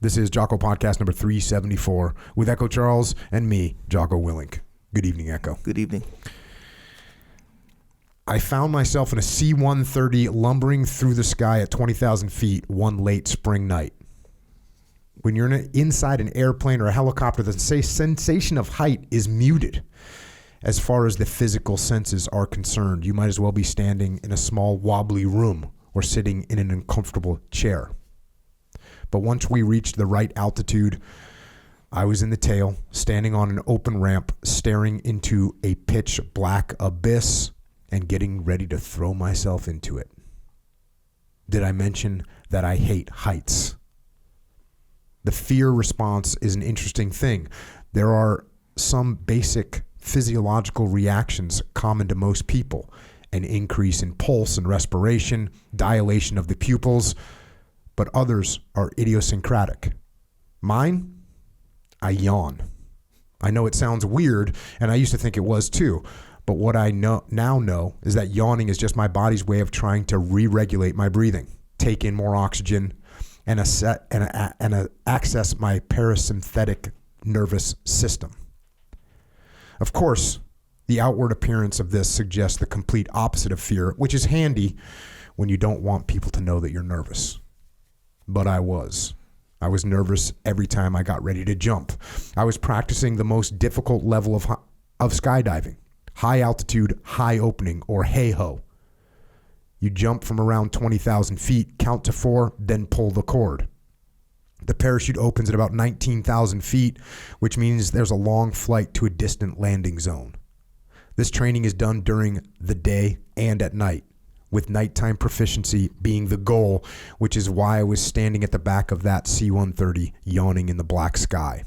This is Jocko podcast number 374 with Echo Charles and me, Jocko Willink. Good evening, Echo. Good evening. I found myself in a C-130 lumbering through the sky at 20,000 feet one late spring night. When you're inside an airplane or a helicopter, the sensation of height is muted. As far as the physical senses are concerned, you might as well be standing in a small wobbly room or sitting in an uncomfortable chair. But once we reached the right altitude, I was in the tail, standing on an open ramp, staring into a pitch black abyss and getting ready to throw myself into it. Did I mention that I hate heights? The fear response is an interesting thing. There are some basic physiological reactions common to most people: an increase in pulse and respiration, dilation of the pupils, but others are idiosyncratic. Mine? I yawn. I know it sounds weird, and I used to think it was too, but what I now know is that yawning is just my body's way of trying to re-regulate my breathing, take in more oxygen, and access my parasympathetic nervous system. Of course, the outward appearance of this suggests the complete opposite of fear, which is handy when you don't want people to know that you're nervous. But I was nervous every time I got ready to jump. I was practicing the most difficult level of skydiving, high altitude, high opening, or hey-ho. You jump from around 20,000 feet, count to 4, then pull the cord. The parachute opens at about 19,000 feet, which means there's a long flight to a distant landing zone. This training is done during the day and at night, with nighttime proficiency being the goal, which is why I was standing at the back of that C-130 yawning in the black sky.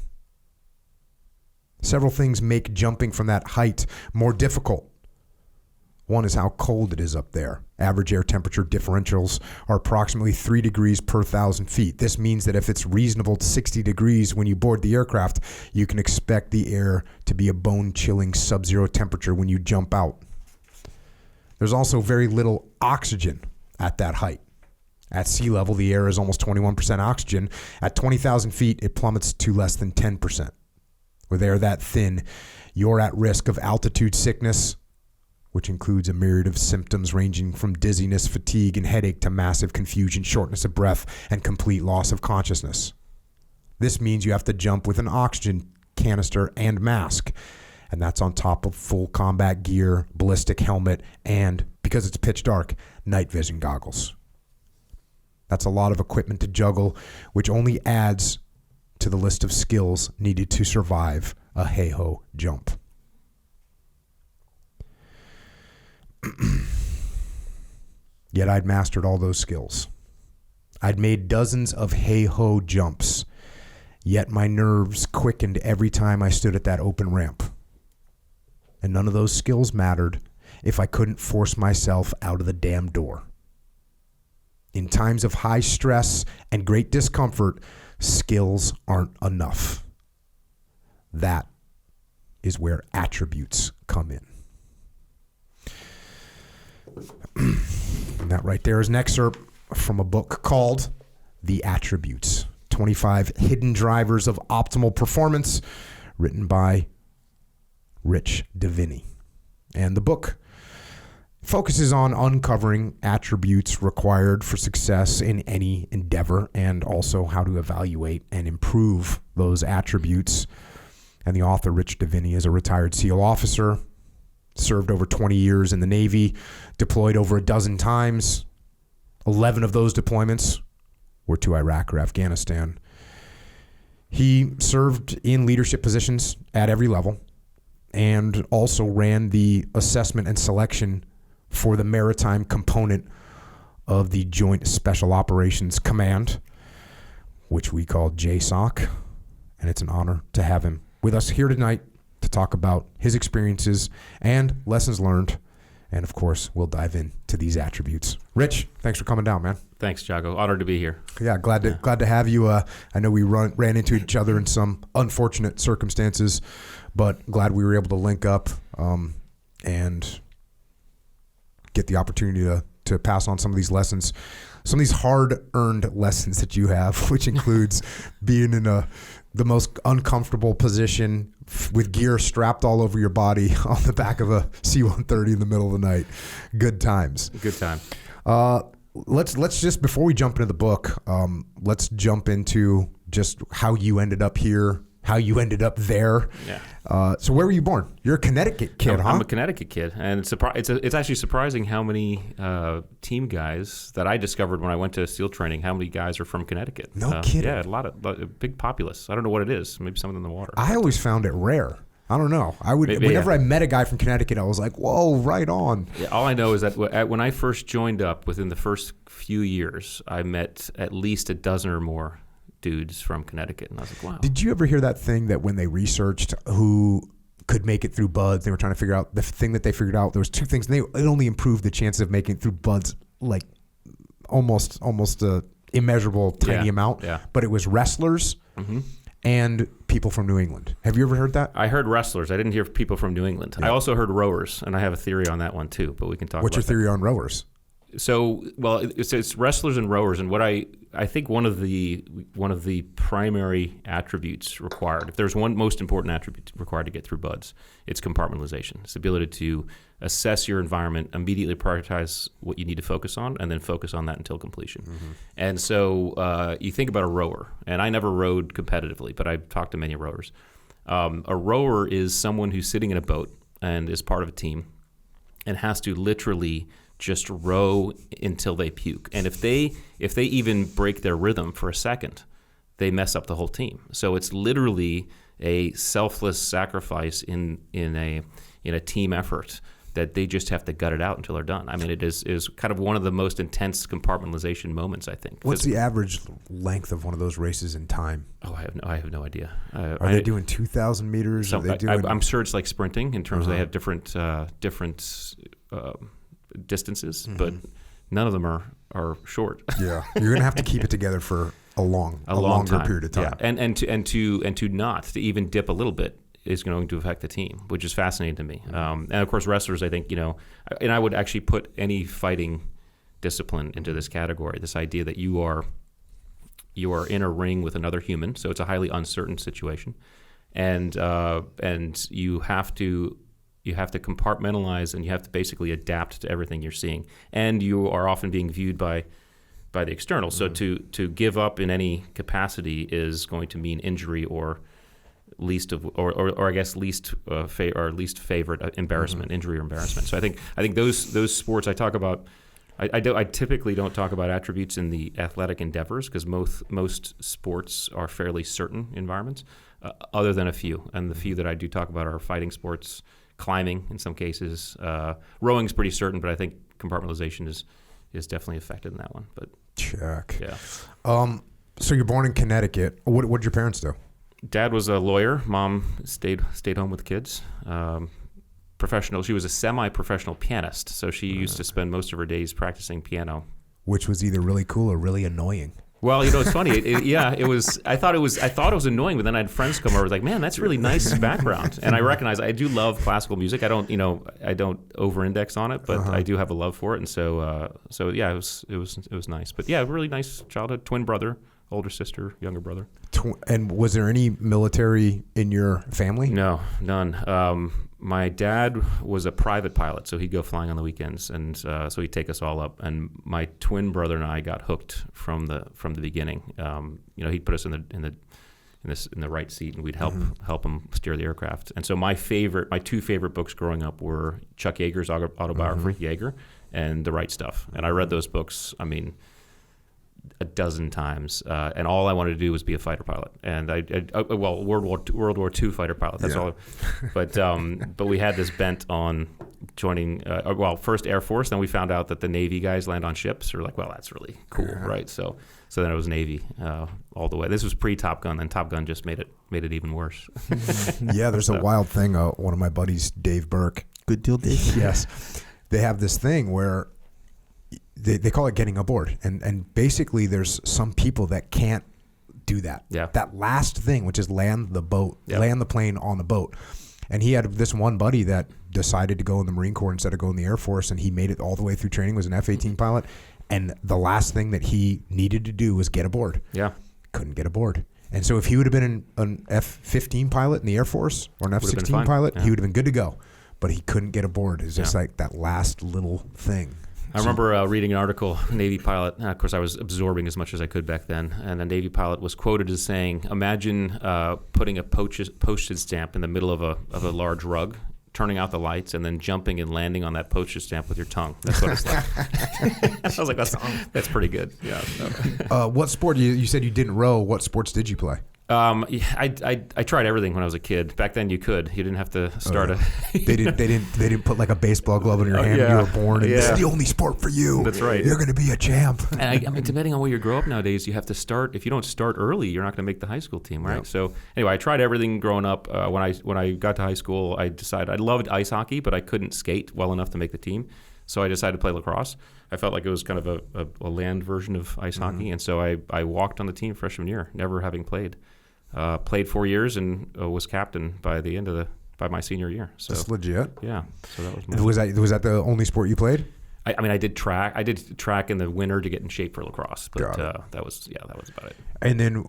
Several things make jumping from that height more difficult. One is how cold it is up there. Average air temperature differentials are approximately 3 degrees per 1,000 feet. This means that if it's reasonable to 60 degrees when you board the aircraft, you can expect the air to be a bone-chilling sub-zero temperature when you jump out. There's also very little oxygen at that height. At sea level, the air is almost 21% oxygen. At 20,000 feet, it plummets to less than 10%. With air that thin, you're at risk of altitude sickness, which includes a myriad of symptoms ranging from dizziness, fatigue, and headache to massive confusion, shortness of breath, and complete loss of consciousness. This means you have to jump with an oxygen canister and mask, and that's on top of full combat gear, ballistic helmet, and, because it's pitch dark, night vision goggles. That's a lot of equipment to juggle, which only adds to the list of skills needed to survive a hey-ho jump. Yet I'd mastered all those skills. I'd made dozens of hey-ho jumps, yet my nerves quickened every time I stood at that open ramp. And none of those skills mattered if I couldn't force myself out of the damn door. In times of high stress and great discomfort, skills aren't enough. That is where attributes come in. And that right there is an excerpt from a book called The Attributes, 25 Hidden Drivers of Optimal Performance, written by Diviney. And the book focuses on uncovering attributes required for success in any endeavor and also how to evaluate and improve those attributes. And the author, Diviney, is a retired SEAL officer, served over 20 years in the Navy, deployed over a dozen times. 11 of those deployments were to Iraq or Afghanistan. He served in leadership positions at every level and also ran the assessment and selection for the maritime component of the Joint Special Operations Command, which we call JSOC. And it's an honor to have him with us here tonight to talk about his experiences and lessons learned. And of course, we'll dive into these attributes. Rich, thanks for coming down, man. Thanks, Jocko. Honored to be here. Yeah, glad to have you. I know we ran into each other in some unfortunate circumstances, but glad we were able to link up and get the opportunity to pass on some of these lessons. some of these hard-earned lessons that you have, which includes being in the most uncomfortable position with gear strapped all over your body on the back of a C-130 in the middle of the night. Good times. Good time. Let's just, before we jump into the book, let's jump into just how you ended up here, how you ended up there. Yeah. So where were you born? You're a Connecticut kid, huh? I'm a Connecticut kid, and it's actually surprising how many team guys that I discovered when I went to SEAL training. How many guys are from Connecticut? No kidding. Yeah, a big populace. I don't know what it is. Maybe something in the water. I always found it rare. I don't know. Whenever I met a guy from Connecticut, I was like, "Whoa, right on." Yeah, all I know is that when I first joined up, within the first few years, I met at least a dozen or more dudes from Connecticut, and I was like, wow. Did you ever hear that thing that when they researched who could make it through BUD/S, they were trying to figure out the thing that they figured out? There was two things, and it only improved the chances of making it through BUD/S like almost a immeasurable tiny amount. Yeah. But it was wrestlers and people from New England. Have you ever heard that? I heard wrestlers. I didn't hear people from New England. Yeah. I also heard rowers, and I have a theory on that one too. But we can talk. What's your theory on rowers? So, well, it's wrestlers and rowers, and what I think one of the primary attributes required, if there's one most important attribute required to get through BUD/S, it's compartmentalization. It's the ability to assess your environment, immediately prioritize what you need to focus on, and then focus on that until completion. And so you think about a rower, and I never rowed competitively, but I've talked to many rowers. A rower is someone who's sitting in a boat and is part of a team and has to literally just row until they puke. And if they even break their rhythm for a second, they mess up the whole team. So it's literally a selfless sacrifice in a team effort that they just have to gut it out until they're done. I mean, it is kind of one of the most intense compartmentalization moments, I think. What's the average length of one of those races in time? Oh, I have no idea. Are they doing 2,000 meters? I'm sure it's like sprinting in terms of they have different distances, but none of them are short. Yeah, you're gonna have to keep it together for a longer period of time. Yeah, and to not even dip a little bit is going to affect the team, which is fascinating to me. And of course, wrestlers, I think, and I would actually put any fighting discipline into this category. This idea that you are in a ring with another human, so it's a highly uncertain situation, and you have to compartmentalize, and you have to basically adapt to everything you're seeing, and you are often being viewed by the external. So to give up in any capacity is going to mean injury or least favorite embarrassment, injury or embarrassment. So I think those sports I talk about. I typically don't talk about attributes in the athletic endeavors because most sports are fairly certain environments, other than a few, and the few that I do talk about are fighting sports. Climbing in some cases, rowing's pretty certain, but I think compartmentalization is definitely affected in that one. But check. Yeah. So you're born in Connecticut. What did your parents do? Dad was a lawyer. Mom stayed home with the kids. Professional. She was a semi-professional pianist, so she used to spend most of her days practicing piano. Which was either really cool or really annoying. Well, it's funny. It was. I thought it was annoying, but then I had friends come over. I was like, "Man, that's really nice background." And I recognize I do love classical music. I don't over-index on it, but I do have a love for it. And so yeah, it was nice. But yeah, really nice childhood. Twin brother, older sister, younger brother. And was there any military in your family? No, none. My dad was a private pilot, so he'd go flying on the weekends, and so he'd take us all up. And my twin brother and I got hooked from the beginning. He'd put us in the right seat, and we'd help him steer the aircraft. And so my two favorite books growing up were Chuck Yeager's autobiography, Yeager, and The Right Stuff. And I read those books, a dozen times, and all I wanted to do was be a fighter pilot. And World War II fighter pilot. That's all. But we had this bent on joining. First Air Force. Then we found out that the Navy guys land on ships. We're like, well, that's really cool, right? So then it was Navy all the way. This was pre-Top Gun, and Top Gun just made it even worse. Yeah, there's a wild thing. One of my buddies, Dave Burke. Good deal, Dave. Yes, they have this thing where. They call it getting aboard, and basically there's some people that can't do that. Yeah. That last thing, which is land the plane on the boat. And he had this one buddy that decided to go in the Marine Corps instead of going in the Air Force, and he made it all the way through training, was an F-18 pilot, And the last thing that he needed to do was get aboard. Yeah. Couldn't get aboard. And so if he would have been an F-15 pilot in the Air Force or an F-16 pilot, he would have been good to go. But he couldn't get aboard. It's just like that last little thing. I remember reading an article, Navy pilot. Of course, I was absorbing as much as I could back then. And a Navy pilot was quoted as saying, imagine putting a postage stamp in the middle of a large rug, turning out the lights, and then jumping and landing on that postage stamp with your tongue. That's what it's like. I was like, that's pretty good. Yeah. So. What sport? You said you didn't row. What sports did you play? I tried everything when I was a kid. Back then, you could. You didn't have to start They didn't put like a baseball glove in your hand when you were born. And this is the only sport for you. That's right. You're going to be a champ. And I mean, depending on where you grow up nowadays, you have to start. If you don't start early, you're not going to make the high school team, right? Yep. So anyway, I tried everything growing up. When I got to high school, I decided I loved ice hockey, but I couldn't skate well enough to make the team. So I decided to play lacrosse. I felt like it was kind of a land version of ice hockey, and so I walked on the team freshman year, never having played. Played 4 years and was captain by the end of by my senior year. So that's legit. Yeah. So that was was that the only sport you played? I mean, I did track. I did track in the winter to get in shape for lacrosse, but that was about it. And then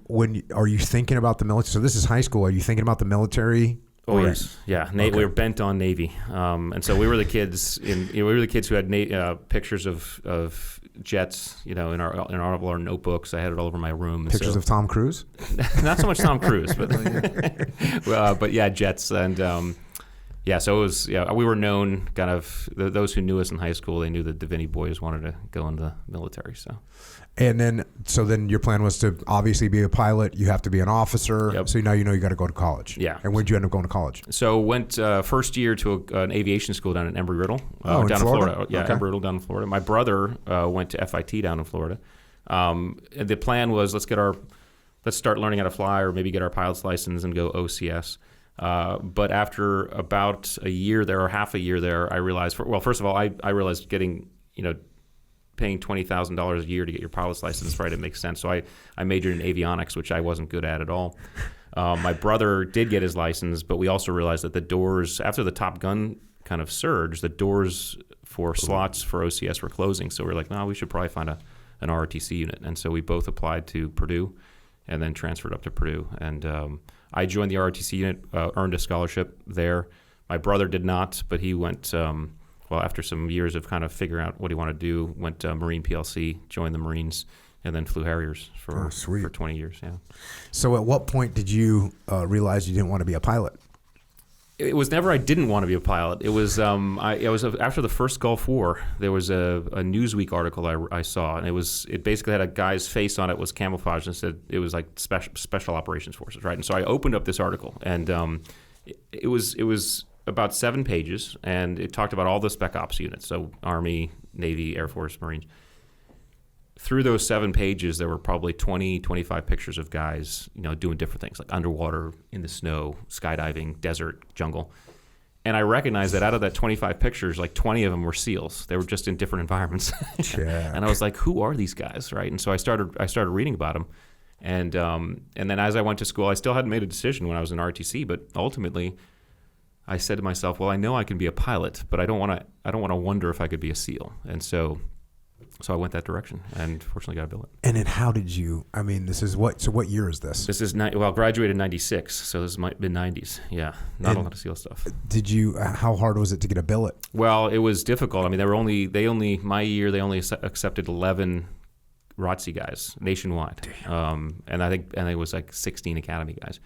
are you thinking about the military? So this is high school. Are you thinking about the military? Oh yes, yeah. Okay. We were bent on Navy, and so we were the kids. We were the kids who had pictures of jets, in all of our notebooks. I had it all over my room. Pictures of Tom Cruise? Not so much Tom Cruise, but but yeah, jets and so it was. Yeah, we were known kind of those who knew us in high school. They knew the Diviney boys wanted to go into the military. And then your plan was to obviously be a pilot. You have to be an officer. Yep. So now you got to go to college. Yeah. And when did you end up going to college? So went first year to an aviation school down in Embry-Riddle, down in Florida. Yeah, okay. Embry-Riddle down in Florida. My brother went to FIT down in Florida. The plan was let's start learning how to fly, or maybe get our pilot's license and go OCS. But after about a year there, or half a year there, I realized. First of all, I realized getting paying $20,000 a year to get your pilot's license probably didn't make sense. So I majored in avionics, which I wasn't good at all. My brother did get his license, but we also realized that the doors, after the Top Gun kind of surge, the doors for slots for OCS were closing. So we were like, no, we should probably find an ROTC unit. And so we both applied to Purdue and then transferred up to Purdue. And I joined the ROTC unit, earned a scholarship there. My brother did not, but he went... after some years of kind of figuring out what he wanted to do, went to Marine PLC, joined the Marines, and then flew Harriers for 20 years. Yeah. So at what point did you realize you didn't want to be a pilot? It was never I didn't want to be a pilot. It was after the first Gulf War. There was a Newsweek article I saw, and it basically had a guy's face on it, was camouflaged, and said it was like special operations forces, right? And so I opened up this article, and it was about 7 pages, and it talked about all the spec ops units, so Army, Navy, Air Force, Marines. Through those 7 pages, there were probably 20, 25 pictures of guys, doing different things, like underwater, in the snow, skydiving, desert, jungle. And I recognized that out of that 25 pictures, like 20 of them were SEALs. They were just in different environments. And I was like, who are these guys, right? And so I started reading about them. And then as I went to school, I still hadn't made a decision when I was in RTC, but ultimately I said to myself, well, I know I can be a pilot, but I don't want to wonder if I could be a SEAL. And so I went that direction, and fortunately got a billet. And then how did you? I mean, this is what? So what year is this? This is graduated in '96, so this might be '90s. Yeah, not a lot of SEAL stuff. Did you? How hard was it to get a billet? Well, it was difficult. I mean, my year they only accepted 11 ROTC guys nationwide, and I think it was like 16 academy guys,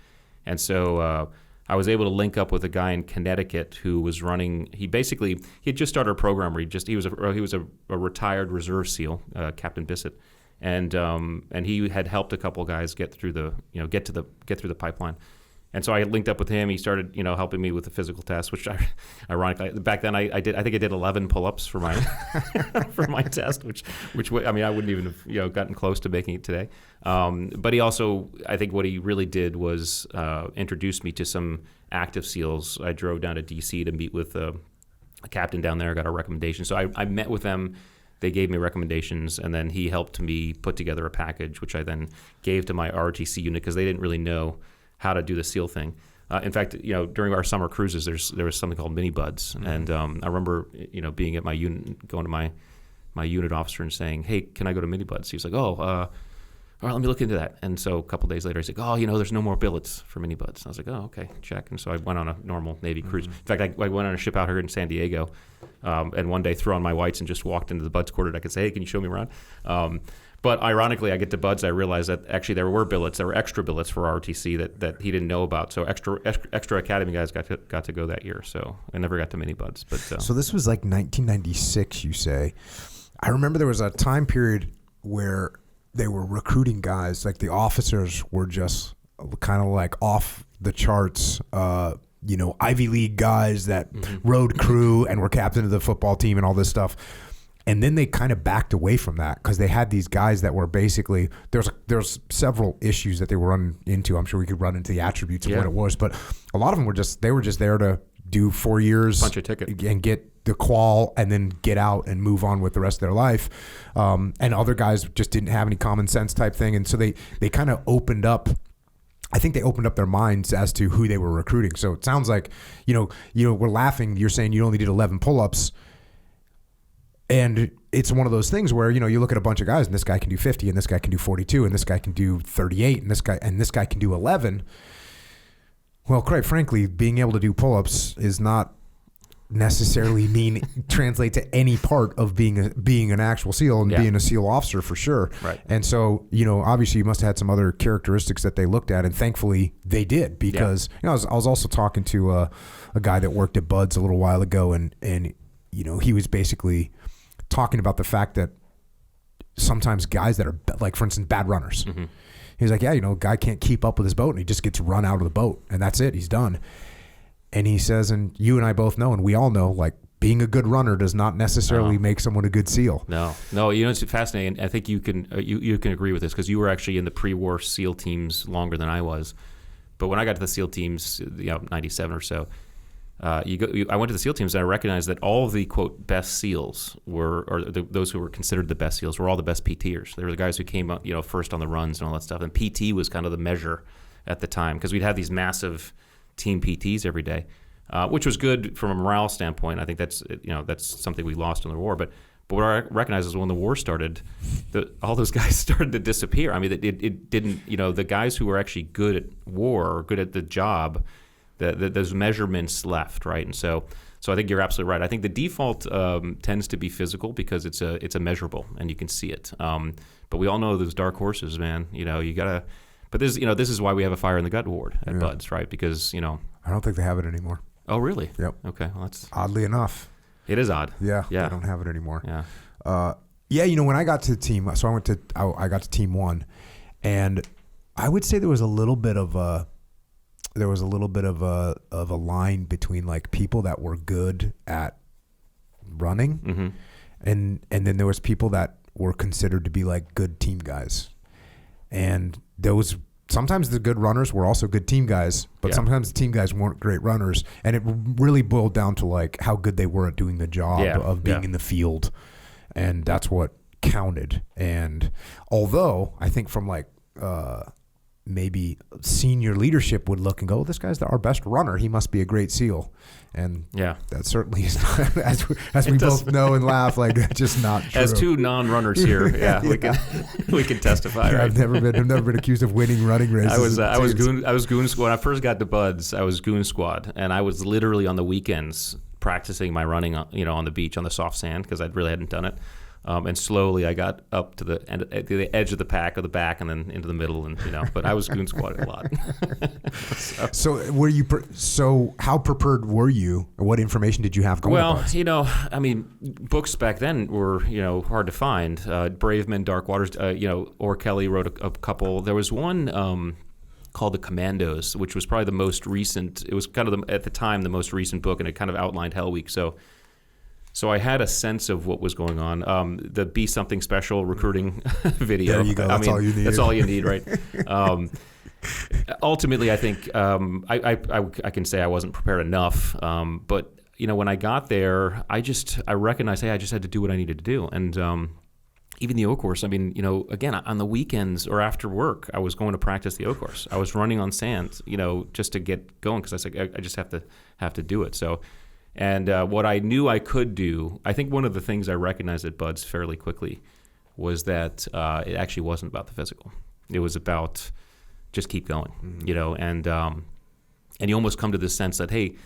and so. I was able to link up with a guy in Connecticut who was running. He had just started a program where he was a retired reserve SEAL, Captain Bissett, and he had helped a couple guys get through get through the pipeline. And so I linked up with him. He started, helping me with the physical test, which ironically back then I think I did 11 pull-ups for my for my test, which I mean I wouldn't even have gotten close to making it today. But he also, I think what he really did was introduce me to some active SEALs. I drove down to D.C. to meet with a captain down there. I got a recommendation, so I met with them. They gave me recommendations, and then he helped me put together a package, which I then gave to my ROTC unit because they didn't really know how to do the SEAL thing. In fact, during our summer cruises, there was something called mini buds, and I remember being at my unit, going to my unit officer and saying, "Hey, can I go to mini buds?" He was like, "Oh, all right, let me look into that." And so a couple days later, he's like, "Oh, there's no more billets for mini buds." And I was like, "Oh, okay, check." And so I went on a normal Navy cruise. In fact, I went on a ship out here in San Diego, and one day threw on my whites and just walked into the buds quarter. I could say, "Hey, can you show me around?" But ironically, I get to buds, I realized that actually there were billets, there were extra billets for ROTC that he didn't know about. So extra academy guys got to go that year. So I never got to mini buds. But so this was like 1996, you say. I remember there was a time period where they were recruiting guys, like the officers were just kind of like off the charts, Ivy League guys that rode crew and were captain of the football team and all this stuff. And then they kind of backed away from that because they had these guys that were basically there's several issues that they were run into. I'm sure we could run into the attributes of what it was, but a lot of them were just there to do 4 years, punch a ticket, and get the qual, and then get out and move on with the rest of their life. And other guys just didn't have any common sense type thing, and so they kind of opened up. I think they opened up their minds as to who they were recruiting. So it sounds like we're laughing. You're saying you only did 11 pull-ups. And it's one of those things where, you look at a bunch of guys and this guy can do 50 and this guy can do 42 and this guy can do 38 and this guy can do 11. Well, quite frankly, being able to do pull-ups is not necessarily translate to any part of being an actual SEAL and being a SEAL officer for sure. Right. And so, obviously you must have had some other characteristics that they looked at, and thankfully they did, because I was also talking to a guy that worked at Buds a little while ago, and he was basically talking about the fact that sometimes guys that are, like, for instance, bad runners. Mm-hmm. He's like, guy can't keep up with his boat and he just gets run out of the boat and that's it. He's done. And he says, and you and I both know, and we all know, like, being a good runner does not necessarily make someone a good SEAL. No, it's fascinating. I think you can agree with this because you were actually in the pre-war SEAL teams longer than I was. But when I got to the SEAL teams, 97 or so, I went to the SEAL teams and I recognized that all of the, quote, best SEALs those who were considered the best SEALs were all the best PTers. They were the guys who came up, first on the runs and all that stuff. And PT was kind of the measure at the time because we'd have these massive team PTs every day, which was good from a morale standpoint. I think that's something we lost in the war. But what I recognized is when the war started, all those guys started to disappear. I mean, it didn't, the guys who were actually good at war or good at the job, those measurements left, right? And so I think you're absolutely right. I think the default tends to be physical because it's a measurable and you can see it. But we all know those dark horses, man. You gotta. But this is why we have a fire in the gut ward at Buds, right? Because I don't think they have it anymore. Oh, really? Yep. Okay. Well, that's oddly enough. It is odd. Yeah. They don't have it anymore. Yeah. When I got to the team, so I got to Team 1, and I would say there was a little bit of a line between, like, people that were good at running, and then there was people that were considered to be, like, good team guys. And those, sometimes the good runners were also good team guys, but sometimes the team guys weren't great runners. And it really boiled down to, like, how good they were at doing the job of being in the field. And that's what counted. And although I think from, like, maybe senior leadership would look and go, this guy's our best runner, he must be a great SEAL. And that certainly is not, as we both know and laugh, like, that's just not true. As two non-runners here, we can testify. Right? I've never been accused of winning running races. I was goon squad. When I first got to Buds, I was goon squad, and I was literally on the weekends practicing my running, on the beach on the soft sand because I really hadn't done it. And slowly I got up to the edge of the pack or the back and then into the middle, and but I was goon squad a lot. So were you? So how prepared were you? What information did you have going? Well, I mean, books back then were hard to find. Brave Men, Dark Waters. Orr Kelly wrote a couple. There was one called The Commandos, which was probably the most recent. It was kind of at the time the most recent book, and it kind of outlined Hell Week. So I had a sense of what was going on. The Be Something Special recruiting video. There you go. That's all you need. That's all you need, right? Ultimately, I think I can say I wasn't prepared enough. But when I got there, I recognized, hey, I just had to do what I needed to do. And even the O course, I mean, again, on the weekends or after work, I was going to practice the O course. I was running on sand, just to get going because I said I just have to do it. So. And what I knew I could do, I think one of the things I recognized at Buds fairly quickly was that it actually wasn't about the physical. It was about just keep going, and you almost come to this sense that, hey,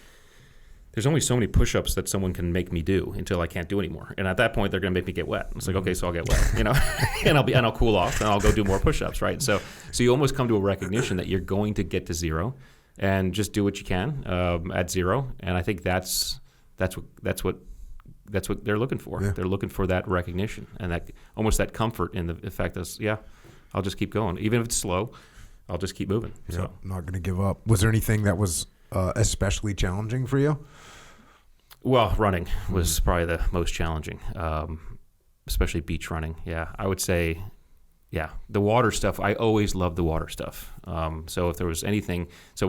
there's only so many push-ups that someone can make me do until I can't do anymore. And at that point, they're going to make me get wet. It's like, okay, so I'll get wet, and I'll cool off, and I'll go do more push-ups, right? So you almost come to a recognition that you're going to get to zero, and just do what you can at zero. And I think that's what they're looking for. Yeah. They're looking for that recognition and that almost that comfort in the fact that, I'll just keep going, even if it's slow. I'll just keep moving. Yeah, so not going to give up. Was there anything that was especially challenging for you? Well, running was probably the most challenging, especially beach running. Yeah, I would say, the water stuff. I always loved the water stuff. So if there was anything,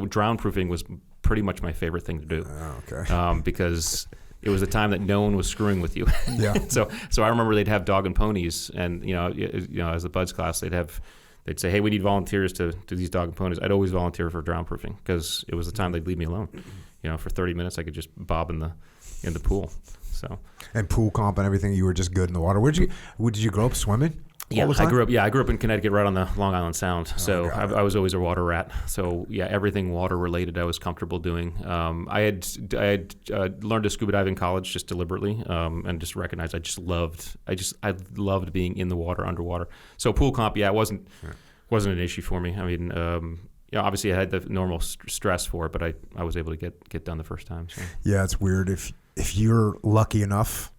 drown proofing was pretty much my favorite thing to do. Okay. Because it was the time that no one was screwing with you. Yeah. So I remember they'd have dog and ponies, and as the Buds class, they'd say, hey, we need volunteers to do these dog and ponies. I'd always volunteer for drown proofing because it was the time they'd leave me alone. For 30 minutes I could just bob in the pool. So. And pool comp and everything, you were just good in the water. Did you grow up swimming? Yeah, I grew up in Connecticut, right on the Long Island Sound. So I was always a water rat. So everything water related, I was comfortable doing. I had learned to scuba dive in college just deliberately, and just recognized I loved being in the water, underwater. So pool comp, it wasn't an issue for me. I mean, obviously I had the normal stress for it, but I was able to get done the first time. So. Yeah, it's weird if you're lucky enough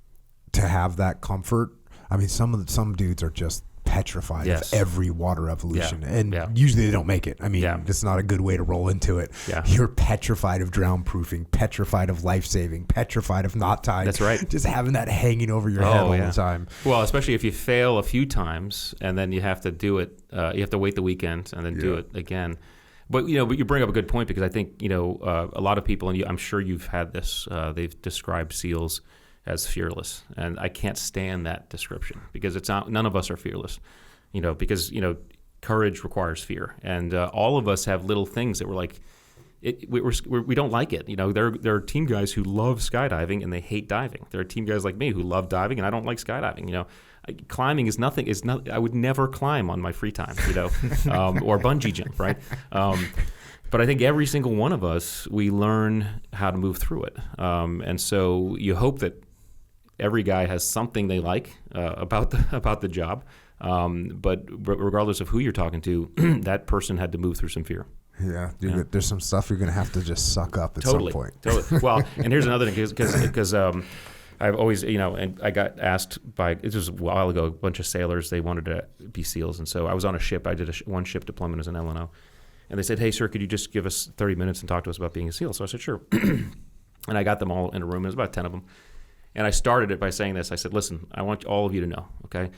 to have that comfort. I mean, some dudes are just petrified of every water evolution, and usually they don't make it. I mean, it's not a good way to roll into it. Yeah. You're petrified of drown proofing, petrified of life saving, petrified of knot tying. That's right. Just having that hanging over your head all the time. Well, especially if you fail a few times and then you have to do it. You have to wait the weekend and then do it again. But you bring up a good point, because I think a lot of people, and I'm sure you've had this. They've described SEALs as fearless, and I can't stand that description, because it's not. None of us are fearless, because courage requires fear, and all of us have little things that we're like, we don't like it. There are team guys who love skydiving and they hate diving. There are team guys like me who love diving and I don't like skydiving. Climbing is nothing. I would never climb on my free time, or bungee jump, right? But I think every single one of us, we learn how to move through it, and so you hope that every guy has something they like about the job, but regardless of who you're talking to, that person had to move through some fear. Yeah, dude, there's some stuff you're going to have to just suck up at some point. Totally. Well, and here's another thing, because I've always, and I got asked it was a while ago, a bunch of sailors, they wanted to be SEALs, and so I was on a ship. I did one ship deployment as an LNO, and they said, hey, sir, could you just give us 30 minutes and talk to us about being a SEAL? So I said, sure. And I got them all in a room. There was about 10 of them. And I started it by saying this. I said, listen, I want all of you to know, okay?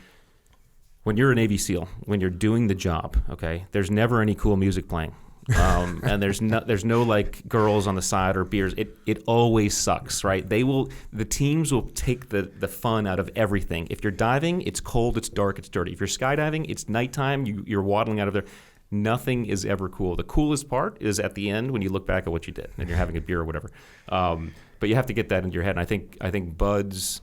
When you're a Navy SEAL, when you're doing the job, okay, there's never any cool music playing. And there's no like girls on the side or beers. It always sucks, right? The teams will take the fun out of everything. If you're diving, it's cold, it's dark, it's dirty. If you're skydiving, it's nighttime, you're waddling out of there. Nothing is ever cool. The coolest part is at the end when you look back at what you did and you're having a beer or whatever. But you have to get that into your head. And I think Buds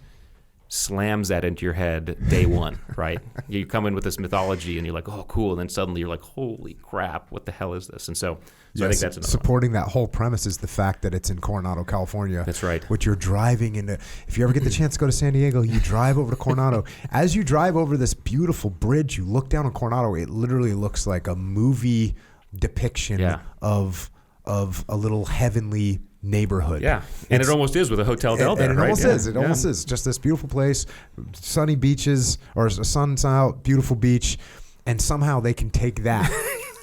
slams that into your head day one, right? You come in with this mythology and you're like, oh, cool. And then suddenly you're like, holy crap, what the hell is this? And so I think that's another supporting one. That whole premise is the fact that it's in Coronado, California. That's right. Which you're driving into. If you ever get the chance to go to San Diego, you drive over to Coronado. As you drive over this beautiful bridge, you look down on Coronado. It literally looks like a movie depiction of a little heavenly neighborhood. Yeah, and it almost is with a Hotel Del there, and it right? almost is. It almost is. Just this beautiful place, sunny beaches, or sun's out, beautiful beach, and somehow they can take that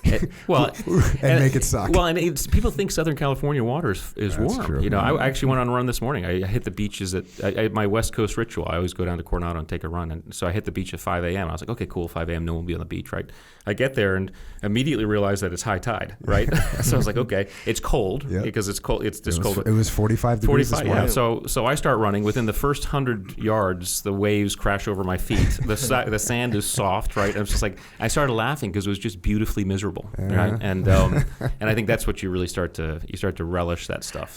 and make it suck. Well, and people think Southern California water is warm. True. I actually went on a run this morning. I hit the beaches at my West Coast ritual. I always go down to Coronado and take a run, and so I hit the beach at 5 a.m. I was like, okay, cool, 5 a.m. No one will be on the beach, right? I get there and immediately realize that it's high tide, right? So I was like, okay, it's cold because it's cold. It's just cold. It was 45 degrees. 45, yeah. So I start running. Within the first 100 yards, the waves crash over my feet. The sand is soft, right? I was just like, I started laughing because it was just beautifully miserable. miserable, Yeah. right? And I think that's what you really start to relish that stuff.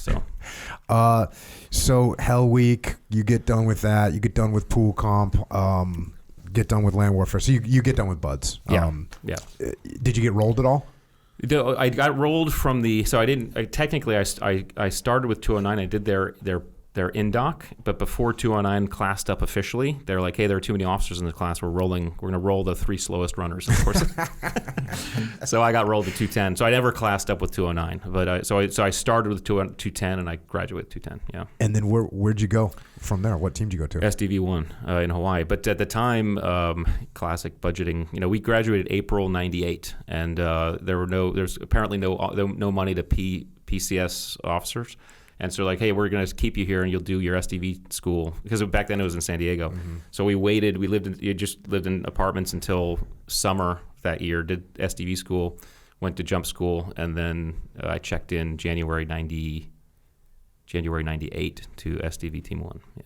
So Hell Week, you get done with that. You get done with pool comp. Get done with land warfare. So you get done with buds. Yeah. Did you get rolled at all? I got rolled from the. So I didn't. Technically, I started with 209. I did their in-doc, but before 209 classed up officially, they're like, hey, there are too many officers in the class. We're going to roll the 3 slowest runners, of course. So I got rolled to 210. So I never classed up with 209, but I started with 210 and I graduated with 210. Yeah. And then where'd you go from there? What team did you go to? SDV1 in Hawaii. But at the time, classic budgeting. We graduated April '98, and there's apparently no money to PCS officers. And so like, hey, we're going to keep you here and you'll do your SDV school. Because back then it was in San Diego. Mm-hmm. So we waited. You just lived in apartments until summer that year, did SDV school, went to jump school, and then I checked in January 98 to SDV Team 1. Yeah.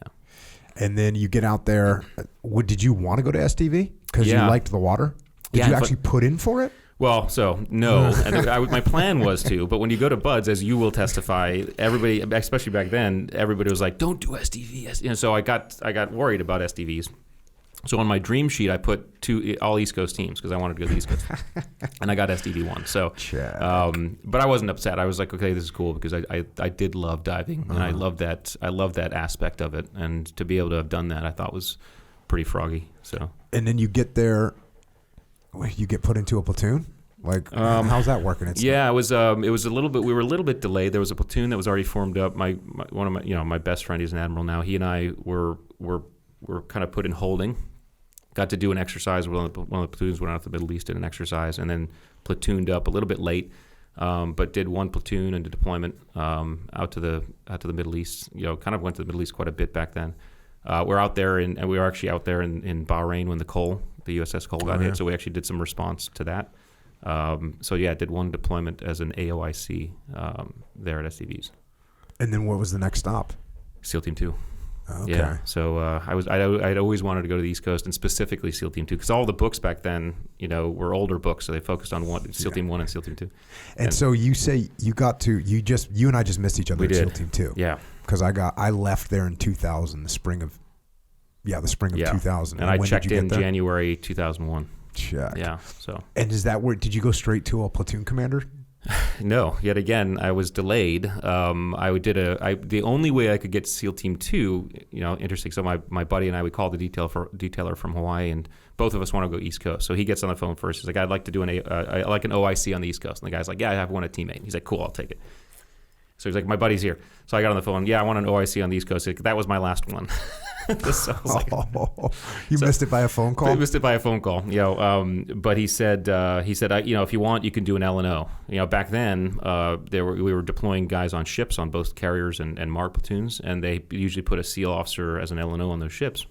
And then you get out there. Did you want to go to SDV? Because you liked the water? Did you actually put in for it? Well, so no, and my plan was to, but when you go to Buds, as you will testify, everybody, especially back then, everybody was like, "Don't do SDV." And so I got worried about SDVs. So on my dream sheet, I put all East Coast teams because I wanted to go to the East Coast, and I got SDV1. So, but I wasn't upset. I was like, okay, this is cool because I did love diving, and I love that aspect of it, and to be able to have done that, I thought was pretty froggy. So, and then you get there. You get put into a platoon? Like, how's that working? It was a little bit. We were a little bit delayed. There was a platoon that was already formed up. One of my my best friend, he's an admiral now. He and I were kind of put in holding. Got to do an exercise. One of the platoons went out to the Middle East, did an exercise, and then platooned up a little bit late, but did one platoon and a deployment out to the Middle East. Kind of went to the Middle East quite a bit back then. We're out there, and we were actually out there in Bahrain when the USS Cole got hit, so we actually did some response to that. Did one deployment as an AOIC there at SDVs. And then what was the next stop? SEAL Team 2. Okay. Yeah. So I'd always wanted to go to the East Coast, and specifically SEAL Team 2, because all the books back then, were older books, so they focused on SEAL Team 1 and SEAL Team 2. And so you say you and I just missed each other at SEAL Team 2. Yeah. Because I left there in 2000, the spring of 2000. And I checked in January 2001. Check. Yeah. So. And is that where did you go straight to a platoon commander? No. Yet again, I was delayed. The only way I could get to SEAL Team 2, interesting. So my buddy and I, we called the detailer from Hawaii, and both of us want to go East Coast. So he gets on the phone first. He's like, I'd like to do an OIC on the East Coast. And the guy's like, yeah, I have one at teammate. He's like, cool, I'll take it. So he's like, my buddy's here. So I got on the phone. Yeah, I want an OIC on the East Coast. That was my last one. So you missed it by a phone call? I missed it by a phone call. But he said, if you want, you can do an L&O. Back then, we were deploying guys on ships on both carriers and MARC platoons, and they usually put a SEAL officer as an L&O on those ships.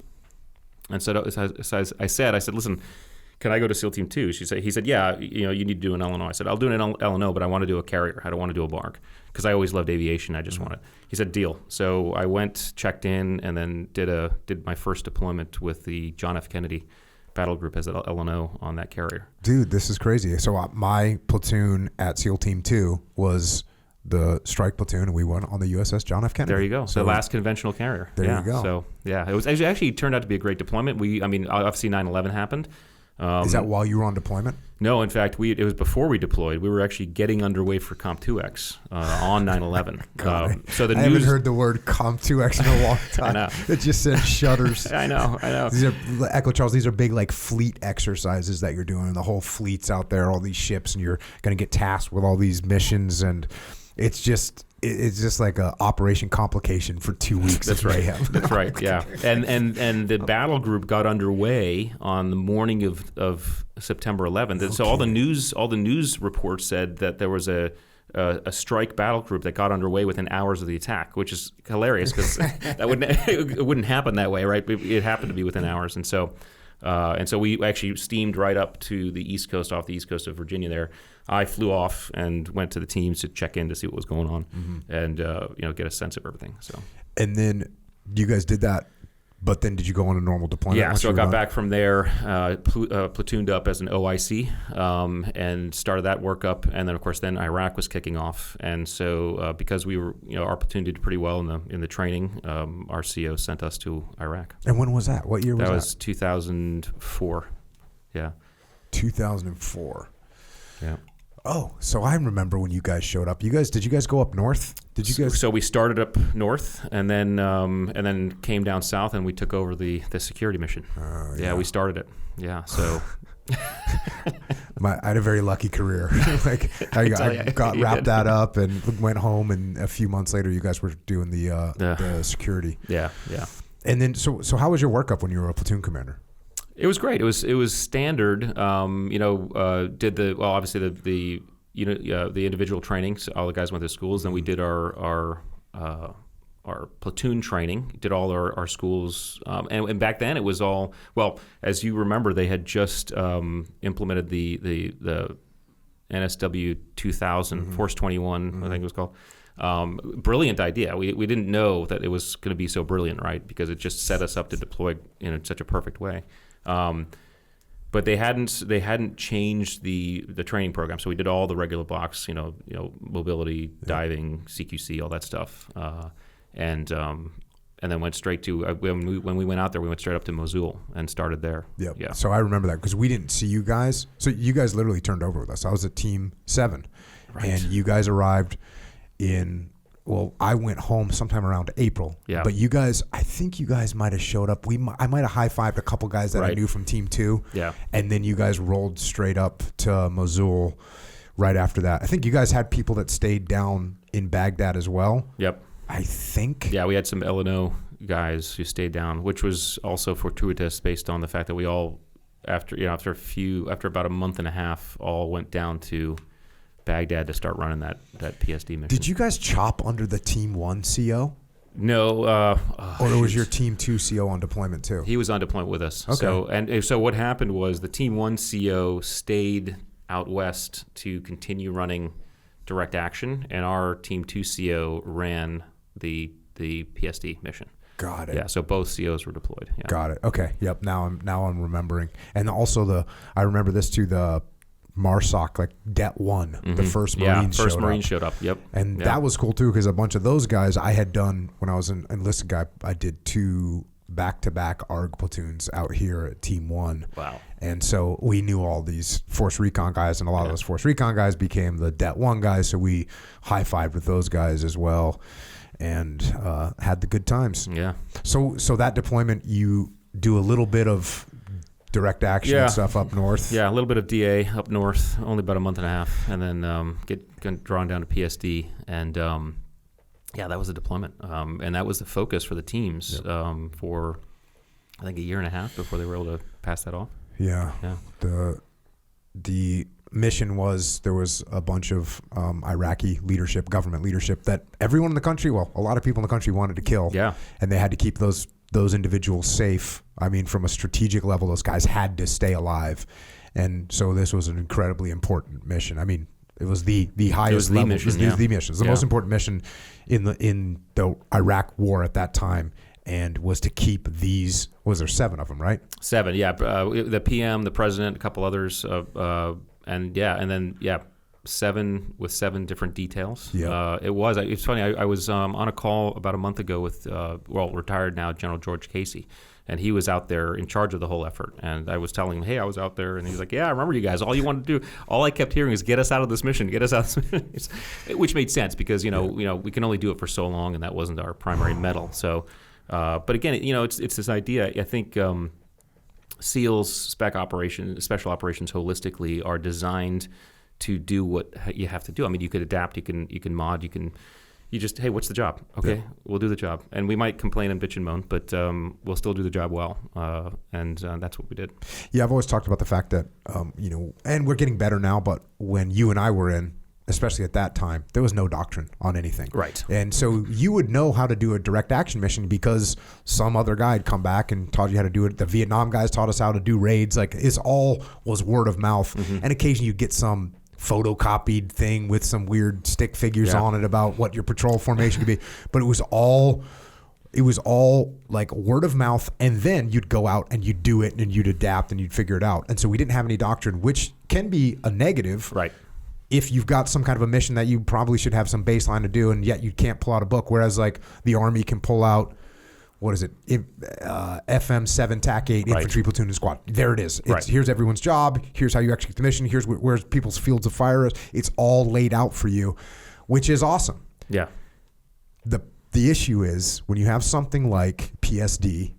And so I said, listen, can I go to SEAL Team 2? He said, yeah, you need to do an L&O. I said, I'll do an L&O, but I want to do a carrier. I don't want to do a MARC because I always loved aviation. I just want it. He said, deal. So I went, checked in, and then did my first deployment with the John F. Kennedy battle group as an L&O on that carrier. Dude, this is crazy. So my platoon at SEAL Team 2 was the strike platoon, and we went on the USS John F. Kennedy. There you go. So the last conventional carrier. There you go. So it actually turned out to be a great deployment. Obviously 9/11 happened. Is that while you were on deployment? No, in fact, it was before we deployed. We were actually getting underway for Comp 2X on 9/11. So I haven't heard the word Comp 2X in a long time. I know. It just said shudders. I know. These are, Echo Charles, these are big like fleet exercises that you're doing, and the whole fleet's out there, all these ships, and you're going to get tasked with all these missions, and it's just like a operation complication for 2 weeks. That's right. That's right. Yeah. And the battle group got underway on the morning of September 11th. Okay. So all the news reports said that there was a strike battle group that got underway within hours of the attack, which is hilarious because it wouldn't happen that way, right? It happened to be within hours, and so we actually steamed right up to the East Coast, off the East Coast of Virginia there. I flew off and went to the teams to check in to see what was going on and get a sense of everything. So. And then you guys did that But then did you go on a normal deployment? Yeah, so I got back from there, platooned up as an OIC, and started that workup. And then, of course, then Iraq was kicking off. And so because we were, our platoon did pretty well in the training, our CO sent us to Iraq. And when was that? What year was that? That was 2004. Yeah. 2004. Yeah. Oh, so I remember when you guys showed up. Did you guys go up north? Did you guys? So we started up north, and then came down south, and we took over the security mission. Yeah, we started it. Yeah, so. I had a very lucky career. Like I got wrapped that up and went home, and a few months later, you guys were doing the security. Yeah. And then, so how was your workup when you were a platoon commander? It was great. It was standard. Obviously the individual training. So all the guys went to schools. Then we did our platoon training. Did all our schools. And back then it was all, well, as you remember, they had just implemented the NSW 2000 Force 21. I think it was called. Brilliant idea. We didn't know that it was going to be so brilliant, right? Because it just set us up to deploy in such a perfect way. But they hadn't changed the training program. So we did all the regular blocks, mobility, diving, CQC, all that stuff, and then went straight to when we went out there, we went straight up to Mosul and started there. Yep. Yeah. So I remember that because we didn't see you guys. So you guys literally turned over with us. I was at Team 7, right. And you guys arrived in. Well, I went home sometime around April. Yeah. But I think you guys might have showed up. I might have high-fived a couple guys that I knew from Team 2. Yeah. And then you guys rolled straight up to Mosul right after that. I think you guys had people that stayed down in Baghdad as well. Yep. I think. Yeah, we had some L&O guys who stayed down, which was also fortuitous based on the fact that we all, after about a month and a half, all went down to Baghdad to start running that PSD mission. Did you guys chop under the Team 1 CO? No. Or was your Team 2 CO on deployment too? He was on deployment with us. Okay. So what happened was the Team 1 CO stayed out west to continue running direct action, and our Team 2 CO ran the PSD mission. Got it. Yeah, so both COs were deployed. Yeah. Got it. Okay. Yep. Now I'm remembering. And also I remember this too, the MARSOC, like Det 1, the first Marines showed up. Yep. And that was cool too, because a bunch of those guys I had done when I was an enlisted guy. I did 2 back-to-back ARG platoons out here at Team 1. Wow. And so we knew all these Force Recon guys, and a lot of those Force Recon guys became the Det 1 guys, so we high-fived with those guys as well and had the good times. Yeah. So that deployment, you do a little bit of direct action and stuff up north. Yeah, a little bit of DA up north, only about a month and a half, and then get drawn down to PSD, and that was the deployment, and that was the focus for the teams for I think a year and a half before they were able to pass that off. Yeah. The mission was there was a bunch of Iraqi leadership, government leadership that everyone in the country, well, a lot of people in the country wanted to kill. Yeah, and they had to keep those individuals safe. I mean, from a strategic level, those guys had to stay alive. And so this was an incredibly important mission. I mean, it was the highest level. Mission, it was the mission. It was the most important mission in the Iraq war at that time, and was to keep these, was there 7 of them, right? 7, yeah. The PM, the president, a couple others, and then 7 with 7 different details. Yeah. It's funny. I was on a call about a month ago with retired now General George Casey, and he was out there in charge of the whole effort. And I was telling him, hey, I was out there, and he's like, yeah, I remember you guys. All you wanted to do, all I kept hearing is get us out of this mission, which made sense because we can only do it for so long, and that wasn't our primary medal. So, but again, it's this idea. I think. SEALs, special operations holistically are designed to do what you have to do. I mean, you could adapt, you can mod, you just, hey, what's the job? Okay, we'll do the job. And we might complain and bitch and moan, but we'll still do the job well. And that's what we did. Yeah, I've always talked about the fact that, and we're getting better now, but when you and I were in, especially at that time, there was no doctrine on anything. Right. And so you would know how to do a direct action mission because some other guy had come back and taught you how to do it. The Vietnam guys taught us how to do raids. Like, it's all was word of mouth. Mm-hmm. And occasionally you get some photocopied thing with some weird stick figures on it about what your patrol formation could be. But it was all It was all like word of mouth, and then you'd go out and you'd do it and you'd adapt and you'd figure it out. And so we didn't have any doctrine, which can be a negative. Right. If you've got some kind of a mission that you probably should have some baseline to do, and yet you can't pull out a book, whereas like the Army can pull out, what is it, FM 7 TAC 8 infantry platoon and squad. There it is. Here's everyone's job. Here's how you execute the mission. Here's where people's fields of fire is. It's all laid out for you, which is awesome. Yeah. The issue is when you have something like PSD,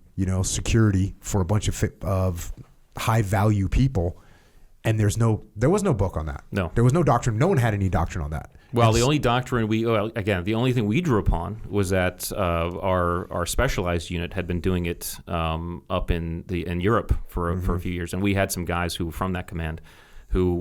security for a bunch of high value people, and there was no book on that. No. There was no doctrine. No one had any doctrine on that. Well, the only doctrine the only thing we drew upon was that our specialized unit had been doing it up in Europe for a few years, and we had some guys who were from that command who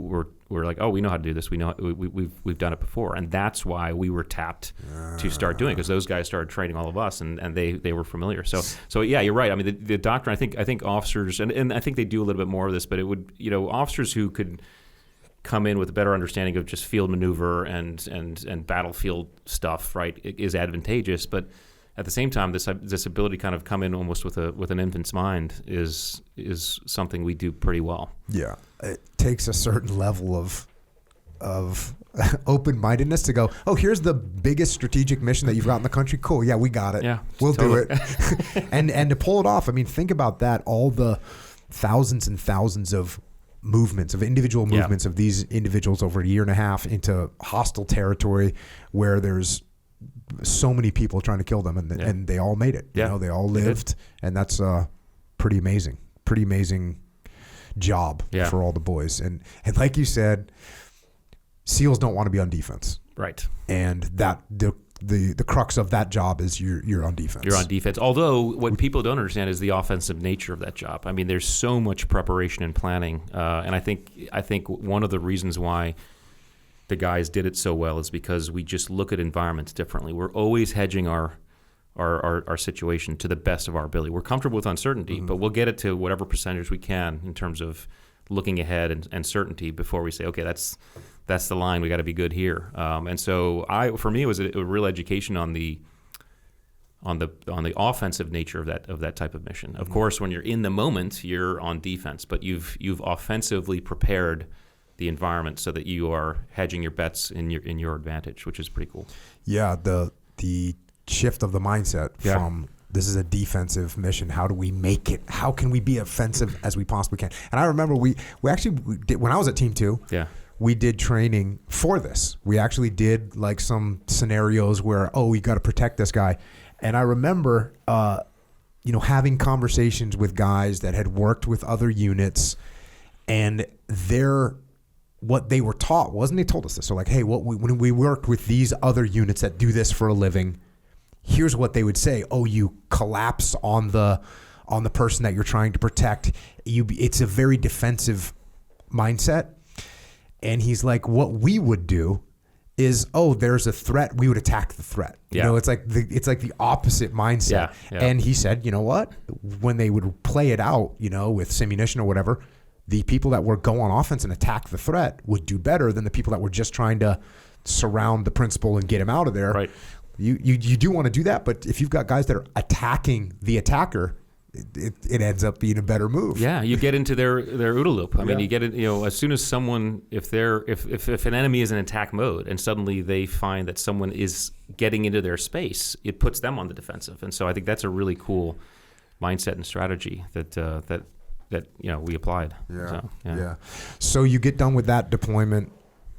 were like, oh, we know how to do this. We know we've done it before, and that's why we were tapped to start doing it, because those guys started training all of us, and they were familiar. So yeah, you're right. I mean, the doctrine. I think officers, and I think they do a little bit more of this, but it would officers who could come in with a better understanding of just field maneuver and battlefield stuff, right, is advantageous. But at the same time, this ability to kind of come in almost with an infant's mind is something we do pretty well. Yeah, it takes a certain level of open-mindedness to go, oh, here's the biggest strategic mission that you've got in the country. Cool, yeah, we got it. Yeah, we'll do it. and to pull it off, I mean, think about that. All the thousands and thousands of individual movements of these individuals over a year and a half into hostile territory where there's so many people trying to kill them, and they all made it. Yeah. They all lived, and that's pretty amazing job for all the boys. And like you said, SEALs don't want to be on defense, right? And that the crux of that job is you're on defense. You're on defense. Although what people don't understand is the offensive nature of that job. I mean, there's so much preparation and planning, and I think one of the reasons why the guys did it so well is because we just look at environments differently. We're always hedging our situation to the best of our ability. We're comfortable with uncertainty, but we'll get it to whatever percentage we can in terms of looking ahead and certainty before we say, okay, that's the line. We got to be good here. And so for me, it was a real education on the offensive nature of that type of mission. Of course, when you're in the moment, you're on defense, but you've offensively prepared the environment so that you are hedging your bets in your advantage, which is pretty cool. Yeah, the shift of the mindset from this is a defensive mission. How do we make it? How can we be offensive as we possibly can? And I remember we did, when I was at Team 2. Yeah. We did training for this. We actually did like some scenarios where, we got to protect this guy. And I remember, having conversations with guys that had worked with other units, and what they were taught wasn't, they told us this. So like, hey, when we worked with these other units that do this for a living, here's what they would say. Oh, you collapse on the person that you're trying to protect. It's a very defensive mindset. And he's like, what we would do is, there's a threat, we would attack the threat. It's like the opposite mindset. Yeah. And he said, you know what? When they would play it out, with simunition or whatever, the people that were go on offense and attack the threat would do better than the people that were just trying to surround the principal and get him out of there. Right. You do want to do that, but if you've got guys that are attacking the attacker, it ends up being a better move. Yeah, you get into their OODA loop. I mean, you get it. As soon as someone, if an enemy is in attack mode, and suddenly they find that someone is getting into their space, it puts them on the defensive. And so I think that's a really cool mindset and strategy that we applied. Yeah. So you get done with that deployment.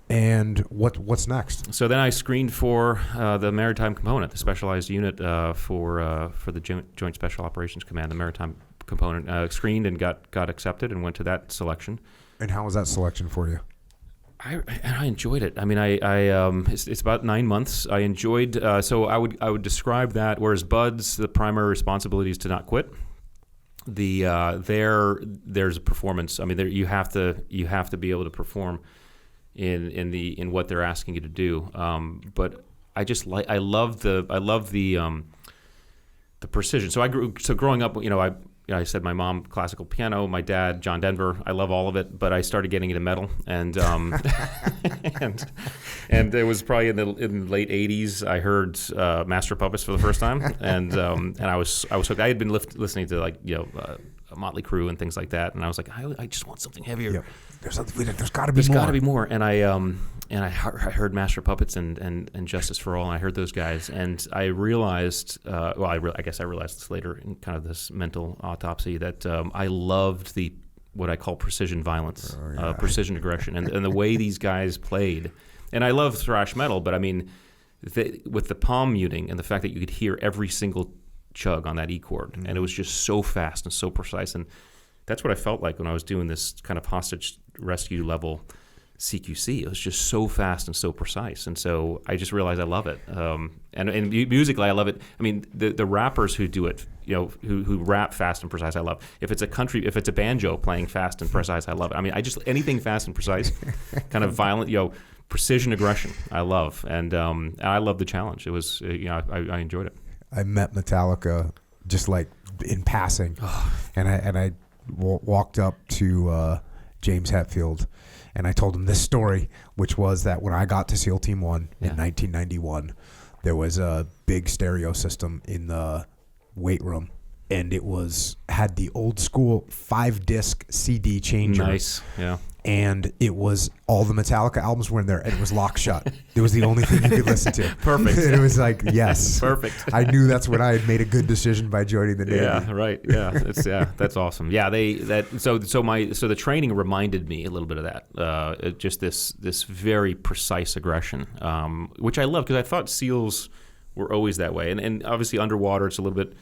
And what's next? So then I screened for the maritime component, the specialized unit for the Joint Special Operations Command, the maritime component. Screened and got accepted and went to that selection. And how was that selection for you? I enjoyed it. I mean, it's about 9 months. I enjoyed. So I would describe that. Whereas BUDS, the primary responsibility is to not quit. There's a performance. I mean, you have to be able to perform in what they're asking you to do, but I love the precision. So growing up, I said my mom classical piano, my dad John Denver. I love all of it, but I started getting into metal, and and it was probably in the late '80s. I heard Master of Puppets for the first time, and I was hooked. I had been listening to Motley Crue and things like that, and I was like, I just want something heavier. Yeah. There's got to be more. There's got to be more, and I heard Master of Puppets and Justice for All, and I heard those guys, and I realized, I guess I realized this later in kind of this mental autopsy, that I loved what I call precision violence, precision aggression, and the way these guys played. And I love thrash metal, but I mean, with the palm muting and the fact that you could hear every single chug on that E chord, and it was just so fast and so precise, and that's what I felt like when I was doing this kind of hostage rescue level CQC. It was just so fast and so precise, and so I just realized I love it. And musically, I love it. I mean, the rappers who do it, who rap fast and precise, I love. If it's a banjo playing fast and precise, I love it. I mean, anything fast and precise, kind of violent, precision aggression, I love, and I love the challenge. It was, I enjoyed it. I met Metallica just like in passing, and I walked up to James Hetfield, and I told him this story, which was that when I got to SEAL Team 1 in 1991, there was a big stereo system in the weight room, and it had the old school 5-disc CD changer. Nice, yeah. And it was all the Metallica albums were in there, and it was locked shut. It was the only thing you could listen to. Perfect. It was like, yes. Perfect. I knew that's when I had made a good decision by joining the Navy. Yeah, right. Yeah, that's awesome. Yeah, so the training reminded me a little bit of that. Just this very precise aggression, which I love because I thought SEALs were always that way, and obviously underwater it's a little bit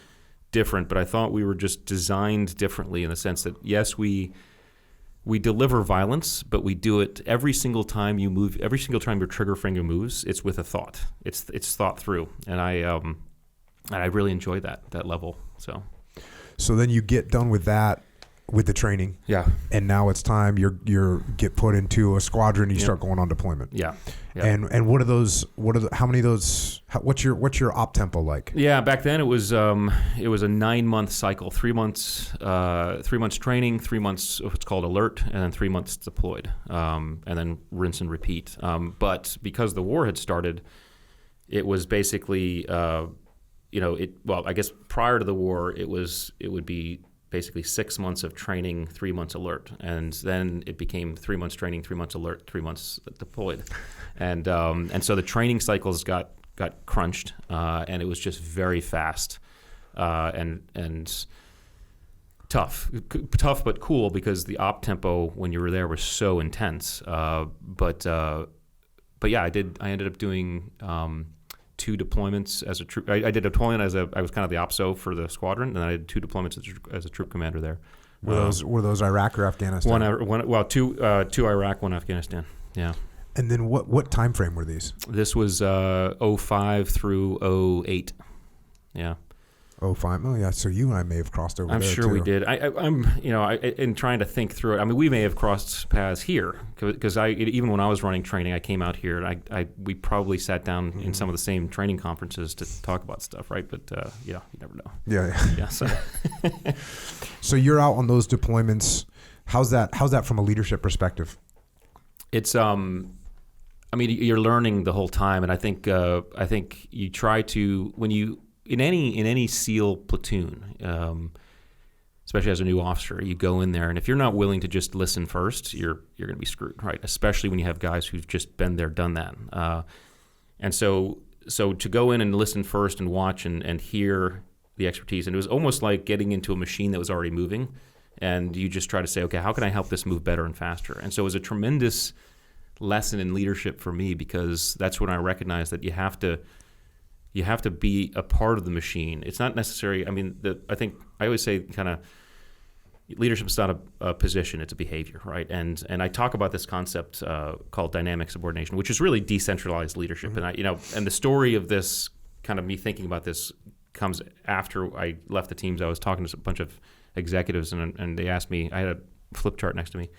different, but I thought we were just designed differently in the sense that yes, we deliver violence, but we do it every single time you move. Every single time your trigger finger moves, it's with a thought. It's thought through, and I really enjoyed that level. So then you get done with that, with the training. Yeah. And now it's time you get put into a squadron. And you start going on deployment. Yeah. And how many of those? What's your op tempo like? Yeah. Back then it was a 9-month cycle. 3 months training, 3 months what's called alert, and then 3 months deployed, and then rinse and repeat. But because the war had started, it was basically I guess prior to the war it would be basically 6 months of training, 3 months alert, and then it became 3 months training, 3 months alert, 3 months deployed, and so the training cycles got crunched, and it was just very fast, and tough but cool because the op tempo when you were there was so intense. But yeah, I ended up doing 2 deployments as a troop. I did a deployment I was kind of the OPSO for the squadron, and then I did 2 deployments as a troop commander there. Were those Iraq or Afghanistan? Two Iraq, 1 Afghanistan. Yeah. And then what time frame were these? This was 05 through 08. Yeah. 05. Oh yeah. So you and I may have crossed over. I'm there sure too. we did. I'm in trying to think through it. I mean, we may have crossed paths here because even when I was running training, I came out here and we probably sat down in some of the same training conferences to talk about stuff, right? But you never know. Yeah. So. So you're out on those deployments. How's that from a leadership perspective? It's you're learning the whole time, and I think you try to when you. In any SEAL platoon, especially as a new officer, you go in there, and if you're not willing to just listen first, you're going to be screwed, right? Especially when you have guys who've just been there, done that, and so to go in and listen first and watch and hear the expertise, and it was almost like getting into a machine that was already moving, and you just try to say, okay, how can I help this move better and faster? And so it was a tremendous lesson in leadership for me because that's when I recognized that you have to be a part of the machine. It's not necessary. I mean, I think I always say kind of leadership is not a position; it's a behavior, right? And I talk about this concept called dynamic subordination, which is really decentralized leadership. Mm-hmm. And the story of this kind of me thinking about this comes after I left the teams. I was talking to a bunch of executives, and they asked me. I had a flip chart next to me,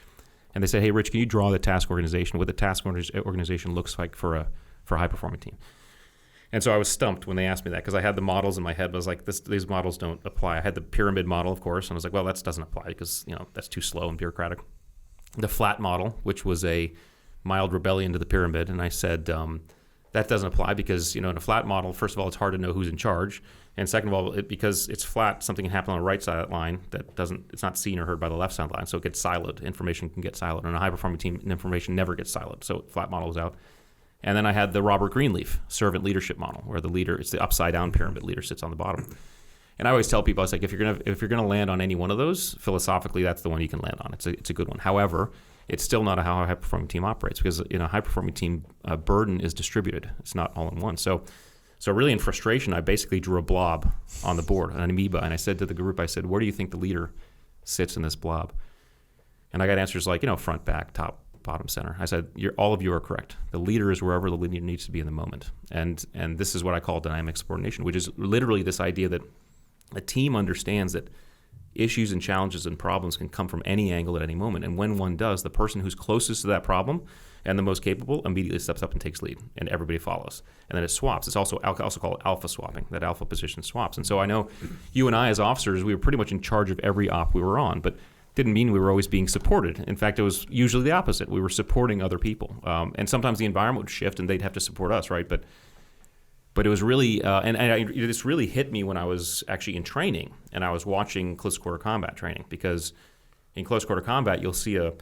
and they said, "Hey, Rich, can you draw the task organization? What the task organization looks like for a high performing team?" And so I was stumped when they asked me that because I had the models in my head. But I was like, these models don't apply. I had the pyramid model, of course, and I was like, well, that doesn't apply because that's too slow and bureaucratic. The flat model, which was a mild rebellion to the pyramid, and I said that doesn't apply because in a flat model, first of all, it's hard to know who's in charge, and second of all, because it's flat, something can happen on the right side of that line it's not seen or heard by the left side of the line, so it gets siloed. Information can get siloed. On a high-performing team, information never gets siloed, so flat model was out. And then I had the Robert Greenleaf servant leadership model, where the leader, it's the upside down pyramid, leader sits on the bottom. And I always tell people, I was like, if you're gonna land on any one of those, philosophically, that's the one you can land on. It's a good one. However, it's still not how a high performing team operates because in a high performing team, burden is distributed. It's not all in one. So really in frustration, I basically drew a blob on the board, an amoeba, and I said to the group, where do you think the leader sits in this blob? And I got answers like, front, back, top, bottom, center. I said, all of you are correct. The leader is wherever the leader needs to be in the moment. And this is what I call dynamic subordination, which is literally this idea that a team understands that issues and challenges and problems can come from any angle at any moment. And when one does, the person who's closest to that problem and the most capable immediately steps up and takes lead, and everybody follows. And then it swaps. It's also called alpha swapping, that alpha position swaps. And so I know you and I as officers, we were pretty much in charge of every op we were on, but didn't mean we were always being supported. In fact, it was usually the opposite. We were supporting other people. And sometimes the environment would shift and they'd have to support us, right? But it was really, this really hit me when I was actually in training and I was watching close quarter combat training, because in close quarter combat, you'll see a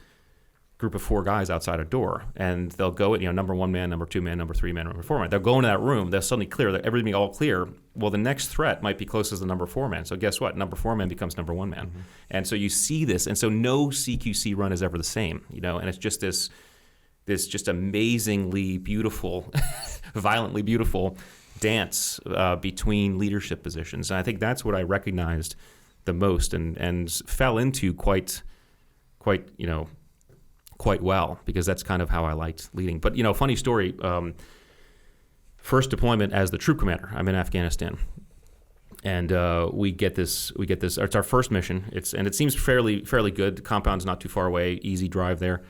group of 4 guys outside a door, and they'll go, number 1 man, number 2 man, number 3 man, number 4 man. They'll go into that room, they'll suddenly clear, everything all clear. Well, the next threat might be close as the number 4 man. So guess what? Number 4 man becomes number 1 man. Mm-hmm. And so you see this, and so no CQC run is ever the same, and it's just this just amazingly beautiful, violently beautiful dance between leadership positions. And I think that's what I recognized the most and fell into quite well, because that's kind of how I liked leading. But funny story, first deployment as the troop commander, I'm in Afghanistan, and we get this. It's our first mission. It seems fairly good. The compound's not too far away, easy drive there,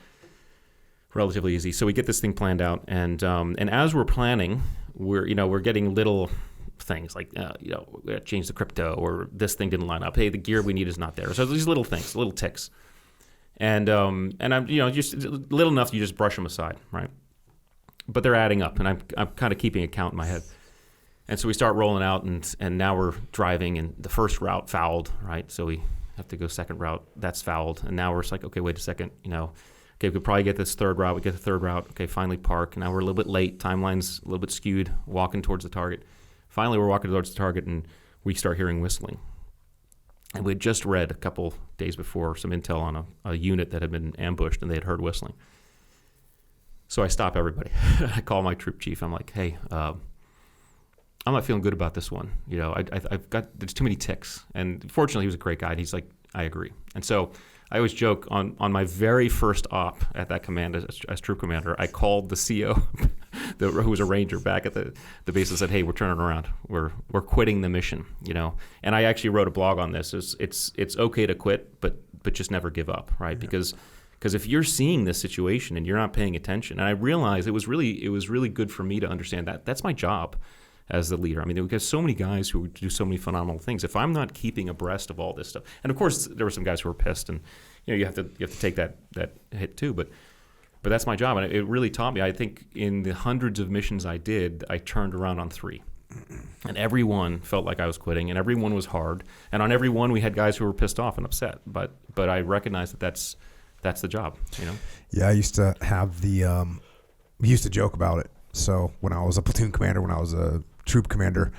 relatively easy. So we get this thing planned out, and as we're planning, we're getting little things like we gotta change the crypto, or this thing didn't line up. Hey, the gear we need is not there. So these little things, little ticks. And I'm just little enough you just brush them aside, right? But they're adding up, and I'm kind of keeping a count in my head. And so we start rolling out, and now we're driving, and the first route fouled, right? So we have to go second route, that's fouled, and now we're just like, okay, wait a second, okay, we could probably get this third route. We get the third route, okay, finally park. Now we're a little bit late, timeline's a little bit skewed, walking towards the target. Finally, we're walking towards the target, and we start hearing whistling. And we had just read a couple days before some intel on a unit that had been ambushed, and they had heard whistling. So I stop everybody. I call my troop chief. I'm like, hey, I'm not feeling good about this one. There's too many ticks. And fortunately, he was a great guy. And he's like, I agree. And so I always joke on my very first op at that command as troop commander, I called the CO, who was a ranger back at the base, and said, hey, we're turning around. We're quitting the mission, And I actually wrote a blog on this. It's okay to quit, but just never give up, right? Yeah. Because if you're seeing this situation and you're not paying attention, and I realized it was really good for me to understand that that's my job as the leader. I mean, we have so many guys who do so many phenomenal things. If I'm not keeping abreast of all this stuff, and of course there were some guys who were pissed, and you have to take that hit too. But that's my job, and it really taught me. I think in the hundreds of missions I did, I turned around on 3, and every one felt like I was quitting, and every one was hard, and on every one we had guys who were pissed off and upset. But I recognized that's the job. Yeah, I used to have we used to joke about it. So when I was a platoon commander, when I was a troop commander,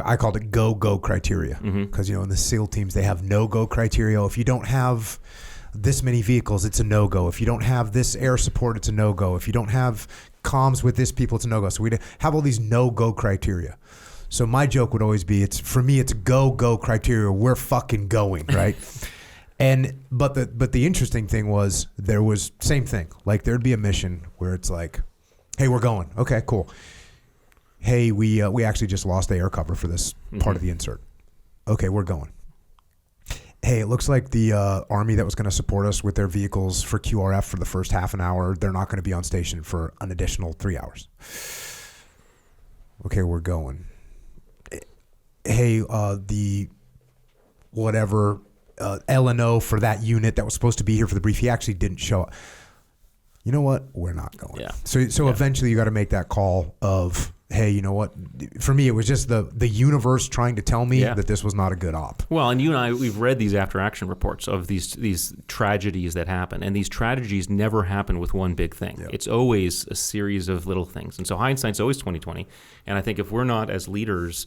I called it go criteria, because in the SEAL teams they have no-go criteria. If you don't have this many vehicles, it's a no-go. If you don't have this air support, it's a no-go. If you don't have comms with this people, it's a no-go. So we'd have all these no-go criteria. So my joke would always be, for me it's go criteria. We're fucking going, right? But the interesting thing was, there was same thing. Like there'd be a mission where it's like, hey, we're going. Okay, cool. Hey, we actually just lost the air cover for this part of the insert. Okay, we're going. Hey, it looks like the Army that was going to support us with their vehicles for QRF for the first half an hour, they're not going to be on station for an additional 3 hours. okay, we're going. Hey, the whatever L&O for that unit that was supposed to be here for the brief, he actually didn't show up. You know what? We're not going. Yeah. So eventually you got to make that call of, hey, you know what? For me, it was just the universe trying to tell me that this was not a good op. Well, and you and I, we've read these after-action reports of these tragedies that happen, and these tragedies never happen with one big thing. Yep. It's always a series of little things, and so hindsight's always 20/20. And I think if we're not as leaders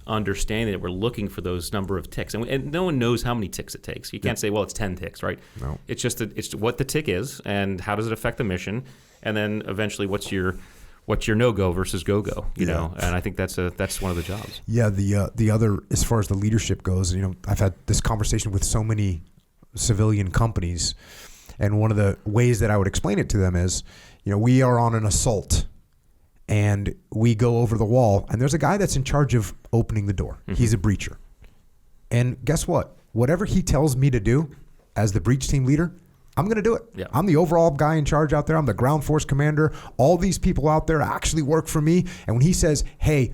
understanding that we're looking for those number of ticks, and no one knows how many ticks it takes. You can't say, well, it's 10 ticks, right? No. It's just it's what the tick is, and how does it affect the mission, and then eventually what's your no-go versus go-go, you know? And I think that's one of the jobs. Yeah, the other, as far as the leadership goes, you know, I've had this conversation with so many civilian companies, and one of the ways that I would explain it to them is, you know, we are on an assault, and we go over the wall, and there's a guy that's in charge of opening the door. Mm-hmm. He's a breacher. And guess what? Whatever he tells me to do as the breach team leader, I'm going to do it. Yeah. I'm the overall guy in charge out there. I'm the ground force commander. All these people out there actually work for me. And when he says, hey,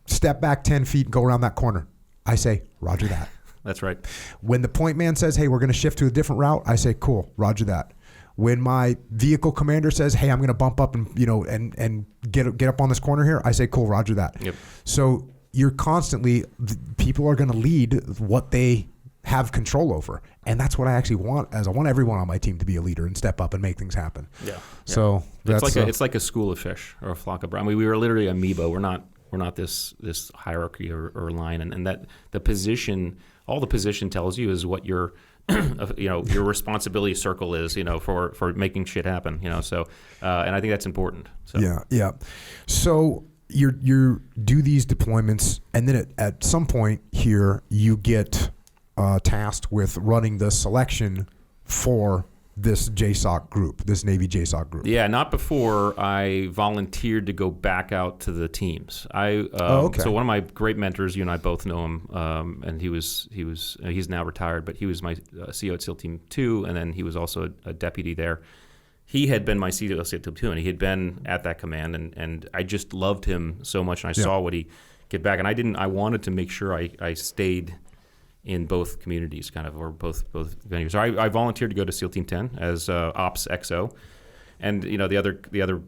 step back 10 feet and go around that corner, I say, roger that. That's right. When the point man says, hey, we're going to shift to a different route, I say, cool, roger that. When my vehicle commander says, hey, I'm going to bump up and, you know, and get up on this corner here, I say, cool, roger that. Yep. So you're constantly, people are going to lead what they have control over. And that's what I actually want. I want everyone on my team to be a leader and step up and make things happen. Yeah. So it's like a school of fish or a flock of birds. I mean, we were literally amoeba. We're not this hierarchy or line. And that the position, all the position tells you is what your your responsibility circle is, you know, for making shit happen, you know. So, and I think that's important. So. Yeah. So you do these deployments, and then at some point here you get tasked with running the selection for this JSOC group, this Navy JSOC group. Yeah, not before I volunteered to go back out to the teams. Okay. So one of my great mentors, you and I both know him, and he's now retired, but he was my CO at SEAL Team 2, and then he was also a deputy there. He had been my CO at SEAL Team 2, and he had been at that command, and I just loved him so much, and I saw what he get back, and I wanted to make sure I stayed in both communities, kind of, or both venues. So I volunteered to go to SEAL Team 10 as Ops XO, and you know the other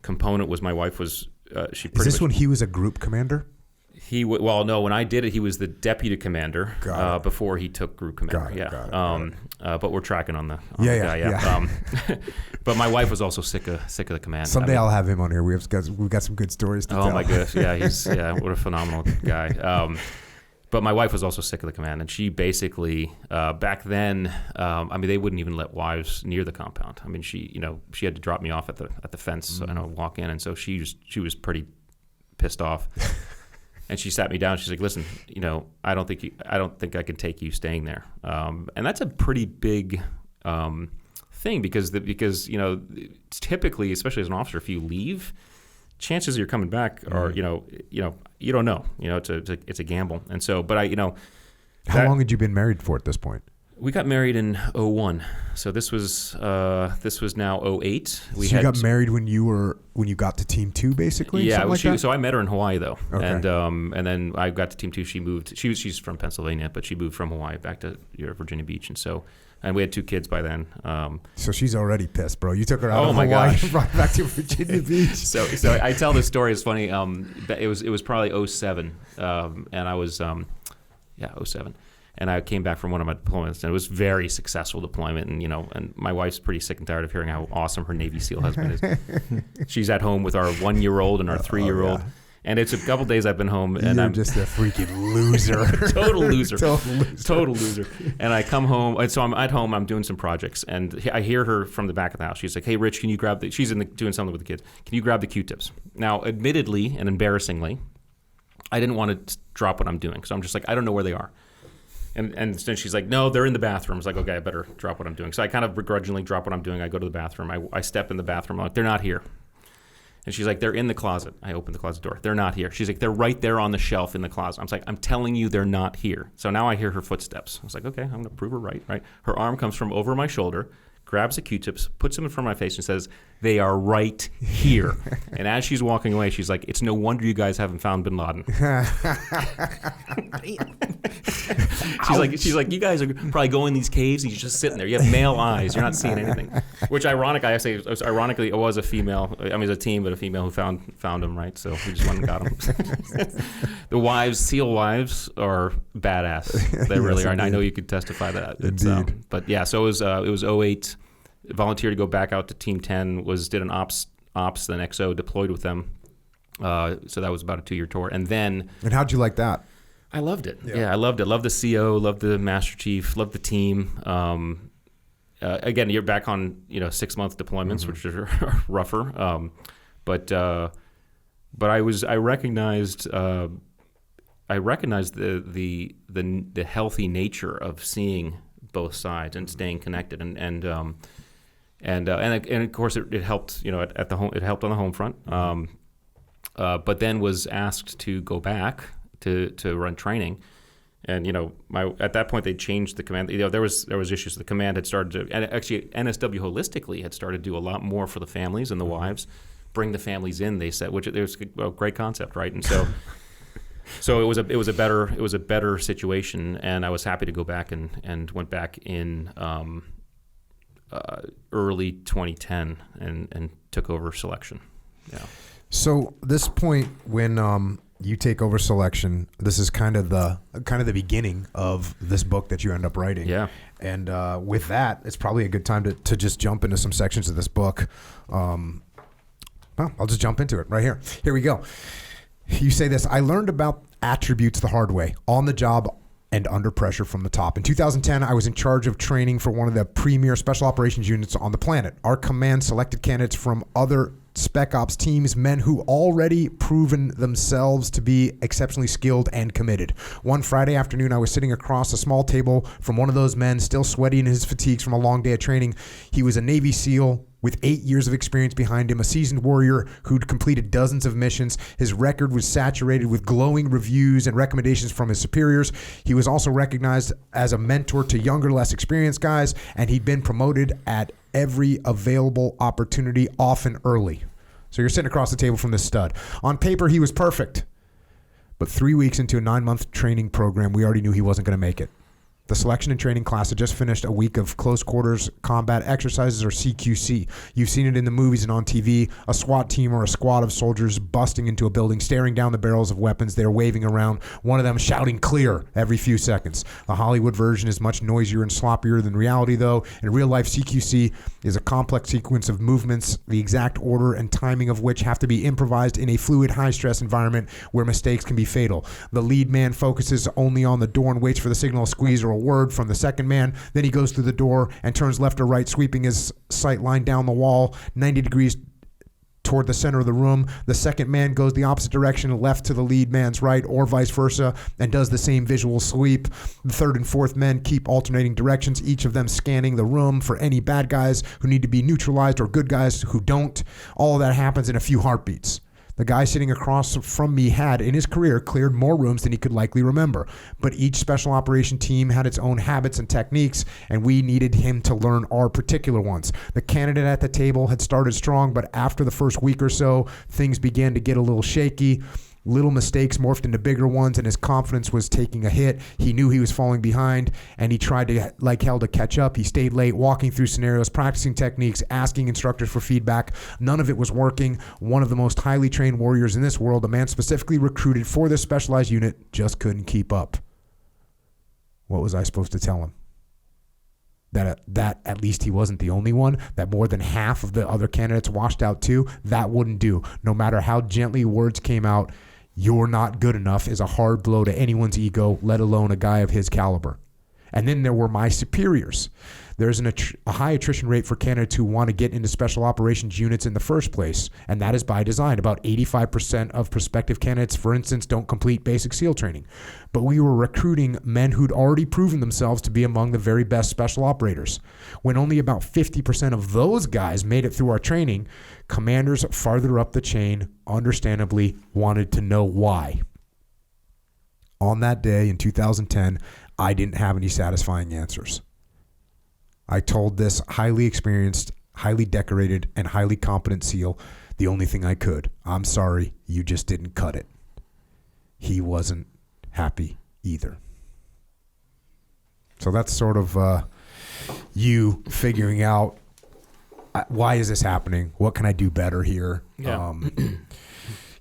component was my wife was she. Pretty Is this much, when he was a group commander? No, when I did it, he was the deputy commander before he took group commander. Got it. But we're tracking on the guy. Yeah. But my wife was also sick of the command. Someday I'll have him on here. We've got some good stories to tell. Oh my goodness, what a phenomenal guy. But my wife was also sick of the command, and she basically back then, they wouldn't even let wives near the compound. I mean, she had to drop me off at the fence, and I would walk in, and so she was pretty pissed off, and she sat me down. She's like, "Listen, you know, I don't think I can take you staying there," and that's a pretty big thing because you know, it's typically, especially as an officer, if you leave, chances you're coming back are you don't know, it's a gamble. And so, but how long had you been married for at this point? We got married in 2001, so this was now 2008. So you got married when you got to Team 2, basically. Yeah, so I met her in Hawaii though, okay. And then I got to Team 2. She moved. She's from Pennsylvania, but she moved from Hawaii back to Virginia Beach, and we had 2 kids by then. So she's already pissed, bro. You took her out of Hawaii and brought her back to Virginia Beach. So I tell this story. It's funny. It was probably 2007, and I was 2007. And I came back from one of my deployments, and it was a very successful deployment. And my wife's pretty sick and tired of hearing how awesome her Navy SEAL husband is. She's at home with our 1-year-old and our 3-year-old. Yeah. And it's a couple days I've been home, and I'm just a freaking loser. Total loser. And I come home, and so I'm at home. I'm doing some projects, and I hear her from the back of the house. She's like, "Hey, Rich, can you grab the?" She's doing something with the kids. Can you grab the Q-tips? Now, admittedly and embarrassingly, I didn't want to drop what I'm doing, so I'm just like, I don't know where they are. And then she's like, "No, they're in the bathroom." I was like, "Okay, I better drop what I'm doing." So I kind of begrudgingly drop what I'm doing. I go to the bathroom. I step in the bathroom. I'm like, "They're not here." And she's like, "They're in the closet." I open the closet door. "They're not here." She's like, "They're right there on the shelf in the closet." I was like, "I'm telling you, they're not here." So now I hear her footsteps. I was like, "Okay, I'm going to prove her right." Her arm comes from over my shoulder, grabs the Q-tips, puts them in front of my face, and says, They are right here. And as she's walking away, she's like, it's no wonder you guys haven't found bin Laden. she's like, you guys are probably going in these caves and you're just sitting there. You have male eyes. You're not seeing anything. Which ironically, it was a female. I mean, it was a team, but a female who found him, right? So we just went and got him. The SEAL wives are badass. They really are. And I know you could testify that. Indeed. But yeah, so it was 08. Volunteered to go back out to Team 10, did an ops, then XO, deployed with them. So that was about a 2-year tour. And how'd you like that? I loved it. Yeah, I loved it. Loved the CO, loved the Master Chief, loved the team. Again, you're back on 6-month deployments, which are rougher. But I recognized the healthy nature of seeing both sides and staying connected and of course it helped at the home, it helped on the home front, but then was asked to go back to run training, and at that point they changed the command. There was issues. The command had started to, and actually NSW holistically had started to do a lot more for the families and the wives, bring the families in, they said, which was a great concept, right? And so it was a better situation, and I was happy to go back and went back in early 2010 and took over selection. Yeah. So this point when you take over selection, this is kind of the beginning of this book that you end up writing. Yeah. And with that, it's probably a good time to just jump into some sections of this book. Well, I'll just jump into it right here. Here we go. You say this: I learned about attributes the hard way, on the job and under pressure from the top. In 2010, I was in charge of training for one of the premier special operations units on the planet. Our command selected candidates from other spec ops teams, men who already proven themselves to be exceptionally skilled and committed. One Friday afternoon, I was sitting across a small table from one of those men, still sweaty in his fatigues from a long day of training. He was a Navy SEAL with 8 years of experience behind him, a seasoned warrior who'd completed dozens of missions. His record was saturated with glowing reviews and recommendations from his superiors. He was also recognized as a mentor to younger, less experienced guys, and he'd been promoted at every available opportunity, often early. So you're sitting across the table from this stud. On paper, he was perfect. But 3 weeks into a 9-month training program, we already knew he wasn't going to make it. The selection and training class had just finished a week of close quarters combat exercises, or CQC. You've seen it in the movies and on TV. A SWAT team or a squad of soldiers busting into a building, staring down the barrels of weapons they're waving around, one of them shouting clear every few seconds. The Hollywood version is much noisier and sloppier than reality, though. In real life, CQC is a complex sequence of movements, the exact order and timing of which have to be improvised in a fluid, high-stress environment where mistakes can be fatal. The lead man focuses only on the door and waits for the signal to squeeze or a word from the second man. Then he goes through the door and turns left or right, sweeping his sight line down the wall 90 degrees toward the center of the room. The second man goes the opposite direction, left to the lead man's right, or vice versa, and does the same visual sweep. The third and fourth men keep alternating directions, each of them scanning the room for any bad guys who need to be neutralized or good guys who don't. All of that happens in a few heartbeats. The guy sitting across from me had, in his career, cleared more rooms than he could likely remember. But each special operation team had its own habits and techniques, and we needed him to learn our particular ones. The candidate at the table had started strong, but after the first week or so, things began to get a little shaky. Little mistakes morphed into bigger ones, and his confidence was taking a hit. He knew he was falling behind, and he tried to, like hell, to catch up. He stayed late, walking through scenarios, practicing techniques, asking instructors for feedback. None of it was working. One of the most highly trained warriors in this world, a man specifically recruited for this specialized unit, just couldn't keep up. What was I supposed to tell him? That at least he wasn't the only one, that more than half of the other candidates washed out too? That wouldn't do. No matter how gently words came out, "You're not good enough" is a hard blow to anyone's ego, let alone a guy of his caliber. And then there were my superiors. There's a high attrition rate for candidates who want to get into special operations units in the first place, and that is by design. About 85% of prospective candidates, for instance, don't complete basic SEAL training. But we were recruiting men who'd already proven themselves to be among the very best special operators. When only about 50% of those guys made it through our training, commanders farther up the chain understandably wanted to know why. On that day in 2010, I didn't have any satisfying answers. I told this highly experienced highly decorated, and highly competent SEAL. The only thing I could. I'm sorry, you just didn't cut it. He wasn't happy either. So that's sort of you figuring out, why is this happening? What can I do better here? Yeah.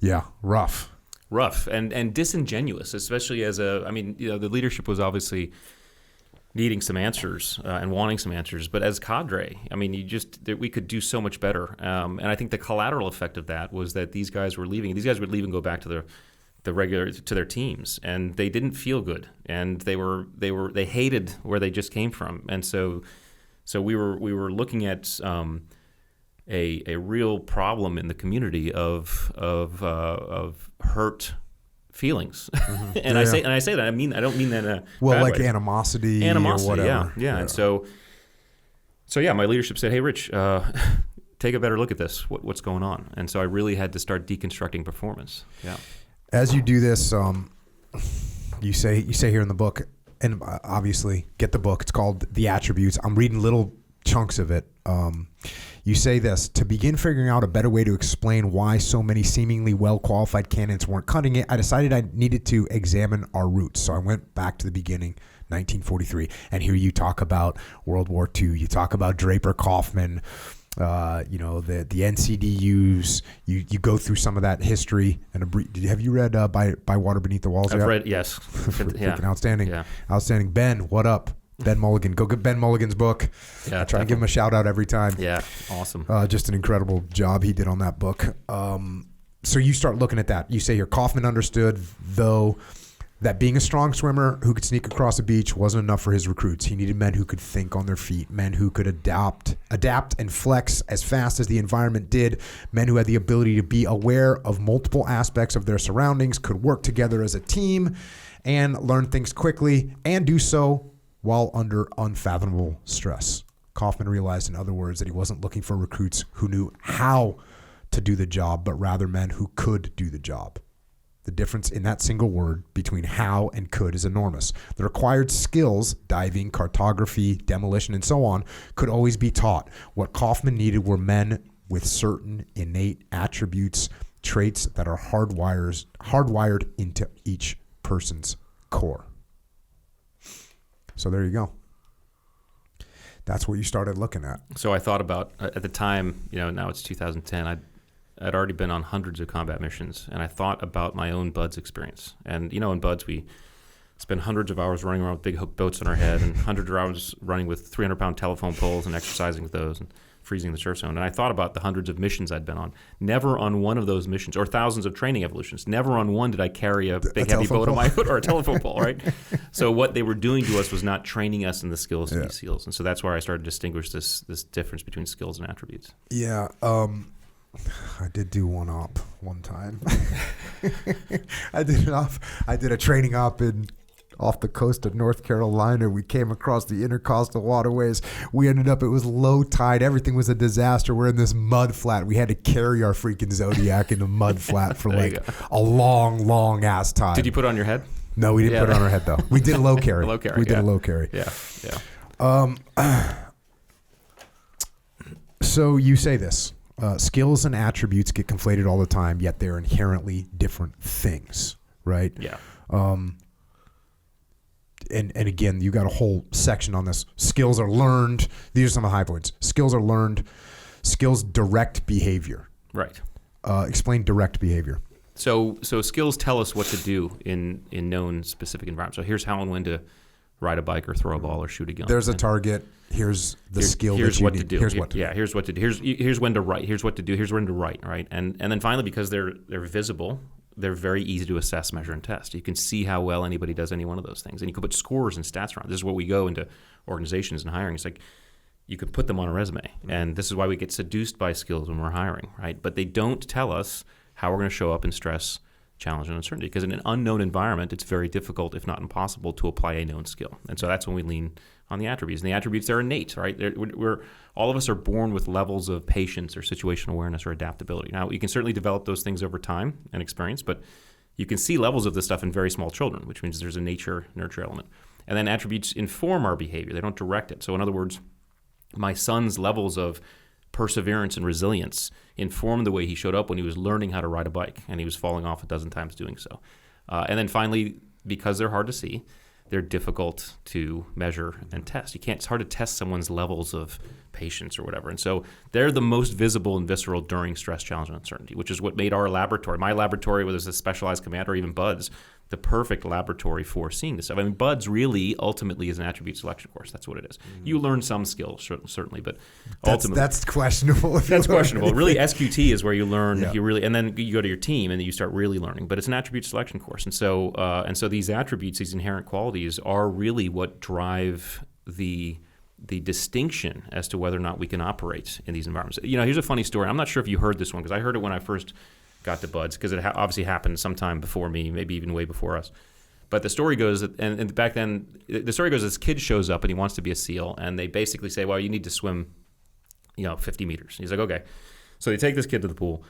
Yeah, rough and disingenuous, especially as the leadership was obviously needing some answers and wanting some answers, but as cadre, I mean, we could do so much better. And I think the collateral effect of that was that these guys were leaving. These guys would leave and go back to their teams, and they didn't feel good, and they hated where they just came from, and so we were looking at a real problem in the community of hurt feelings. Mm-hmm. And I say that, I don't mean that in a well, like way. animosity or whatever. Yeah. And so my leadership said, hey, Rich, take a better look at this. What's going on? And so I really had to start deconstructing performance. Yeah. As you do this, you say here in the book, and obviously get the book. It's called The Attributes. I'm reading little chunks of it. You say this: to begin figuring out a better way to explain why so many seemingly well-qualified candidates weren't cutting it, I decided I needed to examine our roots. So I went back to the beginning, 1943, and here you talk about World War II. You talk about Draper Kaufman, the NCDUs. You go through some of that history. And have you read By Water Beneath the Walls? I've read, yes. Freaking outstanding. Ben, what up? Ben Mulligan. Go get Ben Mulligan's book. Yeah, I try to give him a shout out every time. Yeah, awesome. Just an incredible job he did on that book. So you start looking at that. You say here, Kaufman understood, though, that being a strong swimmer who could sneak across a beach wasn't enough for his recruits. He needed men who could think on their feet, men who could adapt and flex as fast as the environment did, men who had the ability to be aware of multiple aspects of their surroundings, could work together as a team, and learn things quickly, and do so while under unfathomable stress. Kaufman realized, in other words, that he wasn't looking for recruits who knew how to do the job, but rather men who could do the job. The difference in that single word between how and could is enormous. The required skills, diving, cartography, demolition, and so on, could always be taught. What Kaufman needed were men with certain innate attributes, traits that are hardwired into each person's core. So there you go. That's what you started looking at. So I thought about, at the time, now it's 2010, I'd already been on hundreds of combat missions, and I thought about my own BUDS experience. And, in BUDS, we spend hundreds of hours running around with big boats on our head, and hundreds of hours running with 300-pound telephone poles and exercising with those and freezing the surf zone. And I thought about the hundreds of missions I'd been on. Never on one of those missions, or thousands of training evolutions, never on one did I carry a big heavy boat on my hood or a telephone pole, right? So what they were doing to us was not training us in the skills to be SEALs. And so that's where I started to distinguish this difference between skills and attributes. Yeah. I did do one op one time. I did a training op off the coast of North Carolina. We came across the intercoastal waterways. It was low tide. Everything was a disaster. We're in this mud flat. We had to carry our freaking Zodiac in a mud flat for a long ass time. Did you put it on your head? No, we didn't put it on our head though. We did a low carry. We did a low carry. Yeah. So you say this. Skills and attributes get conflated all the time, yet they're inherently different things, right? Yeah. And again, you got a whole section on this. Skills are learned. These are some of the high points. Skills are learned. Skills direct behavior. Right. Explain direct behavior. So skills tell us what to do in known specific environments. So here's how and when to ride a bike or throw a ball or shoot a gun. There's a target. Here's the skill here's that you what need. To do. Here's what to do. Yeah, here's what to do. Here's when to write. Here's what to do. Here's when to write, right? And then finally, because they're visible, they're very easy to assess, measure, and test. You can see how well anybody does any one of those things. And you can put scores and stats around. This is what we go into organizations and hiring. It's like you can put them on a resume. And this is why we get seduced by skills when we're hiring, right? But they don't tell us how we're going to show up in stress, challenge, and uncertainty. Because in an unknown environment, it's very difficult, if not impossible, to apply a known skill. And so that's when we lean on the attributes. And the attributes, they're innate, right? All of us are born with levels of patience or situational awareness or adaptability. Now, you can certainly develop those things over time and experience, but you can see levels of this stuff in very small children, which means there's a nature-nurture element. And then attributes inform our behavior. They don't direct it. So in other words, my son's levels of perseverance and resilience informed the way he showed up when he was learning how to ride a bike, and he was falling off a dozen times doing so. And then finally, because they're hard to see, they're difficult to measure and test. It's hard to test someone's levels of patience or whatever. And so they're the most visible and visceral during stress, challenge, and uncertainty, which is what made our laboratory, my laboratory, whether it's a specialized command or even BUDS, the perfect laboratory for seeing this stuff. I mean, BUDS really ultimately is an attribute selection course. That's what it is. You learn some skills, certainly, but ultimately that's questionable. That's questionable. Really, SQT is where you learn. Yeah. And then you go to your team and you start really learning. But it's an attribute selection course, and so these attributes, these inherent qualities, are really what drive the distinction as to whether or not we can operate in these environments. Here's a funny story. I'm not sure if you heard this one, because I heard it when I first got to BUDS, because it obviously happened sometime before me, maybe even way before us. But the story goes that, and back then, the story goes, this kid shows up and he wants to be a SEAL, and they basically say, well, you need to swim, 50 meters. And he's like, okay. So they take this kid to the pool,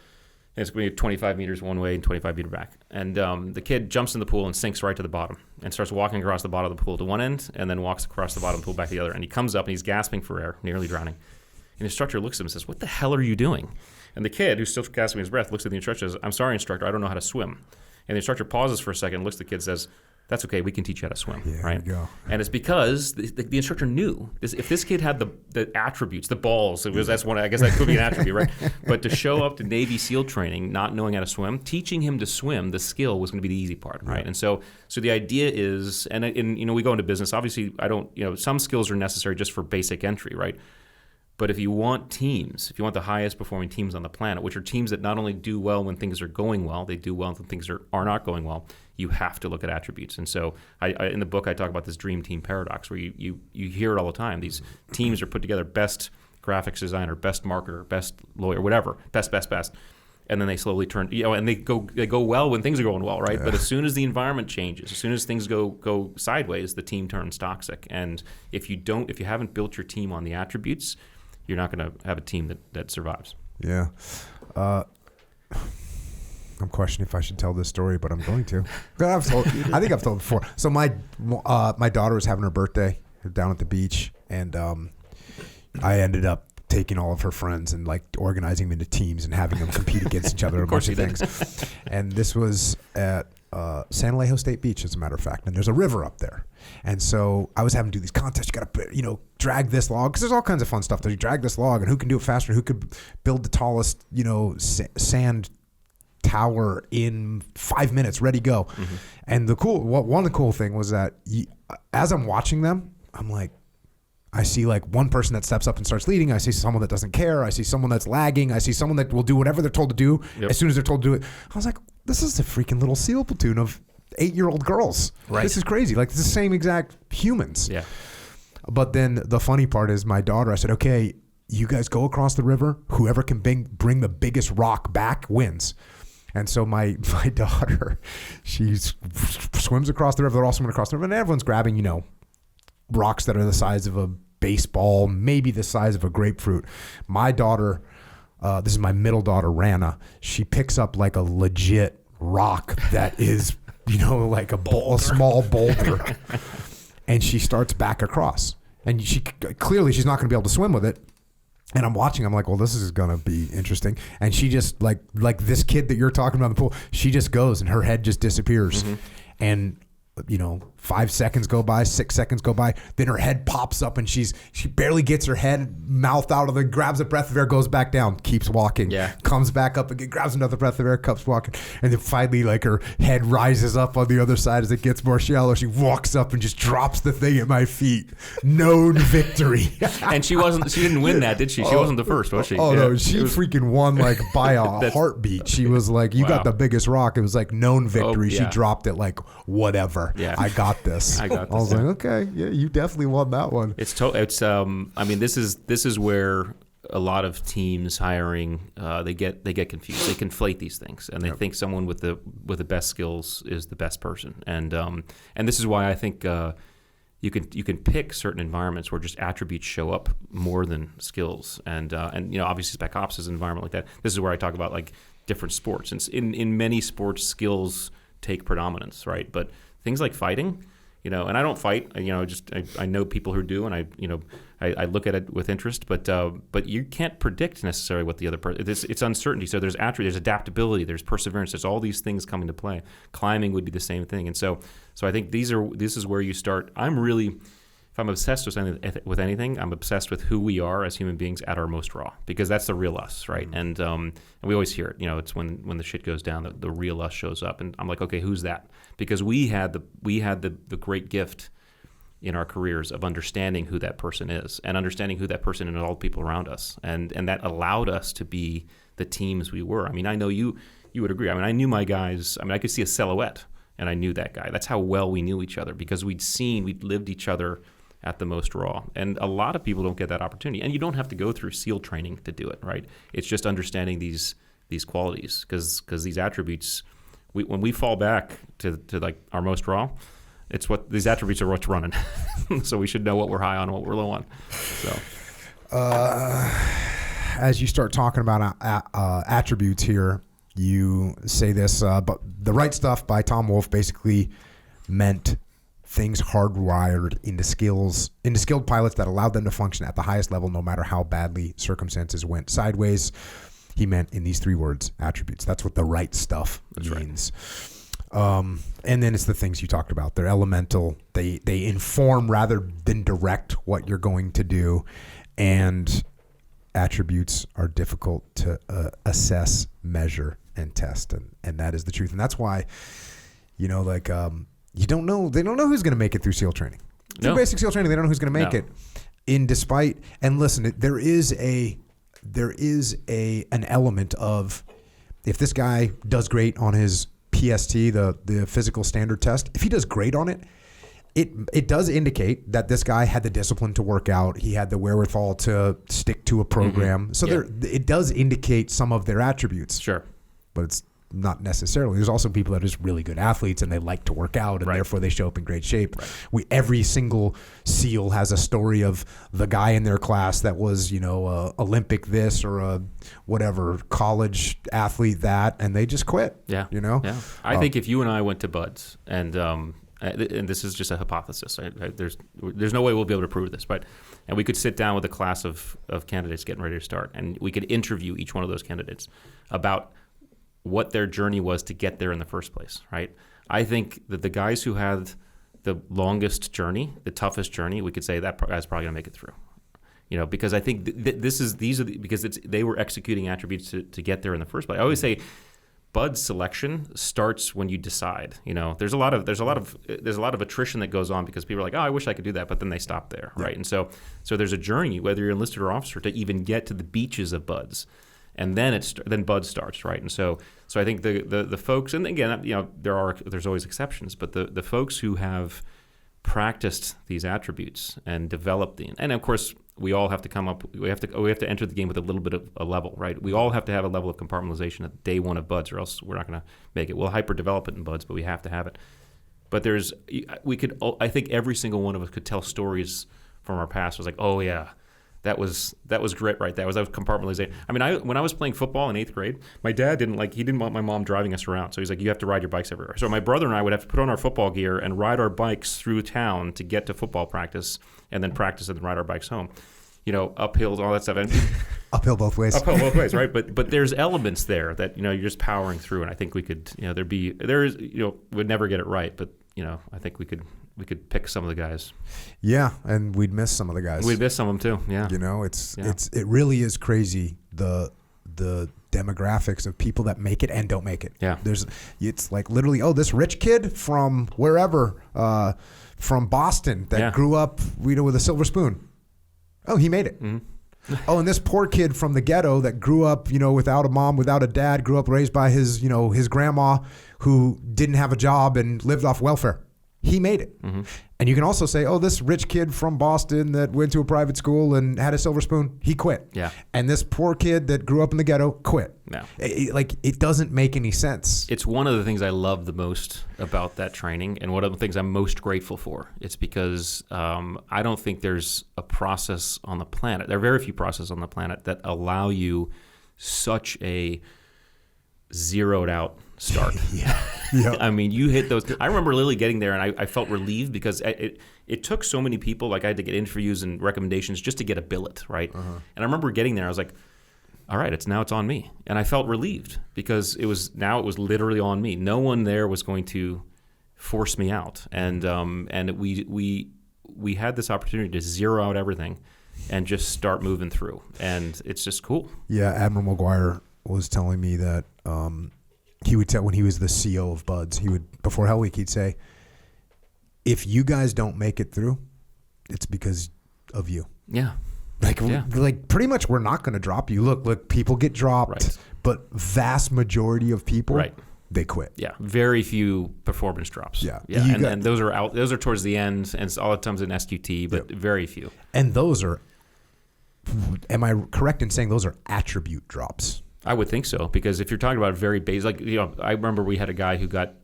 and it's going to be 25 meters one way and 25 meters back. And the kid jumps in the pool and sinks right to the bottom and starts walking across the bottom of the pool to one end, and then walks across the bottom of the pool back to the other. And he comes up and he's gasping for air, nearly drowning. And the instructor looks at him and says, what the hell are you doing? And the kid, who's still gasping his breath, looks at the instructor and says, I'm sorry, instructor, I don't know how to swim. And the instructor pauses for a second, looks at the kid and says, that's okay, we can teach you how to swim, right? There you go. And it's because the instructor knew if this kid had the attributes, the balls, that's one. I guess that could be an attribute, right? But to show up to Navy SEAL training not knowing how to swim, teaching him to swim, the skill was going to be the easy part, right? And so the idea is, and we go into business. Obviously, some skills are necessary just for basic entry, right? But if you want teams, if you want the highest performing teams on the planet, which are teams that not only do well when things are going well, they do well when things are not going well, you have to look at attributes. And so in the book, I talk about this dream team paradox where you hear it all the time. These teams are put together, best graphics designer, best marketer, best lawyer, whatever, best. And then they slowly turn, and they go well when things are going well, right? Yeah. But as soon as the environment changes, as soon as things go sideways, the team turns toxic. And if you haven't built your team on the attributes, you're not going to have a team that survives. Yeah. I'm questioning if I should tell this story, but I'm going to. I think I've told it before. So my daughter was having her birthday down at the beach, and I ended up taking all of her friends and organizing them into teams and having them compete against each other, a bunch of things. And this was at San Alejo State Beach, as a matter of fact, and there's a river up there. And so I was having to do these contests. You got to, drag this log, because there's all kinds of fun stuff. You drag this log, and who can do it faster? Who could build the tallest, sand tower in 5 minutes, ready, go. Mm-hmm. And one of the cool thing was that as I'm watching them, I'm like, I see one person that steps up and starts leading. I see someone that doesn't care. I see someone that's lagging. I see someone that will do whatever they're told to do as soon as they're told to do it. I was like, this is a freaking little SEAL platoon of 8-year-old girls. Right. This is crazy. It's the same exact humans. Yeah. But then the funny part is my daughter, I said, okay, you guys go across the river. Whoever can bring the biggest rock back wins. And so my daughter, she swims across the river. They're all swimming across the river. And everyone's grabbing, rocks that are the size of a baseball, maybe the size of a grapefruit. My daughter, this is my middle daughter, Rana, she picks up a legit rock that is, a small boulder. And she starts back across. And she's not going to be able to swim with it. And I'm watching, I'm like, well, this is going to be interesting. And she just, like this kid that you're talking about in the pool, she just goes and her head just disappears. Mm-hmm. And 5 seconds go by, 6 seconds go by, then her head pops up and she barely gets her mouth out of the, grabs a breath of air, goes back down, keeps walking, comes back up again, grabs another breath of air, keeps walking, and then finally her head rises up on the other side as it gets more shallow. She walks up and just drops the thing at my feet. Known victory. And she didn't win that, did she? She wasn't the first, was she? Oh no, she freaking won by a heartbeat. She was you got the biggest rock. It was known victory. She dropped it whatever. Yeah. I got this. I was like, okay, yeah, you definitely won that one. I mean, this is where a lot of teams hiring they get confused. They conflate these things, and they think someone with the best skills is the best person. And this is why I think you can pick certain environments where just attributes show up more than skills. And obviously Spec Ops is an environment like that. This is where I talk about different sports. And in many sports, skills take predominance, right? But things like fighting, and I don't fight. I know people who do, and I look at it with interest, but you can't predict necessarily what the other person. It's uncertainty. So there's adaptability, there's perseverance, there's all these things come into play. Climbing would be the same thing, and so I think this is where you start. If I'm obsessed with anything, I'm obsessed with who we are as human beings at our most raw, because that's the real us, right? Mm-hmm. And we always hear it. It's when the shit goes down, the real us shows up, and I'm like, okay, who's that? Because we had the great gift in our careers of understanding who that person is, and understanding who that person and all the people around us, and that allowed us to be the teams we were. I mean, I know you would agree. I mean, I knew my guys. I mean, I could see a silhouette, and I knew that guy. That's how well we knew each other, because we'd lived each other at the most raw. And a lot of people don't get that opportunity. And you don't have to go through SEAL training to do it, right? It's just understanding these qualities, because these attributes, when we fall back to like our most raw, it's what these attributes are what's running. So we should know what we're high on and what we're low on. So, as you start talking about attributes here, you say this, but The Right Stuff by Tom Wolfe basically meant things hardwired into skilled pilots that allowed them to function at the highest level no matter how badly circumstances went sideways. He meant in these 3 words, attributes. That's what the right stuff means. Right. And then it's the things you talked about. They're elemental. They inform rather than direct what you're going to do. And attributes are difficult to assess, measure, and test. And that is the truth. And that's why, they don't know who's going to make it through SEAL training. Through basic SEAL training, they don't know who's going to make it. And listen, there is an element of, if this guy does great on his PST, the physical standard test, if he does great on it, it does indicate that this guy had the discipline to work out. He had the wherewithal to stick to a program. Mm-hmm. So it does indicate some of their attributes. Sure. But it's not necessarily. There's also people that are just really good athletes and they like to work out, and therefore they show up in great shape. Right. Every single SEAL has a story of the guy in their class that was, Olympic this or a whatever college athlete that, and they just quit. Yeah. Yeah. I think if you and I went to Buds, and this is just a hypothesis. There's no way we'll be able to prove this, and we could sit down with a class of candidates getting ready to start, and we could interview each one of those candidates about what their journey was to get there in the first place, right? I think that the guys who had the longest journey, the toughest journey, we could say that guy's probably going to make it through. Because I think they were executing attributes to get there in the first place. I always say Bud selection starts when you decide. There's a lot of attrition that goes on because people are like, oh, I wish I could do that, but then they stop there, right? And so there's a journey, whether you're enlisted or officer, to even get to the beaches of Buds. And then Bud starts, right? And so I think the folks, and again, there's always exceptions, but the folks who have practiced these attributes and developed and of course we all have to come up. We have to enter the game with a little bit of a level, right? We all have to have a level of compartmentalization at day one of Buds, or else we're not going to make it. We'll hyper develop it in Buds, but we have to have it. But I think every single one of us could tell stories from our past. It was like, oh yeah. That was grit right there. That was compartmentalization. I mean, when I was playing football in 8th grade, my dad didn't want my mom driving us around. So he's like, you have to ride your bikes everywhere. So my brother and I would have to put on our football gear and ride our bikes through town to get to football practice, and then practice and then ride our bikes home. Uphills, all that stuff. And uphill both ways. Uphill both ways, right? But there's elements there that you're just powering through, and I think we could we'd never get it right, but I think we could pick some of the guys. Yeah, and we'd miss some of the guys. We'd miss some of them too. Yeah. It really is crazy the demographics of people that make it and don't make it. Yeah. It's like literally, this rich kid from wherever, from Boston that grew up, with a silver spoon. Oh, he made it. Mm-hmm. And this poor kid from the ghetto that grew up, without a mom, without a dad, grew up raised by his grandma who didn't have a job and lived off welfare. He made it. Mm-hmm. And you can also say, this rich kid from Boston that went to a private school and had a silver spoon, he quit. Yeah. And this poor kid that grew up in the ghetto quit. No. It doesn't make any sense. It's one of the things I love the most about that training, and one of the things I'm most grateful for. It's because I don't think there's a process on the planet. There are very few processes on the planet that allow you such a zeroed out start. Yeah. I mean, you hit those. I remember literally getting there, and I felt relieved because it took so many people. Like I had to get interviews and recommendations just to get a billet, right? And I remember getting there. I was like, all right, it's on me, and I felt relieved because it was literally on me. No one there was going to force me out, and we had this opportunity to zero out everything and just start moving through, and it's just cool. Yeah, Admiral McGuire was telling me that he would tell when he was the CO of Buds, he would before Hell Week he'd say, if you guys don't make it through, it's because of you. Yeah. Like pretty much we're not going to drop you. Look, people get dropped, right. But vast majority of people, right. They quit. Yeah, very few performance drops. Yeah. And those are out. Those are towards the end, and all the times in SQT, but very few. And those are, am I correct in saying those are attribute drops? I would think so, because if you're talking about very basic, like I remember we had a guy who got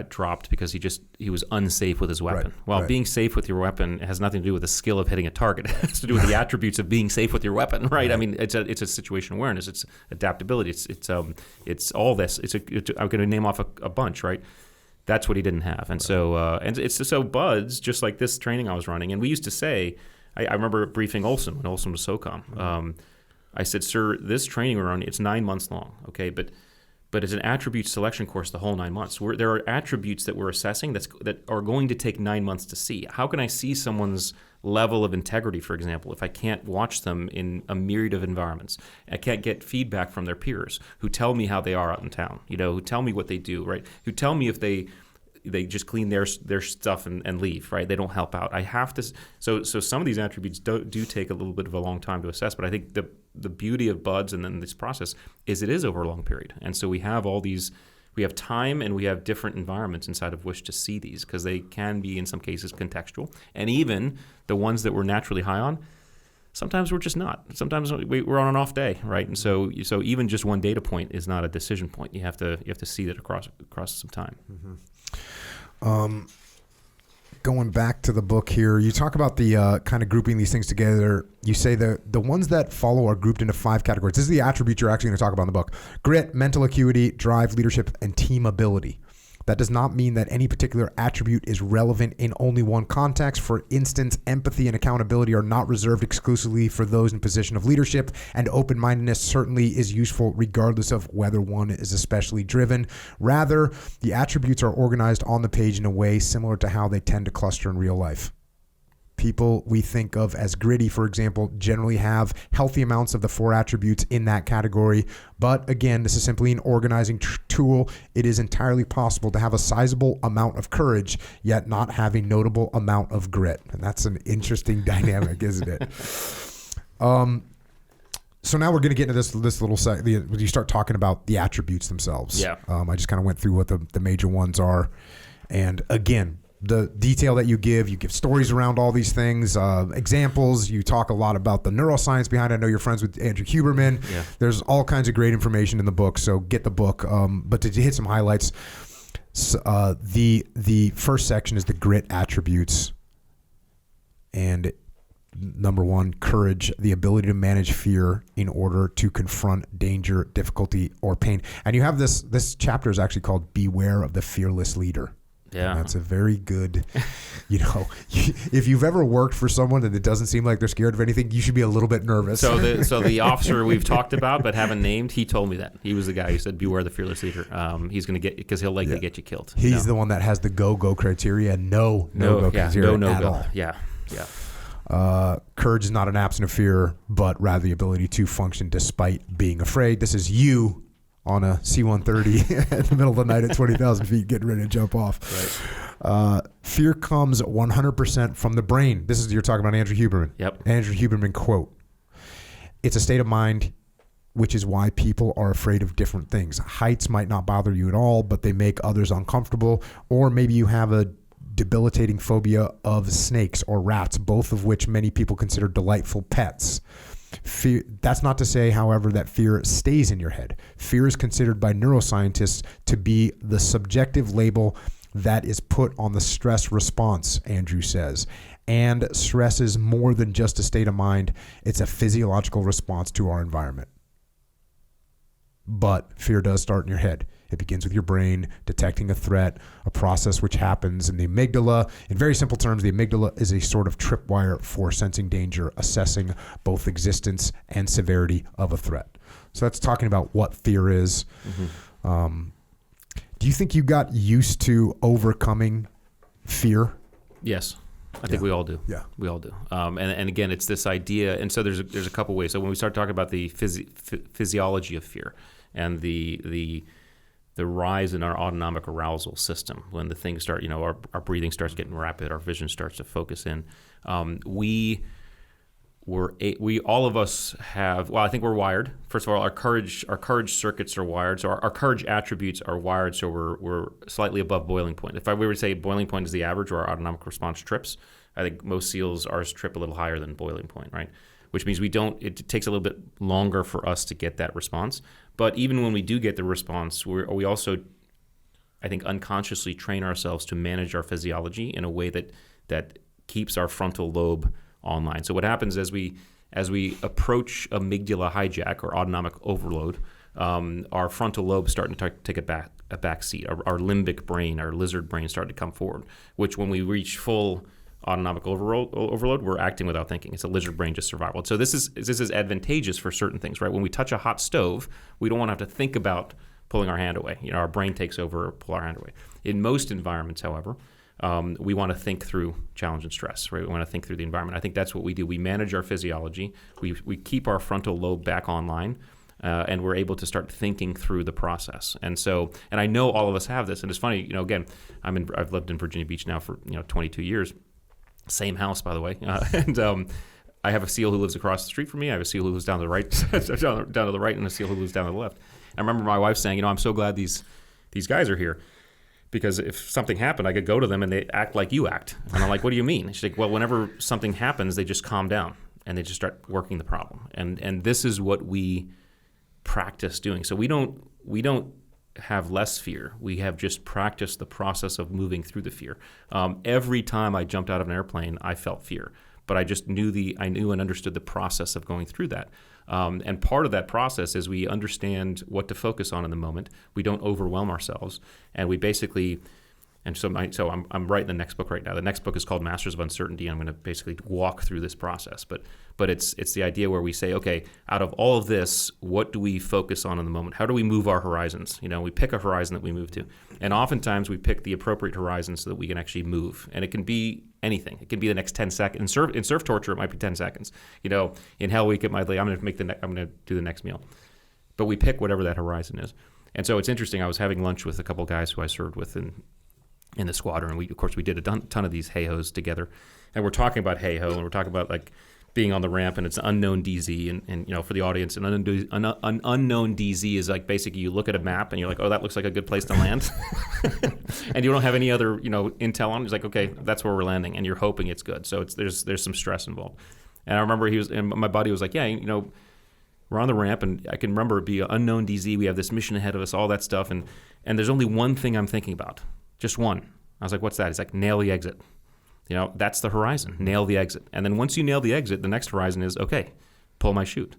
dropped because he was unsafe with his weapon. Right, Well, right. Being safe with your weapon has nothing to do with the skill of hitting a target. It has to do with the attributes of being safe with your weapon, right? I mean, it's a situation awareness, it's adaptability, it's all this. I'm going to name off a bunch, right? That's what he didn't have, and so Buds, just like this training I was running, and we used to say, I remember briefing Olson when Olson was SOCOM. I said, sir, this training we're running, it's 9 months long, okay, but it's an attribute selection course the whole 9 months. There are attributes that we're assessing that are going to take 9 months to see. How can I see someone's level of integrity, for example, if I can't watch them in a myriad of environments? I can't get feedback from their peers who tell me how they are out in town, who tell me what they do, right? Who tell me if they just clean their stuff and leave, right? They don't help out. I have to. So some of these attributes do take a little bit of a long time to assess, but I think the beauty of Buds and then this process is it is over a long period, and so we have all these. We have time and we have different environments inside of which to see these, because they can be in some cases contextual, and even the ones that we're naturally high on, sometimes we're just not. Sometimes we're on an off day, right? And so even just one data point is not a decision point. You have to see that across some time. Mm-hmm. Going back to the book here, you talk about the kind of grouping these things together. You say the ones that follow are grouped into 5 categories. This is the attributes you're actually going to talk about in the book: grit, mental acuity, drive, leadership, and team ability. That does not mean that any particular attribute is relevant in only one context. For instance, empathy and accountability are not reserved exclusively for those in position of leadership, and open-mindedness certainly is useful regardless of whether one is especially driven. Rather, the attributes are organized on the page in a way similar to how they tend to cluster in real life. People we think of as gritty, for example, generally have healthy amounts of the 4 attributes in that category. But again, this is simply an organizing tool. It is entirely possible to have a sizable amount of courage, yet not have a notable amount of grit. And that's an interesting dynamic, isn't it? So now we're going to get into this little when you start talking about the attributes themselves. Yeah. I just kind of went through what the major ones are. And again, the detail that you give stories around all these things, examples. You talk a lot about the neuroscience behind it. I know you're friends with Andrew Huberman. Yeah. There's all kinds of great information in the book, so get the book. But to hit some highlights, the first section is the grit attributes. And number 1, courage, the ability to manage fear in order to confront danger, difficulty, or pain. And you have this chapter is actually called Beware of the Fearless Leader. Yeah. And that's a very good, if you've ever worked for someone and it doesn't seem like they're scared of anything, you should be a little bit nervous. So the officer we've talked about but haven't named, he told me that. He was the guy who said, beware the fearless leader. He's going to get, because he'll likely get you killed. He's the one that has the go criteria, no-go criteria at all. Yeah. Courage is not an absence of fear, but rather the ability to function despite being afraid. This is you on a C-130 in the middle of the night at 20,000 feet getting ready to jump off. Right. Fear comes 100% from the brain. You're talking about Andrew Huberman. Yep. Andrew Huberman quote, "It's a state of mind, which is why people are afraid of different things. Heights might not bother you at all, but they make others uncomfortable. Or maybe you have a debilitating phobia of snakes or rats, both of which many people consider delightful pets. Fear, that's not to say, however, that fear stays in your head. Fear is considered by neuroscientists to be the subjective label that is put on the stress response," Andrew says. "And stress is more than just a state of mind. It's a physiological response to our environment. But fear does start in your head. It begins with your brain detecting a threat, a process which happens in the amygdala. In very simple terms, the amygdala is a sort of tripwire for sensing danger, assessing both existence and severity of a threat. So that's talking about what fear is. Do you think you got used to overcoming fear? Yes. I think we all do. Yeah. We all do. And again, it's this idea. And so there's a couple ways. So when we start talking about the physiology of fear and the rise in our autonomic arousal system, when the things start, our breathing starts getting rapid, our vision starts to focus in, we all of us have, well, I think we're wired. First of all, our courage circuits are wired. So our courage attributes are wired. So we're slightly above boiling point. If we were to say boiling point is the average where our autonomic response trips, I think most SEALs, ours trip a little higher than boiling point, right? Which means it takes a little bit longer for us to get that response. But even when we do get the response, we also, I think, unconsciously train ourselves to manage our physiology in a way that keeps our frontal lobe online. So what happens as we approach amygdala hijack or autonomic overload, our frontal lobe starting to take a back seat. Our limbic brain, our lizard brain, start to come forward. Which when we reach full autonomic overload, we're acting without thinking. It's a lizard brain just survival. So this is advantageous for certain things, right? When we touch a hot stove, we don't want to have to think about pulling our hand away. Our brain takes over, pull our hand away. In most environments, however, we want to think through challenge and stress, right? We want to think through the environment. I think that's what we do. We manage our physiology. We keep our frontal lobe back online, and we're able to start thinking through the process. And I know all of us have this. And it's funny, again, I've lived in Virginia Beach now for 22 years. Same house, by the way. And I have a SEAL who lives across the street from me. I have a SEAL who lives down to the right, down to the right, and a SEAL who lives down to the left. I remember my wife saying, I'm so glad these guys are here. Because if something happened, I could go to them and they act like you act. And I'm like, what do you mean? She's like, well, whenever something happens, they just calm down and they just start working the problem. And this is what we practice doing. So we don't have less fear. We have just practiced the process of moving through the fear. Every time I jumped out of an airplane, I felt fear. But I just knew and understood the process of going through that. And part of that process is we understand what to focus on in the moment. We don't overwhelm ourselves, and we basically. And so I'm writing the next book right now. The next book is called Masters of Uncertainty, and I'm going to basically walk through this process. But it's the idea where we say, okay, out of all of this, what do we focus on in the moment? How do we move our horizons? We pick a horizon that we move to, and oftentimes we pick the appropriate horizon so that we can actually move. And it can be anything. It can be the next 10 seconds. In surf torture, it might be 10 seconds. In Hell Week, it might be I'm going to do the next meal. But we pick whatever that horizon is. And so it's interesting. I was having lunch with a couple guys who I served with in the squadron, and we did a ton of these hey-hos together, and we're talking about hey-ho, and we're talking about like being on the ramp, and it's an unknown DZ, and for the audience, an unknown DZ is like basically you look at a map and you're like, oh, that looks like a good place to land, and you don't have any other intel on it. It's like, okay, that's where we're landing, and you're hoping it's good. So there's some stress involved. And I remember my buddy was like, yeah, we're on the ramp, and I can remember it be an unknown DZ. We have this mission ahead of us, all that stuff, and there's only one thing I'm thinking about. Just one. I was like, what's that? He's like, nail the exit. That's the horizon. Nail the exit. And then once you nail the exit, the next horizon is, okay, pull my chute.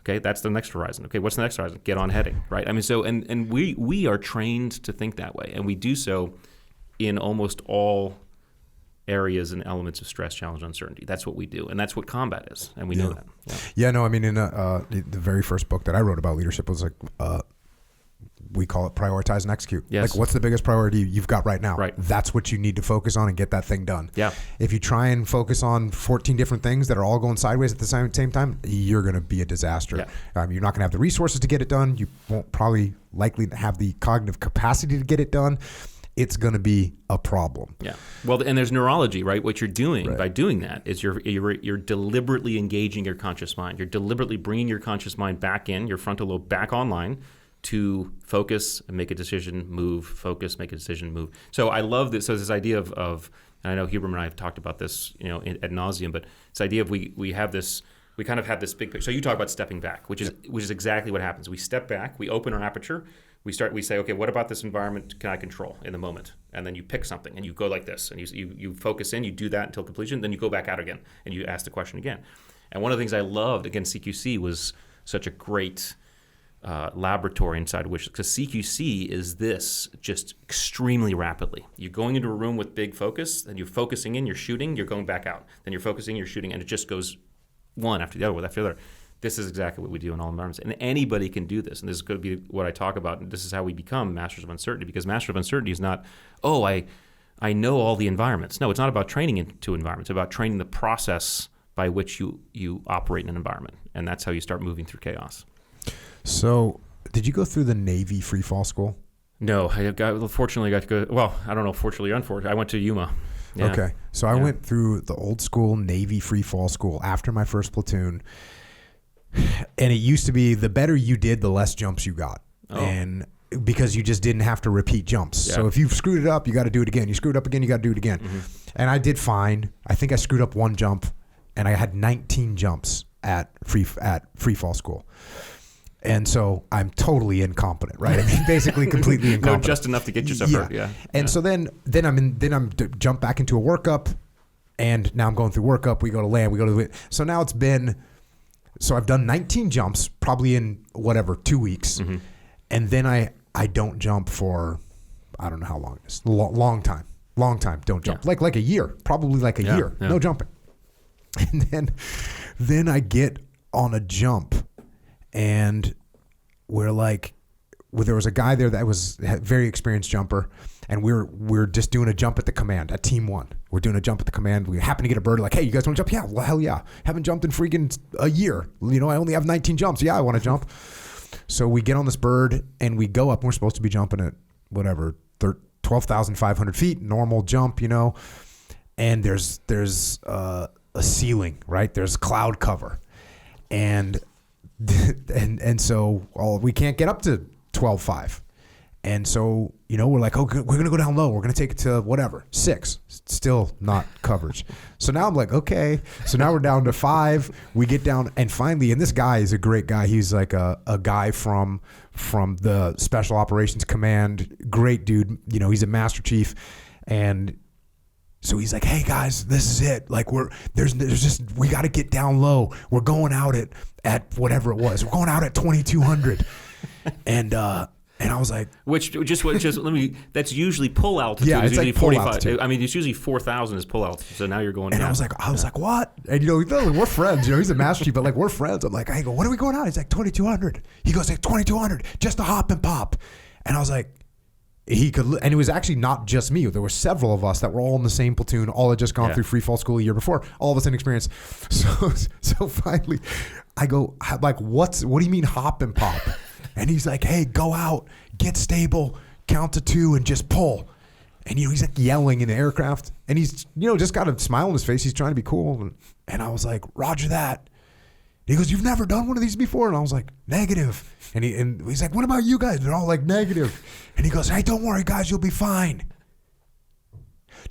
Okay, that's the next horizon. Okay, what's the next horizon? Get on heading, right? And we are trained to think that way, and we do so in almost all areas and elements of stress, challenge, uncertainty. That's what we do, and that's what combat is, and we know that. Yeah, no, in the very first book that I wrote about leadership was like, we call it prioritize and execute. Yes. Like, what's the biggest priority you've got right now? Right. That's what you need to focus on and get that thing done. Yeah. If you try and focus on 14 different things that are all going sideways at the same time, you're going to be a disaster. Yeah. You're not going to have the resources to get it done. You won't probably likely have the cognitive capacity to get it done. It's going to be a problem. Yeah. Well, and there's neurology, right? What you're doing by doing that is you're deliberately engaging your conscious mind. You're deliberately bringing your conscious mind back in, your frontal lobe back online, to focus and make a decision, move, focus, make a decision, move. So I love this. So this idea of and I know Huberman and I have talked about this, ad nauseum, but this idea of we kind of have this big picture. So you talk about stepping back, which is exactly what happens. We step back, we open our aperture, we say, okay, what about this environment can I control in the moment? And then you pick something and you go like this, and you focus in, you do that until completion, then you go back out again and you ask the question again. And one of the things I loved, again, CQC was such a great laboratory inside which, because CQC is this just extremely rapidly. You're going into a room with big focus, then you're focusing in, you're shooting, you're going back out. Then you're focusing, you're shooting, and it just goes one after the other, one after the other. This is exactly what we do in all environments. And anybody can do this. And this is going to be what I talk about. And this is how we become masters of uncertainty, because master of uncertainty is not, I know all the environments. No, it's not about training into environments. It's about training the process by which you operate in an environment. And that's how you start moving through chaos. So, did you go through the Navy free fall school? No, fortunately I got to go. Well, I don't know, fortunately or unfortunately. I went to Yuma. Yeah. Okay. So I went through the old school Navy free fall school after my first platoon. And it used to be the better you did, the less jumps you got. Oh. And because you just didn't have to repeat jumps. Yeah. So if you screwed it up, you got to do it again. You screwed up again, you got to do it again. Mm-hmm. And I did fine. I think I screwed up one jump, and I had 19 jumps at free fall school. And so I'm totally incompetent, right? I mean, basically completely incompetent. No, just enough to get yourself hurt. Yeah. And so then I'm jump back into a workup, and now I'm going through workup. We go to land. We go to so now so I've done 19 jumps, probably in 2 weeks, mm-hmm. and then I don't jump for I don't know how long it is. Long time. Don't jump like a year, probably like a year. Yeah. No jumping. And then I get on a jump. And there was a guy there that was a very experienced jumper, and we're just doing a jump at the command at team one. We're doing a jump at the command. We happen to get a bird like, hey, you guys want to jump? Yeah, well, hell yeah. Haven't jumped in freaking a year. I only have 19 jumps. Yeah, I want to jump. So we get on this bird and we go up. We're supposed to be jumping at 12,500 feet, normal jump, and there's a ceiling, right? There's cloud cover, and so we can't get up to 12.5. And so, we're like, we're going to go down low. We're going to take it to 6. Still not coverage. So now I'm like, okay. So now we're down to 5. We get down, and finally, and this guy is a great guy. He's like a guy from the Special Operations Command. Great dude. He's a Master Chief. And so he's like, hey guys, this is it. Like we got to get down low. We're going out at whatever it was. We're going out at 2,200. And I was like, that's usually pull altitude. Yeah, it's usually like pull 45. altitude. I mean, it's usually 4,000 is pull altitude. So now you're going and down. I was like, what? And we're friends. He's a Master Chief, but like we're friends. I'm like, I go, what are we going out? He's like 2,200. He goes like 2,200, just a hop and pop. And I was like, he could, and it was actually not just me. There were several of us that were all in the same platoon, all had just gone through free fall school a year before, all of us inexperienced. So finally, I go, like, what do you mean hop and pop? And he's like, hey, go out, get stable, count to 2, and just pull. And he's like yelling in the aircraft, and he's just got a smile on his face. He's trying to be cool, and I was like, Roger that. He goes, you've never done one of these before? And I was like, negative. And he's like, what about you guys? They're all like, negative. And he goes, hey, don't worry, guys, you'll be fine.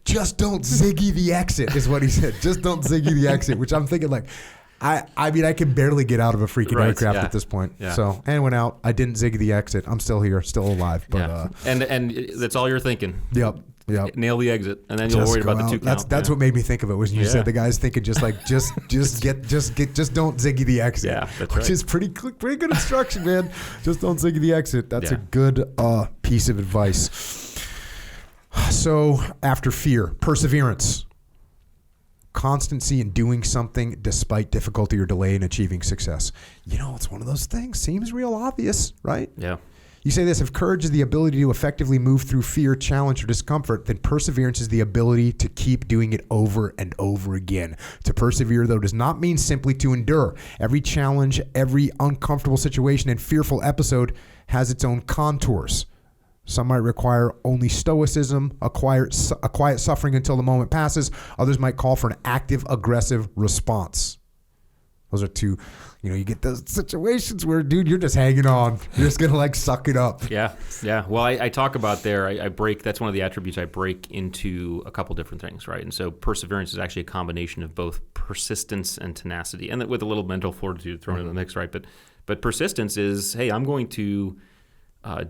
Just don't ziggy the exit, is what he said. Just don't ziggy the exit, which I'm thinking like, I mean, I can barely get out of a freaking aircraft at this point. Yeah. So, and went out. I didn't ziggy the exit. I'm still here, still alive. But and that's all you're thinking. Yep. Nail the exit, and then you'll worry about the 2 count. That's what made me think of it. Was you said the guy's thinking just don't ziggy the exit. Yeah, that's right. Which is pretty good instruction, man. Just don't ziggy the exit. That's a good piece of advice. So after fear, perseverance, constancy in doing something despite difficulty or delay in achieving success. It's one of those things. Seems real obvious, right? Yeah. You say this, if courage is the ability to effectively move through fear, challenge, or discomfort, then perseverance is the ability to keep doing it over and over again. To persevere, though, does not mean simply to endure. Every challenge, every uncomfortable situation and fearful episode has its own contours. Some might require only stoicism, a quiet suffering until the moment passes. Others might call for an active, aggressive response. Those are two, you get those situations where, dude, you're just hanging on. You're just going to like suck it up. Yeah. Well, I talk about there, I break, that's one of the attributes I break into a couple different things, right? And so perseverance is actually a combination of both persistence and tenacity, and with a little mental fortitude thrown in the mix, right? But persistence is, hey, I'm going to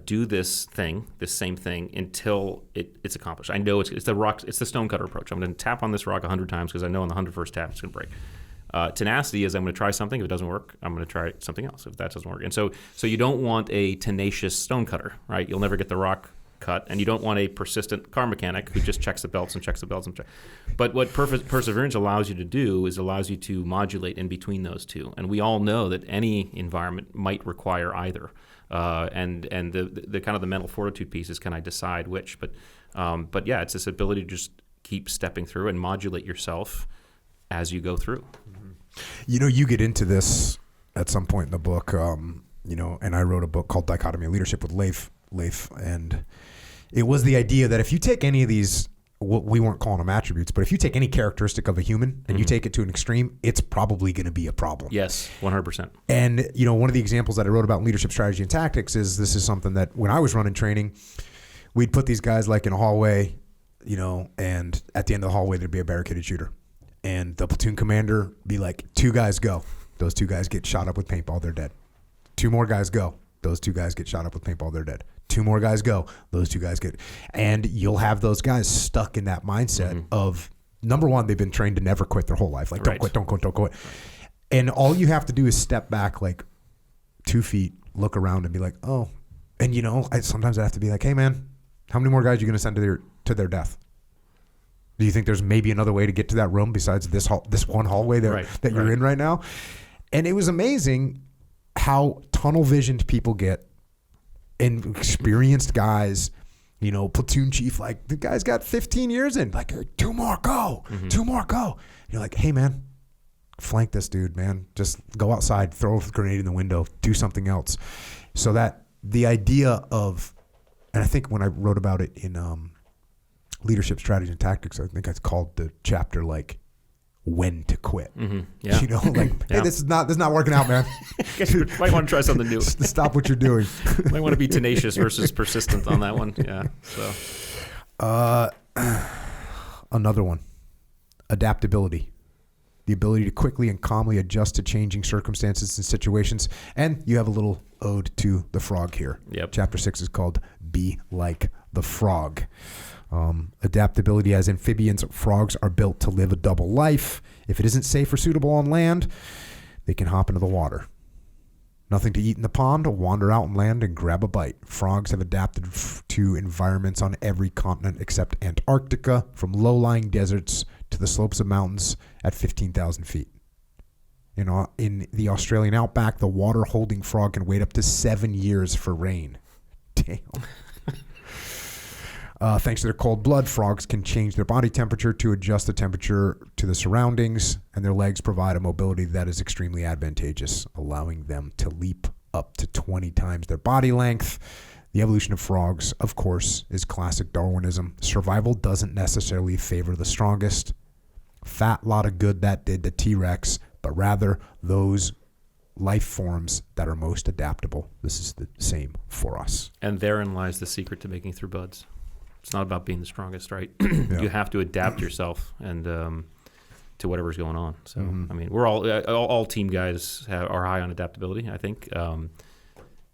do this same thing until it's accomplished. I know it's the stonecutter approach. I'm going to tap on this rock 100 times because I know on the 101st tap it's going to break. Tenacity is I'm going to try something. If it doesn't work, I'm going to try something else. If that doesn't work, and so you don't want a tenacious stonecutter, right? You'll never get the rock cut, and you don't want a persistent car mechanic who just checks the belts and checks the belts. But what perseverance allows you to do is allows you to modulate in between those two. And we all know that any environment might require either. And the kind of the mental fortitude piece is, can I decide which? But yeah, it's this ability to just keep stepping through and modulate yourself as you go through. You know, you get into this at some point in the book, you know, and I wrote a book called Dichotomy of Leadership with Leif, and it was the idea that if you take any of these, we weren't calling them attributes, but if you take any characteristic of a human and you take it to an extreme, it's probably going to be a problem. Yes, 100%. And, you know, one of the examples that I wrote about in leadership strategy and tactics is this is something that when I was running training, we'd put these guys like in a hallway, you know, and at the end of the hallway, there'd be a barricaded shooter. And the platoon commander be like, 2 guys go. Those 2 guys get shot up with paintball, they're dead. 2 more guys go. Those 2 guys get shot up with paintball, they're dead. 2 more guys go. Those 2 guys get, and you'll have those guys stuck in that mindset of, number one, they've been trained to never quit their whole life. Like, don't quit. Right. And all you have to do is step back like 2 feet, look around and be like, oh, and you know, sometimes I have to be like, hey man, how many more guys are you going to send to their death? Do you think there's maybe another way to get to that room besides this one hallway that you're in right now? And it was amazing how tunnel visioned people get, and experienced guys, you know, platoon chief, like the guy's got 15 years in, like 2 more go, 2 more go. You're like, hey man, flank this dude, man. Just go outside, throw a grenade in the window, do something else. So that the idea of, and I think when I wrote about it in Leadership Strategy and Tactics, I think I called the chapter like when to quit. Yeah. You know, like, hey, this is not working out, man. Guess you might want to try something new. Stop what you're doing. Might want to be tenacious versus persistent on that one. Yeah. So another one, adaptability. The ability to quickly and calmly adjust to changing circumstances and situations. And you have a little ode to the frog here. Yep. Chapter 6 is called Be Like the Frog. Adaptability, as amphibians, frogs are built to live a double life. If it isn't safe or suitable on land, they can hop into the water. Nothing to eat in the pond, wander out on land and grab a bite. Frogs have adapted to environments on every continent except Antarctica, from low-lying deserts to the slopes of mountains at 15,000 feet. You know, in the Australian outback, the water-holding frog can wait up to 7 years for rain. Damn. Thanks to their cold blood, frogs can change their body temperature to adjust the temperature to the surroundings, and their legs provide a mobility that is extremely advantageous, allowing them to leap up to 20 times their body length. The evolution of frogs, of course, is classic Darwinism. Survival doesn't necessarily favor the strongest. Fat lot of good that did the T-Rex, but rather those life forms that are most adaptable. This is the same for us. And therein lies the secret to making through buds. It's not about being the strongest, right? Yeah. You have to adapt yourself and to whatever's going on. So, I mean, we're all team guys are high on adaptability, I think,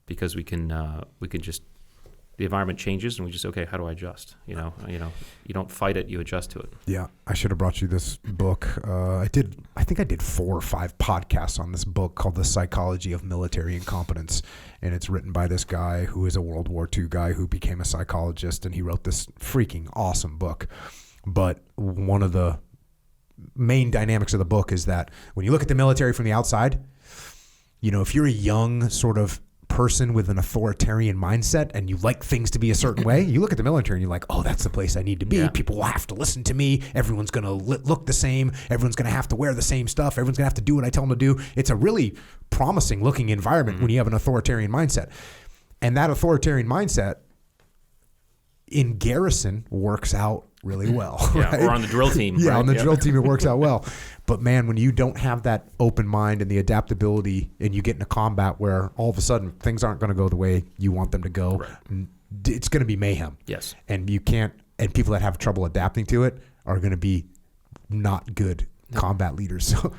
because we can just, the environment changes and we just, okay, how do I adjust? You know, you don't fight it, you adjust to it. Yeah, I should have brought you this book. I think I did 4 or 5 podcasts on this book called The Psychology of Military Incompetence. And it's written by this guy who is a World War II guy who became a psychologist, and he wrote this freaking awesome book. But one of the main dynamics of the book is that when you look at the military from the outside, you know, if you're a young sort of person with an authoritarian mindset and you like things to be a certain way, you look at the military and you're like, oh, that's the place I need to be. Yeah. People will have to listen to me. Everyone's going to look the same. Everyone's going to have to wear the same stuff. Everyone's going to have to do what I tell them to do. It's a really promising looking environment when you have an authoritarian mindset. And that authoritarian mindset in garrison works out really well. Yeah, right? Or on the drill team. Yeah, right? on the drill team it works out well. But man, when you don't have that open mind and the adaptability, and you get in a combat where all of a sudden things aren't going to go the way you want them to go, right, it's going to be mayhem. Yes. And you can't, and people that have trouble adapting to it are going to be not good combat leaders. So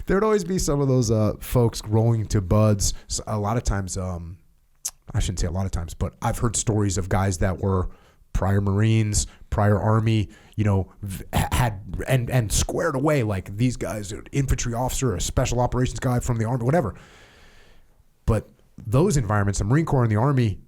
there'd always be some of those folks rolling to buds. A lot of times, I shouldn't say a lot of times, but I've heard stories of guys that were prior Marines, prior Army, had and squared away like these guys, an infantry officer, a special operations guy from the Army, whatever. But those environments, the Marine Corps and the Army,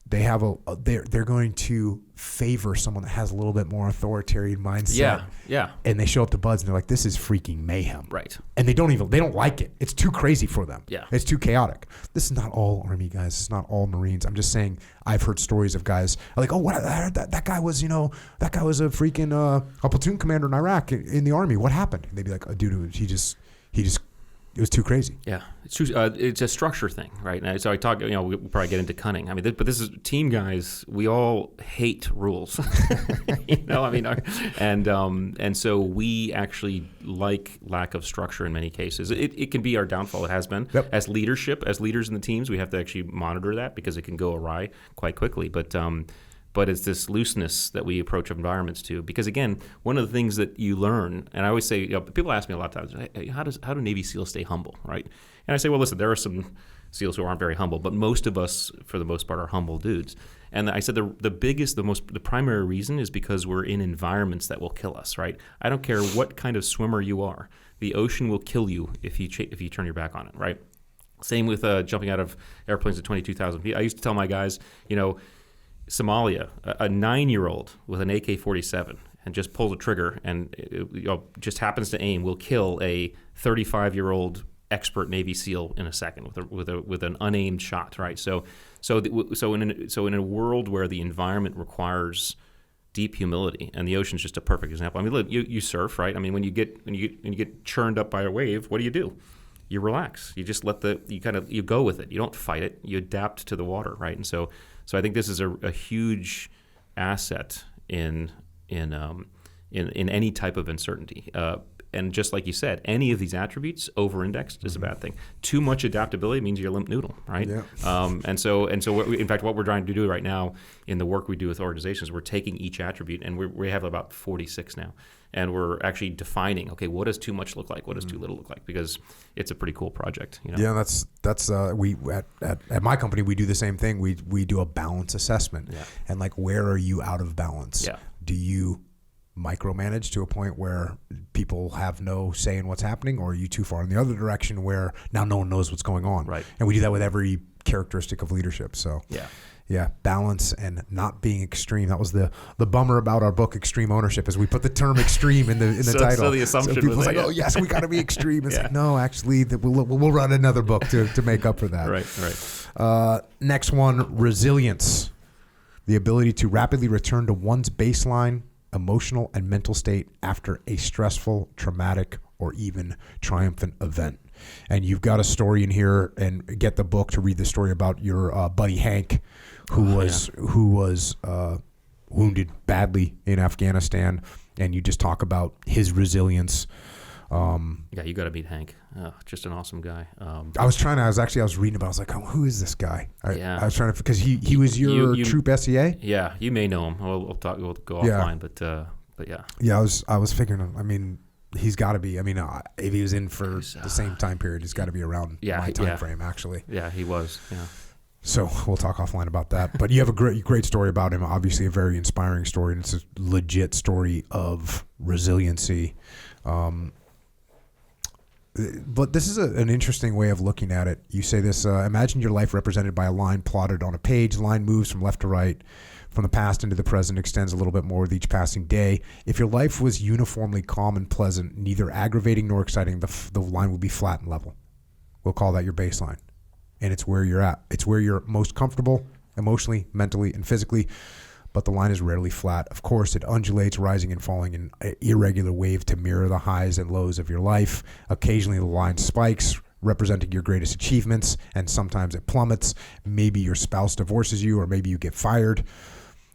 they have they're going to favor someone that has a little bit more authoritarian mindset. Yeah. And they show up to buds and they're like, this is freaking mayhem. Right. And they don't like it. It's too crazy for them. Yeah. It's too chaotic. This is not all Army guys. It's not all Marines. I'm just saying I've heard stories of guys like, oh, what? I heard that guy was, that guy was a freaking a platoon commander in Iraq in the Army. What happened? And they'd be like, oh, dude, he just it was too crazy. Yeah, it's a structure thing, right? And so I talk, we'll probably get into Cunning. I mean, but this is team guys. We all hate rules, and so we actually like lack of structure in many cases. It can be our downfall. It has been. Yep. As leaders in the teams, we have to actually monitor that because it can go awry quite quickly. But it's this looseness that we approach environments to. Because again, one of the things that you learn, and I always say, people ask me a lot of times, hey, how do Navy SEALs stay humble, right? And I say, well, listen, there are some SEALs who aren't very humble, but most of us, for the most part, are humble dudes. And I said the primary reason is because we're in environments that will kill us, right? I don't care what kind of swimmer you are. The ocean will kill you if you turn your back on it, right? Same with jumping out of airplanes at 22,000 feet. I used to tell my guys, Somalia, a 9-year-old with an AK-47 and just pulls a trigger and just happens to aim will kill a 35-year-old expert Navy SEAL in a second with an unaimed shot, right? So in a world where the environment requires deep humility, and the ocean's just a perfect example. I mean, look, you surf, right? I mean, when you get churned up by a wave, what do? You relax. You just you go with it. You don't fight it. You adapt to the water, right? And so I think this is a huge asset in any type of uncertainty. And just like you said, any of these attributes over-indexed is a bad thing. Too much adaptability means you're a limp noodle, right? Yeah. And so in fact, what we're trying to do right now in the work we do with organizations, we're taking each attribute, and we have about 46 now. And we're actually defining, okay, what does too much look like? What does too little look like? Because it's a pretty cool project. Yeah, that's we at my company we do the same thing. We do a balance assessment, and like, where are you out of balance? Yeah. Do you micromanage to a point where people have no say in what's happening, or are you too far in the other direction where now no one knows what's going on? Right. And we do that with every characteristic of leadership. So yeah, balance and not being extreme. That was the bummer about our book, Extreme Ownership, is we put the term extreme in the title. So the assumption people's was like, oh yes, we got to be extreme. It's like, no, actually, we'll run another book to make up for that. Right. Next one, resilience, the ability to rapidly return to one's baseline emotional and mental state after a stressful, traumatic, or even triumphant event. And you've got a story in here, and get the book to read the story about your buddy Hank, who was wounded badly in Afghanistan, and you just talk about his resilience. Yeah, you got to meet Hank. Just an awesome guy. I was reading about it. I was like, oh, who is this guy? I was trying to, because he was your troop SEA? Yeah, you may know him. We'll go offline, but yeah. Yeah, I was figuring, I mean, he's got to be, I mean, if he was in for the same time period, he's got to be around my time frame, actually. Yeah, he was, yeah. So we'll talk offline about that. But you have a great story about him, obviously a very inspiring story, and it's a legit story of resiliency. But this is an interesting way of looking at it. You say this, imagine your life represented by a line plotted on a page. The line moves from left to right, from the past into the present, extends a little bit more with each passing day. If your life was uniformly calm and pleasant, neither aggravating nor exciting, the line would be flat and level. We'll call that your baseline. And it's where you're at. It's where you're most comfortable emotionally, mentally, and physically. But the line is rarely flat. Of course, it undulates, rising and falling in an irregular wave to mirror the highs and lows of your life. Occasionally, the line spikes, representing your greatest achievements, and sometimes it plummets. Maybe your spouse divorces you, or maybe you get fired.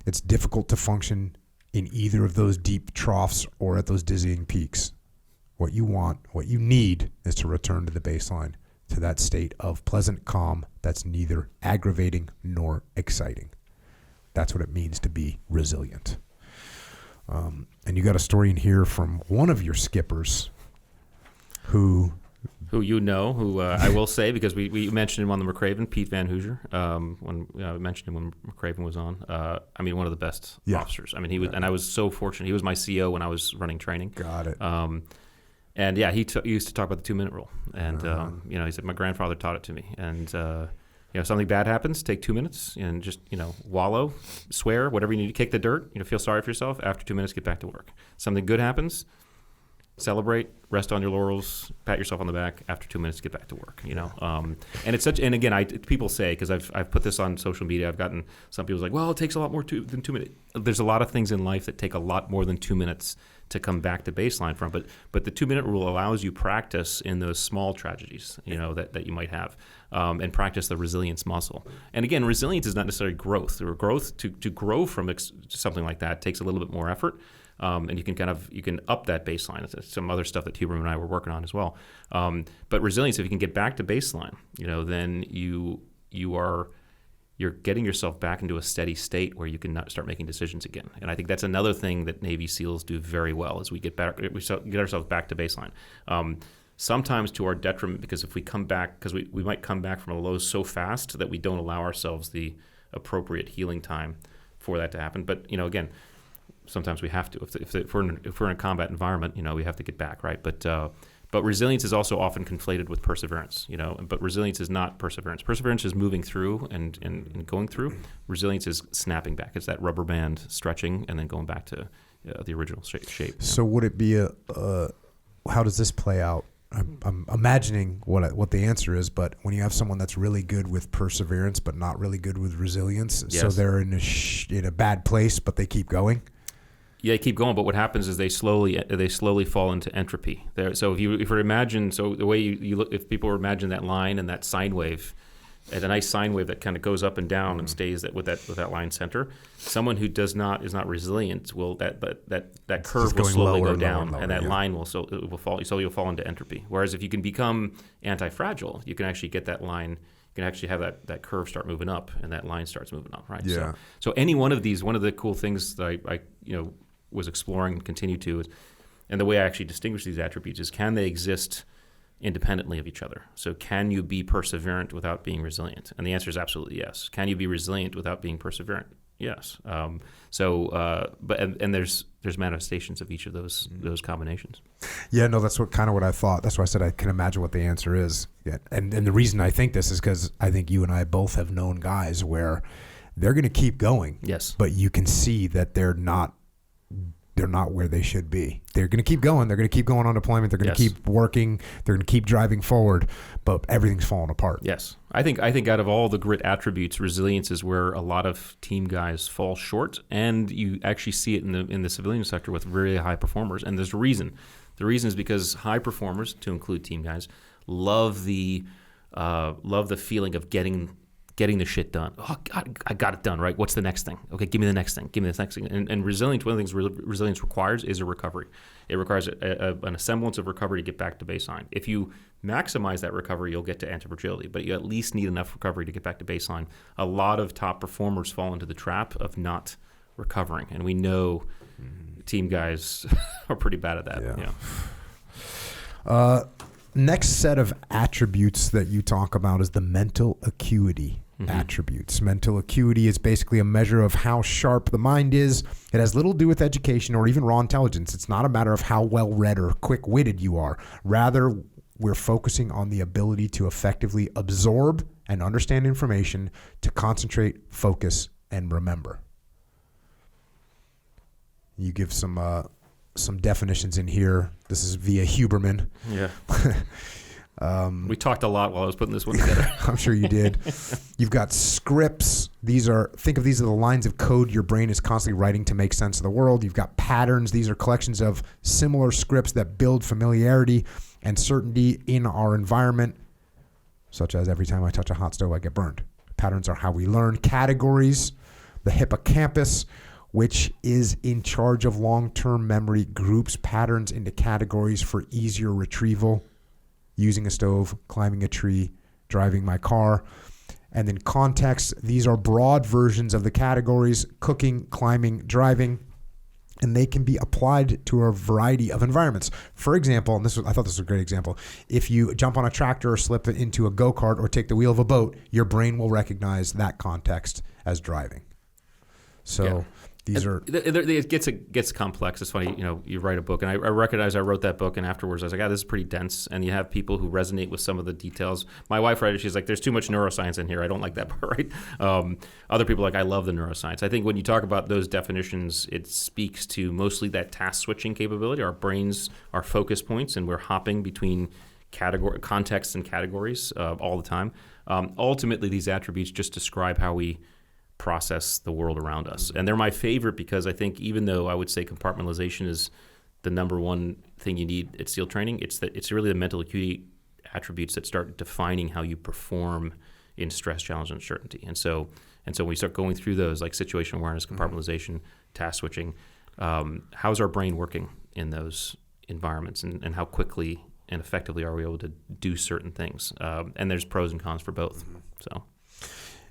It's difficult to function in either of those deep troughs or at those dizzying peaks. What you want, what you need, is to return to the baseline, to that state of pleasant calm that's neither aggravating nor exciting. That's what it means to be resilient. And you got a story in here from one of your skippers who who I will say, because we mentioned him on the McRaven, Pete Van Hoosier, when we mentioned him when McRaven was on. I mean, one of the best officers. I mean, he was, and I was so fortunate. He was my CO when I was running training. Got it. And yeah, he used to talk about the 2-minute rule, and he said my grandfather taught it to me, and something bad happens, take 2 minutes and just wallow, swear, whatever you need to, kick the dirt, feel sorry for yourself. After 2 minutes, get back to work. Something good happens, celebrate, rest on your laurels, pat yourself on the back. After 2 minutes, get back to work. And it's such. And again, people say, because I've put this on social media, I've gotten some people like, well, it takes a lot more than 2 minutes. There's a lot of things in life that take a lot more than 2 minutes to come back to baseline from. But the 2-minute rule allows you practice in those small tragedies, that you might have, and practice the resilience muscle. And again, resilience is not necessarily growth. Or growth to grow from something like that takes a little bit more effort. And you can up that baseline. It's some other stuff that Huberman and I were working on as well. But resilience, if you can get back to baseline, then you're getting yourself back into a steady state where you can start making decisions again. And I think that's another thing that Navy SEALs do very well, is we get ourselves back to baseline. Sometimes to our detriment, because if we come back, because we might come back from a low so fast that we don't allow ourselves the appropriate healing time for that to happen. But again, sometimes we have to. If we're in a combat environment, we have to get back, right? But resilience is also often conflated with perseverance, But resilience is not perseverance. Perseverance is moving through and going through. Resilience is snapping back. It's that rubber band stretching and then going back to the original shape. So would it be how does this play out? I'm imagining what the answer is, but when you have someone that's really good with perseverance but not really good with resilience, yes. So they're in a bad place, but they keep going. Yeah, keep going, but what happens is they slowly fall into entropy. So if you imagine, so the way you look, if people imagine that line and that sine wave, a nice sine wave that kind of goes up and down and stays with that line center. Someone who is not resilient will that curve will slowly go down, and that line will fall. So you'll fall into entropy. Whereas if you can become anti-fragile, you can actually get that line. You can actually have that curve start moving up, and that line starts moving up, right? Yeah. So any one of these, one of the cool things that I was exploring and continue to, and the way I actually distinguish these attributes is, can they exist independently of each other? So can you be perseverant without being resilient? And the answer is absolutely yes. Can you be resilient without being perseverant? Yes. But there's manifestations of each of those combinations. Yeah, no, that's what I thought. That's why I said I can imagine what the answer is. Yeah. And the reason I think this is because I think you and I both have known guys where they're going to keep going. Yes. But you can see that they're not where they should be. They're going to keep going. They're going to keep going on deployment. They're going to keep working. They're going to keep driving forward, but everything's falling apart. Yes. I think out of all the grit attributes, resilience is where a lot of team guys fall short, and you actually see it in the civilian sector with really high performers. And there's a reason. The reason is because high performers, to include team guys, love the feeling of getting the shit done. Oh, God, I got it done, right? What's the next thing? Okay, give me the next thing. Give me this next thing. And resilience, one of the things resilience requires is a recovery. It requires an semblance of recovery to get back to baseline. If you maximize that recovery, you'll get to anti-fragility, but you at least need enough recovery to get back to baseline. A lot of top performers fall into the trap of not recovering, and we know team guys are pretty bad at that. Yeah. Next set of attributes that you talk about is the mental acuity attributes. Mental acuity is basically a measure of how sharp the mind is. It has little to do with education or even raw intelligence. It's not a matter of how well read or quick-witted you are. Rather, we're focusing on the ability to effectively absorb and understand information, to concentrate, focus, and remember. You give some definitions in here. This is via Huberman. Yeah. We talked a lot while I was putting this one together. I'm sure you did. You've got scripts. Think of these are the lines of code your brain is constantly writing to make sense of the world. You've got patterns. These are collections of similar scripts that build familiarity and certainty in our environment, such as every time I touch a hot stove, I get burned. Patterns are how we learn. Categories, the hippocampus, which is in charge of long-term memory, groups patterns into categories for easier retrieval. Using a stove, climbing a tree, driving my car. And then context, these are broad versions of the categories: cooking, climbing, driving. and they can be applied to a variety of environments. For example, and I thought this was a great example, if you jump on a tractor or slip it into a go-kart or take the wheel of a boat, your brain will recognize that context as driving. So these are... It gets complex. It's funny, you write a book, and I recognize I wrote that book, and afterwards I was like, this is pretty dense, and you have people who resonate with some of the details. My wife read it, she's like, there's too much neuroscience in here. I don't like that part, right? Other people are like, I love the neuroscience. I think when you talk about those definitions, it speaks to mostly that task switching capability. Our brains are focus points, and we're hopping between contexts and categories all the time. Ultimately, these attributes just describe how we process the world around us. And they're my favorite because I think even though I would say compartmentalization is the number one thing you need at SEAL training, it's really the mental acuity attributes that start defining how you perform in stress, challenge, and uncertainty. And so when we start going through those, like situational awareness, compartmentalization, task switching, how's our brain working in those environments, and how quickly and effectively are we able to do certain things? And there's pros and cons for both. So.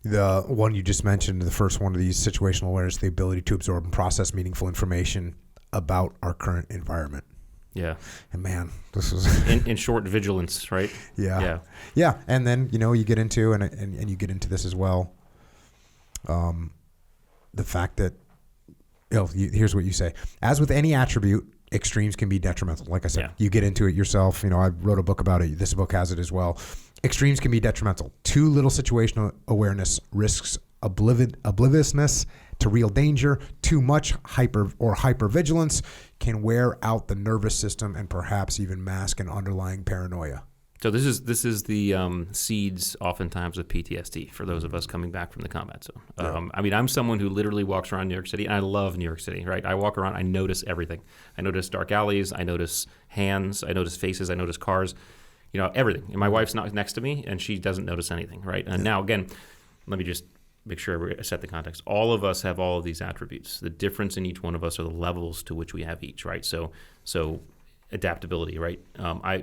The one you just mentioned, the first one of these, situational awareness, the ability to absorb and process meaningful information about our current environment. Yeah. And man, this is... in short, vigilance, right? Yeah. And then, you get into, and you get into this as well, the fact that, here's what you say. As with any attribute, extremes can be detrimental. Like I said, you get into it yourself. I wrote a book about it. This book has it as well. Extremes can be detrimental. Too little situational awareness risks obliviousness to real danger. Too much hypervigilance can wear out the nervous system and perhaps even mask an underlying paranoia. So this is the seeds oftentimes of PTSD for those of us coming back from the combat zone. I'm someone who literally walks around New York City, and I love New York City, right? I walk around, I notice everything. I notice dark alleys, I notice hands, I notice faces, I notice cars, everything. And my wife's not next to me, and she doesn't notice anything, right? And now, again, let me just make sure I set the context. All of us have all of these attributes. The difference in each one of us are the levels to which we have each, right? So adaptability, right?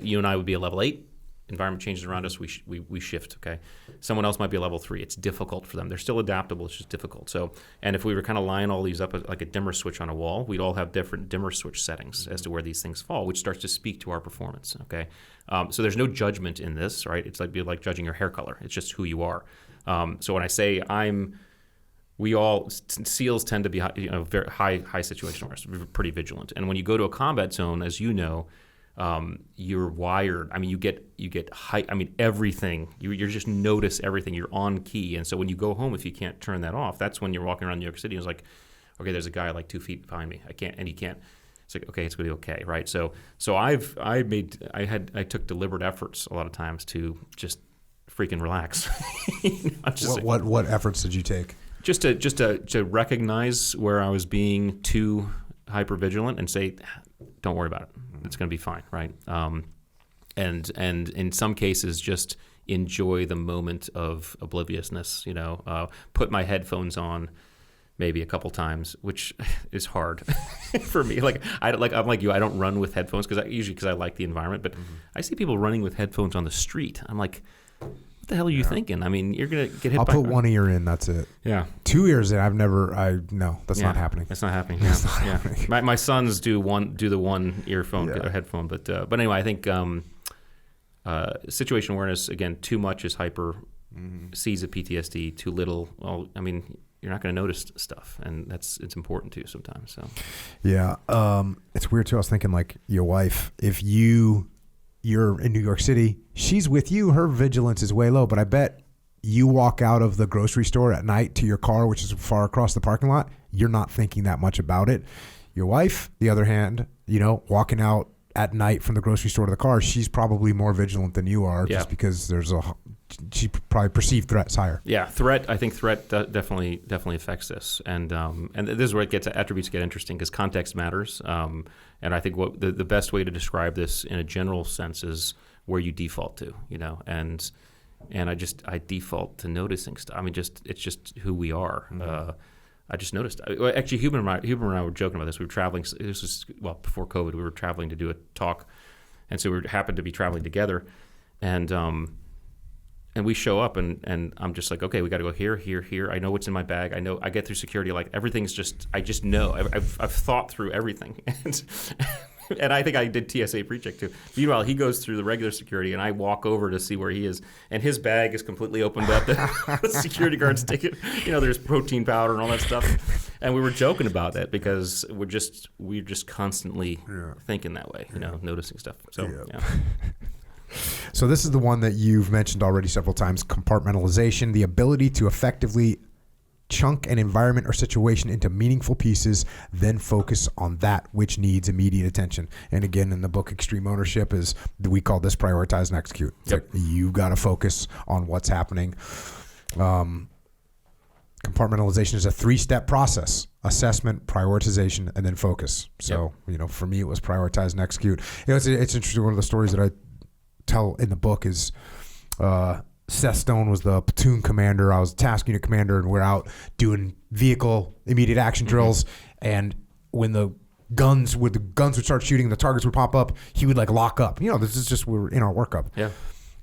You and I would be a level 8. Environment changes around us, we shift, okay? Someone else might be a level 3. It's difficult for them. They're still adaptable, it's just difficult. So, and if we were kind of line all these up like a dimmer switch on a wall, we'd all have different dimmer switch settings as to where these things fall, which starts to speak to our performance, okay? So there's no judgment in this, right? It's like judging your hair color. It's just who you are. So when I say SEALs tend to be very high situational awareness, pretty vigilant. And when you go to a combat zone, as you know, you're wired. You get high. Everything. You just notice everything. You're on key. And so when you go home, if you can't turn that off, that's when you're walking around New York City. And it's like, okay, there's a guy like 2 feet behind me. He can't. It's like, okay, it's gonna be okay, right? So I took deliberate efforts a lot of times to just freaking relax. What efforts did you take? Just to recognize where I was being too hypervigilant and say, don't worry about it. It's going to be fine, right? And in some cases, just enjoy the moment of obliviousness. Put my headphones on maybe a couple times, which is hard for me. I'm like you. I don't run with headphones because I like the environment. But I see people running with headphones on the street. I'm like, what the hell are you thinking? You're gonna get hit. I'll put one ear in. That's it. Yeah. 2 ears in. No, that's not happening. That's not happening. Yeah. Not happening. My sons do the one earphone or headphone, but anyway, I think situational awareness, again, too much is hyper, seeds of PTSD. Too little, you're not going to notice stuff, and it's important too sometimes. So. Yeah, it's weird too. I was thinking like your wife, if you're in New York City, she's with you, her vigilance is way low, but I bet you walk out of the grocery store at night to your car, which is far across the parking lot, you're not thinking that much about it. Your wife, the other hand, walking out at night from the grocery store to the car, she's probably more vigilant than you are, just because she probably perceived threats higher. Yeah, I think threat definitely affects this, and this is where attributes get interesting because context matters. And I think what the best way to describe this in a general sense is where you default to, and I default to noticing stuff. It's just who we are. I just noticed. Actually, Huber and I were joking about this. We were traveling. This was before COVID. We were traveling to do a talk, and so we happened to be traveling together, and And we show up, and I'm just like, okay, we got to go here, here, here. I know what's in my bag. I know I get through security. Like everything's just, I just know. I've thought through everything, and I think I did TSA pre-check too. Meanwhile, he goes through the regular security, and I walk over to see where he is, and his bag is completely opened up. The security guards take it. There's protein powder and all that stuff. And we were joking about that because we're just constantly thinking that way. Noticing stuff. So yeah. So this is the one that you've mentioned already several times, compartmentalization, the ability to effectively chunk an environment or situation into meaningful pieces, then focus on that which needs immediate attention. And again, in the book Extreme Ownership, we call this prioritize and execute. It's like you got to focus on what's happening. Compartmentalization is a 3-step process: assessment, prioritization, and then focus. So, for me, it was prioritize and execute. It's interesting. One of the stories that I tell in the book is Seth Stone was the platoon commander. I was task unit commander, and we're out doing vehicle immediate action drills. And when the guns would start shooting, the targets would pop up, he would lock up. This is just, we were in our workup. Yeah.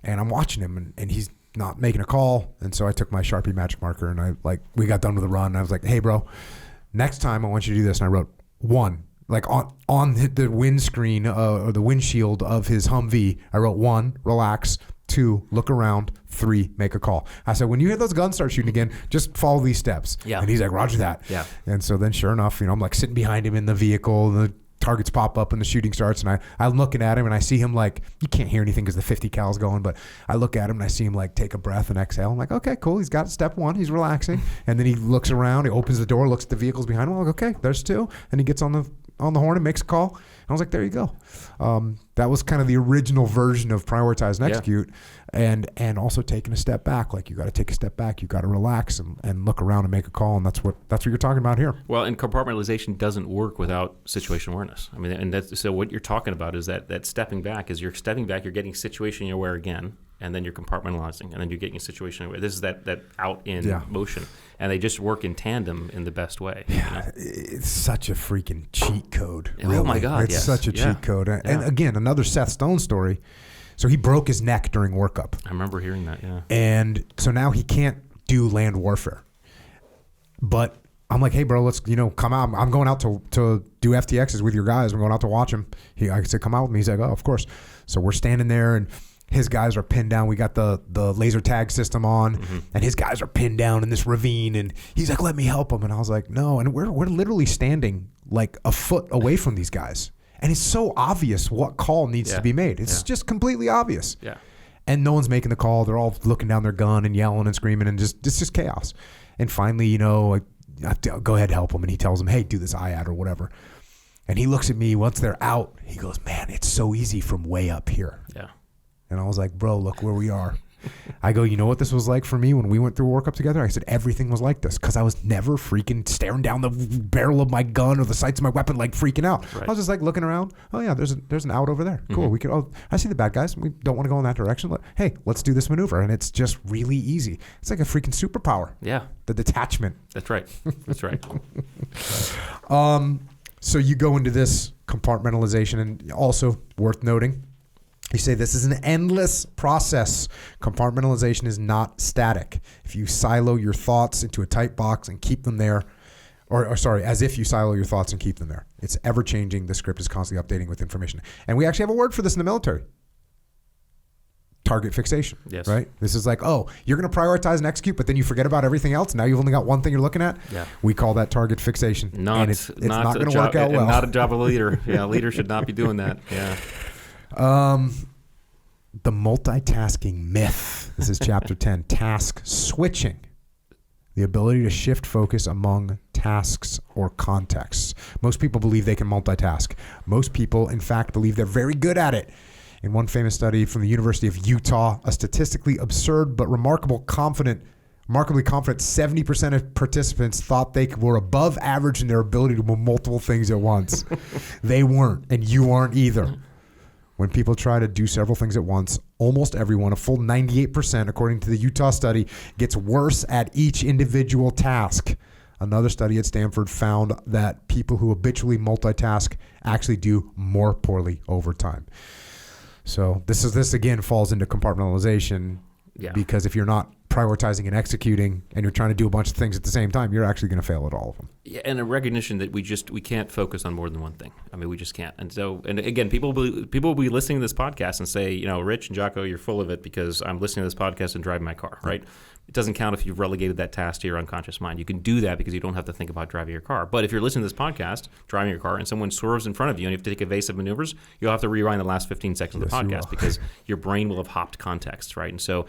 And I'm watching him, and he's not making a call. And so I took my Sharpie magic marker, and we got done with the run. And I was like, hey, bro, next time I want you to do this. And I wrote 1. On the windscreen or the windshield of his Humvee, I wrote 1, relax, 2, look around, 3, make a call. I said, when you hear those guns start shooting again, just follow these steps. Yeah. And he's like, roger that. Yeah. And so then sure enough, I'm sitting behind him in the vehicle, and the targets pop up and the shooting starts, and I'm looking at him, and I see him you can't hear anything because the 50 cal's going, but I look at him and I see him take a breath and exhale. I'm like, okay, cool. He's got step 1. He's relaxing. And then he looks around, he opens the door, looks at the vehicles behind him. I'm like, okay, there's 2. And he gets on the horn and makes a call. I was like, there you go. That was kind of the original version of prioritize and execute, and also taking a step back. You got to take a step back. You got to relax and look around and make a call. And that's what you're talking about here. Well, and compartmentalization doesn't work without situation awareness. I mean, and so what you're talking about is that stepping back. Is you're stepping back. You're getting situation aware again, and then you're compartmentalizing, and then you're getting situation aware. This is that out in motion. And they just work in tandem in the best way. Yeah, it's such a freaking cheat code. Really. Oh my God, it's such a cheat code. And again, another Seth Stone story. So he broke his neck during workup. I remember hearing that. Yeah. And so now he can't do land warfare. But I'm like, hey, bro, let's come out. I'm going out to do FTXs with your guys. I'm going out to watch him. I said, come out with me. He's like, oh, of course. So we're standing there, and his guys are pinned down. We got the laser tag system on, and his guys are pinned down in this ravine. And he's like, let me help him. And I was like, no. And we're literally standing a foot away from these guys. And it's so obvious what call needs to be made. It's just completely obvious. Yeah. And no one's making the call. They're all looking down their gun and yelling and screaming, and it's just chaos. And finally, I go ahead and help him. And he tells him, hey, do this IAD or whatever. And he looks at me once they're out. He goes, man, it's so easy from way up here. Yeah. And I was like, bro, look where we are. I go, you know what this was like for me when we went through workup together? I said, everything was like this, because I was never freaking staring down the barrel of my gun or the sights of my weapon, freaking out. Right. I was just looking around. Oh yeah, there's an out over there. Cool. We can. I see the bad guys. We don't want to go in that direction. Hey, let's do this maneuver. And it's just really easy. It's like a freaking superpower. Yeah. The detachment. That's right. That's right. So you go into this compartmentalization, and also worth noting, you say this is an endless process. Compartmentalization is not static. If you silo your thoughts into a tight box and keep them there, as if you silo your thoughts and keep them there. It's ever changing. The script is constantly updating with information. And we actually have a word for this in the military. Target fixation. Yes. Right? This is you're going to prioritize and execute, but then you forget about everything else. Now you've only got one thing you're looking at. Yeah. We call that target fixation. And it's not going to work out well. Not a job of a leader. Yeah, a leader should not be doing that. Yeah. The multitasking myth. This is chapter 10. Task switching. The ability to shift focus among tasks or contexts. Most people believe they can multitask. Most people, in fact, believe they're very good at it. In one famous study from the University of Utah, a statistically absurd but remarkably confident 70% of participants thought they were above average in their ability to do multiple things at once. They weren't, and you aren't either. When people try to do several things at once, almost everyone, a full 98%, according to the Utah study, gets worse at each individual task. Another study at Stanford found that people who habitually multitask actually do more poorly over time. So this again falls into compartmentalization. Yeah. Because if you're not prioritizing and executing and you're trying to do a bunch of things at the same time, you're actually going to fail at all of them. Yeah, and a recognition that we can't focus on more than one thing. I mean, we just can't. And so, and again, people will be listening to this podcast and say, Rich and Jocko, you're full of it because I'm listening to this podcast and driving my car, right? It doesn't count if you've relegated that task to your unconscious mind. You can do that because you don't have to think about driving your car. But if you're listening to this podcast, driving your car, and someone swerves in front of you and you have to take evasive maneuvers, you'll have to rewind the last 15 seconds of the podcast because your brain will have hopped context, right? And so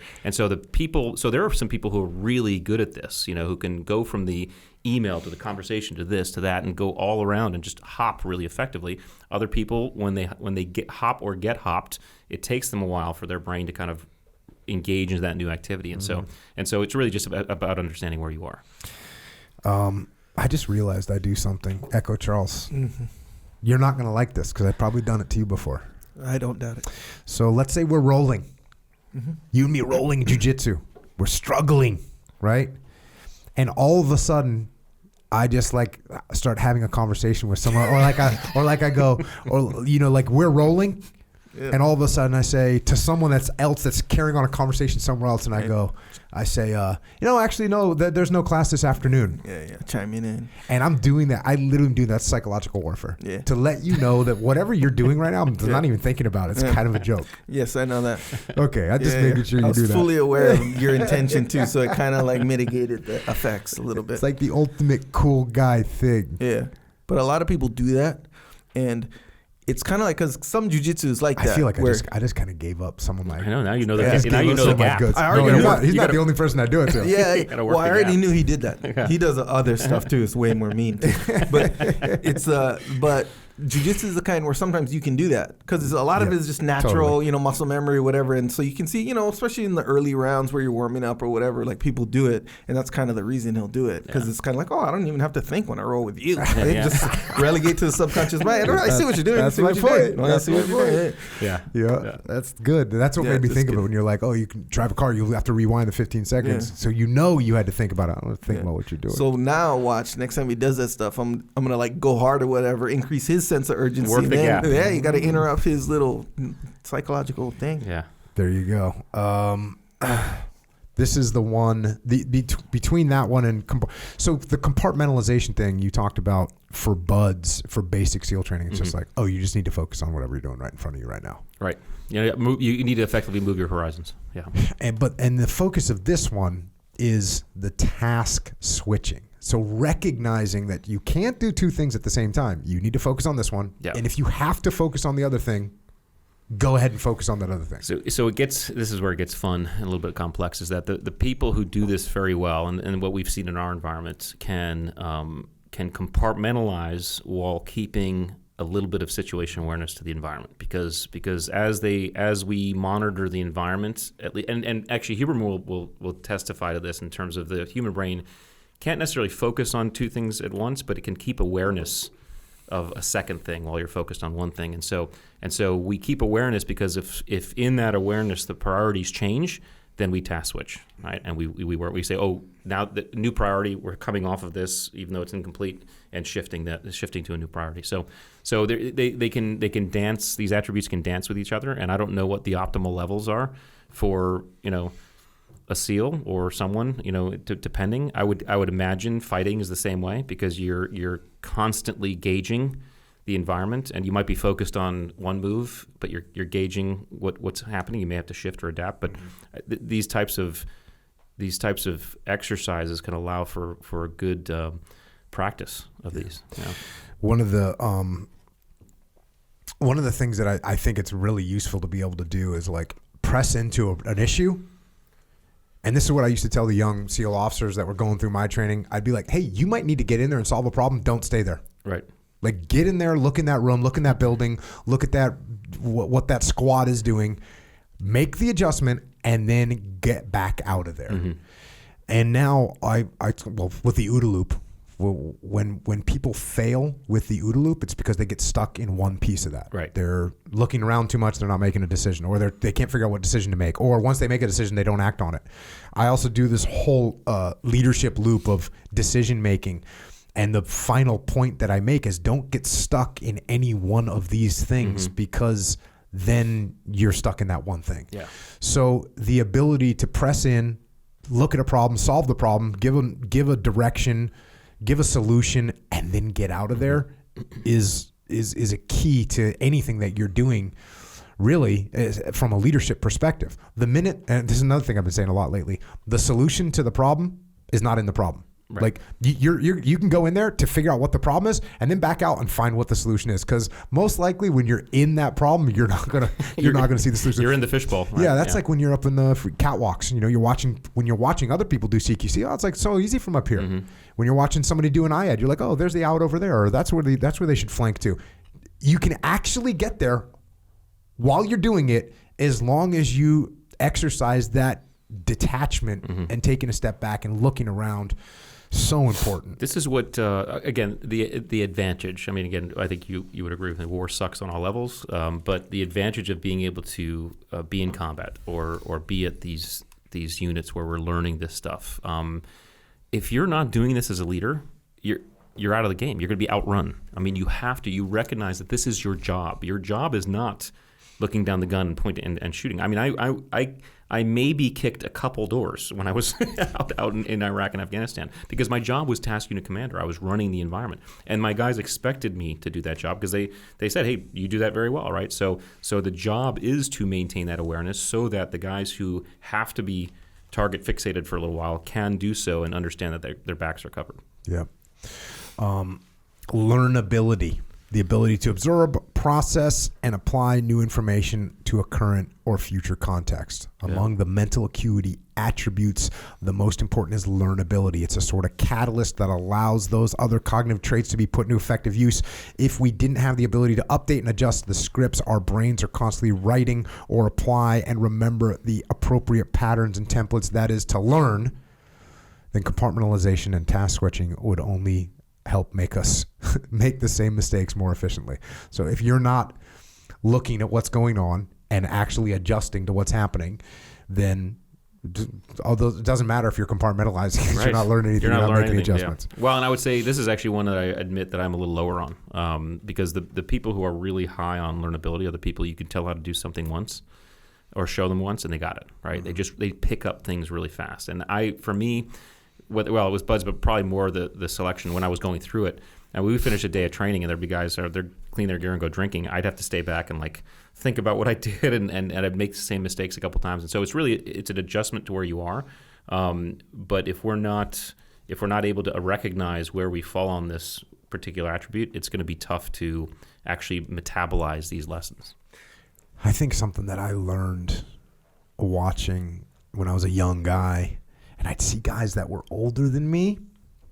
there are some people who are really good at this, who can go from the email to the conversation to this to that and go all around and just hop really effectively. Other people, when they get hopped, it takes them a while for their brain to kind of engage into that new activity, and so it's really just about understanding where you are. I just realized I do something. Echo Charles, you're not going to like this because I've probably done it to you before. I don't doubt it. So let's say we're rolling, you and me rolling in jiu-jitsu. We're struggling, right? And all of a sudden, I just start having a conversation with someone, like we're rolling. Yeah. And all of a sudden I say to someone that's carrying on a conversation somewhere else, and I say, actually, no, there's no class this afternoon. Yeah, chiming in. And I'm doing that. I literally do that psychological warfare. Yeah. To let you know that whatever you're doing right now, I'm not even thinking about it. It's kind of a joke. Yes, I know that. Okay, I just making sure you do that. I was fully aware of your intention too, so it kind of mitigated the effects a little bit. It's like the ultimate cool guy thing. Yeah, but a lot of people do that, and it's kind of because some jiu-jitsu is like that. I feel like I just kind of gave up some of my. I know, now you know the gap. He's not the only person I do it to. Yeah, well, I already knew he did that. Yeah. He does other stuff too. It's way more mean. But but jiu-jitsu is the kind where sometimes you can do that because a lot of it is just natural, muscle memory or whatever. And so you can see, especially in the early rounds where you're warming up or whatever, like people do it. And that's kind of the reason he'll do it because it's kind of like, I don't even have to think when I roll with you. They just relegate to the subconscious mind. I see what you're doing. That's my point. That's what you're doing. Yeah. That's good. That's what made me think of it when you're like, you can drive a car, you have to rewind the 15 seconds. Yeah. So you had to think about it. I don't think about what you're doing. So now watch, next time he does that stuff, I'm going to go hard or whatever, increase his sense of urgency. Work the gap. Yeah, you got to interrupt his little psychological thing. Yeah. There you go. This is the one between that one and so the compartmentalization thing you talked about for buds for basic SEAL training. It's just like, you just need to focus on whatever you're doing right in front of you right now. Right. You need to effectively move your horizons. Yeah. And the focus of this one is the task switching. So recognizing that you can't do two things at the same time. You need to focus on this one. Yeah. And if you have to focus on the other thing, go ahead and focus on that other thing. So this is where it gets fun and a little bit complex, is that the people who do this very well and what we've seen in our environment can compartmentalize while keeping a little bit of situation awareness to the environment, because as we monitor the environment, and actually Huberman will testify to this in terms of the human brain can't necessarily focus on two things at once, but it can keep awareness of a second thing while you're focused on one thing. And so we keep awareness because if in that awareness the priorities change, then we task switch, right? And we say, now the new priority, we're coming off of this, even though it's incomplete, and shifting to a new priority. So they can dance. These attributes can dance with each other, and I don't know what the optimal levels are for a SEAL or someone, depending. I would imagine fighting is the same way, because you're constantly gauging the environment, and you might be focused on one move, but you're gauging what's happening. You may have to shift or adapt, but these types of exercises can allow for a good practice of these. Yeah. One of the things that I think it's really useful to be able to do is press into an issue. And this is what I used to tell the young SEAL officers that were going through my training. I'd be like, hey, you might need to get in there and solve a problem. Don't stay there. Right. Get in there, look in that room, look in that building, look at that, what that squad is doing, make the adjustment, and then get back out of there. Mm-hmm. And now with the OODA loop, when people fail with the OODA loop, it's because they get stuck in one piece of that. Right. They're looking around too much. They're not making a decision, or they can't figure out what decision to make. Or once they make a decision, they don't act on it. I also do this whole leadership loop of decision making. And the final point that I make is don't get stuck in any one of these things, because then you're stuck in that one thing. Yeah. So the ability to press in, look at a problem, solve the problem, give a direction, give a solution, and then get out of there is a key to anything that you're doing, really, from a leadership perspective. The minute, and this is another thing I've been saying a lot lately, the solution to the problem is not in the problem. Right. Like you can go in there to figure out what the problem is, and then back out and find what the solution is. Because most likely, when you're in that problem, you're not gonna see the solution. You're in the fishbowl. Right? Yeah, that's like when you're up in the catwalks. You know, when you're watching other people do CQC. Oh, it's like so easy from up here. Mm-hmm. When you're watching somebody do an IAD, you're like, oh, there's the out over there, or that's where they should flank to. You can actually get there while you're doing it, as long as you exercise that detachment and taking a step back and looking around. So important. This is what, again, the advantage. I mean, again, I think you would agree with me. War sucks on all levels, but the advantage of being able to be in combat or be at these units where we're learning this stuff. If you're not doing this as a leader, you're out of the game. You're going to be outrun. I mean, you recognize that this is your job. Your job is not looking down the gun and pointing and shooting. I mean, I maybe kicked a couple doors when I was out in Iraq and Afghanistan because my job was task unit commander. I was running the environment, and my guys expected me to do that job because they said, "Hey, you do that very well, right?" So the job is to maintain that awareness so that the guys who have to be target fixated for a little while can do so and understand that their backs are covered. Yeah. Learnability. The ability to absorb, process, and apply new information to a current or future context. Among the mental acuity attributes, the most important is learnability. It's a sort of catalyst that allows those other cognitive traits to be put into effective use. If we didn't have the ability to update and adjust the scripts our brains are constantly writing or apply and remember the appropriate patterns and templates, that is to learn, then compartmentalization and task switching would only help make us make the same mistakes more efficiently. So if you're not looking at what's going on and actually adjusting to what's happening, then although it doesn't matter if you're compartmentalizing, right. You're not learning anything, you're not making adjustments. Yeah. Well, and I would say this is actually one that I admit that I'm a little lower on, because the people who are really high on learnability are the people you can tell how to do something once or show them once and they got it, right? Mm-hmm. They pick up things really fast. And for me, it was Buds, but probably more the selection when I was going through it. And we would finish a day of training, and there'd be guys they're clean their gear and go drinking. I'd have to stay back and like think about what I did, and I'd make the same mistakes a couple times. And so it's an adjustment to where you are. But if we're not able to recognize where we fall on this particular attribute, it's going to be tough to actually metabolize these lessons. I think something that I learned watching when I was a young guy. And I'd see guys that were older than me,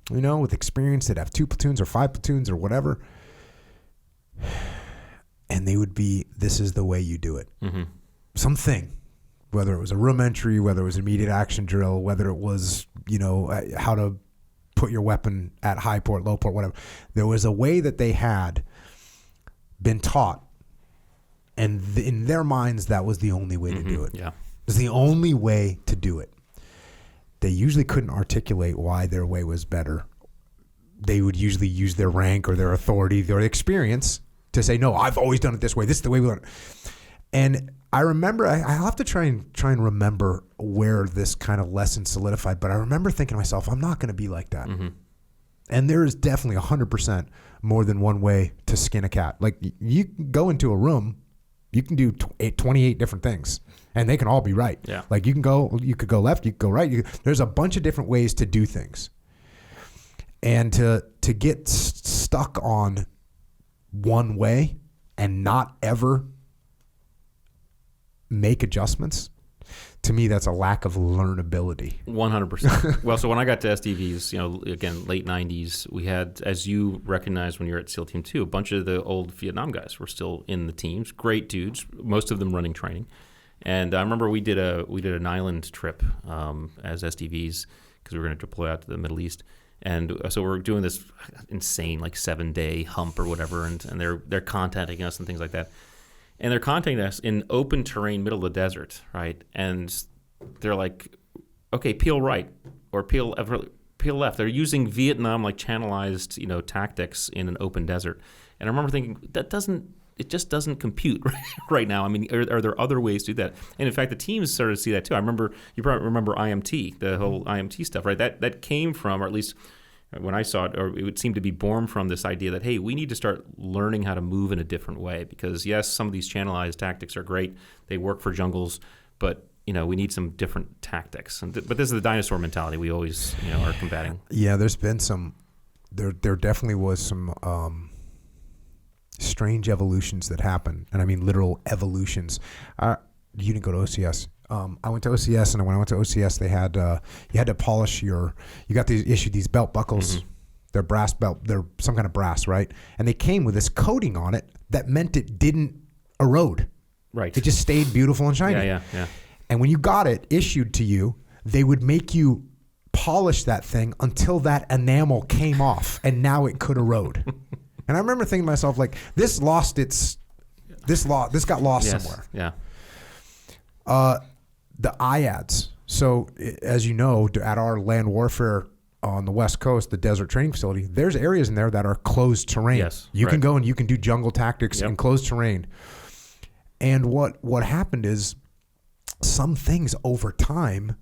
with experience that have 2 platoons or 5 platoons or whatever. And they would be, this is the way you do it. Mm-hmm. Something, whether it was a room entry, whether it was immediate action drill, whether it was, how to put your weapon at high port, low port, whatever. There was a way that they had been taught. And in their minds, that was the only way to do it. Yeah. It was the only way to do it. They usually couldn't articulate why their way was better. They would usually use their rank or their authority, their experience to say, no, I've always done it this way. This is the way we learn it. And I remember, I'll have to try and remember where this kind of lesson solidified, but I remember thinking to myself, I'm not going to be like that. Mm-hmm. And there is definitely 100% more than one way to skin a cat. Like you can go into a room, you can do 28 different things. And they can all be right. Yeah. Like you could go left, you could go right. There's a bunch of different ways to do things. And to get stuck on one way and not ever make adjustments, to me, that's a lack of learnability. 100%. Well, so when I got to SDVs, again, late 90s, we had, as you recognize when you're at SEAL Team 2, a bunch of the old Vietnam guys were still in the teams. Great dudes, most of them running training. And I remember we did an island trip as SDVs because we were going to deploy out to the Middle East, and so we're doing this insane 7-day hump or whatever, and they're contacting us and things like that, and they're contacting us in open terrain, middle of the desert, right? And they're like, okay, peel right or peel left. They're using Vietnam channelized tactics in an open desert, and I remember thinking that doesn't it just doesn't compute right now. I mean, are there other ways to do that? And in fact, the teams started to see that too. You probably remember IMT, the whole IMT stuff, right? That came from, or at least when I saw it, or it would seem to be born from this idea that, hey, we need to start learning how to move in a different way, because yes, some of these channelized tactics are great. They work for jungles, but we need some different tactics. But this is the dinosaur mentality we always, are combating. Yeah, there's been there definitely was some strange evolutions that happen, and I mean literal evolutions. You didn't go to OCS. I went to OCS, and when I went to OCS, they had you had to polish you got issued these belt buckles. Mm-hmm. They're brass belt. They're some kind of brass, right? And they came with this coating on it that meant it didn't erode. Right. It just stayed beautiful and shiny. Yeah. And when you got it issued to you, they would make you polish that thing until that enamel came off, and now it could erode. And I remember thinking to myself, like, this got lost somewhere. Yeah. The IADs. So, as you know, at our land warfare on the West Coast, the desert training facility, there's areas in there that are closed terrain. Yes, you can go and you can do jungle tactics in closed terrain. And what happened is some things over time,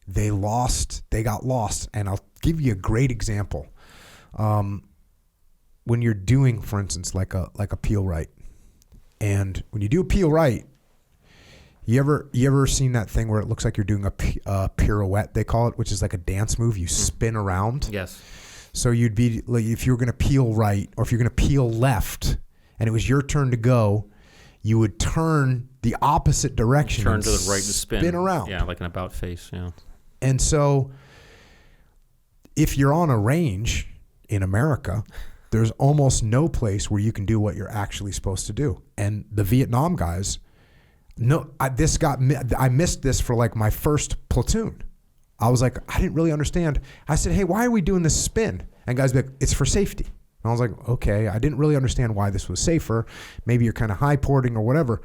they got lost. And I'll give you a great example. When you're doing, for instance, like a peel right, and when you do a peel right, you ever seen that thing where it looks like you're doing a pirouette, they call it, which is like a dance move. You spin around. Yes. So you'd be like, if you were going to peel right, or if you're going to peel left, and it was your turn to go, you would turn the opposite direction. Turn to the right and spin around. Yeah, like an about face. Yeah. And so, if you're on a range in America, there's almost no place where you can do what you're actually supposed to do. And the Vietnam guys, I missed this for like my first platoon. I was like, I didn't really understand. I said, hey, why are we doing this spin? And guys be like, it's for safety. And I was like, okay, I didn't really understand why this was safer. Maybe you're kind of high porting or whatever.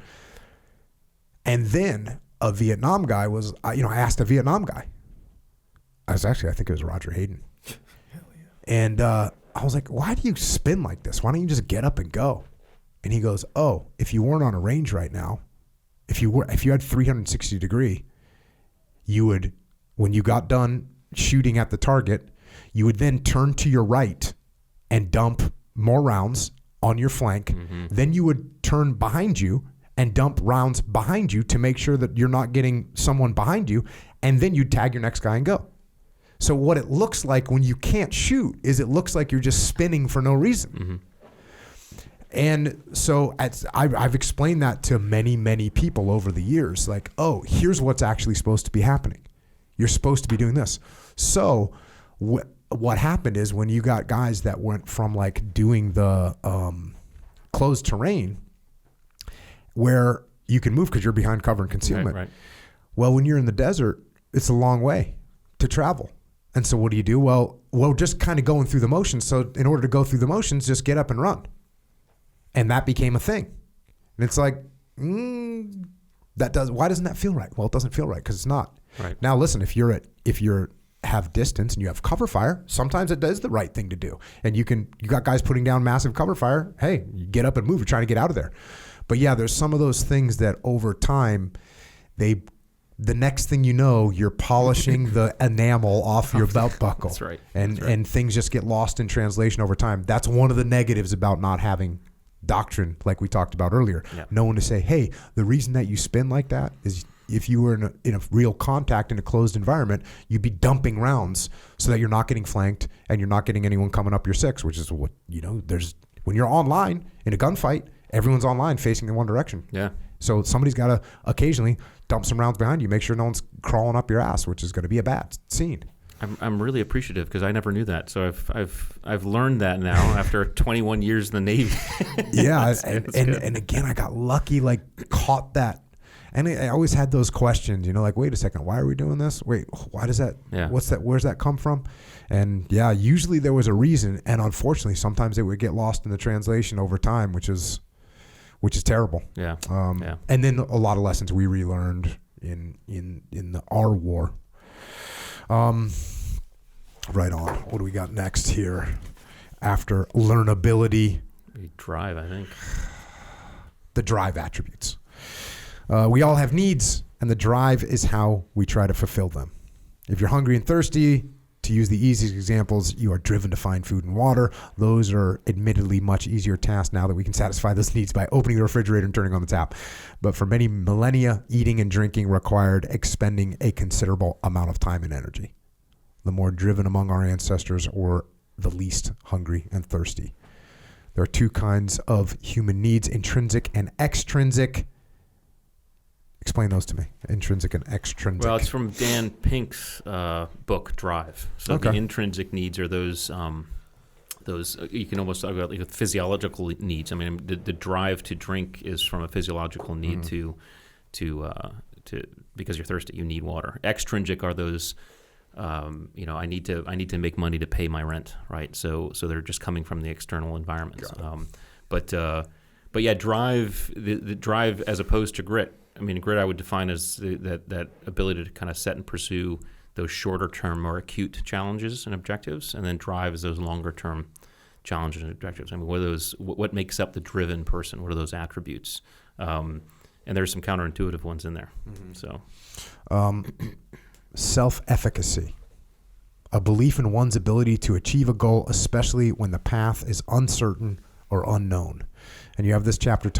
And then a Vietnam guy I asked a Vietnam guy. I think it was Roger Hayden. Hell yeah. And I was like, why do you spin like this? Why don't you just get up and go? And he goes, oh, if you weren't on a range right now, if you had 360 degree, you would, when you got done shooting at the target, you would then turn to your right and dump more rounds on your flank. Mm-hmm. Then you would turn behind you and dump rounds behind you to make sure that you're not getting someone behind you. And then you'd tag your next guy and go. So what it looks like when you can't shoot is it looks like you're just spinning for no reason. Mm-hmm. And so I've explained that to many, many people over the years. Like, oh, here's what's actually supposed to be happening. You're supposed to be doing this. So what happened is when you got guys that went from like doing the closed terrain where you can move because you're behind cover and concealment. Right. Well, when you're in the desert, it's a long way to travel. And so what do? Well, just kind of going through the motions. So in order to go through the motions, just get up and run. And that became a thing. And it's like, why doesn't that feel right? Well, it doesn't feel right because it's not. Right. Now, listen, if you have distance and you have cover fire, sometimes it does the right thing to do. And you got guys putting down massive cover fire. Hey, you get up and move. You're trying to get out of there. But yeah, there's some of those things that over time, the next thing you know, you're polishing the enamel off your belt buckle. That's right. And things just get lost in translation over time. That's one of the negatives about not having doctrine, like we talked about earlier. Yeah. No one to say, hey, the reason that you spin like that is if you were in a real contact in a closed environment, you'd be dumping rounds so that you're not getting flanked and you're not getting anyone coming up your six, which is what, there's when you're online in a gunfight, everyone's online facing in one direction. Yeah. So somebody's got to occasionally dump some rounds behind you, make sure no one's crawling up your ass, which is going to be a bad scene. I'm really appreciative because I never knew that. So I've learned that now after 21 years in the Navy. Yeah, and again, I got lucky, like caught that. And I always had those questions, like, wait a second, why are we doing this? Wait, why does that? Yeah. What's that? Where's that come from? And yeah, usually there was a reason, and unfortunately, sometimes it would get lost in the translation over time, which is terrible. Yeah. And then a lot of lessons we relearned in our war. Right on. What do we got next here? After learnability, drive, I think. the drive attributes. We all have needs, and the drive is how we try to fulfill them. If you're hungry and thirsty, to use the easiest examples, you are driven to find food and water. Those are admittedly much easier tasks now that we can satisfy those needs by opening the refrigerator and turning on the tap. But for many millennia, eating and drinking required expending a considerable amount of time and energy. The more driven among our ancestors were the least hungry and thirsty. There are two kinds of human needs, intrinsic and extrinsic. Explain those to me, intrinsic and extrinsic. Well, it's from Dan Pink's book, Drive. So the intrinsic needs are those you can almost talk about like physiological needs. I mean, the drive to drink is from a physiological need to because you're thirsty, you need water. Extrinsic are those, I need to make money to pay my rent, right? So they're just coming from the external environment. But yeah, drive, the drive as opposed to grit. I mean, grit I would define as that ability to kind of set and pursue those shorter-term, more acute challenges and objectives, and then drive is those longer-term challenges and objectives. I mean, what makes up the driven person? What are those attributes? And there's some counterintuitive ones in there. So, self-efficacy, a belief in one's ability to achieve a goal, especially when the path is uncertain or unknown. And you have this chapter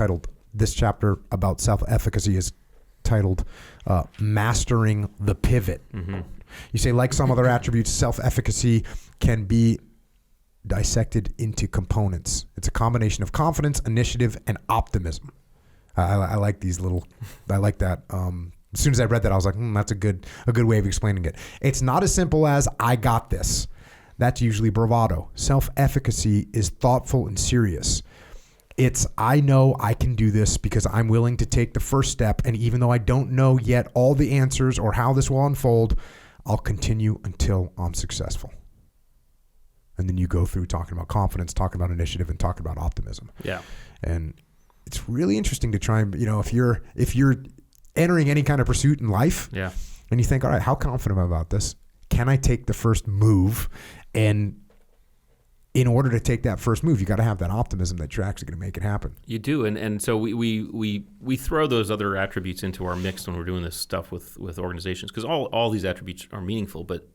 about self-efficacy is titled Mastering the Pivot. You say, like some other attributes, self-efficacy can be dissected into components. It's a combination of confidence, initiative, and optimism. I like these little, I like that. As soon as I read that, I was like, that's a good way of explaining it. It's not as simple as, I got this. That's usually bravado. Self-efficacy is thoughtful and serious. It's, I know I can do this because I'm willing to take the first step, and even though I don't know yet all the answers or how this will unfold, I'll continue until I'm successful. And then you go through talking about confidence, talking about initiative, and talking about optimism. Yeah. And it's really interesting to try and, if you're entering any kind of pursuit in life, yeah, and you think, all right, how confident am I about this? Can I take the first move? And in order to take that first move, you got to have that optimism that you're actually going to make it happen. You do, and so we throw those other attributes into our mix when we're doing this stuff with organizations, because all these attributes are meaningful, but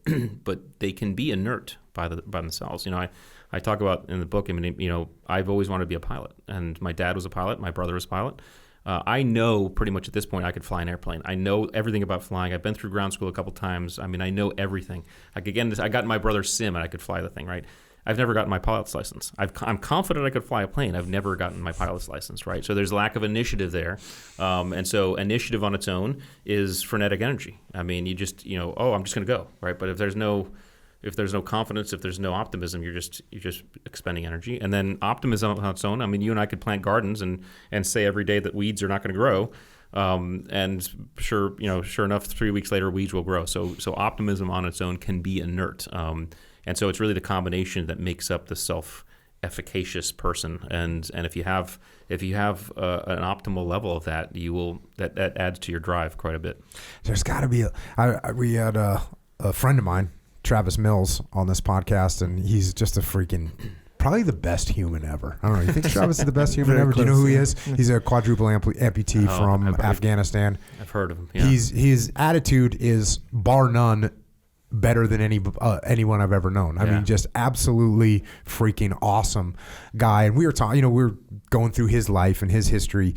they can be inert by themselves. I talk about in the book. I mean, I've always wanted to be a pilot, and my dad was a pilot, my brother was a pilot. I know pretty much at this point I could fly an airplane. I know everything about flying. I've been through ground school a couple times. I mean, I know everything. Like again, I got in my brother's sim and I could fly the thing, right? I've never gotten my pilot's license. I'm confident I could fly a plane. I've never gotten my pilot's license, right? So there's a lack of initiative there. And so initiative on its own is frenetic energy. I mean, you just, I'm just going to go, right? But if there's no confidence, if there's no optimism, you're just expending energy. And then optimism on its own, I mean, you and I could plant gardens and say every day that weeds are not going to grow. And sure enough, 3 weeks later, weeds will grow. So optimism on its own can be inert. And so it's really the combination that makes up the self-efficacious person. And if you have an optimal level of that, that adds to your drive quite a bit. There's got to be we had a friend of mine, Travis Mills, on this podcast, and he's just probably the best human ever. I don't know. You think Travis is the best human ever? Do you know who he is? He's a quadruple amputee from Afghanistan. I've heard of him. Yeah. His attitude is bar none better than anyone I've ever known. I mean, just absolutely freaking awesome guy. And we were talking, we were going through his life and his history,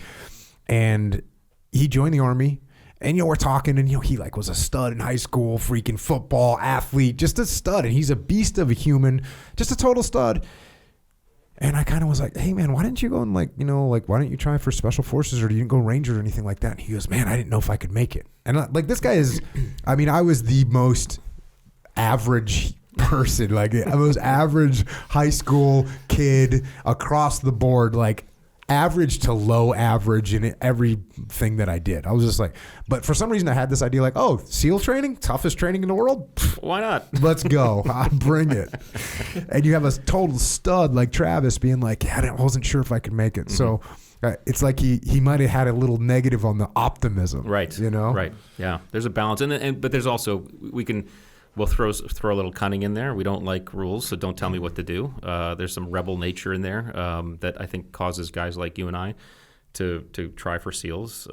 and he joined the Army. And we're talking, and he was a stud in high school, freaking football athlete, just a stud. And he's a beast of a human, just a total stud. And I kind of was like, hey man, why didn't you go and why don't you try for special forces, or you didn't go Ranger or anything like that? And he goes, man, I didn't know if I could make it. And this guy is, I mean, I was the most average person, the most average high school kid across the board, average to low average in everything that I did. I was just but for some reason I had this idea SEAL training, toughest training in the world. Why not? Let's go. Bring it. And you have a total stud like Travis being I wasn't sure if I could make it. Mm-hmm. So it's like he might have had a little negative on the optimism. Right. Right. Yeah. There's a balance. But there's also, we'll throw a little cunning in there. We don't like rules, so don't tell me what to do. There's some rebel nature in there that I think causes guys like you and I to try for SEALs,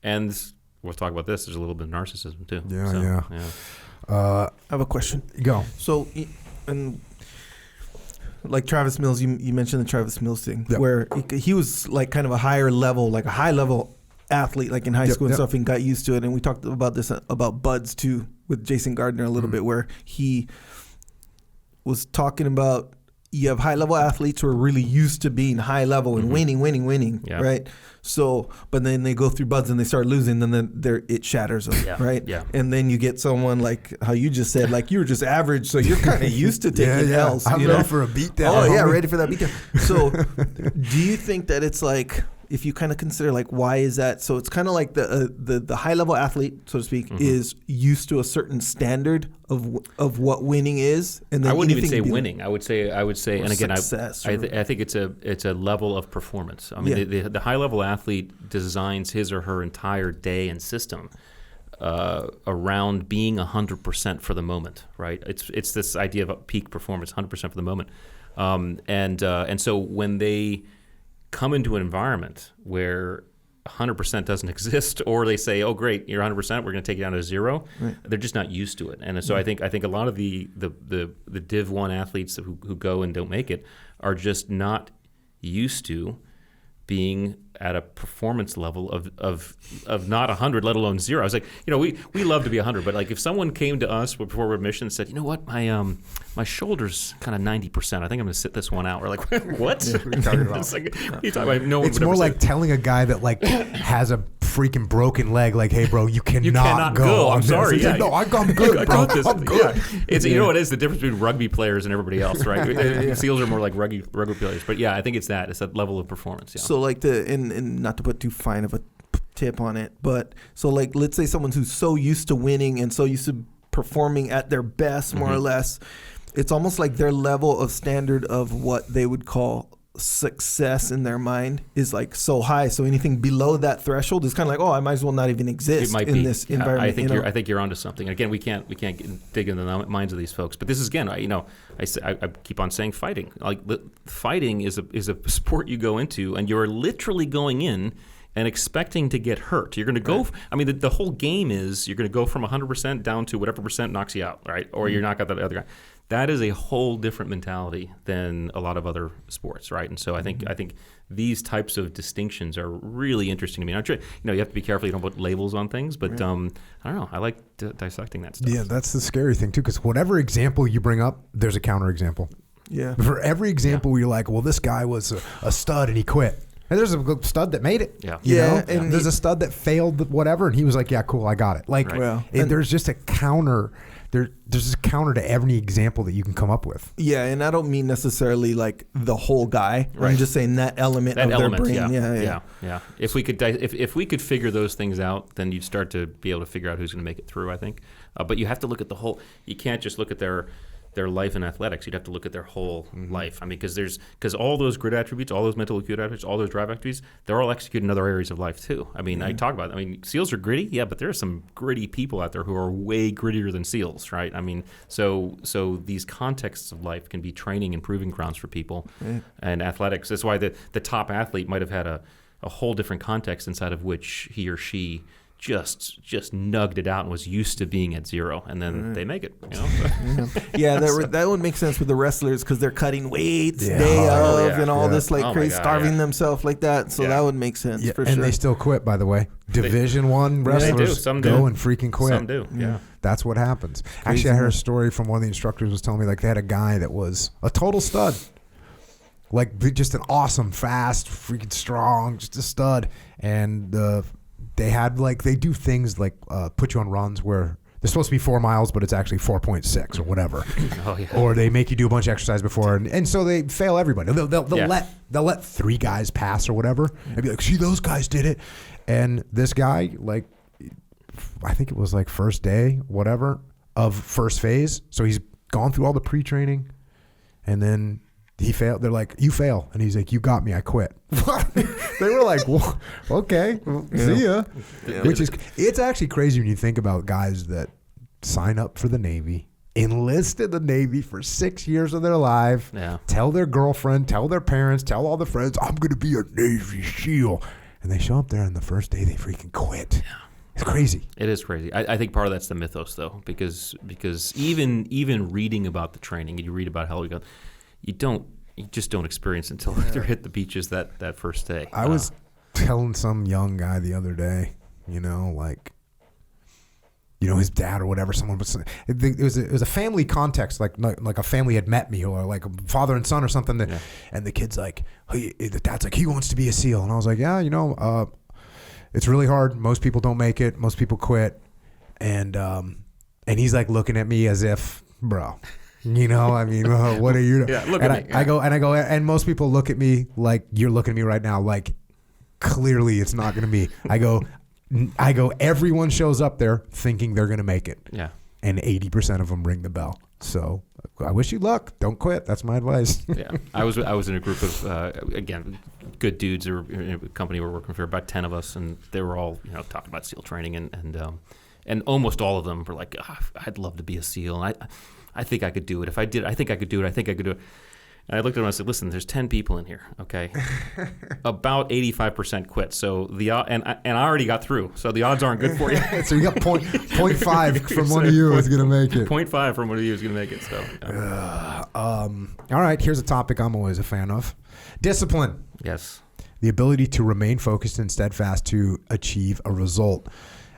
and we'll talk about this. There's a little bit of narcissism too. Yeah. I have a question. Go. So, and like Travis Mills, you mentioned the Travis Mills thing, Yep. where he was like kind of a higher level, like a high level athlete, like in high school and stuff, and got used to it. And we talked about this about Buds too with Jason Gardner a little bit, where he was talking about you have high level athletes who are really used to being high level and winning, Yeah. right? So, but then they go through Buds and they start losing, and then it shatters them, right? Yeah. And then you get someone like how you just said, like you were just average, so you're kind of used to taking L's. I'm you ready know? for a beatdown. Oh yeah, homie. ready for that beatdown. So, do you think that it's like, if you kind of consider like why is that? So it's kind of like the high level athlete, so to speak, is used to a certain standard of what winning is, and then I wouldn't even anything say winning. I would say, and again, success, I think it's a level of performance. I mean, the high level athlete designs his or her entire day and system around being 100% for the moment, right? It's this idea of peak performance, 100% for the moment, and so when they come into an environment where 100% doesn't exist, or they say, "Oh, great, you're 100%. We're going to take you down to 0." Right. They're just not used to it, and so I think a lot of the Div 1 athletes who go and don't make it are just not used to being at a performance level of not 100, let alone 0. I was like, we love to be 100, but like if someone came to us before admission and said, "You know what, my shoulder's kind of 90%. I think I'm going to sit this one out." We're like, "What? Yeah, what are you talking about? It's like, what are you talking about? No one It's would more ever like say telling a guy that like has a freaking broken leg, like, "Hey, bro, you cannot, cannot go. I'm on this." sorry. He's Yeah. like, "No, I'm good, I bro. got this. I'm good." Yeah. It's you know what it is, the difference between rugby players and everybody else, right? SEALs are more like rugby players, but yeah, I think it's that level of performance. Yeah. So like and not to put too fine of a tip on it, but so like let's say someone who's so used to winning and so used to performing at their best, more or less, it's almost like their level of standard of what they would call success in their mind is like so high. So anything below that threshold is kind of like, oh, I might as well not even exist in this environment. I think you're onto something. Again, we can't dig into the minds of these folks. But this is again, I keep on saying fighting. Like fighting is a sport you go into, and you're literally going in and expecting to get hurt. You're going to go. I mean, the whole game is you're going to go from 100% down to whatever percent knocks you out, right? Or you're not got that other guy. That is a whole different mentality than a lot of other sports, right? And so I think these types of distinctions are really interesting to me. You have to be careful you don't put labels on things, but I don't know. I like dissecting that stuff. Yeah, that's the scary thing too, because whatever example you bring up, there's a counter example. Yeah. For every example, you're like, well, this guy was a stud and he quit. And there's a stud that made it. Yeah. You know? And there's a stud that failed whatever, and he was like, yeah, cool, I got it. Like, there's just a counter. There's just a counter to every example that you can come up with. Yeah, and I don't mean necessarily like the whole guy. Right. I'm just saying that element of their brain. Yeah. If we could figure those things out, then you'd start to be able to figure out who's going to make it through, I think. But you have to look at the whole. You can't just look at their life in athletics. You'd have to look at their whole life. I mean, because all those grit attributes, all those mental acuity attributes, all those drive attributes, they're all executed in other areas of life too. I mean, I talk about it. I mean, SEALs are gritty, yeah, but there are some gritty people out there who are way grittier than SEALs, right? I mean, so these contexts of life can be training and proving grounds for people. And athletics, that's why the top athlete might have had a whole different context inside of which he or she just nugged it out and was used to being at 0, and then they make it. That would make sense with the wrestlers because they're cutting weights day of and all this like crazy, starving themselves like that. So that would make sense for sure. And they still quit, by the way. Division I wrestlers go and freaking quit. Some do. Yeah. That's what happens. Crazy, actually, I heard a story from one of the instructors was telling me like they had a guy that was a total stud. Like just an awesome, fast, freaking strong, just a stud. And they do things like put you on runs where they're supposed to be 4 miles, but it's actually 4.6 or whatever. Or they make you do a bunch of exercise before, and so they fail everybody. They'll let 3 guys pass or whatever, and be like, "See, those guys did it." And this guy, like, I think it was like first day, whatever, of first phase. So he's gone through all the pre-training, and then he failed. They're like, "You fail," and he's like, "You got me. I quit." They were like, well, "Okay, see ya." Yeah. Which is, it's actually crazy when you think about guys that sign up for the Navy, enlist in the Navy for 6 years of their life, tell their girlfriend, tell their parents, tell all their friends, I'm going to be a Navy SEAL. And they show up there, and the first day they freaking quit. Yeah. It's crazy. It is crazy. I think part of that's the mythos, though, because even reading about the training, and you read about how we go, you just don't experience it until they're hit the beaches that first day. I was telling some young guy the other day, his dad or whatever, someone was. It was a family context, like a family had met me, or like a father and son or something. And the kid's like, the dad's like, he wants to be a SEAL, and I was like, yeah, it's really hard. Most people don't make it. Most people quit, and he's like looking at me as if, bro, what are you? Yeah, look at me. I go, and most people look at me like you're looking at me right now, like clearly it's not going to be. I go, everyone shows up there thinking they're going to make it. Yeah. And 80% of them ring the bell. So I wish you luck. Don't quit. That's my advice. Yeah. I was in a group of, again, good dudes, or a company we're working for, about 10 of us, and they were all, talking about SEAL training, and almost all of them were like, I'd love to be a SEAL. And I think I could do it. If I did, I think I could do it. I think I could do it. And I looked at him and I said, listen, there's 10 people in here, okay? About 85% quit. So and I already got through. So the odds aren't good for you. So you got 0.5 from one of you is going to make it. 0.5 from one of you is going to make it. So. All right, here's a topic I'm always a fan of. Discipline. Yes. The ability to remain focused and steadfast to achieve a result.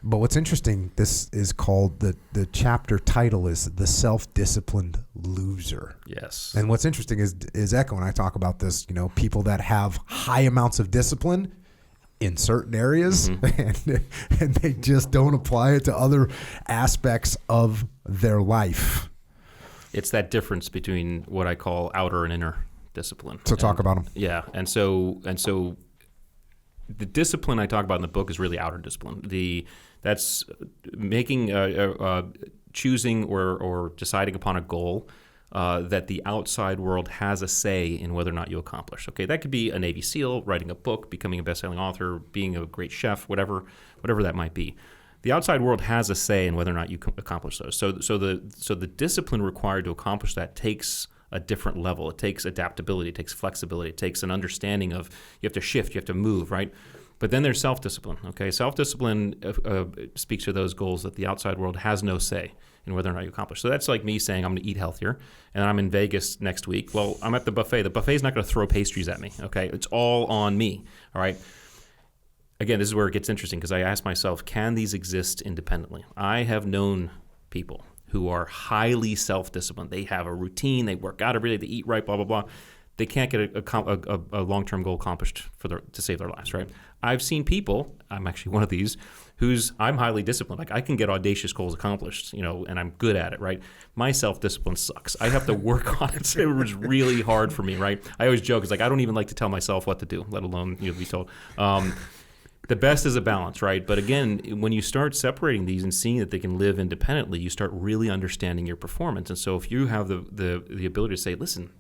But what's interesting, this is called, the chapter title is The Self-Disciplined Loser. Yes. And what's interesting is Echo and I talk about this, people that have high amounts of discipline in certain areas, and they just don't apply it to other aspects of their life. It's that difference between what I call outer and inner discipline. So talk about them. Yeah. And so the discipline I talk about in the book is really outer discipline. That's making, choosing or deciding upon a goal that the outside world has a say in whether or not you accomplish. Okay, that could be a Navy SEAL, writing a book, becoming a best-selling author, being a great chef, whatever that might be. The outside world has a say in whether or not you accomplish those. So the discipline required to accomplish that takes a different level. It takes adaptability. It takes flexibility. It takes an understanding of you have to shift, you have to move, right? But then there's self-discipline, okay? Self-discipline speaks to those goals that the outside world has no say in whether or not you accomplish. So that's like me saying I'm going to eat healthier, and I'm in Vegas next week. Well, I'm at the buffet. The buffet's not going to throw pastries at me, okay? It's all on me, all right? Again, this is where it gets interesting, because I ask myself, can these exist independently? I have known people who are highly self-disciplined. They have a routine. They work out every day. They eat right, blah, blah, blah. They can't get a long-term goal accomplished to save their lives, right? I've seen people, I'm actually one of these, I'm highly disciplined. Like, I can get audacious goals accomplished, and I'm good at it, right? My self-discipline sucks. I have to work on it. It was really hard for me, right? I always joke, it's like I don't even like to tell myself what to do, let alone be told. The best is a balance, right? But again, when you start separating these and seeing that they can live independently, you start really understanding your performance. And so if you have the ability to say, listen,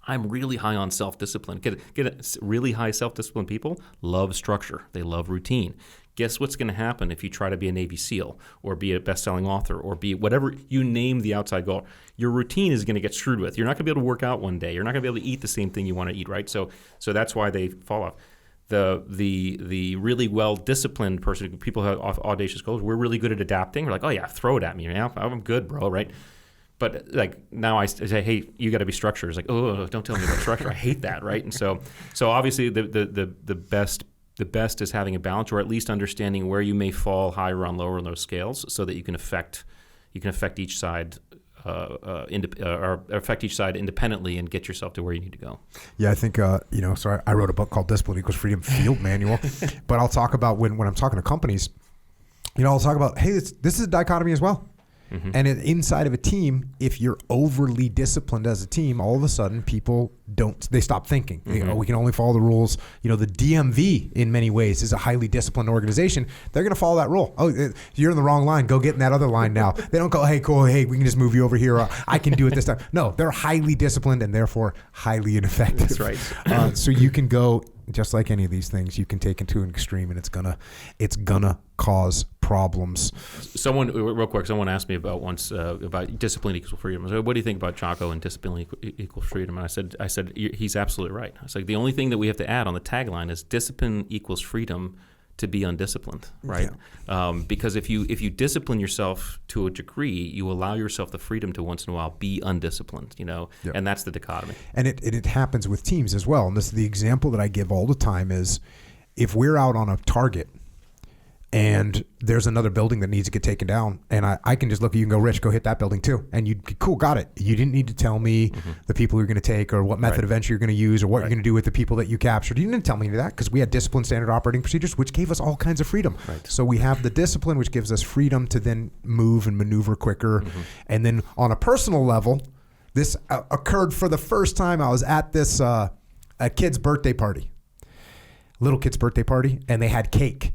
I'm really high on self-discipline. Really high self-discipline people love structure. They love routine. Guess what's going to happen if you try to be a Navy SEAL or be a best-selling author or be whatever you name the outside goal? Your routine is going to get screwed with. You're not going to be able to work out one day. You're not going to be able to eat the same thing you want to eat, right? So that's why they fall off. The really well-disciplined person, people who have audacious goals, we're really good at adapting. We're like, oh yeah, throw it at me. Yeah, I'm good, bro, right? But like now I say, hey, you got to be structured. It's like, oh, don't tell me about structure. I hate that, right? And so obviously the best is having a balance, or at least understanding where you may fall higher on lower on those scales, so that you can affect each side. Or affect each side independently and get yourself to where you need to go. Yeah, I think so I wrote a book called Discipline Equals Freedom Field Manual, but I'll talk about when I'm talking to companies, I'll talk about, hey, this is a dichotomy as well. Mm-hmm. And inside of a team, if you're overly disciplined as a team, all of a sudden people they stop thinking. Mm-hmm. We can only follow the rules. The DMV in many ways is a highly disciplined organization. They're going to follow that rule. Oh, you're in the wrong line. Go get in that other line now. They don't go, hey, cool. Hey, we can just move you over here. I can do it this time. No, they're highly disciplined and therefore highly ineffective. That's right. So you can go just like any of these things, you can take into an extreme, and it's gonna cause problems. Real quick, someone asked me about discipline equals freedom. I said, what do you think about Jocko and discipline equals freedom? And I said he's absolutely right. I was like, the only thing that we have to add on the tagline is discipline equals freedom to be undisciplined, right? Yeah. Because if you discipline yourself to a degree, you allow yourself the freedom to once in a while be undisciplined, yep. And that's the dichotomy. And it happens with teams as well. And this is the example that I give all the time is if we're out on a target and there's another building that needs to get taken down, and I can just look at you and go, Rich, go hit that building too. And you'd be cool, got it. You didn't need to tell me the people you're going to take or what method of entry you're going to use or what you're going to do with the people that you captured. You didn't tell me that because we had disciplined standard operating procedures, which gave us all kinds of freedom. Right. So we have the discipline, which gives us freedom to then move and maneuver quicker. And then on a personal level, this occurred for the first time. I was at this a kid's birthday party, little kid's birthday party, and they had cake.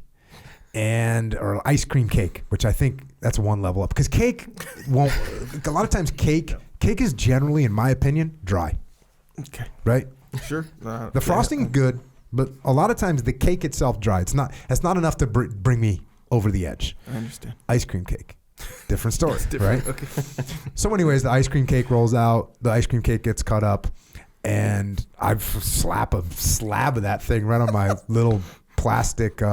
Or ice cream cake, which I think that's one level up. Because cake won't, a lot of times cake is generally, in my opinion, dry. Okay. Right? Sure. The frosting good, but a lot of times the cake itself dry. It's not enough to bring me over the edge. I understand. Ice cream cake. Different story, different, right? Okay. So anyways, the ice cream cake rolls out, the ice cream cake gets cut up, and I slap a slab of that thing right on my little plastic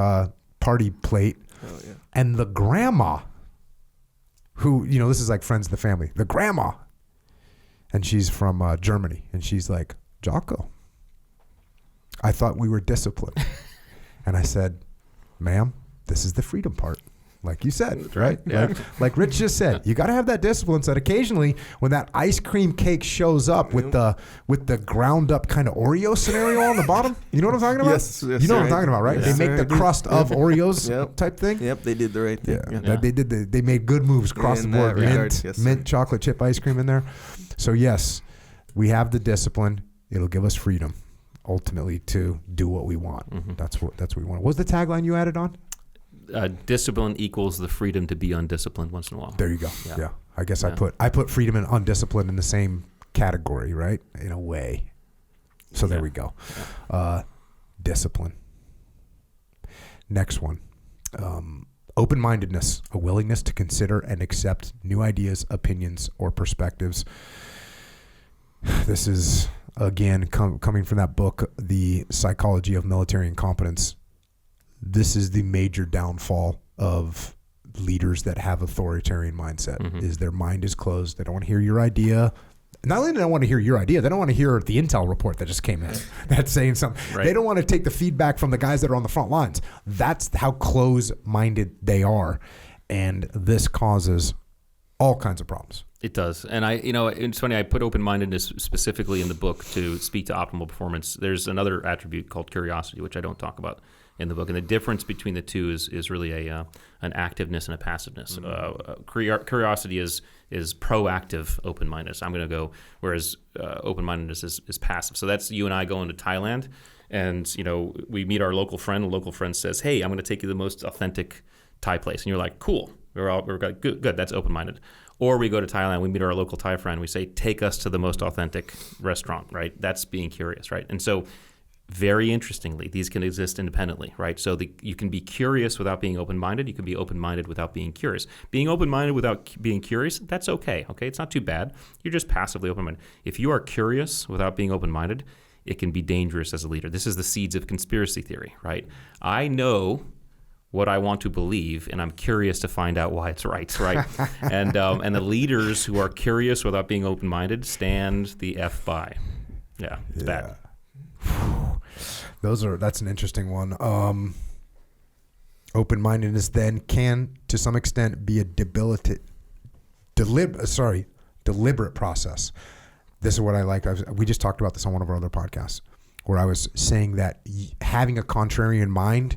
party plate. Oh, yeah. And the grandma who, this is like friends of the family, the grandma, and she's from Germany, and she's like, Jocko, I thought we were disciplined. And I said, ma'am, this is the freedom part. Like you said, right? Yeah. Like Rich just said, you got to have that discipline so that occasionally when that ice cream cake shows up with the ground up kind of Oreo scenario on the bottom, you know what I'm talking about? Yes, you know what I'm talking about, right? Yes, they make the crust of Oreos Yep. type thing. Yep, they did the right thing. Yeah. They made good moves across the board. Mint chocolate chip ice cream in there. So yes, we have the discipline. It'll give us freedom ultimately to do what we want. Mm-hmm. That's what we want. What was the tagline you added on? Discipline equals the freedom to be undisciplined once in a while. There you go. Yeah. I guess I put freedom and undisciplined in the same category, right? In a way. So there we go. Yeah. Discipline. Next one. Open-mindedness, a willingness to consider and accept new ideas, opinions, or perspectives. This is, again, coming from that book, The Psychology of Military Incompetence. This is the major downfall of leaders that have authoritarian mindset, is their mind is closed. They don't want to hear your idea. Not only do they don't want to hear your idea, they don't want to hear the intel report that just came in that's saying something. Right. They don't want to take the feedback from the guys that are on the front lines. That's how close-minded they are. And this causes all kinds of problems. It does. And it's funny, I put open-mindedness specifically in the book to speak to optimal performance. There's another attribute called curiosity, which I don't talk about in the book. And the difference between the two is really an activeness and a passiveness. Curiosity is proactive open-mindedness. I'm going to go, whereas open-mindedness is passive. So that's you and I going to Thailand, and we meet our local friend. A local friend says, "Hey, I'm going to take you to the most authentic Thai place," and you're like, "Cool, we're good. That's open-minded." Or we go to Thailand, we meet our local Thai friend, we say, "Take us to the most authentic restaurant," right? That's being curious, right? And so, very interestingly, these can exist independently, right? So you can be curious without being open-minded. You can be open-minded without being curious. Being open-minded without being curious, that's okay, It's not too bad. You're just passively open-minded. If you are curious without being open-minded, it can be dangerous as a leader. This is the seeds of conspiracy theory, right? I know what I want to believe, and I'm curious to find out why it's right? And the leaders who are curious without being open-minded stand the F by. Yeah, it's bad. That's an interesting one. Open-mindedness then can, to some extent, be a deliberate process. This is what I like. We just talked about this on one of our other podcasts, where I was saying that having a contrarian mind,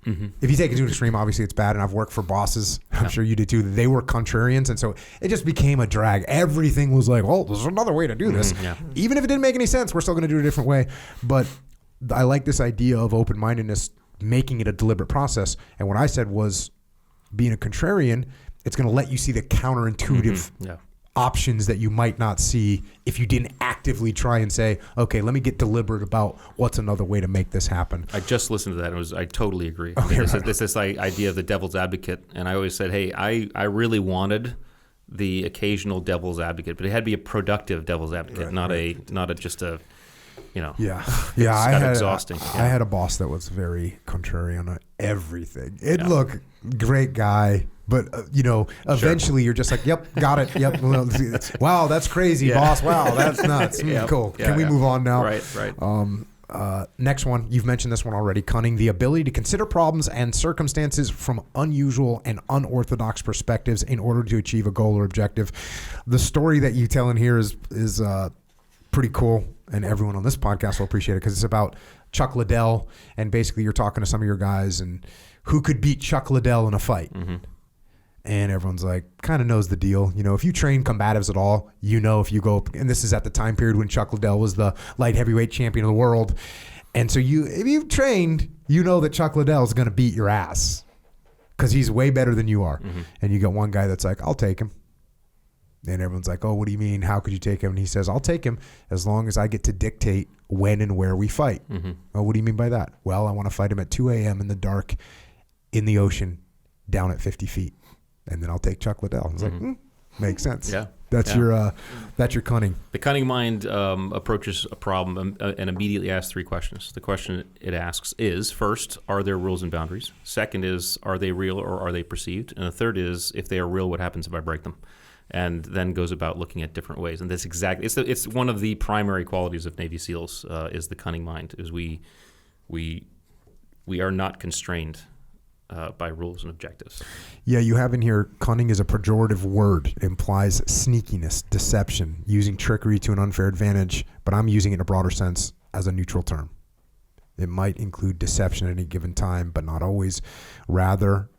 if you take it to an extreme, obviously it's bad. And I've worked for bosses, I'm sure you did too, they were contrarians. And so it just became a drag. Everything was like, oh, there's another way to do this. Yeah. Even if it didn't make any sense, we're still going to do it a different way. But I like this idea of open-mindedness, making it a deliberate process. And what I said was, being a contrarian, it's going to let you see the counterintuitive options that you might not see if you didn't actively try and say, okay, let me get deliberate about what's another way to make this happen. I just listened to that. I totally agree. Okay, This idea of the devil's advocate, and I always said, hey, I really wanted the occasional devil's advocate, but it had to be a productive devil's advocate, not a just a, Yeah, exhausting. I had a boss that was very contrarian on everything. Look, great guy, but eventually you're just like, yep, got it, yep. Wow, that's crazy, boss. Wow, that's nuts. Cool. Can we move on now? Right. Next one, you've mentioned this one already. Cunning, the ability to consider problems and circumstances from unusual and unorthodox perspectives in order to achieve a goal or objective. The story that you tell in here is pretty cool, and everyone on this podcast will appreciate it because it's about Chuck Liddell, and basically you're talking to some of your guys and who could beat Chuck Liddell in a fight. Mm-hmm. And everyone's like, kind of knows the deal. If you train combatives at all, if you go, and this is at the time period when Chuck Liddell was the light heavyweight champion of the world. And so if you've trained, you know that Chuck Liddell is going to beat your ass because he's way better than you are. Mm-hmm. And you got one guy that's like, I'll take him. And everyone's like, oh, what do you mean? How could you take him? And he says, I'll take him as long as I get to dictate when and where we fight. Mm-hmm. Oh, what do you mean by that? Well, I want to fight him at 2 a.m. in the dark in the ocean down at 50 feet. And then I'll take Chuck Liddell. I was like, makes sense. Yeah. That's your cunning. The cunning mind approaches a problem and immediately asks 3 questions. The question it asks is, first, are there rules and boundaries? Second is, are they real or are they perceived? And the third is, if they are real, what happens if I break them? And then goes about looking at different ways. And that's exactly, it's one of the primary qualities of Navy SEALs is the cunning mind, is we are not constrained by rules and objectives. Yeah, you have in here, cunning is a pejorative word. It implies sneakiness, deception, using trickery to an unfair advantage, but I'm using it in a broader sense as a neutral term. It might include deception at any given time, but not always. Rather,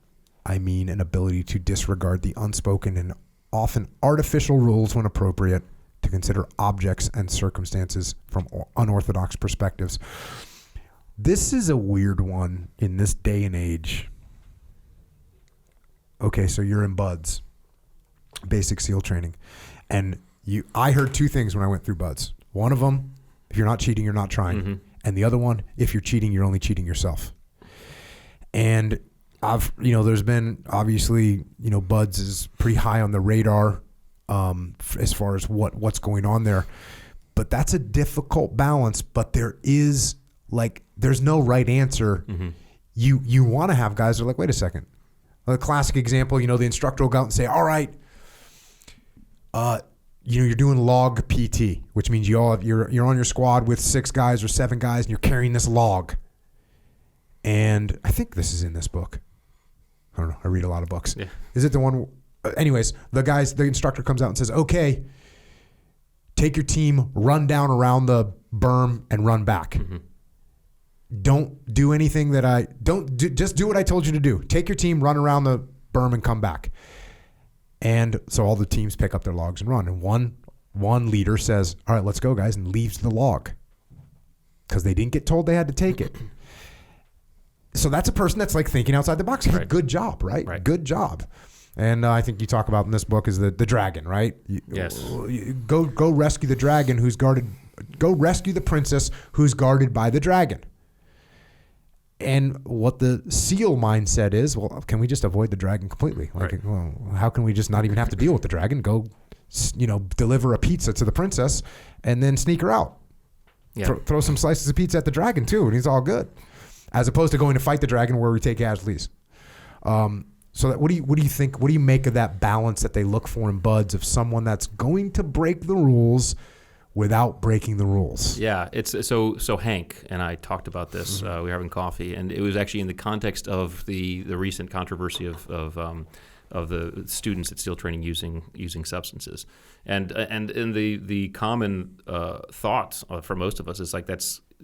I mean an ability to disregard the unspoken and often artificial rules when appropriate, to consider objects and circumstances from unorthodox perspectives. This is a weird one in this day and age. Okay, so you're in BUDS, basic SEAL training. And I heard 2 things when I went through BUDS. One of them, if you're not cheating, you're not trying. Mm-hmm. And the other one, if you're cheating, you're only cheating yourself. And there's been, obviously, BUDS is pretty high on the radar as far as what's going on there. But that's a difficult balance. But there's no right answer. Mm-hmm. You want to have guys that are like, wait a second. A classic example, the instructor will go out and say, all right, you're doing log PT, which means you're on your squad with 6 guys or 7 guys and you're carrying this log. And I think this is in this book. I don't know. I read a lot of books. Yeah. Is it the one? Anyways, the instructor comes out and says, okay, take your team, run down around the berm and run back. Mm-hmm. Don't do anything just do what I told you to do. Take your team, run around the berm and come back. And so all the teams pick up their logs and run. And one leader says, all right, let's go, guys, and leaves the log because they didn't get told they had to take it. So that's a person that's like thinking outside the box. Right. Good job, right? Good job. And I think you talk about in this book is the dragon, right? Yes. Go rescue the dragon who's guarded. Go rescue the princess who's guarded by the dragon. And what the SEAL mindset is, well, can we just avoid the dragon completely? Well, how can we just not even have to deal with the dragon? Go, deliver a pizza to the princess and then sneak her out. Yeah. Throw some slices of pizza at the dragon too, and he's all good. As opposed to going to fight the dragon where we take casualties. So what do you think? What do you make of that balance that they look for in BUDS of someone that's going to break the rules without breaking the rules? Yeah, it's so Hank and I talked about this. We were having coffee, and it was actually in the context of the recent controversy of the students at SEAL training using substances, and in the common thought for most of us is like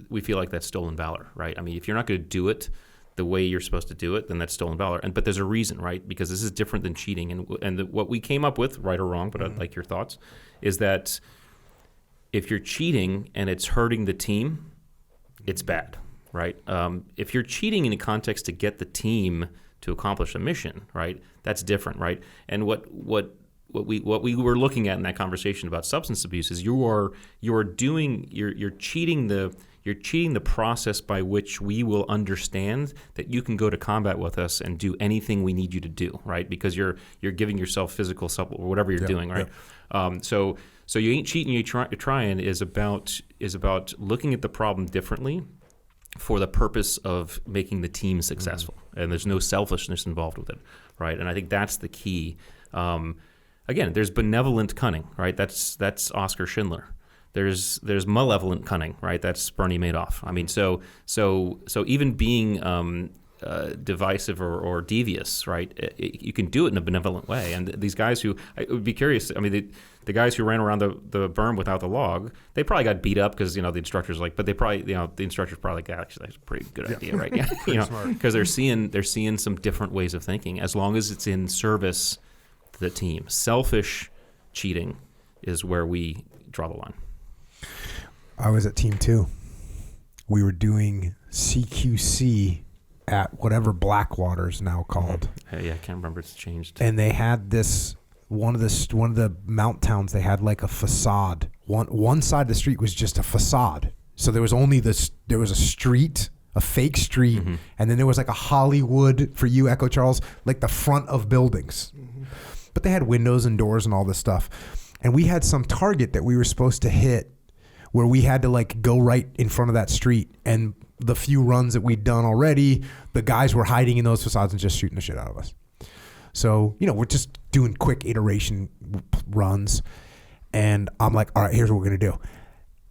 we feel like that's stolen valor, right? I mean, if you're not going to do it the way you're supposed to do it, then that's stolen valor. But there's a reason, right? Because this is different than cheating. And what we came up with, right or wrong, but I'd like your thoughts, is that if you're cheating and it's hurting the team, it's bad, right? If you're cheating in a context to get the team to accomplish a mission, right, that's different, right? And what what we were looking at in that conversation about substance abuse is you're cheating the process by which we will understand that you can go to combat with us and do anything we need you to do, right? Because you're giving yourself physical support or whatever you're doing, right? So you ain't cheating, you're trying is about looking at the problem differently for the purpose of making the team successful, and there's no selfishness involved with it, right? And I think that's the key. Again, there's benevolent cunning, right? That's Oscar Schindler. There's malevolent cunning, right? That's Bernie Madoff. I mean, so even being divisive or devious, right? You can do it in a benevolent way. And these guys I would be curious. I mean, the guys who ran around the berm without the log, they probably got beat up because the instructors but they probably the instructors probably like, actually that's a pretty good idea, right? Yeah, because they're seeing some different ways of thinking as long as it's in service to the team. Selfish cheating is where we draw the line. I was at Team 2. We were doing CQC at whatever Blackwater is now called. Yeah, I can't remember. It's changed. And they had this one of the mount towns. They had like a facade. One side of the street was just a facade. So there was only there was a street, a fake street, and then there was like a Hollywood, for you, Echo Charles, like the front of buildings. But they had windows and doors and all this stuff. And we had some target that we were supposed to hit where we had to like go right in front of that street. And the few runs that we'd done already, the guys were hiding in those facades and just shooting the shit out of us. So, we're just doing quick iteration runs. And I'm like, all right, here's what we're going to do.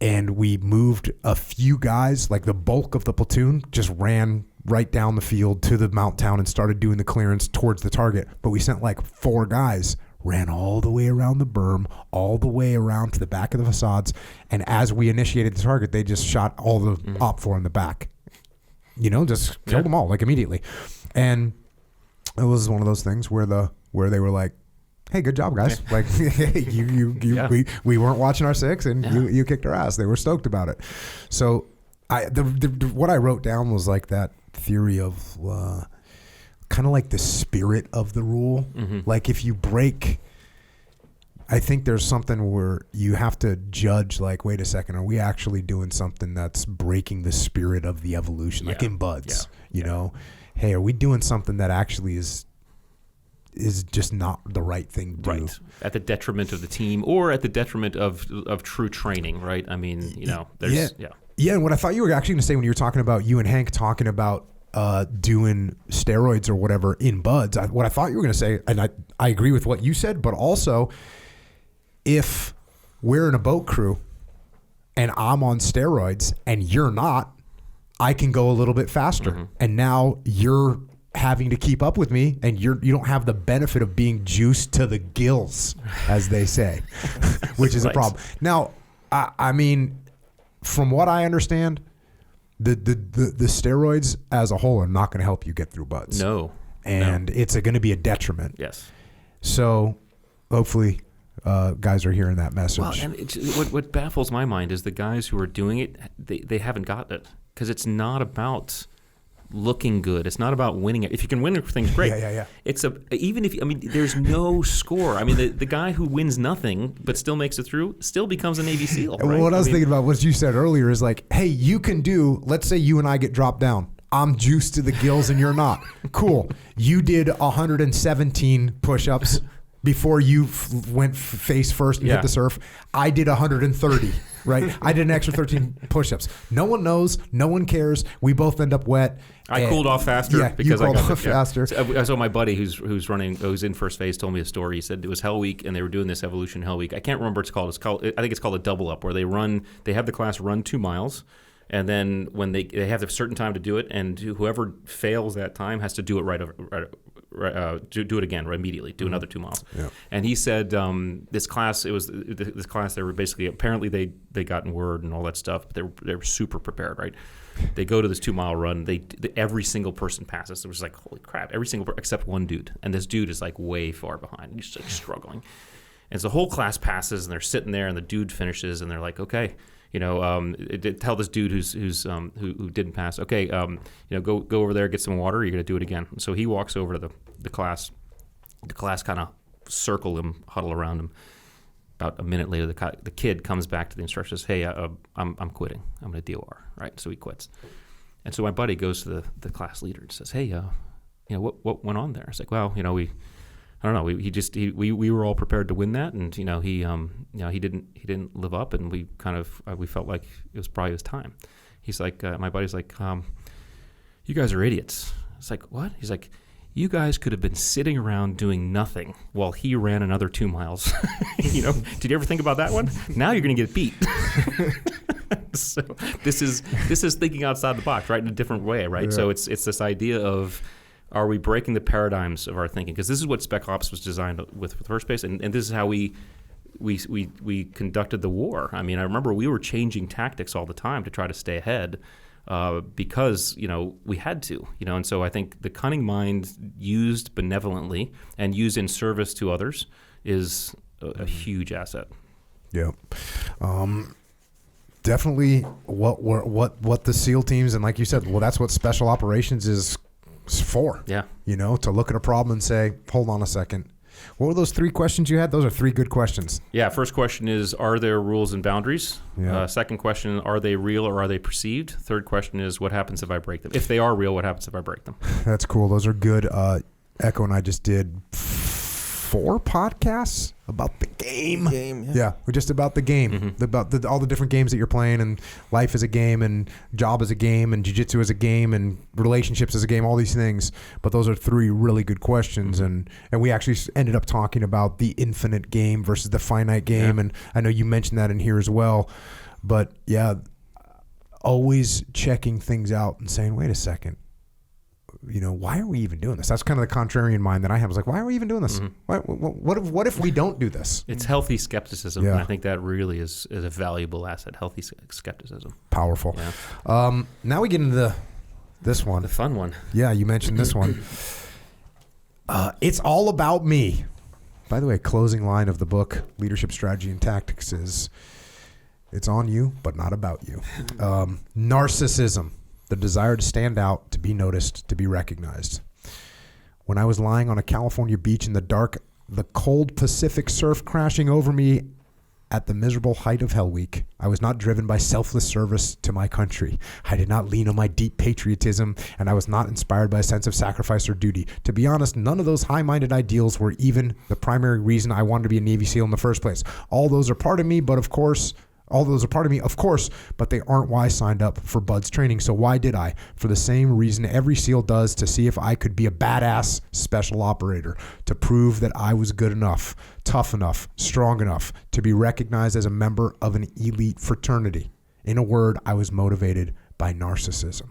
And we moved a few guys, like the bulk of the platoon just ran right down the field to the mount town and started doing the clearance towards the target. But we sent like 4 guys, ran all the way around the berm, all the way around to the back of the facades. And as we initiated the target, they just shot all the OPFOR in the back. Just killed them all, like immediately. And it was one of those things where they were like, hey, good job, guys. Like, we weren't watching our 6 and you kicked our ass. They were stoked about it. So what I wrote down was like that theory of kind of like the spirit of the rule. Like if you break, I think there's something where you have to judge, like, wait a second, are we actually doing something that's breaking the spirit of the evolution? Like in buds, you know, hey, are we doing something that actually is just not the right thing to do? Right. At the detriment of the team or at the detriment of true training, right? I mean, there's, Yeah, and what I thought you were actually going to say when you were talking about you and Hank talking about doing steroids or whatever in buds, what I thought you were going to say, and I agree with what you said, but also if we're in a boat crew and I'm on steroids and you're not, I can go a little bit faster. And now you're having to keep up with me and you don't have the benefit of being juiced to the gills, as they say, which is a problem. Now, I mean, from what I understand, the steroids as a whole are not going to help you get through buds. No. And it's going to be a detriment. Yes. So hopefully guys are hearing that message. Well, and what baffles my mind is the guys who are doing it, they haven't gotten it, because it's not about looking good. It's not about winning it. If you can win things, great. Yeah. It's there's no score. I mean, the guy who wins nothing but still makes it through still becomes a Navy SEAL. And right? what I was thinking about, what you said earlier, is like, hey, you can do, let's say you and I get dropped down. I'm juiced to the gills and you're not. Cool. You did 117 push-ups before you went face first and hit the surf. I did 130, right? I did an extra 13 push-ups. No one knows. No one cares. We both end up wet. I cooled off faster because I got faster. So my buddy who's in first phase told me a story. He said it was Hell Week and they were doing this Evolution Hell Week. I can't remember what it's called. I think it's called a double up, where they have the class run 2 miles. And then when they have a certain time to do it, and whoever fails that time has to do it do it again immediately. Do another 2 miles. Yeah. And he said this class, they were basically, apparently they gotten word and all that stuff, but they were super prepared, right? They go to this 2 mile run. Every single person passes. It was like, holy crap! Every single except one dude, and this dude is like way far behind. He's like struggling, and so the whole class passes, and they're sitting there, and the dude finishes, and they're like, okay. Tell this dude who didn't pass, okay, go over there, get some water. You're gonna do it again. So he walks over to the class. The class kind of circle him, huddle around him. About a minute later, the kid comes back to the instructor and says, "Hey, I'm quitting. I'm going to DOR." Right, so he quits. And so my buddy goes to the class leader and says, "Hey, what went on there?" It's like, well, I don't know. We were all prepared to win that, and he didn't live up, and we felt like it was probably his time. He's like, my buddy's like, you guys are idiots. It's like, what? He's like, you guys could have been sitting around doing nothing while he ran another 2 miles. Did you ever think about that one? Now you're going to get beat. So this is thinking outside the box, right, in a different way, right? Yeah. So it's this idea of, are we breaking the paradigms of our thinking? Because this is what Spec Ops was designed with the first place, and this is how we conducted the war. I mean, I remember we were changing tactics all the time to try to stay ahead because we had to. And so I think the cunning mind used benevolently and used in service to others is a huge asset. Yeah. Definitely what the SEAL teams, and like you said, well, that's what special operations is for. Yeah. To look at a problem and say, hold on a second. What were those 3 questions you had? Those are 3 good questions. Yeah. First question is, are there rules and boundaries? Yeah. Second question, are they real or are they perceived? Third question is, what happens if I break them? If they are real, what happens if I break them? That's cool. Those are good. Echo and I just did 4 podcasts about the game. Yeah, just about the game, mm-hmm. About all the different games that you're playing, and life is a game, and job is a game, and jiu-jitsu is a game, and relationships is a game, all these things. But those are 3 really good questions, mm-hmm. and we actually ended up talking about the infinite game versus the finite game, yeah. And I know you mentioned that in here as well. But yeah, always checking things out and saying, wait a second, why are we even doing this? That's kind of the contrarian mind that I have. I was like, why are we even doing this? Mm-hmm. What if we don't do this? It's healthy skepticism. Yeah. And I think that really is a valuable asset, healthy skepticism. Powerful. Yeah. Now we get into this one. The fun one. Yeah, you mentioned this one. It's all about me. By the way, closing line of the book, Leadership Strategy and Tactics, is it's on you, but not about you. Narcissism. The desire to stand out, to be noticed, to be recognized. When I was lying on a California beach in the dark, the cold Pacific surf crashing over me at the miserable height of Hell Week, I was not driven by selfless service to my country. I did not lean on my deep patriotism, and I was not inspired by a sense of sacrifice or duty. To be honest, none of those high-minded ideals were even the primary reason I wanted to be a Navy SEAL in the first place. All those are part of me, but of course, but they aren't why I signed up for Bud's training. So why did I? For the same reason every SEAL does, to see if I could be a badass special operator, to prove that I was good enough, tough enough, strong enough to be recognized as a member of an elite fraternity. In a word, I was motivated by narcissism.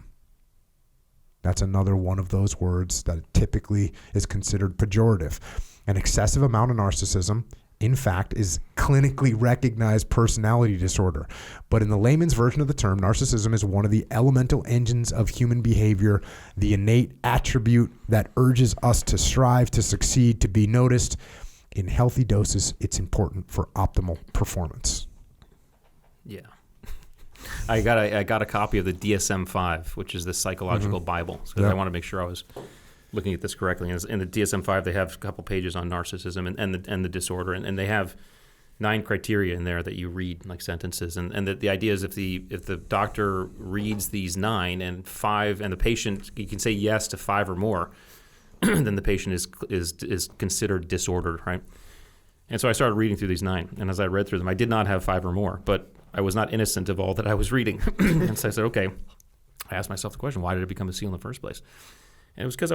That's another one of those words that typically is considered pejorative. An excessive amount of narcissism, in fact, is clinically recognized personality disorder. But in the layman's version of the term, narcissism is one of the elemental engines of human behavior, the innate attribute that urges us to strive, to succeed, to be noticed. In healthy doses, it's important for optimal performance. Yeah. I got a copy of the DSM-5, which is the psychological mm-hmm. Bible, because I want to make sure I was looking at this correctly. In the DSM-5, they have a couple pages on narcissism and the disorder, and they have 9 criteria in there that you read like sentences. And the idea is if the doctor reads these 9 and 5, and the patient, you can say yes to 5 or more, then the patient is considered disordered, right? And so I started reading through these 9, and as I read through them, I did not have 5 or more, but I was not innocent of all that I was reading. And so I said, okay. I asked myself the question: why did I become a SEAL in the first place? And it was because,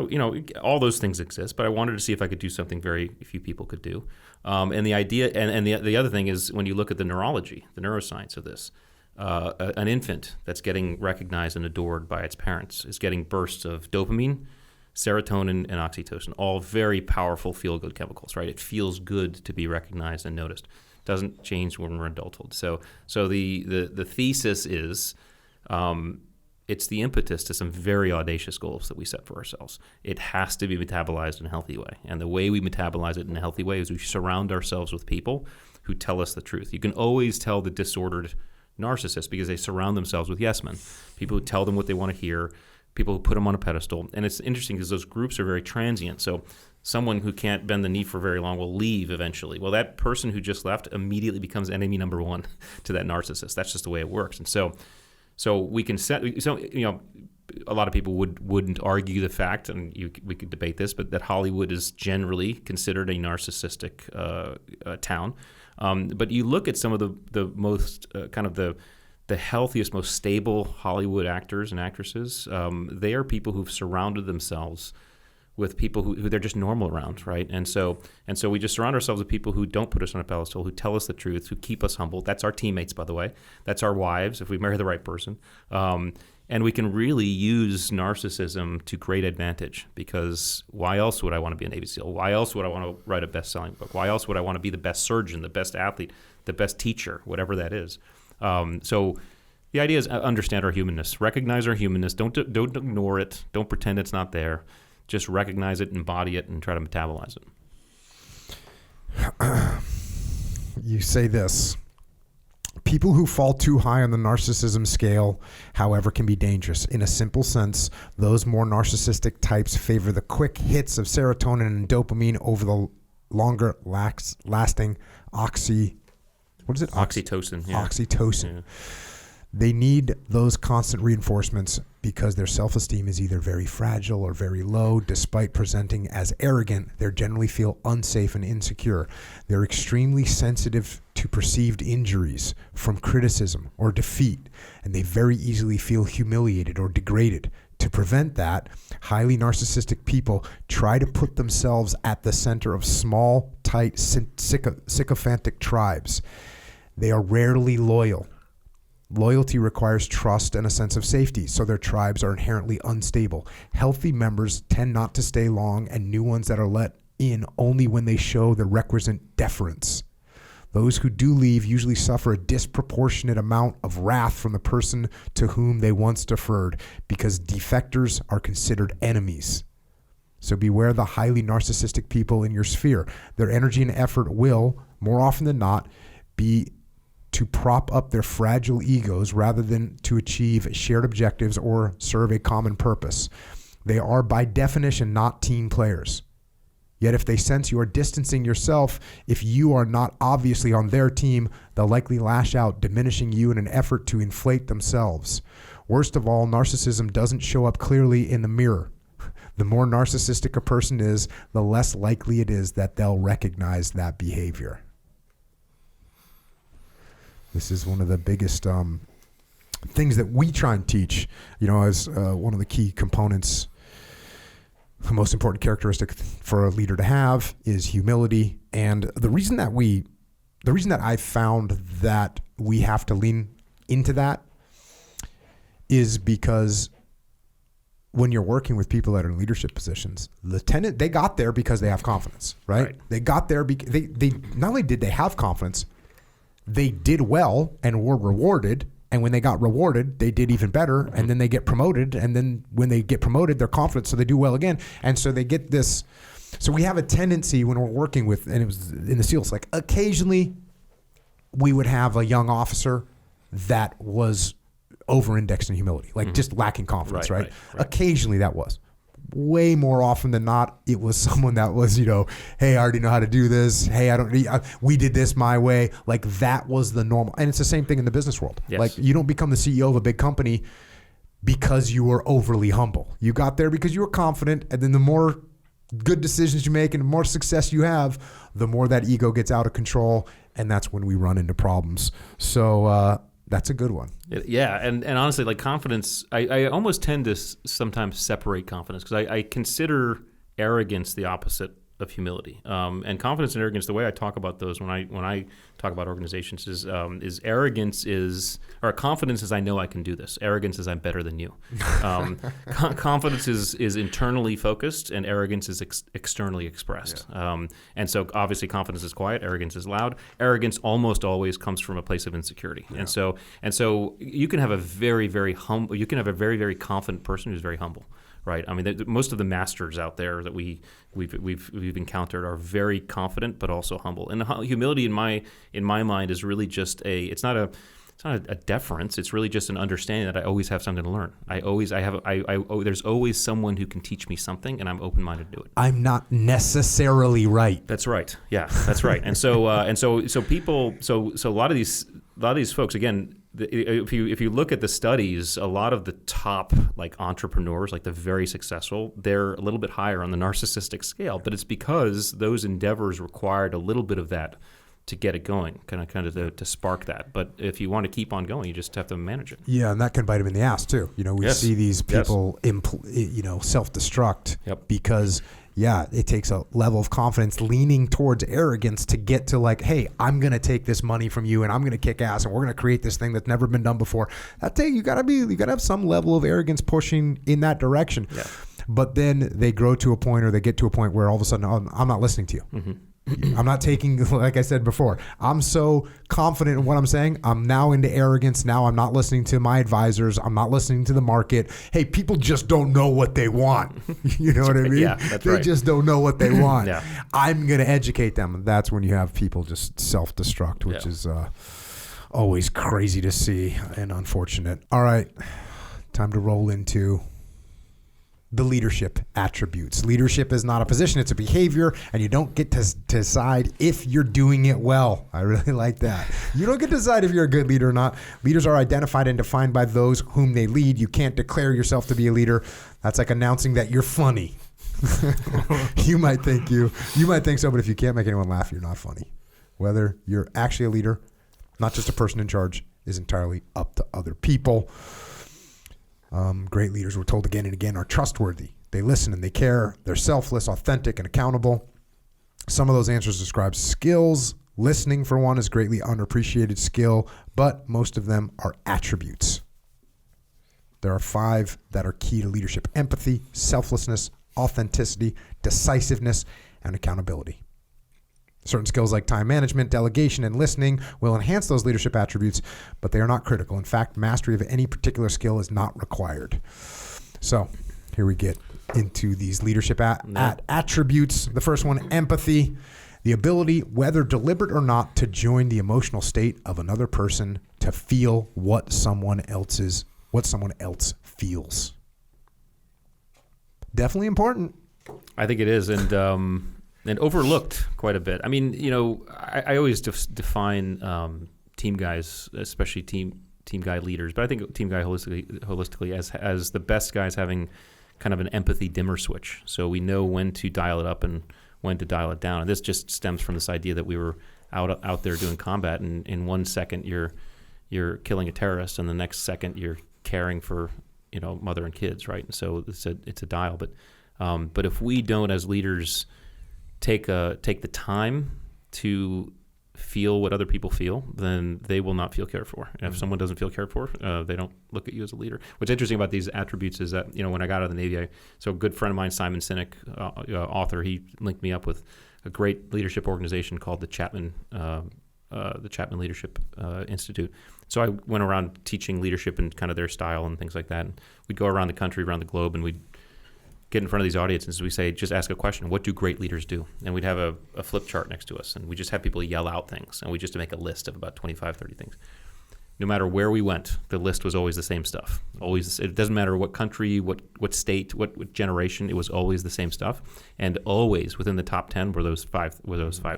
all those things exist, but I wanted to see if I could do something very few people could do. And the idea, and the other thing is, when you look at the neurology, the neuroscience of this, an infant that's getting recognized and adored by its parents is getting bursts of dopamine, serotonin, and oxytocin, all very powerful feel-good chemicals, right? It feels good to be recognized and noticed. Doesn't change when we're adulthood. So the thesis is, it's the impetus to some very audacious goals that we set for ourselves. It has to be metabolized in a healthy way. And the way we metabolize it in a healthy way is we surround ourselves with people who tell us the truth. You can always tell the disordered narcissist because they surround themselves with yes men, people who tell them what they want to hear, people who put them on a pedestal. And it's interesting because those groups are very transient. So someone who can't bend the knee for very long will leave eventually. Well, that person who just left immediately becomes enemy number one to that narcissist. That's just the way it works. And so we can a lot of people wouldn't argue the fact, and we could debate this, but that Hollywood is generally considered a narcissistic town. But you look at some of the most kind of the healthiest, most stable Hollywood actors and actresses. They are people who've surrounded themselves with people who they're just normal around, right? And so we just surround ourselves with people who don't put us on a pedestal, who tell us the truth, who keep us humble. That's our teammates, by the way. That's our wives, if we marry the right person. And we can really use narcissism to great advantage, because why else would I want to be a Navy SEAL? Why else would I want to write a best-selling book? Why else would I want to be the best surgeon, the best athlete, the best teacher, whatever that is? So the idea is understand our humanness, recognize our humanness. Don't ignore it. Don't pretend it's not there. Just recognize it, embody it, and try to metabolize it. You say this. People who fall too high on the narcissism scale, however, can be dangerous. In a simple sense, those more narcissistic types favor the quick hits of serotonin and dopamine over the longer lasting oxytocin. Yeah. Oxytocin. Yeah. They need those constant reinforcements because their self-esteem is either very fragile or very low. Despite presenting as arrogant, they generally feel unsafe and insecure. They're extremely sensitive to perceived injuries from criticism or defeat, and they very easily feel humiliated or degraded. To prevent that, highly narcissistic people try to put themselves at the center of small, tight, sycophantic tribes. They are rarely loyal. Loyalty requires trust and a sense of safety, so their tribes are inherently unstable. Healthy members tend not to stay long, and new ones that are let in only when they show the requisite deference. Those who do leave usually suffer a disproportionate amount of wrath from the person to whom they once deferred, because defectors are considered enemies. So beware the highly narcissistic people in your sphere. Their energy and effort will, more often than not, be to prop up their fragile egos rather than to achieve shared objectives or serve a common purpose. They are by definition not team players. Yet if they sense you are distancing yourself, if you are not obviously on their team, they'll likely lash out, diminishing you in an effort to inflate themselves. Worst of all, narcissism doesn't show up clearly in the mirror. The more narcissistic a person is, the less likely it is that they'll recognize that behavior. This is one of the biggest things that we try and teach, as one of the key components. The most important characteristic for a leader to have is humility. And the reason that I found that we have to lean into that is because when you're working with people that are in leadership positions, they got there because they have confidence, right? They got there because they not only did they have confidence, they did well and were rewarded. And when they got rewarded, they did even better. And then they get promoted. And then when they get promoted, they're confident, so they do well again. And so they get this. So we have a tendency when we're working with, and it was in the SEALs, like occasionally we would have a young officer that was over-indexed in humility, like just lacking confidence, right? Occasionally that was. Way more often than not, it was someone that was, hey, I already know how to do this. Hey, we did this my way. Like that was the normal. And it's the same thing in the business world. Yes. Like you don't become the CEO of a big company because you were overly humble. You got there because you were confident. And then the more good decisions you make and the more success you have, the more that ego gets out of control. And that's when we run into problems. So, that's a good one. Yeah, and honestly, like confidence, I almost tend to sometimes separate confidence because I consider arrogance the opposite of humility. And confidence and arrogance, the way I talk about those when I talk about organizations is arrogance or confidence is I know I can do this. Arrogance is I'm better than you. Confidence is internally focused and arrogance is externally expressed. Yeah. And so obviously confidence is quiet, arrogance is loud. Arrogance almost always comes from a place of insecurity. Yeah. And so you can have a very, very humble, you can have a very, very confident person who's very humble. Right. I mean, most of the masters out there that we've encountered are very confident, but also humble. And humility, in my mind, is really just it's not a deference. It's really just an understanding that I always have something to learn. There's always someone who can teach me something, and I'm open-minded to do it. I'm not necessarily right. That's right. Yeah, that's right. And so people, a lot of these folks, again, if you look at the studies, a lot of the top like entrepreneurs, like the very successful, they're a little bit higher on the narcissistic scale, but it's because those endeavors required a little bit of that to get it going, kind of to spark that. But if you want to keep on going, you just have to manage it. Yeah, and that can bite them in the ass too. We see these people, self-destruct because, it takes a level of confidence leaning towards arrogance to get to like, hey, I'm going to take this money from you and I'm going to kick ass and we're going to create this thing that's never been done before. You got to have some level of arrogance pushing in that direction. Yeah. But then they grow to a point, or they get to a point where all of a sudden, I'm not listening to you. Mm-hmm. I'm not taking, like I said before, I'm so confident in what I'm saying. I'm now into arrogance. Now I'm not listening to my advisors. I'm not listening to the market. Hey, people just don't know what they want. You know what I mean? Yeah, that's right. They just don't know what they want. Yeah. I'm going to educate them. And that's when you have people just self-destruct, which is always crazy to see and unfortunate. All right, time to roll into the leadership attributes. Leadership is not a position, it's a behavior, and you don't get to decide if you're doing it well. I really like that. You don't get to decide if you're a good leader or not. Leaders are identified and defined by those whom they lead. You can't declare yourself to be a leader. That's like announcing that you're funny. You might think so, but if you can't make anyone laugh, you're not funny. Whether you're actually a leader, not just a person in charge, is entirely up to other people. Great leaders, we're told again and again, are trustworthy. They listen and they care. They're selfless, authentic, and accountable. Some of those answers describe skills. Listening, for one, is greatly underappreciated skill, but most of them are attributes. There are 5 that are key to leadership: empathy, selflessness, authenticity, decisiveness, and accountability. Certain skills like time management, delegation, and listening will enhance those leadership attributes, but they are not critical. In fact, mastery of any particular skill is not required. So here we get into these leadership attributes. The first one, empathy, the ability, whether deliberate or not, to join the emotional state of another person, to feel what someone else feels. Definitely important. I think it is, and overlooked quite a bit. I mean, I always define team guys, especially team guy leaders, but I think team guy holistically as the best guys having kind of an empathy dimmer switch. So we know when to dial it up and when to dial it down. And this just stems from this idea that we were out there doing combat, and in 1 second you're killing a terrorist, and the next second you're caring for mother and kids, right? And so it's a dial. But if we don't, as leaders, take the time to feel what other people feel, then they will not feel cared for. And if someone doesn't feel cared for, they don't look at you as a leader. What's interesting about these attributes is that, when I got out of the Navy, so a good friend of mine, Simon Sinek, author, he linked me up with a great leadership organization called the Chapman Leadership Institute. So I went around teaching leadership and kind of their style and things like that. And we'd go around the country, around the globe, and we'd get in front of these audiences. We say, just ask a question. What do great leaders do? And we'd have a flip chart next to us, and we just have people yell out things, and we just make a list of about 25, 30 things. No matter where we went, the list was always the same stuff. Always, it doesn't matter what country, what state, what generation, it was always the same stuff. And always within the top 10 were those five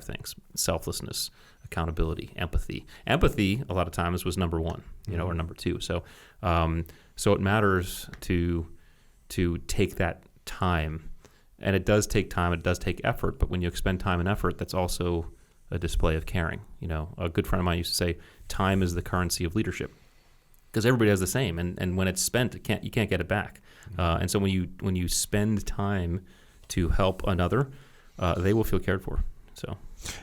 things: selflessness, accountability, empathy. Empathy, a lot of times, was number 1, or number 2. So it matters to take that time, and it does take time, it does take effort, but when you expend time and effort, that's also a display of caring. A good friend of mine used to say, time is the currency of leadership, because everybody has the same, and when it's spent, you can't get it back. And so when you spend time to help another, they will feel cared for. So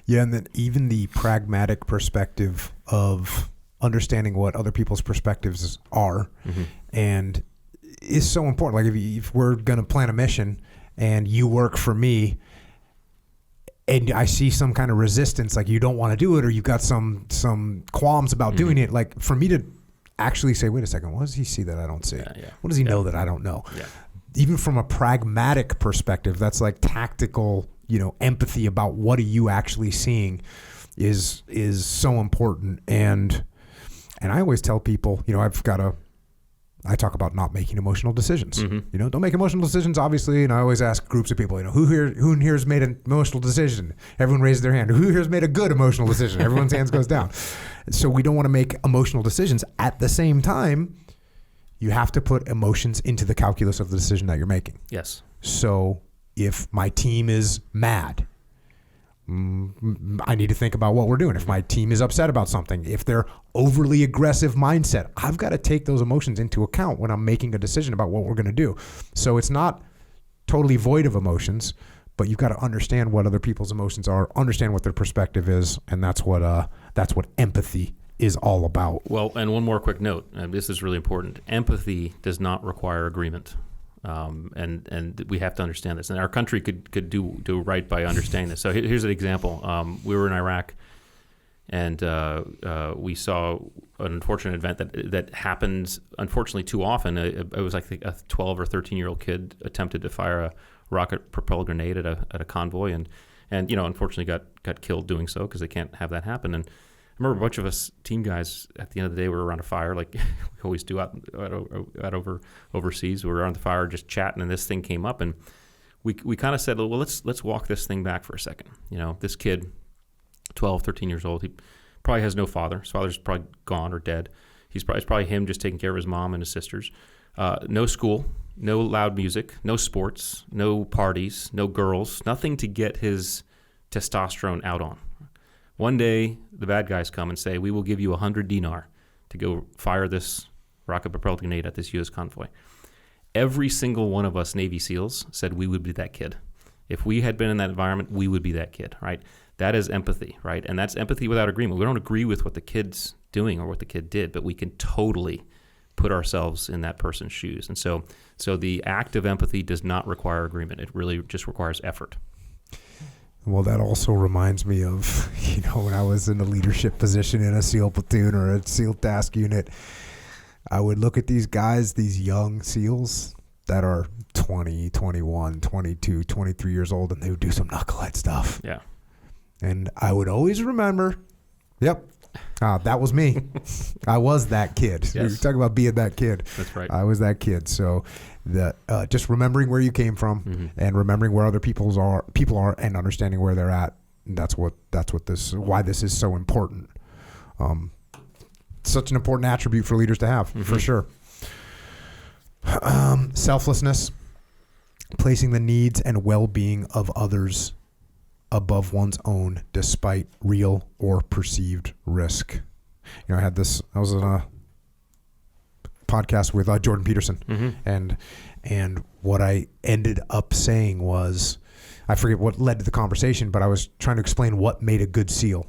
yeah, and then even the pragmatic perspective of understanding what other people's perspectives are, and is so important. Like if we're going to plan a mission and you work for me and I see some kind of resistance, like you don't want to do it, or you've got some qualms about doing it, like for me to actually say, wait a second, what does he see that I don't see? Yeah. What does he know that I don't know? Yeah. Even from a pragmatic perspective, that's like tactical, empathy about what are you actually seeing is so important. And And I always tell people, I talk about not making emotional decisions. Mm-hmm. Don't make emotional decisions, obviously. And I always ask groups of people, who here has made an emotional decision? Everyone raises their hand. Who here has made a good emotional decision? Everyone's hands goes down. So we don't want to make emotional decisions. At the same time, you have to put emotions into the calculus of the decision that you're making. Yes. So if my team is mad, I need to think about what we're doing. If my team is upset about something, if they're overly aggressive mindset, I've got to take those emotions into account when I'm making a decision about what we're going to do. So it's not totally void of emotions, but you've got to understand what other people's emotions are, understand what their perspective is, and that's what empathy is all about. Well, and one more quick note, and this is really important. Empathy does not require agreement. And we have to understand this. And our country could do right by understanding this. So here's an example. We were in Iraq, and we saw an unfortunate event that happens, unfortunately, too often. It was like a 12 or 13-year-old kid attempted to fire a rocket-propelled grenade at a convoy, and unfortunately got killed doing so because they can't have that happen. And I remember a bunch of us team guys at the end of the day were around a fire like we always do out overseas. We were around the fire just chatting, and this thing came up, and we kind of said, well, let's walk this thing back for a second. This kid, 12, 13 years old, he probably has no father. His father's probably gone or dead. It's probably him just taking care of his mom and his sisters. No school, no loud music, no sports, no parties, no girls, nothing to get his testosterone out on. One day, the bad guys come and say, we will give you 100 dinar to go fire this rocket-propelled grenade at this U.S. convoy. Every single one of us Navy SEALs said we would be that kid. If we had been in that environment, we would be that kid, right? That is empathy, right? And that's empathy without agreement. We don't agree with what the kid's doing or what the kid did, but we can totally put ourselves in that person's shoes. And so the act of empathy does not require agreement. It really just requires effort. Well, that also reminds me of, when I was in a leadership position in a SEAL platoon or a SEAL task unit, I would look at these guys, these young SEALs that are 20, 21, 22, 23 years old, and they would do some knucklehead stuff. Yeah. And I would always remember, that was me. I was that kid. Yes. You're talking about being that kid. That's right. I was that kid. So just remembering where you came from and remembering where other people are and understanding where they're at. That's why this is so important. Such an important attribute for leaders to have, for sure. Selflessness, placing the needs and well-being of others above one's own despite real or perceived risk. I was on a podcast with Jordan Peterson, and what I ended up saying was, I forget what led to the conversation, but I was trying to explain what made a good SEAL.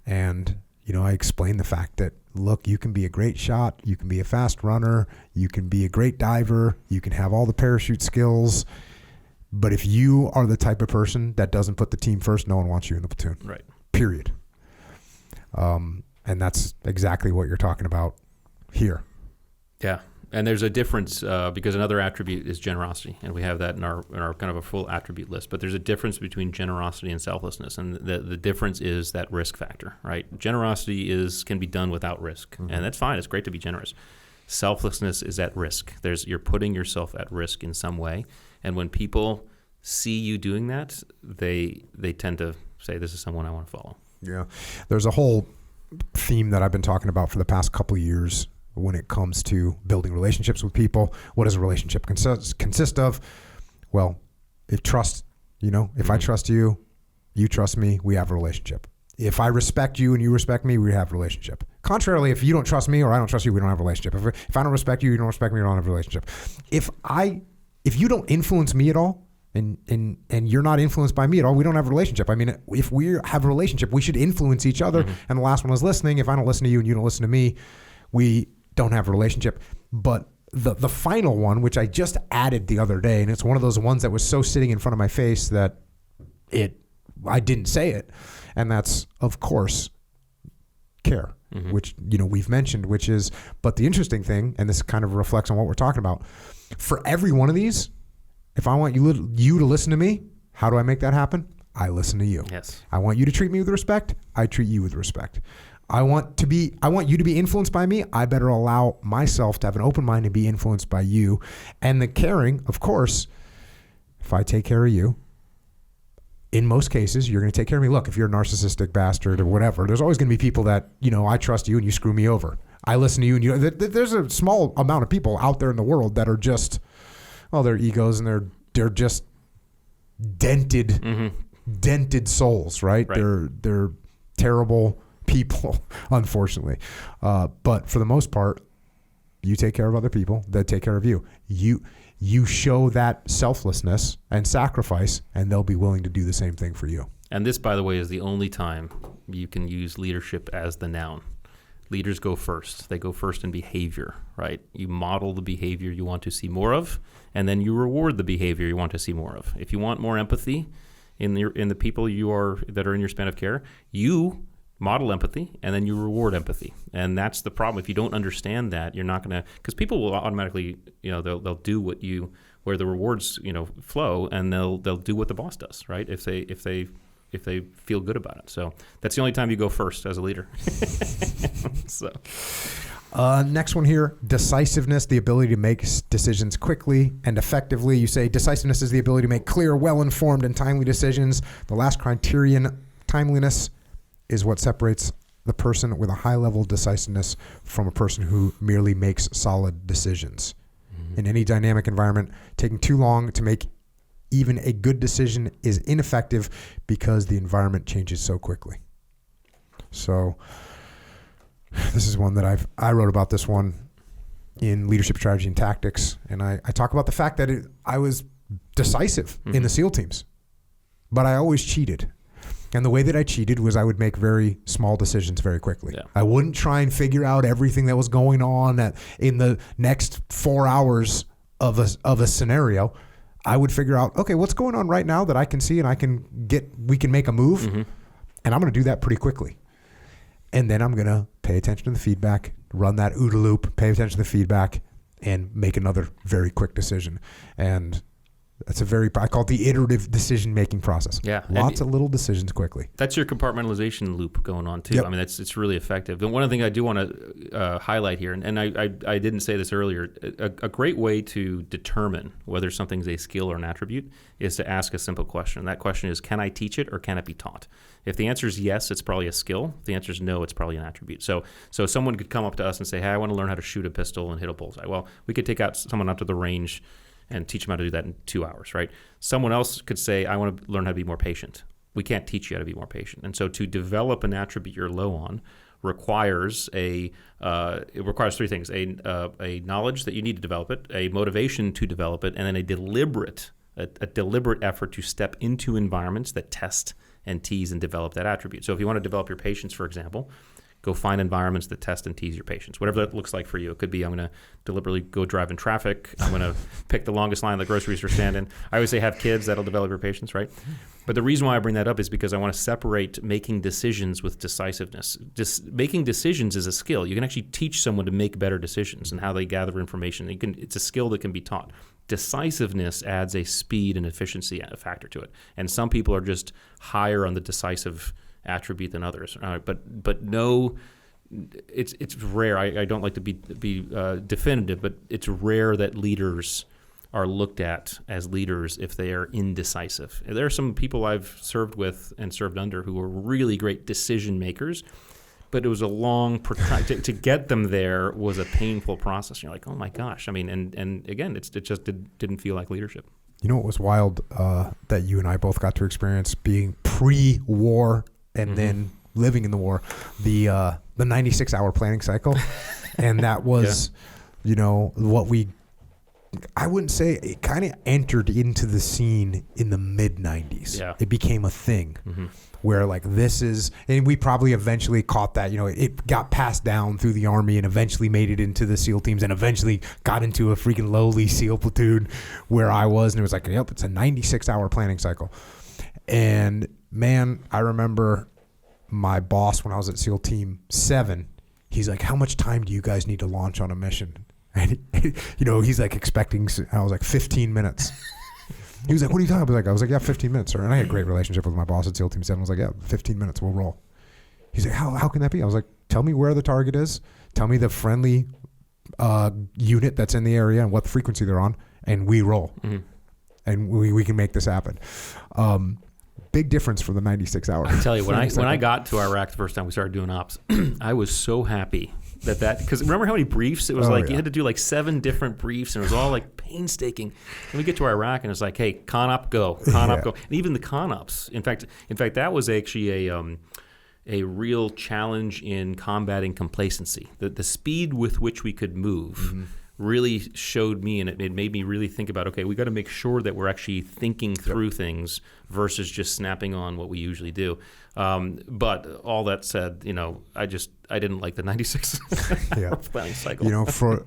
And, I explained the fact that, look, you can be a great shot, you can be a fast runner, you can be a great diver, you can have all the parachute skills, but if you are the type of person that doesn't put the team first, no one wants you in the platoon. Right. Period. And that's exactly what you're talking about here. Yeah. And there's a difference because another attribute is generosity, and we have that in our kind of a full attribute list. But there's a difference between generosity and selflessness, and the difference is that risk factor, right? Generosity can be done without risk, and that's fine. It's great to be generous. Selflessness is at risk. You're putting yourself at risk in some way, and when people see you doing that, they tend to say, "This is someone I want to follow." Yeah, there's a whole theme that I've been talking about for the past couple of years when it comes to building relationships with people. What does a relationship consist of? Well, if trust, if I trust you, you trust me, we have a relationship. If I respect you and you respect me, we have a relationship. Contrarily, if you don't trust me or I don't trust you, we don't have a relationship. If I don't respect you, you don't respect me, we don't have a relationship. If you don't influence me at all, and you're not influenced by me at all, we don't have a relationship. I mean, if we have a relationship, we should influence each other. And the last one is listening. If I don't listen to you and you don't listen to me, we don't have a relationship. But the final one, which I just added the other day, and it's one of those ones that was so sitting in front of my face that I didn't say it, and that's, of course, care, which we've mentioned, which is, but the interesting thing, and this kind of reflects on what we're talking about, for every one of these, if I want you to listen to me, how do I make that happen? I listen to you. Yes. I want you to treat me with respect. I treat you with respect. I want you to be influenced by me. I better allow myself to have an open mind and be influenced by you. And the caring, of course, if I take care of you, in most cases, you're going to take care of me. Look, if you're a narcissistic bastard or whatever, there's always going to be people that, I trust you and you screw me over. I listen to you and there's a small amount of people out there in the world that are just, they're egos and they're just dented souls, right? They're terrible people, unfortunately. But for the most part, you take care of other people, they take care of you. You show that selflessness and sacrifice, and they'll be willing to do the same thing for you. And this, by the way, is the only time you can use leadership as the noun. Leaders go first. They go first in behavior, right? You model the behavior you want to see more of, and then you reward the behavior you want to see more of. If you want more empathy in the people that are in your span of care, you model empathy, and then you reward empathy. And that's the problem. If you don't understand that, you're not going to, because people will automatically, they'll do where the rewards, flow, and they'll do what the boss does, right? If they feel good about it. So that's the only time you go first as a leader. So. Next one here, decisiveness, the ability to make decisions quickly and effectively. You say decisiveness is the ability to make clear, well-informed, and timely decisions. The last criterion, timeliness, is what separates the person with a high level of decisiveness from a person who merely makes solid decisions. In any dynamic environment, taking too long to make even a good decision is ineffective because the environment changes so quickly. So this is one that I wrote about this one in Leadership Strategy and Tactics, and I talk about the fact that I was decisive in the SEAL teams, but I always cheated. And the way that I cheated was I would make very small decisions very quickly. Yeah. I wouldn't try and figure out everything that was going on in the next 4 hours of a scenario. I would figure out, okay, what's going on right now that I can see and we can make a move. And I'm going to do that pretty quickly. And then I'm going to pay attention to the feedback, run that OODA loop, pay attention to the feedback, and make another very quick decision. And that's I call it the iterative decision-making process. Yeah. Lots of little decisions quickly. That's your compartmentalization loop going on too. Yep. I mean, it's really effective. And one of the things I do want to highlight here, and I didn't say this earlier, a great way to determine whether something's a skill or an attribute is to ask a simple question. That question is, can I teach it or can it be taught? If the answer is yes, it's probably a skill. If the answer is no, it's probably an attribute. So someone could come up to us and say, hey, I want to learn how to shoot a pistol and hit a bullseye. Well, we could take someone out to the range and teach them how to do that in 2 hours, right? Someone else could say, I want to learn how to be more patient. We can't teach you how to be more patient. And so to develop an attribute you're low on requires it requires three things: a knowledge that you need to develop it, a motivation to develop it, and then a deliberate effort to step into environments that test and tease and develop that attribute. So if you want to develop your patience, for example, go find environments that test and tease your patience, whatever that looks like for you. It could be, I'm going to deliberately go drive in traffic. I'm going to pick the longest line the grocery store stand in. I always say have kids. That'll develop your patience, right? But the reason why I bring that up is because I want to separate making decisions with decisiveness. Making decisions is a skill. You can actually teach someone to make better decisions and how they gather information. It's a skill that can be taught. Decisiveness adds a speed and efficiency factor to it. And some people are just higher on the decisive attribute than others. But no, it's rare. I don't like to be definitive, but it's rare that leaders are looked at as leaders if they are indecisive. There are some people I've served with and served under who were really great decision makers, but it was a long to get them there was a painful process. You're like, oh my gosh. I mean, and again, it just didn't feel like leadership. You know what was wild that you and I both got to experience being pre-war and then living in the war, the 96-hour planning cycle, and that was, what I wouldn't say it kind of entered into the scene in the mid-90s. Yeah. It became a thing where and we probably eventually caught that, it got passed down through the Army and eventually made it into the SEAL teams and eventually got into a freaking lowly SEAL platoon where I was. And it was like, yep, it's a 96-hour planning cycle. And man, I remember my boss when I was at SEAL Team 7, he's like, how much time do you guys need to launch on a mission? And, he's like expecting, I was like, 15 minutes. He was like, what are you talking about? I was like, yeah, 15 minutes, sir. And I had a great relationship with my boss at SEAL Team 7. I was like, yeah, 15 minutes, we'll roll. He's like, how can that be? I was like, tell me where the target is. Tell me the friendly unit that's in the area and what frequency they're on, and we roll. Mm-hmm. And we can make this happen. Big difference for the 96 hours. I tell you, when I got to Iraq the first time we started doing ops, I was so happy that because remember how many briefs? It was you had to do like 7 different briefs, and it was all like painstaking. And we get to Iraq, and it's like, hey, con op, go. Con op, go. And even the con ops, in fact, that was actually a real challenge in combating complacency. The speed with which we could move really showed me, and it made me really think about, okay, we got to make sure that we're actually thinking through things versus just snapping on what we usually do. But all that said, I didn't like the 96 planning cycle.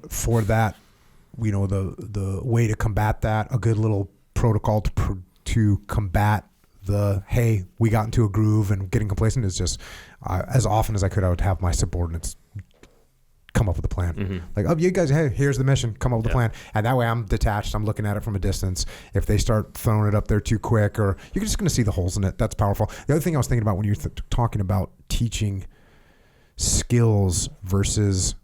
For that, the way to combat that, a good little protocol to combat the, hey, we got into a groove and getting complacent is just, as often as I could, I would have my subordinates come up with a plan. Mm-hmm. Like, oh, you guys, hey, here's the mission, come up with a plan. And that way I'm detached, I'm looking at it from a distance. If they start throwing it up there too quick, or you're just going to see the holes in it, that's powerful. The other thing I was thinking about when you were talking about teaching skills versus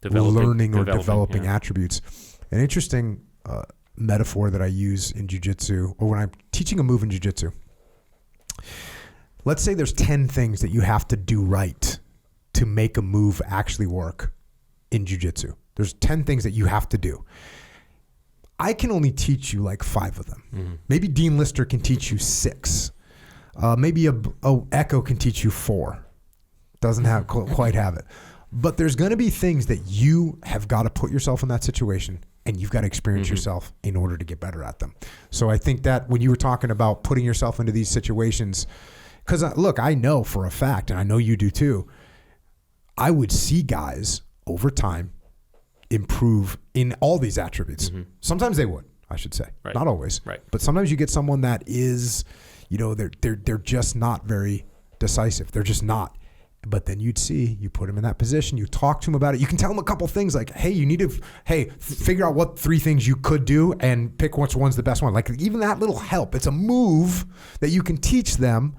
learning or developing attributes, an interesting metaphor that I use in jiu-jitsu, or when I'm teaching a move in jiu-jitsu. Let's say there's 10 things that you have to do right to make a move actually work in jiu-jitsu. There's 10 things that you have to do. I can only teach you like 5 of them. Mm-hmm. Maybe Dean Lister can teach you 6. Maybe a Echo can teach you 4. Doesn't have quite have it. But there's going to be things that you have got to put yourself in that situation, and you've got to experience yourself in order to get better at them. So I think that when you were talking about putting yourself into these situations, because look, I know for a fact, and I know you do too, I would see guys over time improve in all these attributes. Mm-hmm. Sometimes they would, I should say. Right. Not always. Right. But sometimes you get someone that is, they're just not very decisive. They're just not. But then you put him in that position, you talk to him about it. You can tell him a couple things like, hey, you need to, figure out what 3 things you could do and pick which one's the best one. Like even that little help. It's a move that you can teach them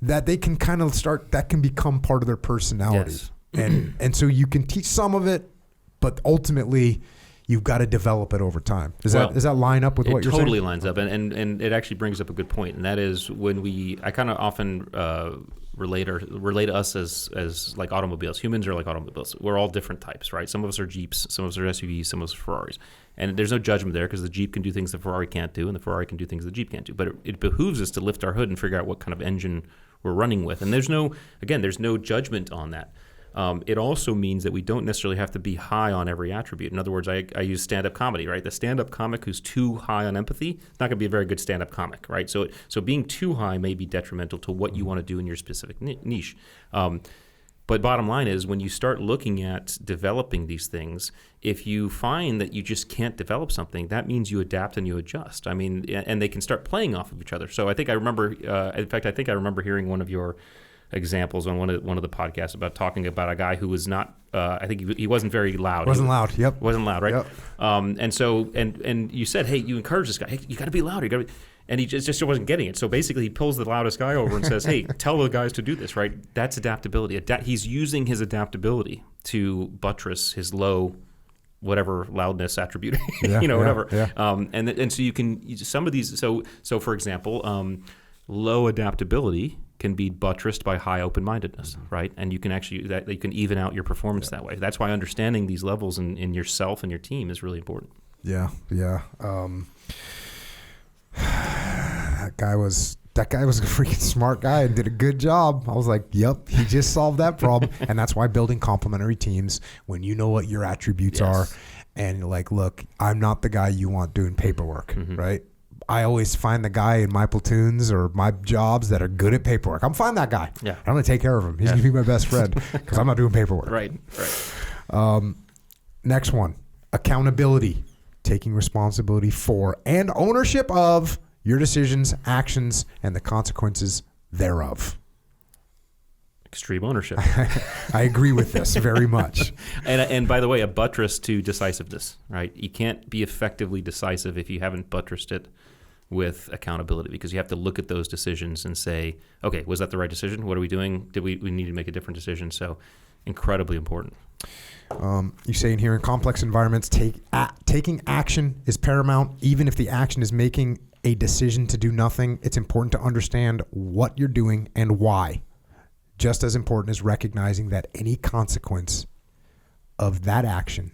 that they can kind of that can become part of their personality. Yes. And so you can teach some of it, but ultimately you've got to develop it over time. Does that line up with what you're saying? It totally lines up. And it actually brings up a good point. And that is I kind of often relate us as like automobiles. Humans are like automobiles. We're all different types, right? Some of us are Jeeps, some of us are SUVs, some of us are Ferraris. And there's no judgment there because the Jeep can do things the Ferrari can't do, and the Ferrari can do things the Jeep can't do. But it behooves us to lift our hood and figure out what kind of engine we're running with. And there's no judgment on that. It also means that we don't necessarily have to be high on every attribute. In other words, I use stand-up comedy, right? The stand-up comic who's too high on empathy is not going to be a very good stand-up comic, right? So being too high may be detrimental to what you want to do in your specific niche. But bottom line is, when you start looking at developing these things, if you find that you just can't develop something, that means you adapt and you adjust. I mean, and they can start playing off of each other. So I think I remember hearing one of your examples on one of the podcasts about talking about a guy who was not, I think he wasn't very loud. Wasn't loud, yep. Wasn't loud, right? Yep. And you said, hey, you encourage this guy, hey, you got to be louder, you got to be... And he just wasn't getting it. So basically, he pulls the loudest guy over and says, hey, tell the guys to do this, right? That's adaptability. He's using his adaptability to buttress his low, whatever loudness attribute, whatever. Yeah. And so you can, some of these, so for example, low adaptability can be buttressed by high open-mindedness, right? And you can you can even out your performance that way. That's why understanding these levels in yourself and your team is really important. Yeah. That guy was a freaking smart guy and did a good job. I was like, yep, he just solved that problem. And that's why building complementary teams, when you know what your attributes are, and you're like, look, I'm not the guy you want doing paperwork, right? I always find the guy in my platoons or my jobs that are good at paperwork. I'm finding that guy. Yeah. I'm going to take care of him. He's going to be my best friend because I'm not doing paperwork. Right. Next one, accountability. Taking responsibility for and ownership of your decisions, actions, and the consequences thereof. Extreme ownership. I agree with this very much. And by the way, a buttress to decisiveness, right? You can't be effectively decisive if you haven't buttressed it with accountability, because you have to look at those decisions and say, okay, was that the right decision? What are we doing? Did we need to make a different decision? So incredibly important. You say in here, in complex environments, taking action is paramount. Even if the action is making a decision to do nothing, it's important to understand what you're doing and why. Just as important as recognizing that any consequences of that action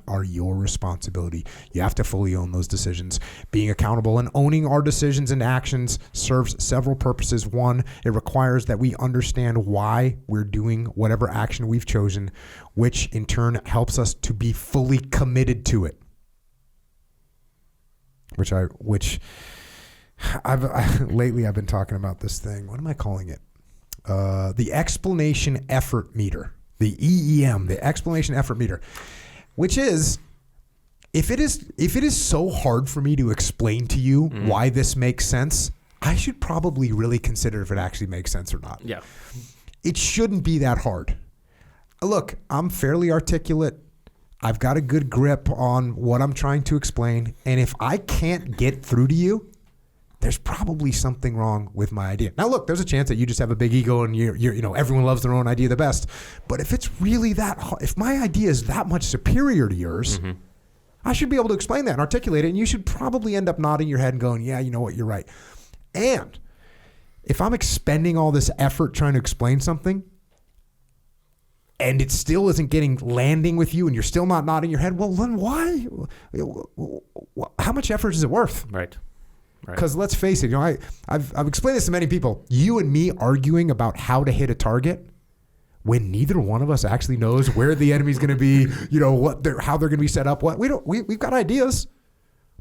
are your responsibility. You have to fully own those decisions. Being accountable and owning our decisions and actions serves several purposes. One, it requires that we understand why we're doing whatever action we've chosen, which in turn helps us to be fully committed to it. Lately I've been talking about this thing. What am I calling it? The explanation effort meter. The EEM, the explanation effort meter, which is, if it is so hard for me to explain to you why this makes sense, I should probably really consider if it actually makes sense or not. Yeah. It shouldn't be that hard. Look, I'm fairly articulate. I've got a good grip on what I'm trying to explain. And if I can't get through to you, there's probably something wrong with my idea. Now, look, there's a chance that you just have a big ego and you're everyone loves their own idea the best. But if it's really that hard, if my idea is that much superior to yours, I should be able to explain that and articulate it. And you should probably end up nodding your head and going, yeah, you know what, you're right. And if I'm expending all this effort trying to explain something and it still isn't landing with you and you're still not nodding your head, well, then why? How much effort is it worth? Right. Because let's face it, I've explained this to many people. You and me arguing about how to hit a target when neither one of us actually knows where the enemy's going to be, how they're going to be set up. We've got ideas,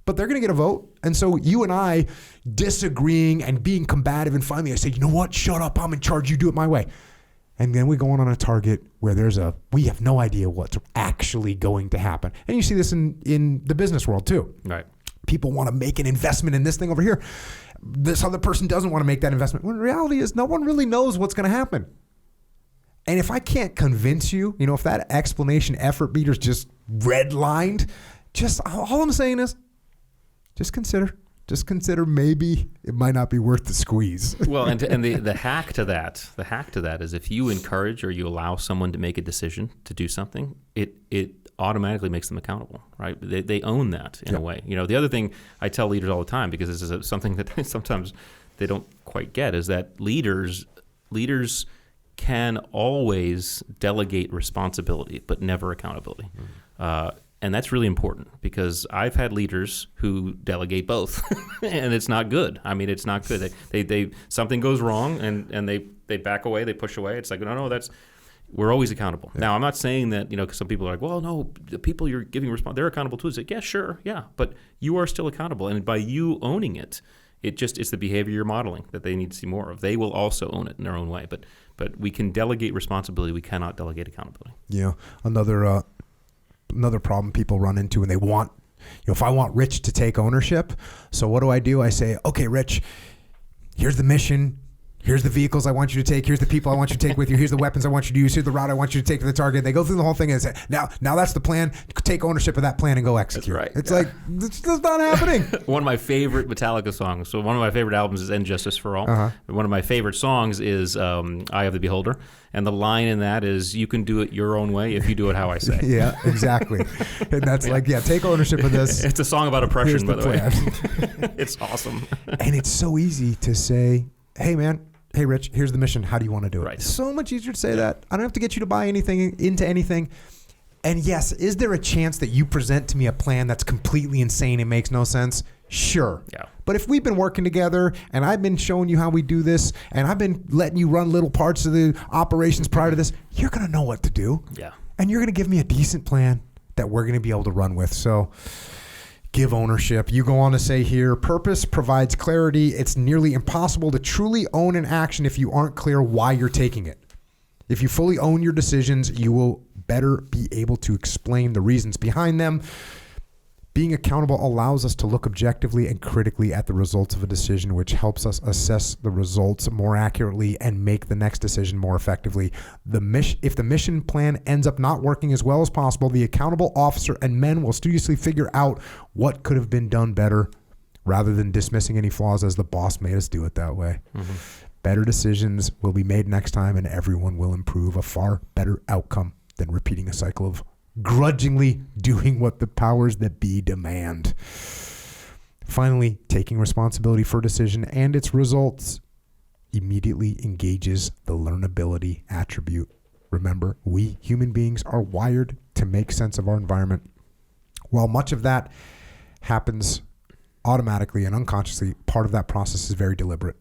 but they're going to get a vote. And so you and I disagreeing and being combative, and finally I say, you know what? Shut up! I'm in charge. You do it my way. And then we go on a target where we have no idea what's actually going to happen. And you see this in the business world too. Right. People want to make an investment in this thing over here. This other person doesn't want to make that investment. When the reality is no one really knows what's going to happen. And if I can't convince you, if that explanation effort meter's just redlined, all I'm saying is just consider maybe it might not be worth the squeeze. Well, and the hack to that is if you encourage or you allow someone to make a decision to do something, it automatically makes them accountable, right? They own that in a way. The other thing I tell leaders all the time, because this is something that sometimes they don't quite get, is that leaders can always delegate responsibility, but never accountability. And that's really important, because I've had leaders who delegate both, and it's not good. I mean, it's not good. They something goes wrong, and they back away, they push away. It's like, no, we're always accountable. Yeah. Now, I'm not saying that, because some people are like, well, no, the people you're giving they're accountable too. It's like, yeah, sure, yeah, but you are still accountable, and by you owning it, it's the behavior you're modeling that they need to see more of. They will also own it in their own way, but we can delegate responsibility. We cannot delegate accountability. Yeah, another problem people run into, and they want, if I want Rich to take ownership, so what do? I say, okay, Rich, here's the mission. Here's the vehicles I want you to take. Here's the people I want you to take with you. Here's the weapons I want you to use. Here's the route I want you to take to the target. They go through the whole thing and say, now that's the plan. Take ownership of that plan and go execute. That's right. It's like, that's not happening. One of my favorite Metallica songs. So one of my favorite albums is End Justice for All. Uh-huh. One of my favorite songs is Eye of the Beholder. And the line in that is, you can do it your own way if you do it how I say. Yeah, exactly. And that's take ownership of this. It's a song about oppression, by the way. It's awesome. And it's so easy to say, hey, man, hey, Rich, here's the mission. How do you want to do it? Right. It's so much easier to say that. I don't have to get you to buy into anything. And yes, is there a chance that you present to me a plan that's completely insane and makes no sense? Sure. Yeah. But if we've been working together and I've been showing you how we do this and I've been letting you run little parts of the operations prior to this, you're going to know what to do. Yeah. And you're going to give me a decent plan that we're going to be able to run with. So give ownership. You go on to say here, purpose provides clarity. It's nearly impossible to truly own an action if you aren't clear why you're taking it. If you fully own your decisions, you will better be able to explain the reasons behind them. Being accountable allows us to look objectively and critically at the results of a decision, which helps us assess the results more accurately and make the next decision more effectively. If the mission plan ends up not working as well as possible, the accountable officer and men will studiously figure out what could have been done better rather than dismissing any flaws as the boss made us do it that way. Better decisions will be made next time, and everyone will improve. A far better outcome than repeating a cycle of grudgingly doing what the powers that be demand. Finally, taking responsibility for a decision and its results immediately engages the learnability attribute. Remember, we human beings are wired to make sense of our environment. While much of that happens automatically and unconsciously, part of that process is very deliberate.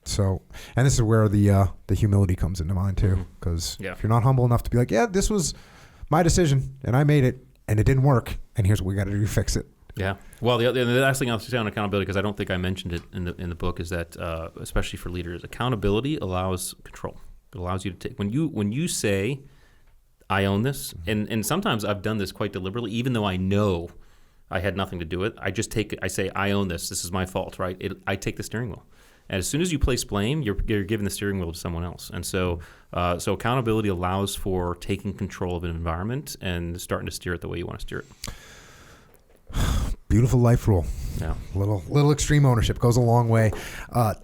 So, and this is where the humility comes into mind too, because if you're not humble enough to be like, yeah, this was my decision and I made it and it didn't work, and here's what we got to do to fix it. Yeah. Well, the last thing I'll say on accountability, because I don't think I mentioned it in the book, is that especially for leaders, accountability allows control. It allows you to take when you say, I own this, and sometimes I've done this quite deliberately, even though I know I had nothing to do with it. I just take it. I say, I own this. This is my fault, right? I take the steering wheel. And as soon as you place blame, you're giving the steering wheel to someone else. And so accountability allows for taking control of an environment and starting to steer it the way you want to steer it. Beautiful life rule. Yeah. Little extreme ownership goes a long way.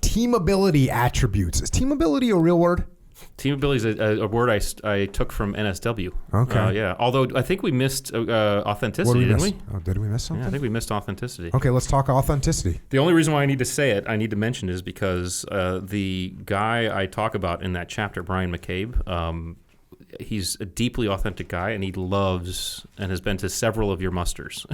Team ability attributes. Is team ability a real word? Team ability is a word I took from NSW. Okay. Yeah. Although I think we missed authenticity, Did we? Oh, did we miss something? Yeah, I think we missed authenticity. Okay, let's talk authenticity. The only reason why I need to say it, I need to mention, is because the guy I talk about in that chapter, Brian McCabe, he's a deeply authentic guy, and he loves and has been to several of your musters.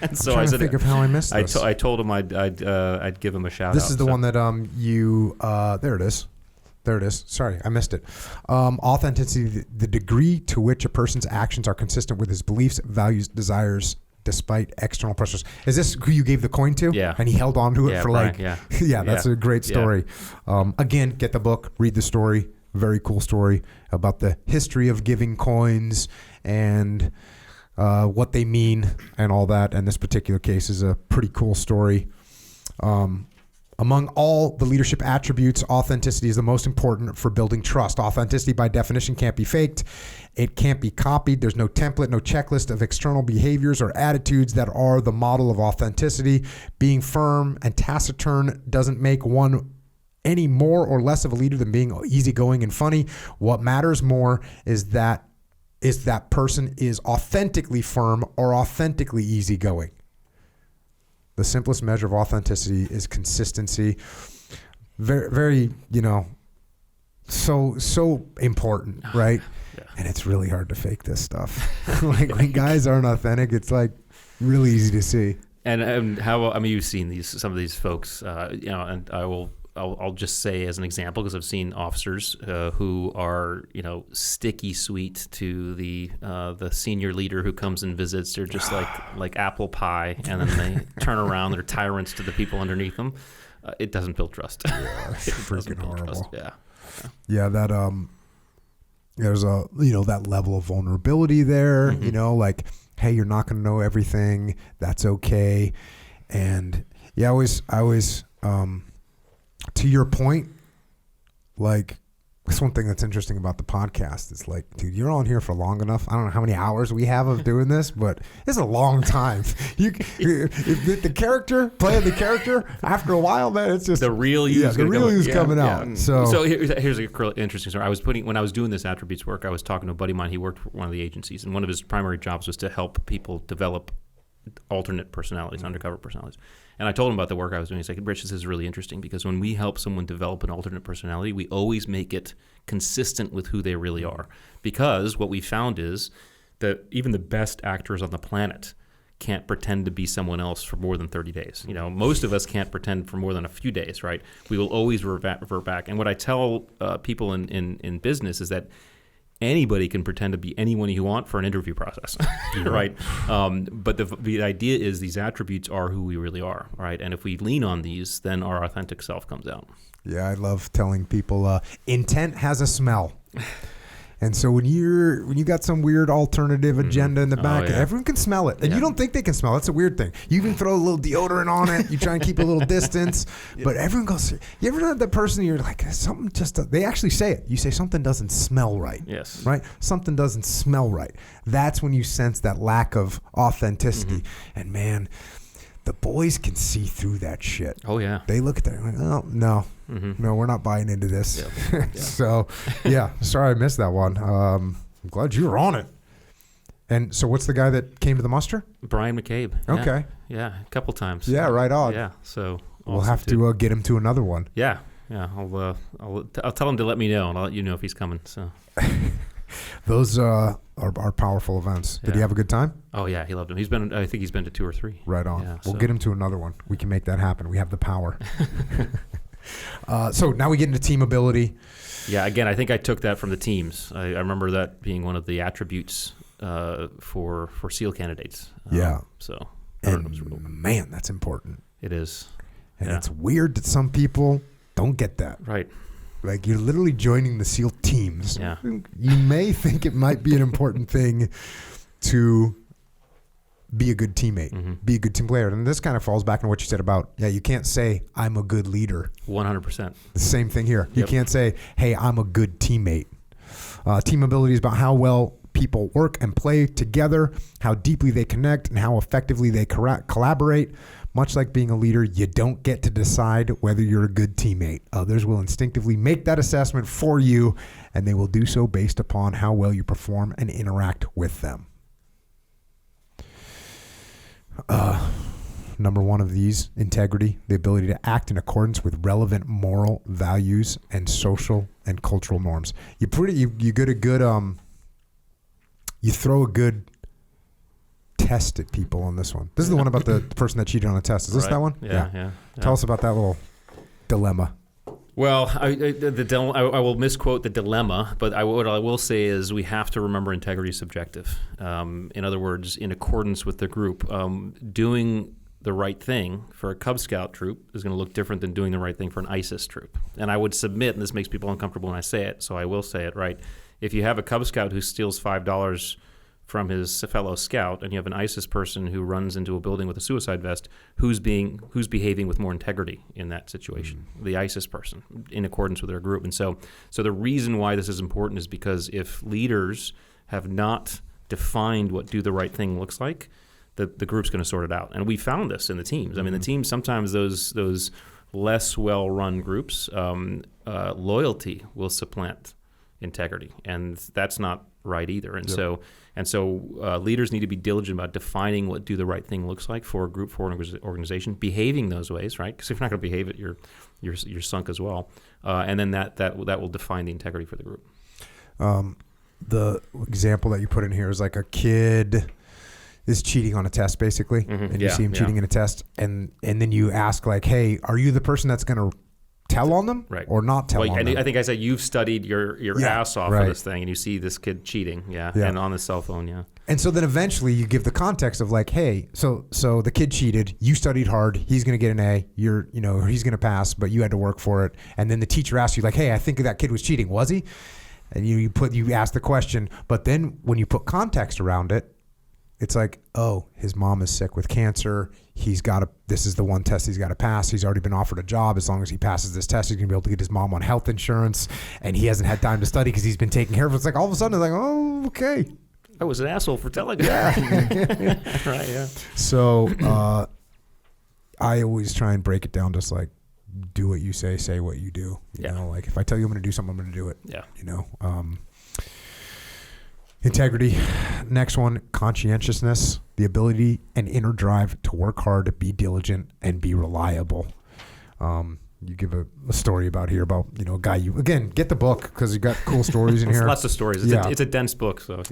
And so I said, think of how I missed this. I told him I'd give him a shout out. This is the one that you there it is. There it is. Sorry, I missed it. Authenticity, the degree to which a person's actions are consistent with his beliefs, values, desires, despite external pressures. Is this who you gave the coin to? Yeah. And he held on to it for Brian, like, yeah, that's a great story. Yeah. Again, get the book, read the story. Very cool story about the history of giving coins and what they mean and all that. And this particular case is a pretty cool story. Among all the leadership attributes, authenticity is the most important for building trust. Authenticity, by definition, can't be faked. It can't be copied. There's no template, no checklist of external behaviors or attitudes that are the model of authenticity. Being firm and taciturn doesn't make one any more or less of a leader than being easygoing and funny. What matters more is that person is authentically firm or authentically easygoing. The simplest measure of authenticity is consistency. Very, very, so important, right? Yeah. And it's really hard to fake this stuff. Like when guys aren't authentic, it's like really easy to see. And how, you've seen some of these folks, and I'll just say as an example, because I've seen officers who are, sticky sweet to the senior leader who comes and visits. They're just like apple pie, and then they turn around. They're tyrants to the people underneath them. It doesn't build trust. Yeah, it's freaking horrible. Yeah. That there's that level of vulnerability there. Mm-hmm. Like, hey, you're not going to know everything. That's okay. And yeah, I always. To your point, like, that's one thing that's interesting about the podcast. It's like, dude, you're on here for long enough. I don't know how many hours we have of doing this, but it's a long time. If the character, playing the character, after a while, man, it's just the real you. The real you's coming out. Yeah. So here's a really interesting story. When I was doing this attributes work, I was talking to a buddy of mine. He worked for one of the agencies, and one of his primary jobs was to help people develop alternate personalities, undercover personalities. And I told him about the work I was doing. He's like, Rich, this is really interesting, because when we help someone develop an alternate personality, we always make it consistent with who they really are. Because what we found is that even the best actors on the planet can't pretend to be someone else for more than 30 days. Most of us can't pretend for more than a few days, right? We will always revert back. And what I tell people in business is that anybody can pretend to be anyone you want for an interview process, right? But the idea is these attributes are who we really are, right? And if we lean on these, then our authentic self comes out. Yeah, I love telling people intent has a smell. And so when you got some weird alternative agenda in the back, everyone can smell it. And you don't think they can smell it. That's a weird thing. You even throw a little deodorant on it. You try and keep a little distance. But everyone goes, you ever had that person you're like, something just, they actually say it. You say something doesn't smell right. Yes. Right? Something doesn't smell right. That's when you sense that lack of authenticity. And man, the boys can see through that shit. Oh, yeah. They look at that and like, oh, no. No, we're not buying into this. So, sorry I missed that one. I'm glad you were on it. And so what's the guy that came to the muster? Brian McCabe. Okay. Yeah, a couple times. Yeah, right on. Yeah, so we'll have to get him to another one. Yeah. I'll tell him to let me know, and I'll let you know if he's coming. So those are powerful events. Did he have a good time? Oh yeah, he loved them. I think he's been to 2 or 3. Right on. Yeah, we'll get him to another one. We can make that happen. We have the power. So now we get into team ability. Yeah, again, I think I took that from the teams. I remember that being one of the attributes for SEAL candidates. So man, that's important. It is. And it's weird that some people don't get that. Right. Like you're literally joining the SEAL teams. Yeah. You may think it might be an important thing to be a good teammate, be a good team player. And this kind of falls back on what you said about, you can't say I'm a good leader. 100%. The same thing here. You can't say, hey, I'm a good teammate. Team ability is about how well people work and play together, how deeply they connect, and how effectively they collaborate. Much like being a leader, you don't get to decide whether you're a good teammate. Others will instinctively make that assessment for you, and they will do so based upon how well you perform and interact with them. Number one of these, integrity, the ability to act in accordance with relevant moral values and social and cultural norms. You throw a good test at people on this one. This is the one about the person that cheated on a test. Is this that one? Yeah. Tell us about that little dilemma. Well, I will misquote the dilemma, but what I will say is we have to remember integrity is subjective. In other words, in accordance with the group, doing the right thing for a Cub Scout troop is going to look different than doing the right thing for an ISIS troop. And I would submit, and this makes people uncomfortable when I say it, so I will say it, right? If you have a Cub Scout who steals $5 from his fellow scout, and you have an ISIS person who runs into a building with a suicide vest, who's behaving with more integrity in that situation? The ISIS person, in accordance with their group. And so the reason why this is important is because if leaders have not defined what do the right thing looks like, the group's going to sort it out. And we found this in the teams. I mean, the teams, sometimes those less well-run groups, loyalty will supplant integrity, and that's not right either. And so leaders need to be diligent about defining what do the right thing looks like for a group, for an organization, behaving those ways, right? Because if you're not going to behave it, you're sunk as well. And then that will define the integrity for the group. The example that you put in here is like a kid is cheating on a test, basically, and you see him cheating in a test, and then you ask like, hey, are you the person that's going to tell on them or not tell on them? I think I said you've studied your ass off for this thing, and you see this kid cheating, and on the cell phone, And so then eventually you give the context of like, hey, so the kid cheated, you studied hard, he's going to get an A, he's going to pass, but you had to work for it. And then the teacher asks you like, hey, I think that kid was cheating, was he? And you ask the question, but then when you put context around it, it's like, oh, his mom is sick with cancer. This is the one test he's got to pass. He's already been offered a job. As long as he passes this test, he's going to be able to get his mom on health insurance. And he hasn't had time to study because he's been taking care of it. It's like all of a sudden, it's like, oh, okay. I was an asshole for telling you. Yeah. Right, yeah. So I always try and break it down just like, do what you say what you do. You know, like if I tell you I'm going to do something, I'm going to do it. Yeah. Integrity. Next one, conscientiousness, the ability and inner drive to work hard, be diligent, and be reliable. You give a story about a guy. You again get the book because you got cool stories in here. Lots of stories. It's a dense book. So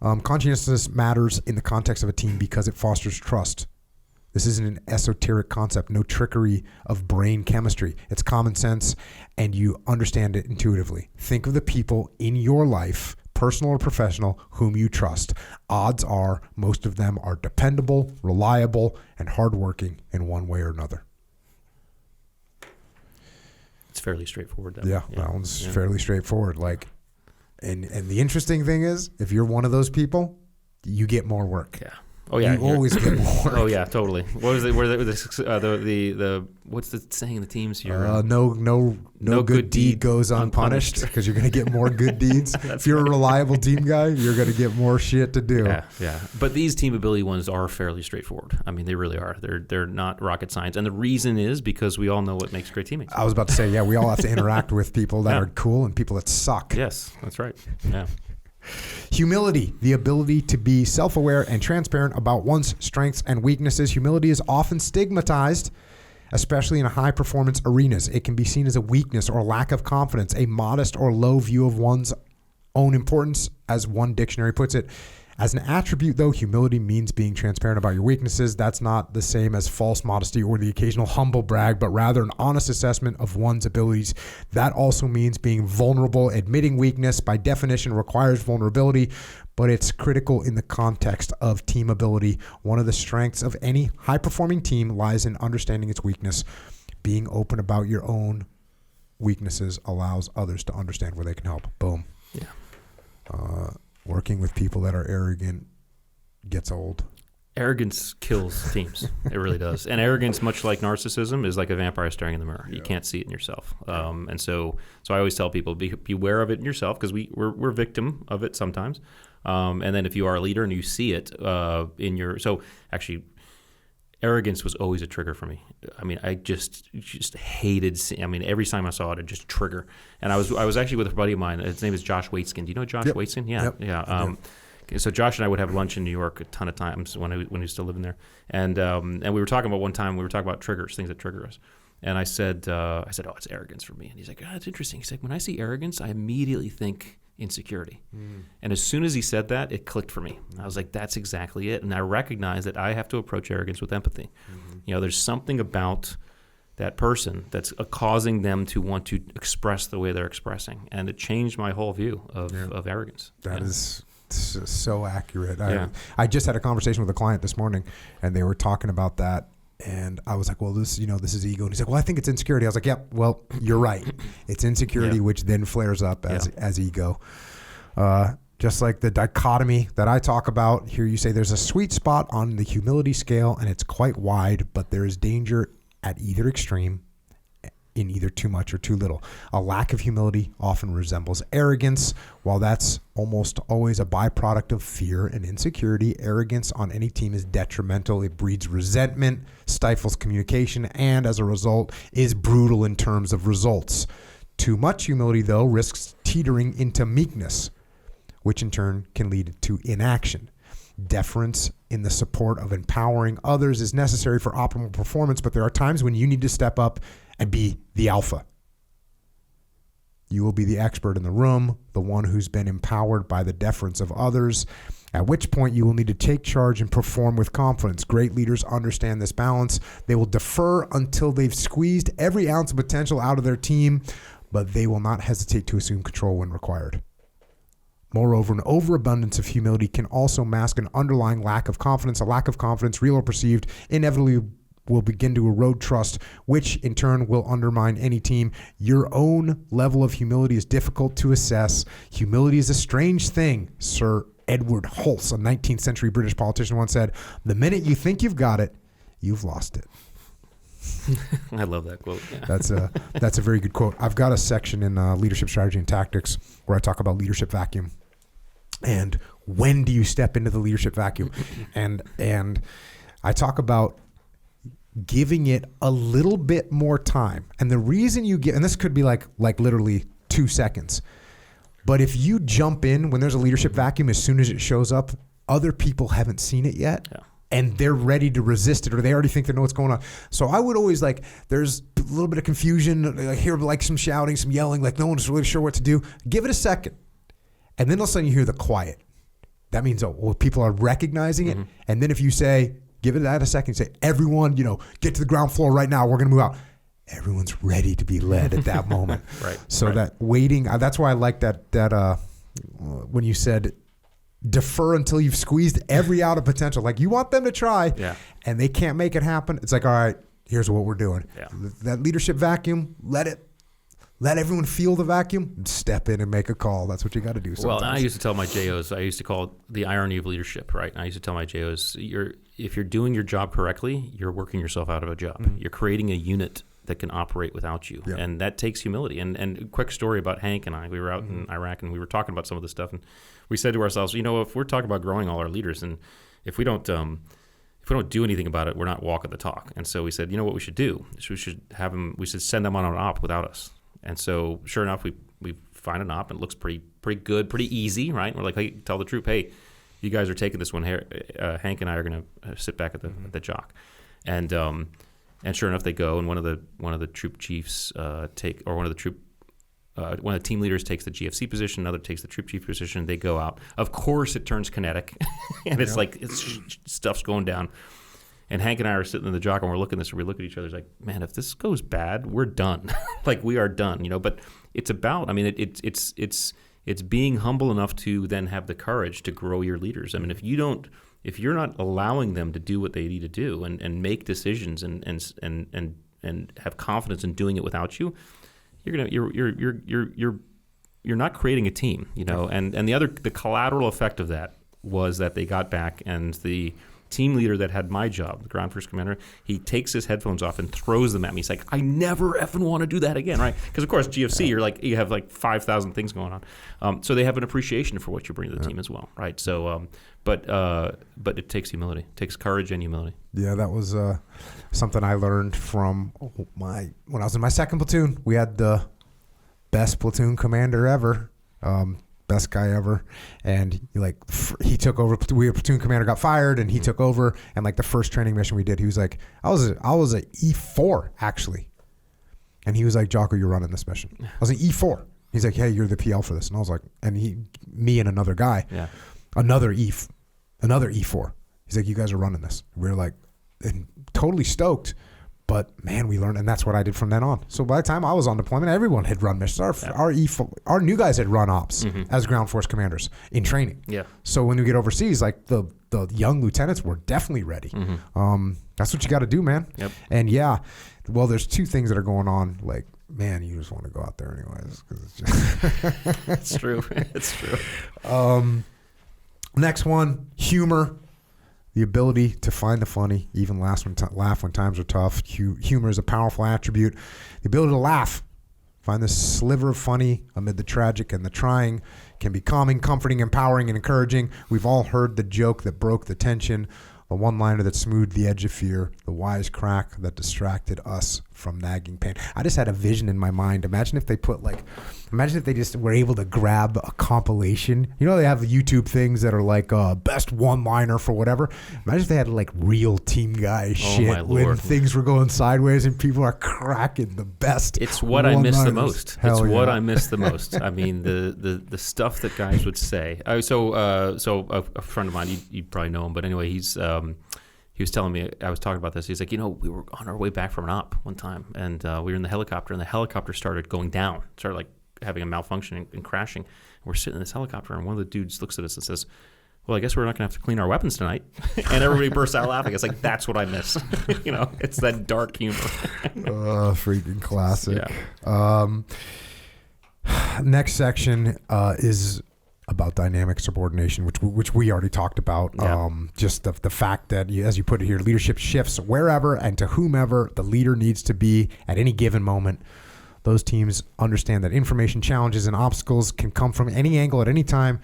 conscientiousness matters in the context of a team because it fosters trust. This isn't an esoteric concept, no trickery of brain chemistry. It's common sense, and you understand it intuitively. Think of the people in your life, personal or professional, whom you trust. Odds are most of them are dependable, reliable, and hardworking in one way or another. It's fairly straightforward. That one's fairly straightforward. Like, And the interesting thing is, if you're one of those people, you get more work. Yeah. Oh yeah. You always get more work. Oh yeah, totally. What was it? Where the what's the saying in the teams here? No good deed goes unpunished, because you're going to get more good deeds. If you're a reliable team guy, you're going to get more shit to do. Yeah. But these team ability ones are fairly straightforward. I mean, they really are. They're not rocket science, and the reason is because we all know what makes great teammates. I was about to say, we all have to interact with people that are cool and people that suck. Yes, that's right. Yeah. Humility, the ability to be self-aware and transparent about one's strengths and weaknesses. Humility is often stigmatized, especially in high-performance arenas. It can be seen as a weakness or lack of confidence, a modest or low view of one's own importance, as one dictionary puts it. As an attribute, though, humility means being transparent about your weaknesses. That's not the same as false modesty or the occasional humble brag, but rather an honest assessment of one's abilities. That also means being vulnerable. Admitting weakness, by definition, requires vulnerability, but it's critical in the context of team ability. One of the strengths of any high-performing team lies in understanding its weakness. Being open about your own weaknesses allows others to understand where they can help. Boom. Yeah. Working with people that are arrogant gets old. Arrogance kills teams. It really does. And arrogance, much like narcissism, is like a vampire staring in the mirror. You can't see it in yourself. And so I always tell people, beware of it in yourself, because we're victim of it sometimes. And then if you are a leader and you see it in your... So actually, arrogance was always a trigger for me. I mean, I just hated. Every time I saw it, it just trigger. And I was actually with a buddy of mine. His name is Josh Waitskin. Do you know Josh Waitskin? Yeah, Yep. So Josh and I would have lunch in New York a ton of times when he was still living there. And we were talking about one time. We were talking about triggers, things that trigger us. And I said, oh, it's arrogance for me. And he's like, it's interesting. He's like, when I see arrogance, I immediately think insecurity. And as soon as he said that, it clicked for me. I was like, that's exactly it. And I recognize that I have to approach arrogance with empathy. There's something about that person that's causing them to want to express the way they're expressing. And it changed my whole view of arrogance. That is so accurate. I just had a conversation with a client this morning, and they were talking about that. And I was like, well, this is ego. And he's like, well, I think it's insecurity. I was like, yep, well, you're right. It's insecurity, which then flares up as ego. Just like the dichotomy that I talk about here, you say there's a sweet spot on the humility scale, and it's quite wide, but there is danger at either extreme, in either too much or too little. A lack of humility often resembles arrogance. While that's almost always a byproduct of fear and insecurity, arrogance on any team is detrimental. It breeds resentment, stifles communication, and as a result is brutal in terms of results. Too much humility, though, risks teetering into meekness, which in turn can lead to inaction. Deference in the support of empowering others is necessary for optimal performance, but there are times when you need to step up and be the alpha. You will be the expert in the room, the one who's been empowered by the deference of others, at which point you will need to take charge and perform with confidence. Great leaders understand this balance. They will defer until they've squeezed every ounce of potential out of their team, but they will not hesitate to assume control when required. Moreover, an overabundance of humility can also mask an underlying lack of confidence. A lack of confidence, real or perceived, inevitably will begin to erode trust, which in turn will undermine any team. Your own level of humility is difficult to assess. Humility is a strange thing. Sir Edward Hulse, a 19th century British politician, once said, "The minute you think you've got it, you've lost it." I love that quote. Yeah. That's a very good quote. I've got a section in Leadership Strategy and Tactics where I talk about leadership vacuum. And when do you step into the leadership vacuum? And I talk about giving it a little bit more time. And the reason you and this could be like literally 2 seconds. But if you jump in when there's a leadership vacuum, as soon as it shows up, other people haven't seen it yet. Yeah. And they're ready to resist it, or they already think they know what's going on. So I would always there's a little bit of confusion. I hear some shouting, some yelling, no one's really sure what to do. Give it a second. And then all of a sudden you hear the quiet. That means, people are recognizing it. And then if you say, give it that a second, say, everyone, get to the ground floor right now. We're going to move out. Everyone's ready to be led at that moment. Right. So that waiting, that's why I like that when you said, defer until you've squeezed every out of potential. You want them to try, and they can't make it happen. It's all right, here's what we're doing. Yeah. That leadership vacuum, let it let everyone feel the vacuum, and step in and make a call. That's what you got to do sometimes. Well, I used to tell my JOs, I used to call it the irony of leadership, right? I used to tell my JOs, if you're doing your job correctly, you're working yourself out of a job. You're creating a unit that can operate without you. Yeah. And that takes humility. And a quick story about Hank and I, we were out in Iraq and we were talking about some of this stuff, and we said to ourselves, if we're talking about growing all our leaders, and if we don't do anything about it, we're not walking the talk. And so we said, what we should do is we should send them on an op without us. And so sure enough, we find an op and it looks pretty good, pretty easy, right? And we're like, hey, tell the troop, hey, you guys are taking this one here. Hank and I are going to sit back at the jock. And sure enough, they go, and one of the troop chiefs one of the team leaders takes the GFC position, another takes the troop chief position. They go out. Of course, it turns kinetic, and it's like stuff's going down. And Hank and I are sitting in the jock, and we're looking at this, and we look at each other, like, man, if this goes bad, we're done. Like, we are done, But it's about, it's being humble enough to then have the courage to grow your leaders. If you're not allowing them to do what they need to do and make decisions and have confidence in doing it without you, you're not creating a team, And the collateral effect of that was that they got back, and the team leader that had my job, the ground force commander, he takes his headphones off and throws them at me. He's like, I never effing want to do that again, right? Because of course GFC, you have like 5,000 things going on, so they have an appreciation for what you bring to the team as well, right? So, but it takes humility, it takes courage and humility. Yeah, that was something I learned from when I was in my second platoon. We had the best platoon commander ever. Best guy ever, and he took over. We platoon commander got fired, and he took over. And like the first training mission we did, he was like, I was a E4 actually, and he was like, Jocko, you're running this mission. I was an E4. He's like, hey, you're the PL for this, and I was like, me and another guy, another E4. He's like, you guys are running this. We were like, and totally stoked. But man, we learned, and that's what I did from then on. So by the time I was on deployment, everyone had run missions. Our new guys had run ops as ground force commanders in training. Yeah. So when you get overseas, like the young lieutenants were definitely ready. That's what you got to do, man. Yep. And there's two things that are going on. Like, man, you just want to go out there anyways, because it's just it's true. It's true. Next one, humor. The ability to find the funny, even laugh when times are tough. Humor is a powerful attribute. The ability to laugh, find the sliver of funny amid the tragic and the trying, can be calming, comforting, empowering, and encouraging. We've all heard the joke that broke the tension, the one-liner that smoothed the edge of fear, the wise crack that distracted us from nagging pain. I just had a vision in my mind. Imagine if they just were able to grab a compilation. They have YouTube things that are like best one-liner for whatever. Imagine if they had like real team guy shit when things were going sideways and people are cracking the best. It's what I miss the most. What I miss the most. I mean, the stuff that guys would say. So a friend of mine, you probably know him, but anyway, he was telling me, I was talking about this. He's like, we were on our way back from an op one time, and we were in the helicopter, and the helicopter started going down, started like having a malfunction and crashing. And we're sitting in this helicopter, and one of the dudes looks at us and says, well, I guess we're not going to have to clean our weapons tonight. And everybody bursts out laughing. It's like, that's what I miss. It's that dark humor. Freaking classic. Yeah. Next section is about dynamic subordination, which we already talked about. Yeah. Just the fact that, as you put it here, leadership shifts wherever and to whomever the leader needs to be at any given moment. Those teams understand that information challenges and obstacles can come from any angle at any time,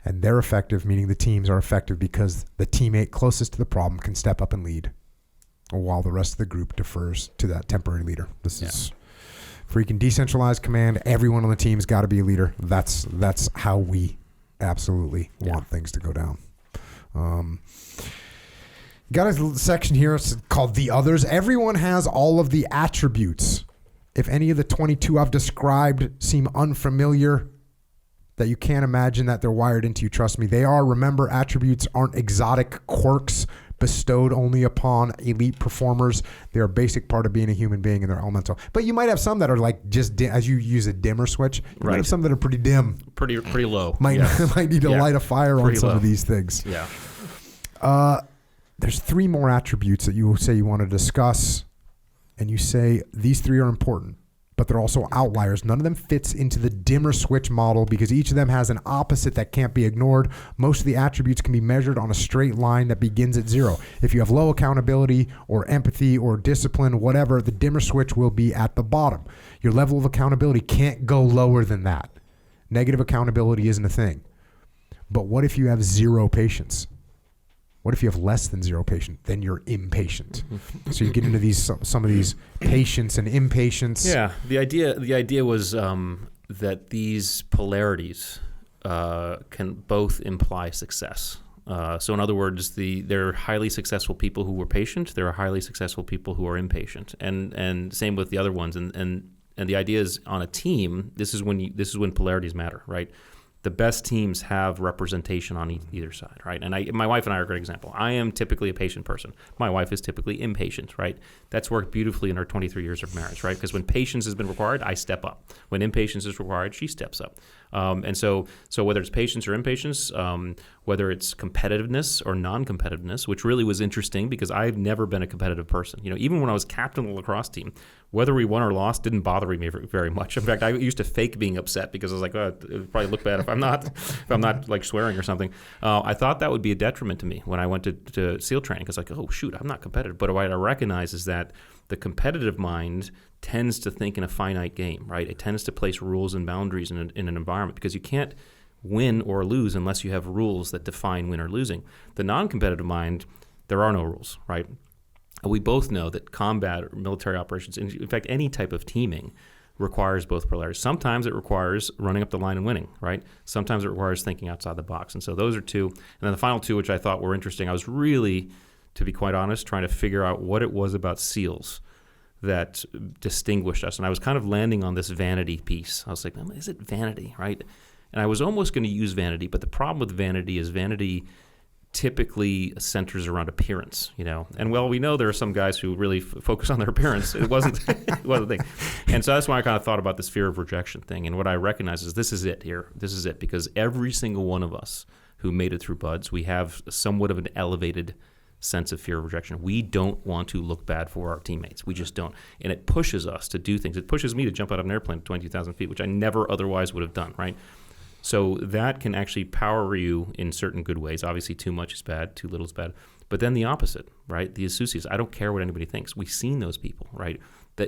and they're effective, meaning the teams are effective because the teammate closest to the problem can step up and lead, while the rest of the group defers to that temporary leader. This is freaking decentralized command. Everyone on the team's got to be a leader. That's how we absolutely want things to go down. Got a section here, it's called The Others. Everyone has all of the attributes. If any of the 22 I've described seem unfamiliar, that you can't imagine that they're wired into you, trust me, they are. Remember, attributes aren't exotic quirks bestowed only upon elite performers. They're a basic part of being a human being, and they're elemental. But you might have some that are like just as you use a dimmer switch. You might have some that are pretty dim, pretty low. Might need to light a fire on some of these things. Yeah. There's 3 more attributes that you say you want to discuss, and you say these 3 are important. but they're also outliers. None of them fits into the dimmer switch model because each of them has an opposite that can't be ignored. Most of the attributes can be measured on a straight line that begins at 0. If you have low accountability or empathy or discipline, whatever, the dimmer switch will be at the bottom. Your level of accountability can't go lower than that. Negative accountability isn't a thing. But what if you have 0 patience? What if you have less than 0 patience? Then you're impatient. So you get into these some of these patience and impatience. Yeah, the idea was that these polarities can both imply success. So in other words, there are highly successful people who were patient. There are highly successful people who are impatient, and same with the other ones. And the idea is on a team. This is when polarities matter, right? The best teams have representation on either side, right? And my wife and I are a great example. I am typically a patient person. My wife is typically impatient, right? That's worked beautifully in our 23 years of marriage, right? Because when patience has been required, I step up. When impatience is required, she steps up. And so whether it's patience or impatience, whether it's competitiveness or non-competitiveness, which really was interesting because I've never been a competitive person. Even when I was captain of the lacrosse team, whether we won or lost didn't bother me very much. In fact, I used to fake being upset because I was like, oh, it would probably look bad if I'm not like swearing or something. I thought that would be a detriment to me when I went to SEAL training because like, oh shoot, I'm not competitive. But what I recognize is that the competitive mind tends to think in a finite game, right? It tends to place rules and boundaries in an environment because you can't win or lose unless you have rules that define win or losing. The non-competitive mind, there are no rules, right? We both know that combat or military operations, in fact, any type of teaming requires both polarities. Sometimes it requires running up the line and winning, right? Sometimes it requires thinking outside the box. And so those are two. And then the final two, which I thought were interesting, I was really, to be quite honest, trying to figure out what it was about SEALs that distinguished us. And I was kind of landing on this vanity piece. I was like, is it vanity, right? And I was almost going to use vanity, but the problem with vanity is vanity typically centers around appearance, And well, we know there are some guys who really focus on their appearance. It wasn't a thing. And so that's why I kind of thought about this fear of rejection thing. And what I recognize is this is it here. This is it. Because every single one of us who made it through BUD/S, we have somewhat of an elevated sense of fear of rejection. We don't want to look bad for our teammates. We just don't. And it pushes us to do things. It pushes me to jump out of an airplane at 22,000 feet, which I never otherwise would have done, right? So that can actually power you in certain good ways. Obviously, too much is bad, too little is bad. But then the opposite, right? The associates, I don't care what anybody thinks. We've seen those people, right?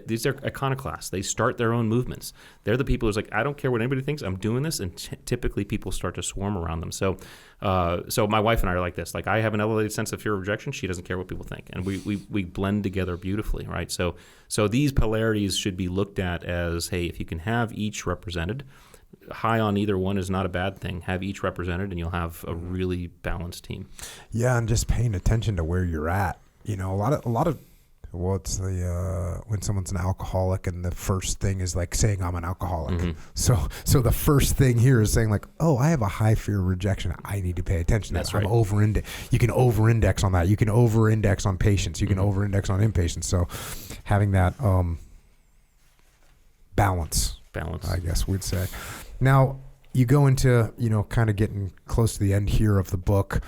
These are iconoclasts. They start their own movements. They're the people who's like, I don't care what anybody thinks. I'm doing this. And typically people start to swarm around them. So my wife and I are like this. Like I have an elevated sense of fear of rejection. She doesn't care what people think. And we blend together beautifully, right? So these polarities should be looked at as, hey, if you can have each represented, high on either one is not a bad thing. Have each represented and you'll have a really balanced team. Yeah, and just paying attention to where you're at. A lot of what's the when someone's an alcoholic and the first thing is like saying I'm an alcoholic. Mm-hmm. So the first thing here is saying like, oh, I have a high fear of rejection. I need to pay attention. That's right. I'm over-index. You can over-index on that. You can over-index on patience. You can over-index on impatience. So having that balance, I guess we'd say. Now you go into, kind of getting close to the end here of the book.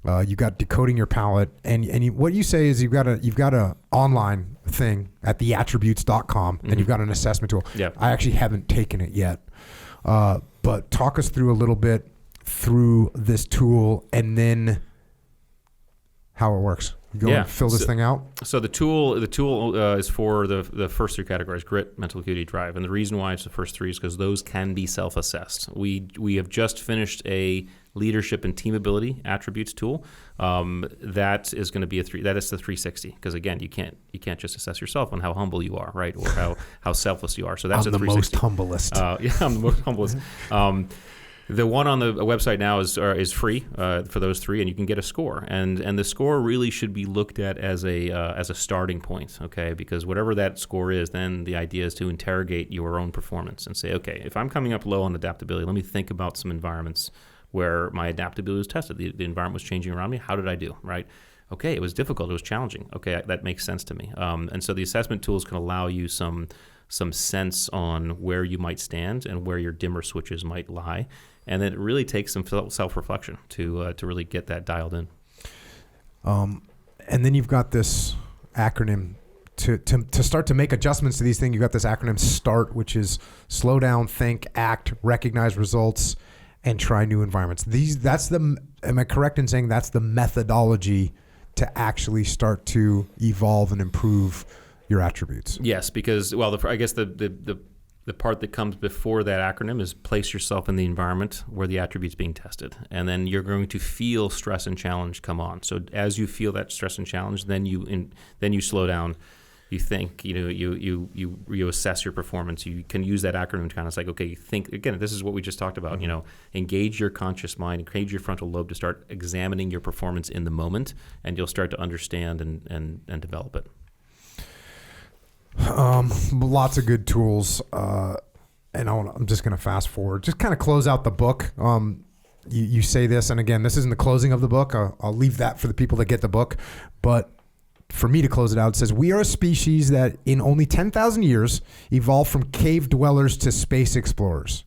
You got decoding your palette, and what you say is you've got a online thing at theattributes.com, and you've got an assessment tool. Yep. I actually haven't taken it yet, but talk us through a little bit through this tool, and then how it works. You go and fill this thing out. So the tool is for the first three categories: grit, mental acuity, drive. And the reason why it's the first three is because those can be self-assessed. We have just finished a leadership and team ability attributes tool. That is going to be that is the 360, because again, you can't just assess yourself on how humble you are, right, or how selfless you are. So that's I'm a 360. Most humblest. I'm the most humblest. The one on the website now is free for those three, and you can get a score. And the score really should be looked at as a starting point, okay? Because whatever that score is, then the idea is to interrogate your own performance and say, okay, if I'm coming up low on adaptability, let me think about some environments where my adaptability was tested. The environment was changing around me. How did I do, right? Okay, it was difficult. It was challenging. Okay, that makes sense to me. And so the assessment tools can allow you some sense on where you might stand and where your dimmer switches might lie. And then it really takes some self-reflection to really get that dialed in. And then you've got this acronym to start to make adjustments to these things, you got this acronym START, which is slow down, think, act, recognize results, and try new environments. Am I correct in saying that's the methodology to actually start to evolve and improve your attributes? Yes, because, well, I guess the part that comes before that acronym is place yourself in the environment where the attribute's being tested. And then you're going to feel stress and challenge come on. So as you feel that stress and challenge, then you slow down. You think, you assess your performance. You can use that acronym to kind of like, okay, you think, again, this is what we just talked about, engage your conscious mind, engage your frontal lobe to start examining your performance in the moment, and you'll start to understand and develop it. Lots of good tools. And I'm just going to fast forward, just kind of close out the book. You say this, and again, this isn't the closing of the book. I'll leave that for the people that get the book. But for me to close it out, it says, we are a species that in only 10,000 years evolved from cave dwellers to space explorers.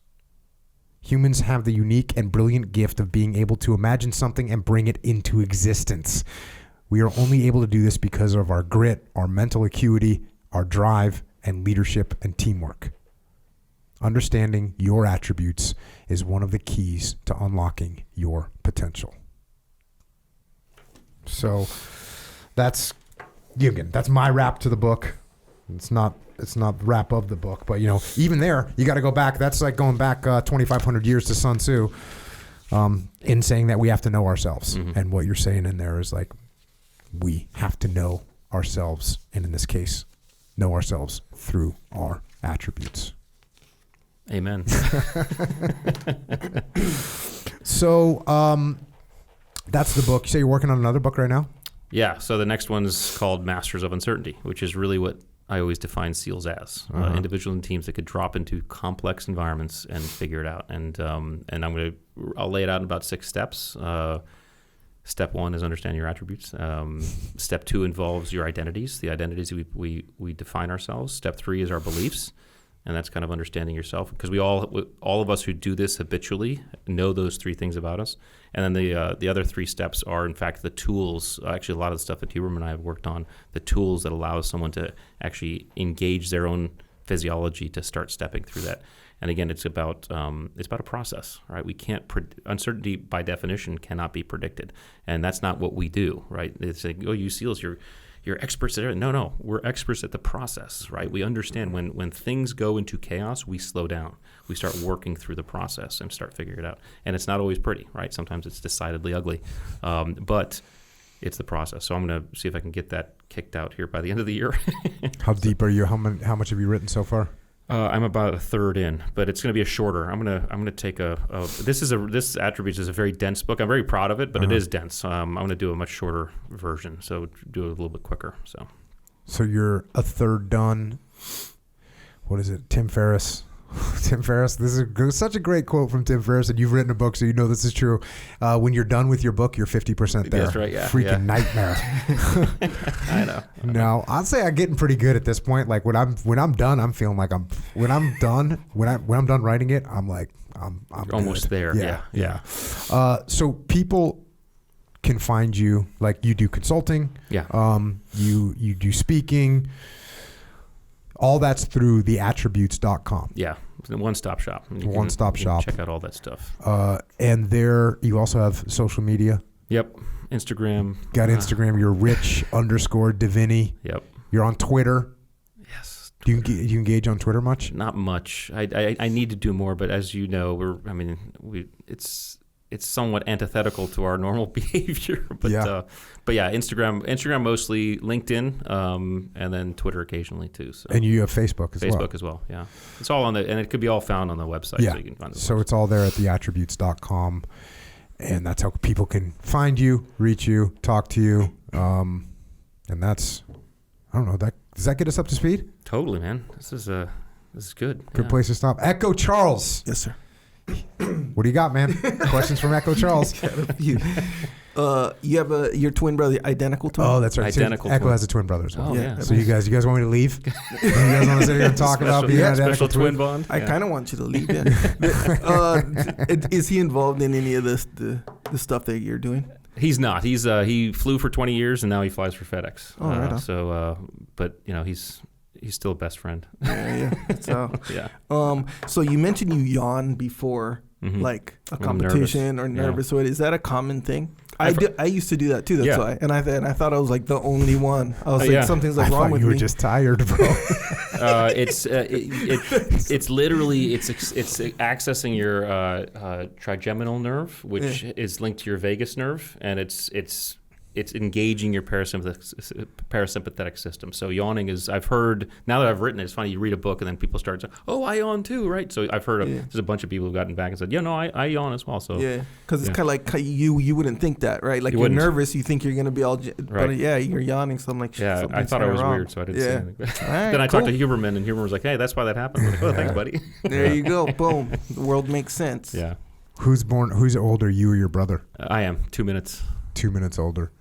Humans have the unique and brilliant gift of being able to imagine something and bring it into existence. We are only able to do this because of our grit, our mental acuity, our drive, and leadership and teamwork. Understanding your attributes is one of the keys to unlocking your potential. So that's my wrap to the book. It's not the wrap of the book, but even there, you got to go back. That's like going back 2,500 years to Sun Tzu, in saying that we have to know ourselves. Mm-hmm. And what you're saying in there is like, we have to know ourselves, and in this case, know ourselves through our attributes. Amen. So that's the book. You say you're working on another book right now? Yeah. So the next one is called Masters of Uncertainty, which is really what I always define SEALs as. Individuals and teams that could drop into complex environments and figure it out. And I'll lay it out in about 6 steps. Step 1 is understand your attributes. Step 2 involves your identities, the identities we define ourselves. Step 3 is our beliefs, and that's kind of understanding yourself, because we all of us who do this habitually know those 3 things about us. And then the other 3 steps are, in fact, the tools. Actually, a lot of the stuff that Hubert and I have worked on, the tools that allow someone to actually engage their own physiology to start stepping through that. And again, it's about a process, right? We can't uncertainty by definition cannot be predicted, and that's not what we do, right? It's like, oh, you SEALs, you're experts at it. No, we're experts at the process, right? We understand when things go into chaos, we slow down. We start working through the process and start figuring it out. And it's not always pretty, right? Sometimes it's decidedly ugly, but it's the process. So I'm going to see if I can get that kicked out here by the end of the year. How deep are you? How much have you written so far? I'm about a third in, but it's going to be a shorter. I'm gonna take this attributes is a very dense book. I'm very proud of it, but it is dense. I'm going to do a much shorter version, so do it a little bit quicker. So you're a third done. What is it? Tim Ferriss. Tim Ferriss. This is such a great quote from Tim Ferriss, and you've written a book, so you know this is true. When you're done with your book, you're 50% there. That's right. Yeah. Freaking nightmare. I know. No, I'd say I'm getting pretty good at this point. Like when I'm done, I'm feeling like when I'm done writing it, I'm like I'm almost good. there. Yeah. So people can find you, like you do consulting. Yeah. You do speaking. All that's through theattributes.com. Yeah, it's a one-stop shop. One-stop shop. Check out all that stuff. And there, you also have social media. Yep, Instagram. Got Instagram. You're rich_Diviney. Yep. You're on Twitter. Yes. Do you engage on Twitter much? Not much. I need to do more, but as you know, it's somewhat antithetical to our normal behavior. But yeah, Instagram mostly, LinkedIn, and then Twitter occasionally too. So. And you have Facebook as well. Facebook as well, yeah. It's all and it could be all found on the website. Yeah. So you can find So it's all there at theattributes.com, and that's how people can find you, reach you, talk to you, and that's, I don't know, does that get us up to speed? Totally, man. This is good. Good place to stop. Echo Charles. Yes, sir. What do you got, man? Questions from Echo Charles. You have your twin brother identical to him? Oh, that's right. Identical. Echo has a twin brother as well. Oh, yeah. So you guys want me to leave? You guys want to sit here and talk about being an identical twin bond? I kind of want you to leave. Yeah. Is he involved in any of the stuff that you're doing? He's not. He flew for 20 years and now he flies for FedEx. Oh, right on. So but he's still a best friend. Yeah. So, Yeah. So you mentioned you yawn before, like a competition or nervous. Yeah. Is that a common thing? I used to do that too. That's why. And I thought I was like the only one. I was like, something's like wrong with me. You were just tired, bro. It's literally it's accessing your trigeminal nerve, which is linked to your vagus nerve, and it's engaging your parasympathetic system. So yawning is, I've heard, now that I've written it, it's funny, you read a book and then people start saying, oh, I yawn too, right? So I've heard there's a bunch of people who've gotten back and said, yeah, no, I yawn as well. So yeah, because it's kind of like you wouldn't think that, right? Like you're nervous, you think you're going to be all, but you're yawning. So I'm like, yeah, I thought I was weird, so I didn't say anything. Right, then I talked to Huberman, and Huberman was like, hey, that's why that happened. I was like, oh, thanks, buddy. There you go. Boom. The world makes sense. Yeah. Who's older, you or your brother? I am 2 minutes. 2 minutes older.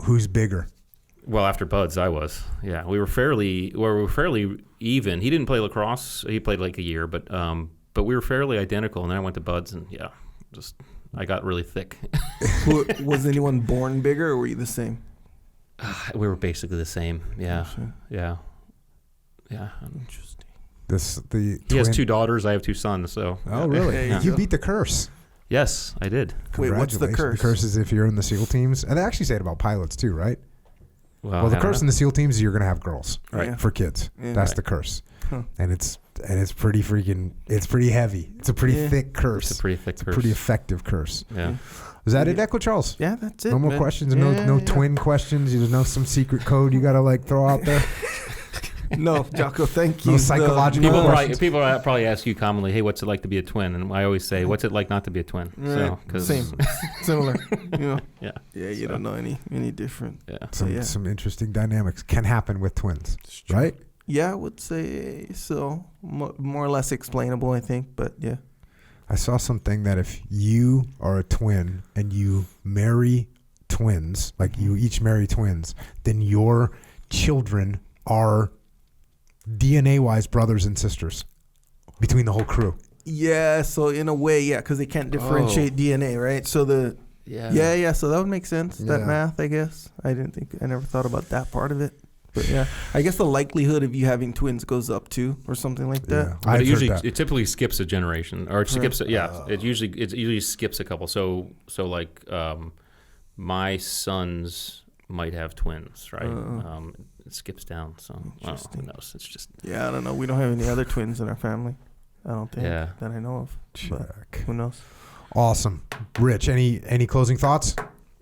Who's bigger? Well, after Buds, I was. Yeah, we were fairly even. He didn't play lacrosse. He played like a year, but we were fairly identical. And then I went to Buds, and I got really thick. Was anyone born bigger, or were you the same? We were basically the same. Yeah, yeah. Interesting. He has 2 daughters. I have 2 sons. So. Oh, really? You beat the curse. Yes, I did. Wait, what's the curse? The curse is if you're in the SEAL teams, and they actually say it about pilots too, right? Well, the curse in the SEAL teams is you're going to have girls, right? For kids. Yeah. That's the curse, and it's pretty freaking. It's pretty heavy. It's a pretty thick curse. It's a pretty thick curse. A pretty effective curse. Yeah. Is that it, Echo Charles? Yeah, that's it. No more questions. No twin questions. There's no some secret code you got to throw out there. No, Jocko, thank you. No psychological people probably ask you commonly, hey, what's it like to be a twin? And I always say, what's it like not to be a twin? Right. So, same, similar. Yeah. Yeah, you don't know any different. Yeah. Some interesting dynamics can happen with twins, right? Yeah, I would say so. More or less explainable, I think, but yeah. I saw something that if you are a twin and you marry twins, like you each marry twins, then your children are DNA-wise brothers and sisters between the whole crew. Yeah, so in a way, because they can't differentiate DNA, right? So so that would make sense. That math, I guess. I never thought about that part of it. But yeah, I guess the likelihood of you having twins goes up too, or something like that. Yeah, it typically skips a generation, or it skips. It usually skips a couple. So like my sons might have twins, right? It skips down, so who knows? It's just I don't know. We don't have any other twins in our family. I don't think that I know of. But who knows? Awesome, Rich. Any closing thoughts?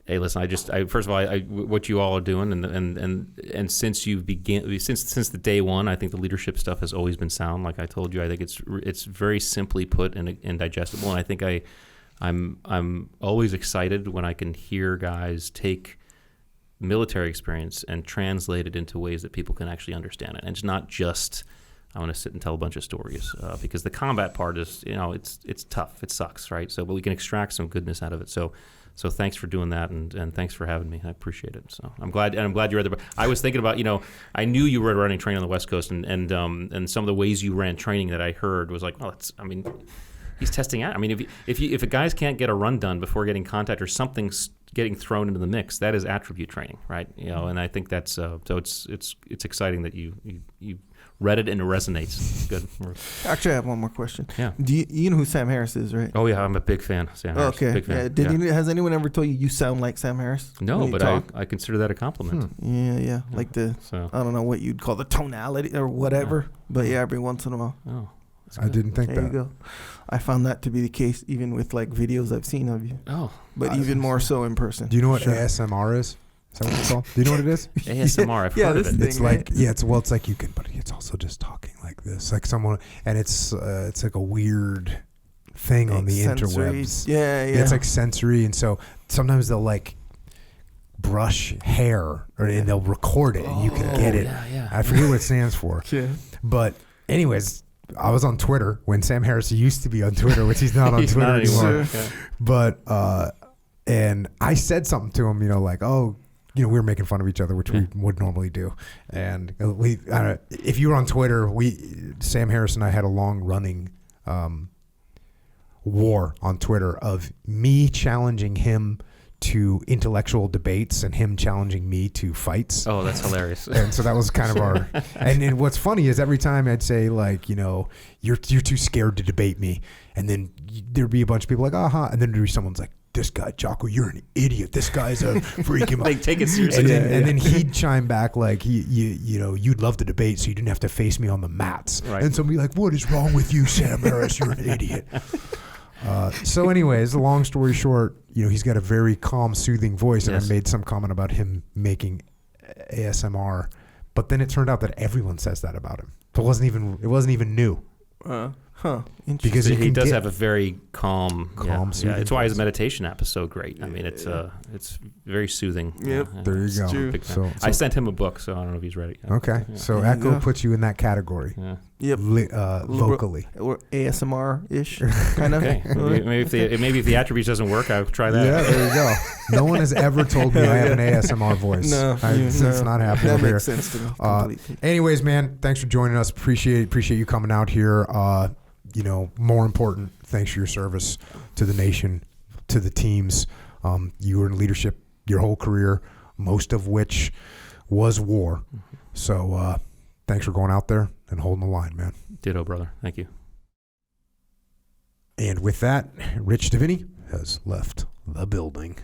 Hey, listen. First of all, what you all are doing, and since since the day one, I think the leadership stuff has always been sound. Like I told you, I think it's very simply put and digestible, and I think I'm always excited when I can hear guys take military experience and translate it into ways that people can actually understand it. And it's not just I want to sit and tell a bunch of stories because the combat part is it's tough, it sucks, right? So but we can extract some goodness out of it. So thanks for doing that and thanks for having me. I appreciate it. So I'm glad you read the book. I was thinking about I knew you were running training on the West Coast and some of the ways you ran training that I heard was like he's testing out. I mean if a guys can't get a run done before getting contact or something's getting thrown into the mix, that is attribute training, right? And I think that's so it's exciting that you read it and it resonates. Good. Actually, I have one more question. Yeah. Do you know who Sam Harris is, right? Oh yeah, I'm a big fan of Sam Harris. Okay. Big fan. Has anyone ever told you sound like Sam Harris? No, but I consider that a compliment. Yeah. Like I don't know what you'd call the tonality or whatever, but every once in a while. Oh. I didn't think that. There you go. I found that to be the case even with like videos I've seen of you. Oh. But even more so in person. Do you know what ASMR is? Is that what it's called? Do you know what it is? ASMR, I've heard of it. It's like it's like you can, but it's also just talking like this, like someone, and it's like a weird thing on the interwebs. Yeah. It's like sensory, and so sometimes they'll like brush hair, and they'll record it, and you can get it. Yeah. I forget what it stands for. Yeah. But anyways, I was on Twitter when Sam Harris used to be on Twitter, which he's not on Twitter anymore. Yeah. But and I said something to him, we were making fun of each other, which we would normally do. And if you were on Twitter, Sam Harris and I had a long running war on Twitter of me challenging him to intellectual debates and him challenging me to fights. Oh, that's hilarious. And so that was kind of our, and what's funny is every time I'd say like, you're too scared to debate me. And then there'd be a bunch of people like, and then there'd be someone's like, this guy, Jocko, you're an idiot. This guy's a freaking. Like, take it seriously. And then he'd chime back like, you'd love to debate, so you didn't have to face me on the mats. Right. And somebody like, what is wrong with you, Sam Harris? You're an idiot. So anyways, long story short, he's got a very calm, soothing voice. And I made some comment about him making ASMR, but then it turned out that everyone says that about him. It wasn't even new. Because he does have a very calm, soothing it's why his voice. meditation app is so great. I mean, it's very soothing. Yep. There you go. So I sent him a book, so I don't know if he's ready. Okay, so Echo puts you in that category. Yeah. Yep. Vocally. Or ASMR-ish, kind of. Okay. Maybe if the attributes doesn't work, I'll try that. Yeah, there you go. No one has ever told me I have an ASMR voice. No, it's not happening that over makes here. sense to me completely. Anyways, man, thanks for joining us. Appreciate you coming out here. More important, thanks for your service to the nation, to the teams. You were in leadership your whole career, most of which was war. So thanks for going out there and holding the line, man. Ditto, brother. Thank you. And with that, Rich Diviney has left the building.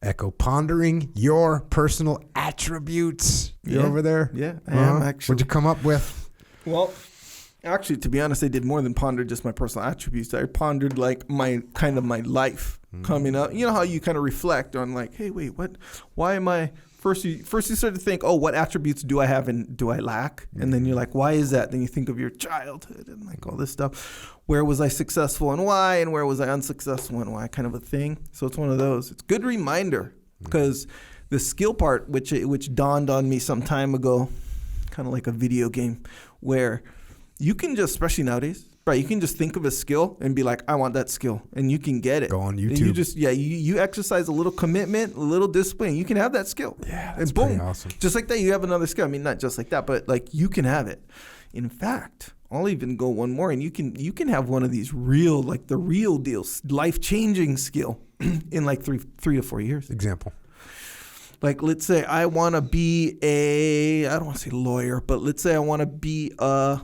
Echo, pondering your personal attributes. You over there? Yeah, I am actually. What'd you come up with? Well, actually, to be honest, I did more than ponder just my personal attributes. I pondered like my life coming up. You know how you kind of reflect on like, hey, wait, why am I? First you start to think, what attributes do I have and do I lack? And then you're like, why is that? Then you think of your childhood and like all this stuff. Where was I successful and why? And where was I unsuccessful and why? Kind of a thing. So it's one of those. It's a good reminder because the skill part, which dawned on me some time ago, kind of like a video game, where you can just, especially nowadays, right? You can just think of a skill and be like, I want that skill, and you can get it. Go on YouTube. And you just, you exercise a little commitment, a little discipline, you can have that skill. Yeah, that's and boom, pretty awesome. Just like that, you have another skill. I mean, not just like that, but like you can have it. In fact, I'll even go one more, and you can have one of these real, like the real deal, life-changing skill in like three to 4 years. Example. Like, let's say I want to be I don't want to say lawyer, but let's say I want to be a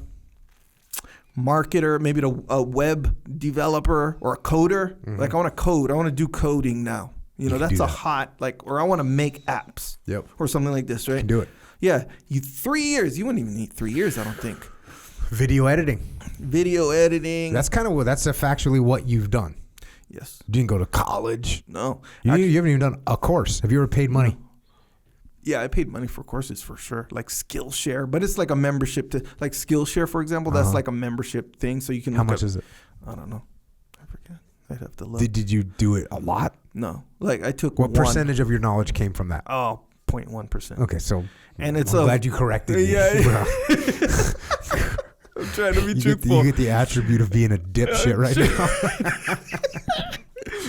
marketer, maybe a web developer or a coder. Like I want to code. I want to do coding now. That's a hot, or I want to make apps. Yep. Or something like this, right? Can do it. Yeah. 3 years. You wouldn't even need 3 years, I don't think. Video editing. That's That's factually what you've done. Yes. You didn't go to college. No. You haven't even done a course. Have you ever paid money? Yeah, I paid money for courses for sure, like Skillshare, but it's like a membership to, like Skillshare, for example. That's like a membership thing, so you can. How much is it? I don't know. I forget. I'd have to look. Did you do it a lot? No, like I took. What percentage of your knowledge came from that? 0.1%. Okay, so and it's I'm glad you corrected me. Yeah. I'm trying to be truthful. You get the attribute of being a dipshit right now.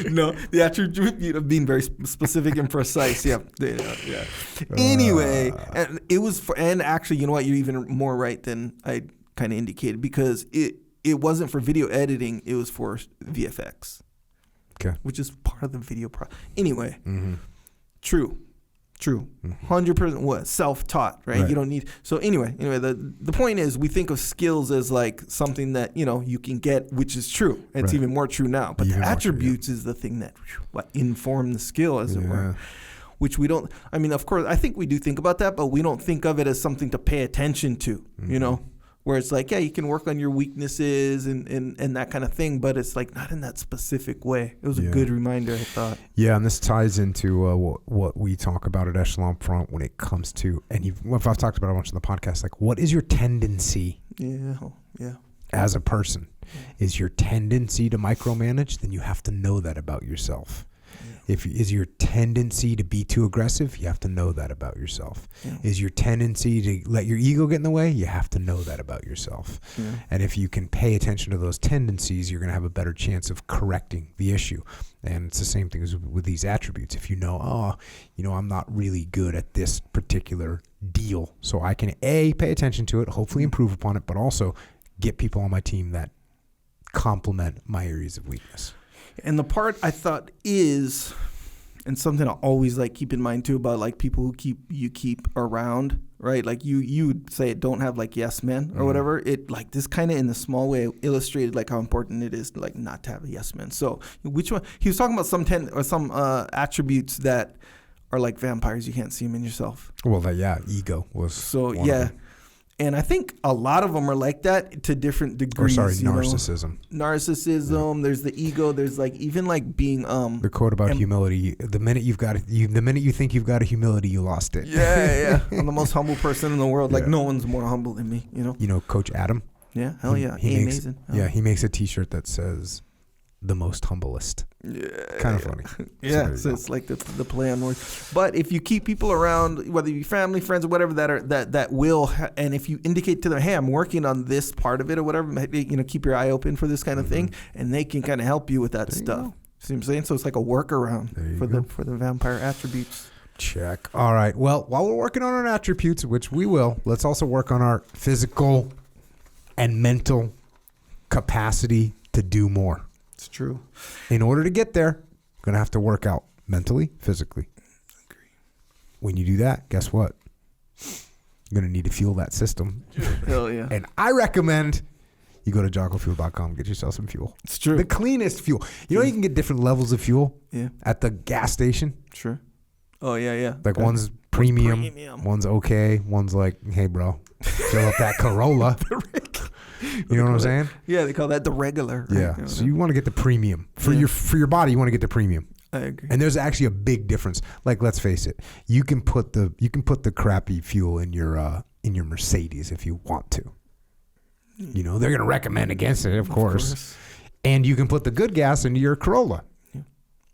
No, the attribute of being very specific and precise. Yeah. Anyway, and it was and actually, you know what? You're even more right than I kind of indicated, because it wasn't for video editing. It was for VFX. Okay. Which is part of the video Anyway, true. 100% what? Self-taught, right? You don't need. So anyway, the point is, we think of skills as like something that, you can get, which is true. And it's even more true now. But the attributes is the thing that inform the skill, as it were. Which we don't, I mean, of course, I think we do think about that, but we don't think of it as something to pay attention to, where it's like, yeah, you can work on your weaknesses and that kind of thing, but it's like not in that specific way. It was a good reminder, I thought. Yeah, and this ties into what we talk about at Echelon Front when it comes to, and I've talked about it a bunch on the podcast, like what is your tendency? Yeah. As a person, is your tendency to micromanage? Then you have to know that about yourself. Is your tendency to be too aggressive? You have to know that about yourself. Is your tendency to let your ego get in the way? You have to know that about yourself. And if you can pay attention to those tendencies, you're going to have a better chance of correcting the issue. And it's the same thing as with these attributes. If you know, I'm not really good at this particular deal, so I can pay attention to it, hopefully improve upon it, but also get people on my team that complement my areas of weakness. And the part I thought is And something I always like keep in mind too about like people who keep around, right? Like you would say don't have like yes men or whatever. It like this kind of in a small way illustrated like how important it is to like not to have a yes man. So which one? He was talking about some attributes that are like vampires. You can't see them in yourself. Well, ego was so yeah. And I think a lot of them are like that to different degrees. Narcissism. Narcissism. Yeah. There's the ego. There's like even like being the quote about humility. The minute you think you've got a humility, you lost it. Yeah. I'm the most humble person in the world. Like no one's more humble than me. You know. You know Coach Adam. Yeah. Hell yeah. Amazing. Yeah. He makes a T-shirt that says the most humblest. Yeah, kind of funny. Yeah, so it's like the play on words. But if you keep people around, whether you be family, friends, or whatever, that will, and if you indicate to them, hey, I'm working on this part of it or whatever, keep your eye open for this kind of thing, and they can kind of help you with that stuff. See what I'm saying? So it's like a workaround for the vampire attributes. Check. All right. Well, while we're working on our attributes, which we will, let's also work on our physical and mental capacity to do more. It's true. In order to get there, we're going to have to work out mentally, physically. Agree. When you do that, guess what? You're going to need to fuel that system. Hell yeah. And I recommend you go to jockofuel.com, get yourself some fuel. It's true. The cleanest fuel. You know you can get different levels of fuel at the gas station? Sure. Oh, yeah. Like one's premium, one's okay, one's like, hey, bro, fill up that Corolla. You know what I'm saying? Yeah, they call that the regular. Right? Yeah. So you want to get the premium for your body. You want to get the premium. I agree. And there's actually a big difference. Like, let's face it, you can put the crappy fuel in your Mercedes if you want to. You know, they're gonna recommend against it, of course. And you can put the good gas into your Corolla. Yeah.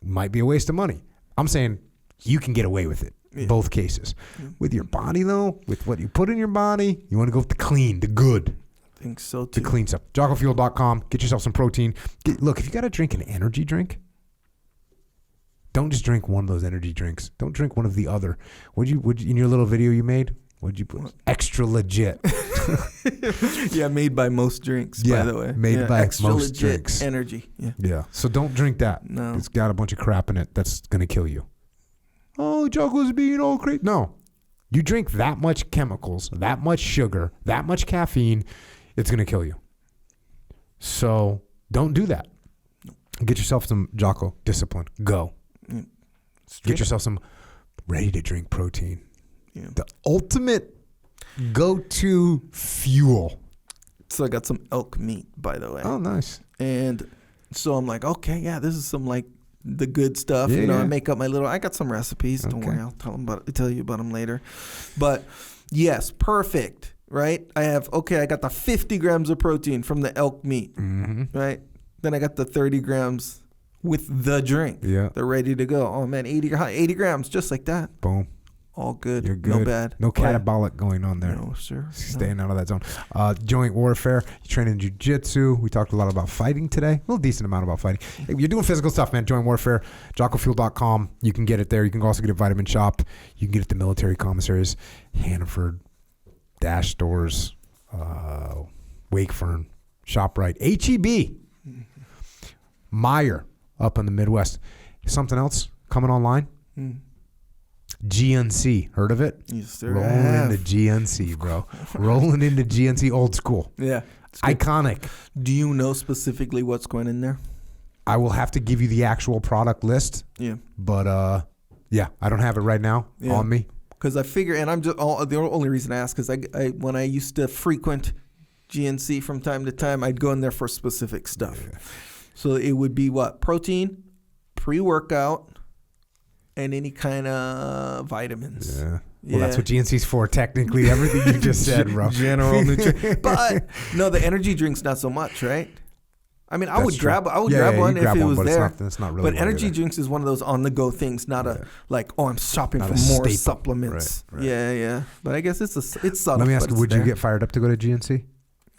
Might be a waste of money. I'm saying you can get away with it. Yeah. Both cases. Yeah. With your body though, with what you put in your body, you want to go with the clean, the good. I think so too. The clean stuff. JockoFuel.com. Get yourself some protein. Look, if you got to drink an energy drink, don't just drink one of those energy drinks. Don't drink one of the other. Would you in your little video you made? What'd you put? Extra legit. Yeah, made by most drinks. By the way, made by extra most legit drinks. Energy. Yeah. So don't drink that. No, it's got a bunch of crap in it that's gonna kill you. Oh, Jocko's being all crazy. No, you drink that much chemicals, that much sugar, that much caffeine. It's going to kill you. So don't do that. Get yourself some Jocko discipline. Go. Get yourself some ready-to-drink protein. Yeah. The ultimate go-to fuel. So I got some elk meat, by the way. Oh, nice. And so I'm like, okay, yeah, this is some like the good stuff. Yeah, I make up my little. I got some recipes. Okay. Don't worry, I'll tell you about them later. But yes, perfect. Right? I got the 50 grams of protein from the elk meat. Mm-hmm. Right? Then I got the 30 grams with the drink. Yeah. They're ready to go. Oh, man, 80 grams, just like that. Boom. All good. You're good. No bad. No catabolic going on there. No, sir. Staying out of that zone. Joint warfare. You're training jiu-jitsu. We talked a lot about fighting today. A little decent amount about fighting. If you're doing physical stuff, man, joint warfare. JockoFuel.com. You can get it there. You can also get it at Vitamin Shop. You can get it at the military commissaries. Hannaford. Dash stores, Wakefern, ShopRite, HEB, Meyer up in the Midwest. Something else coming online? GNC, heard of it? Yes, sir. Rolling into GNC, bro. Rolling into GNC, old school. Yeah. Iconic. Do you know specifically what's going in there? I will have to give you the actual product list. Yeah. But, I don't have it right now on me. Because I figure, and I'm just the only reason I ask is I when I used to frequent GNC from time to time, I'd go in there for specific stuff. Yeah. So it would be what? Protein, pre-workout, and any kind of vitamins. Yeah. Well, that's what GNC's for, technically. Everything you just said, bro. General nutrition. But no, the energy drink's not so much, right? I mean, I would grab one if it was there. It's not really. But energy drinks is one of those on-the-go things, not I'm shopping for more supplements. Right. Yeah. But I guess it's subtle. Let me ask you, would you get fired up to go to GNC?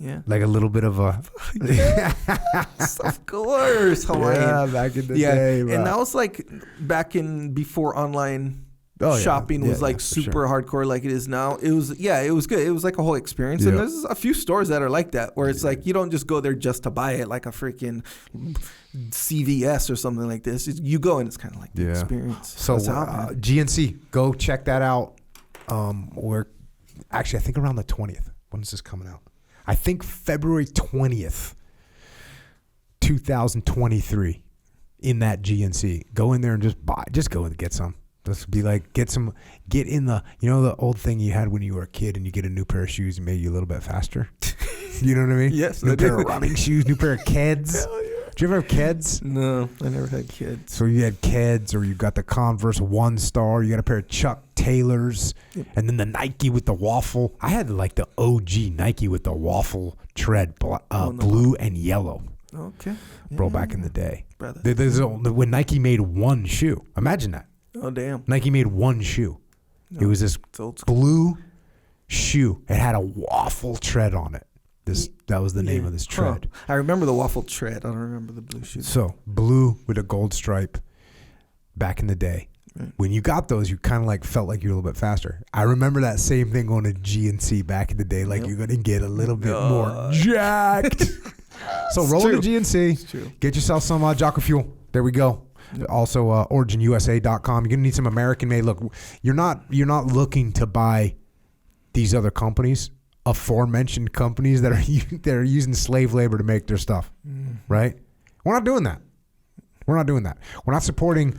Yeah. Like a little bit of a... Of course. Hawaiian. Yeah, back in the day. And that was like before online shopping was like super hardcore like it is now. It was good. It was like a whole experience. And there's a few stores that are like that where it's like you don't just go there just to buy it like a freaking CVS or something like this. You go and it's kind of like the experience. So GNC, go check that out. We're actually, I think around the 20th. When is this coming out? I think February 20th, 2023 in that GNC. Go in there and just go and get some. Just be like, get in the, the old thing you had when you were a kid and you get a new pair of shoes and made you a little bit faster. You know what I mean? Yes. New pair of running shoes, new pair of Keds. Hell yeah. Did you ever have Keds? No, I never had Keds. So you had Keds, or you got the Converse One Star. You got a pair of Chuck Taylors, and then the Nike with the waffle. I had like the OG Nike with the waffle tread, blue and yellow. Okay. Bro, back in the day. Brother. When Nike made one shoe. Imagine that. Oh, damn. Nike made one shoe. It was this blue shoe. It had a waffle tread on it. That was the name of this tread. I remember the waffle tread. I don't remember the blue shoe. So blue with a gold stripe back in the day. Right. When you got those, you kind of like felt like you were a little bit faster. I remember that same thing going to GNC back in the day. Like you're going to get a little bit more jacked. So roll to GNC. Get yourself some Jocko fuel. There we go. Yep. Also, originusa.com. You're going to need some American made. Look, you're not looking to buy these other companies, aforementioned companies that are using slave labor to make their stuff, right? We're not doing that. We're not supporting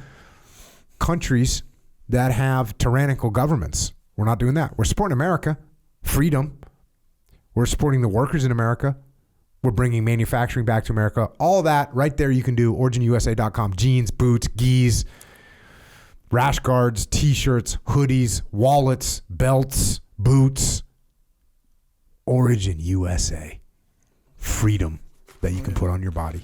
countries that have tyrannical governments. We're not doing that. We're supporting America, freedom. We're supporting the workers in America. We're bringing manufacturing back to America. All that right there you can do. OriginUSA.com. Jeans, boots, gis, rash guards, T-shirts, hoodies, wallets, belts, boots. Origin USA. Freedom that you can put on your body.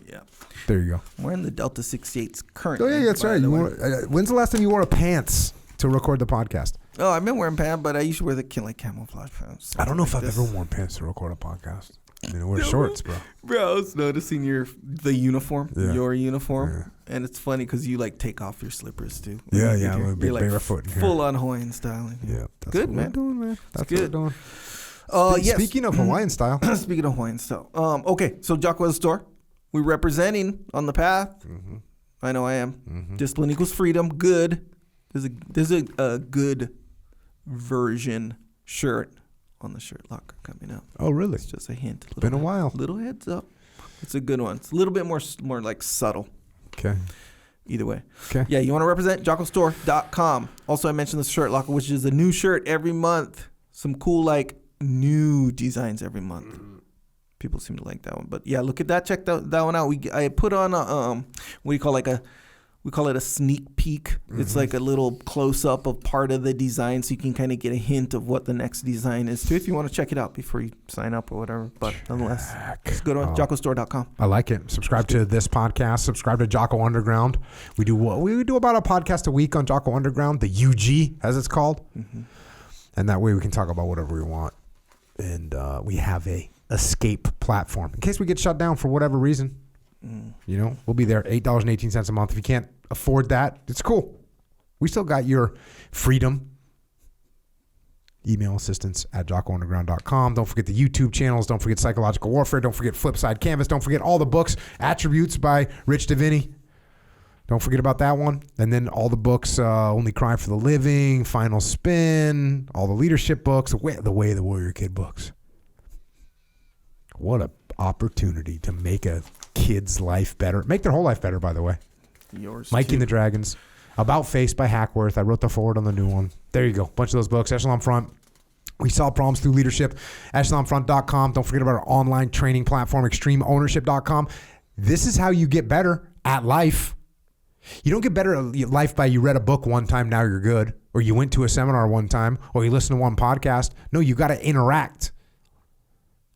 Yeah. There you go. We're in the Delta 68s currently. Oh, yeah, that's right. When's the last time you wore a pants to record the podcast? Oh, I've been wearing pants, but I used to wear the camouflage pants. I don't know if I've ever worn pants to record a podcast. Wear shorts, bro. Bro, I was noticing the uniform, your uniform, and it's funny because you like take off your slippers too. Yeah, we'll be barefoot in here. Full on Hawaiian style. Yeah, that's good, man. Doing, man. That's good. What we're doing. Yes. Speaking of Hawaiian style. Speaking of Hawaiian style. Okay, so Jocko has a store. We're representing on the path. Mm-hmm. I know I am. Mm-hmm. Discipline equals freedom. Good. There's a good version shirt on the shirt locker coming up. Oh, really? It's just a hint. It's been a while. Little heads up. It's a good one. It's a little bit more like subtle. Okay. Either way. Okay. Yeah, you want to represent JockoStore.com. Also, I mentioned the shirt locker, which is a new shirt every month. Some cool like new designs every month. People seem to like that one. But yeah, look at that. Check that one out. I put on a we call it a sneak peek. Mm-hmm. It's like a little close up of part of the design, so you can kind of get a hint of what the next design is too, if you want to check it out before you sign up or whatever. But nonetheless, just go to JockoStore.com. I like it. Subscribe to this podcast. Subscribe to Jocko Underground. We do about a podcast a week on Jocko Underground, the UG as it's called, and that way we can talk about whatever we want. And we have a escape platform in case we get shut down for whatever reason. We'll be there. $8.18 a month. If you can't afford that, it's cool. We still got your freedom. Email assistance at JockoUnderground.com. Don't forget the YouTube channels. Don't forget Psychological Warfare. Don't forget Flipside Canvas. Don't forget all the books. Attributes by Rich Diviney. Don't forget about that one. And then all the books, Only Crime for the Living, Final Spin, all the leadership books, the Way the Warrior Kid books. What an opportunity to make a kid's life better. Make their whole life better, by the way. Yours Mikey too. and the Dragons. About Face by Hackworth. I wrote the forward on the new one. There you go. Bunch of those books. Echelon Front. We solve problems through leadership. EchelonFront.com. Don't forget about our online training platform, ExtremeOwnership.com. This is how you get better at life. You don't get better at life by you read a book one time, now you're good. Or you went to a seminar one time. Or you listened to one podcast. No, you got to interact.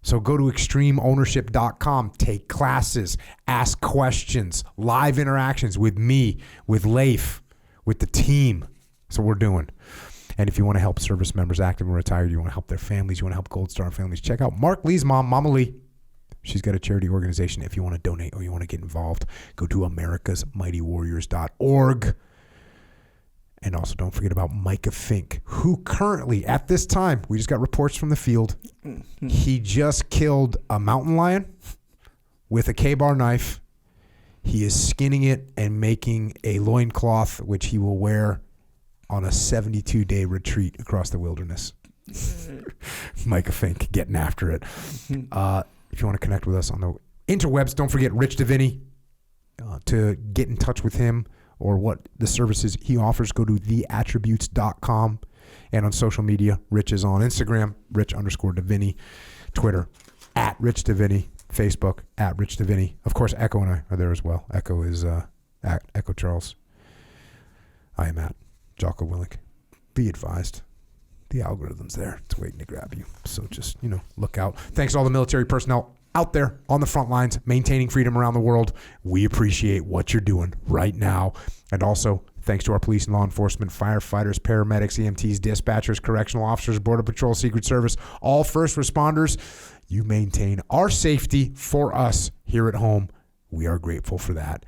So go to ExtremeOwnership.com, take classes, ask questions, live interactions with me, with Leif, with the team. That's what we're doing. And if you want to help service members, active and retired, you want to help their families, you want to help Gold Star families, check out Mark Lee's mom, Mama Lee. She's got a charity organization. If you want to donate or you want to get involved, go to americasmightywarriors.org. And also don't forget about Micah Fink, who currently, at this time, we just got reports from the field, he just killed a mountain lion with a K-bar knife. He is skinning it and making a loincloth, which he will wear on a 72-day retreat across the wilderness. Micah Fink getting after it. If you want to connect with us on the interwebs, don't forget Rich Diviney. To get in touch with him or what the services he offers, go to theattributes.com. And on social media, Rich is on Instagram, Rich_Diviney, Twitter, @RichDiviney, Facebook, @RichDiviney. Of course, Echo and I are there as well. Echo is at Echo Charles. I am at Jocko Willink. Be advised, the algorithm's there. It's waiting to grab you. So just, look out. Thanks to all the military personnel out there on the front lines, maintaining freedom around the world. We appreciate what you're doing right now. And also, thanks to our police and law enforcement, firefighters, paramedics, EMTs, dispatchers, correctional officers, Border Patrol, Secret Service, all first responders. You maintain our safety for us here at home. We are grateful for that.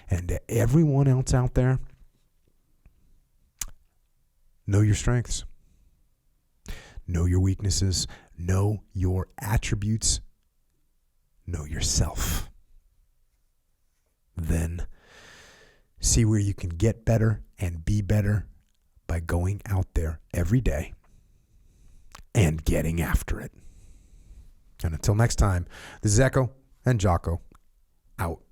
And to everyone else out there, know your strengths. Know your weaknesses. Know your attributes. Know yourself. Then see where you can get better and be better by going out there every day and getting after it. And until next time, this is Echo and Jocko out.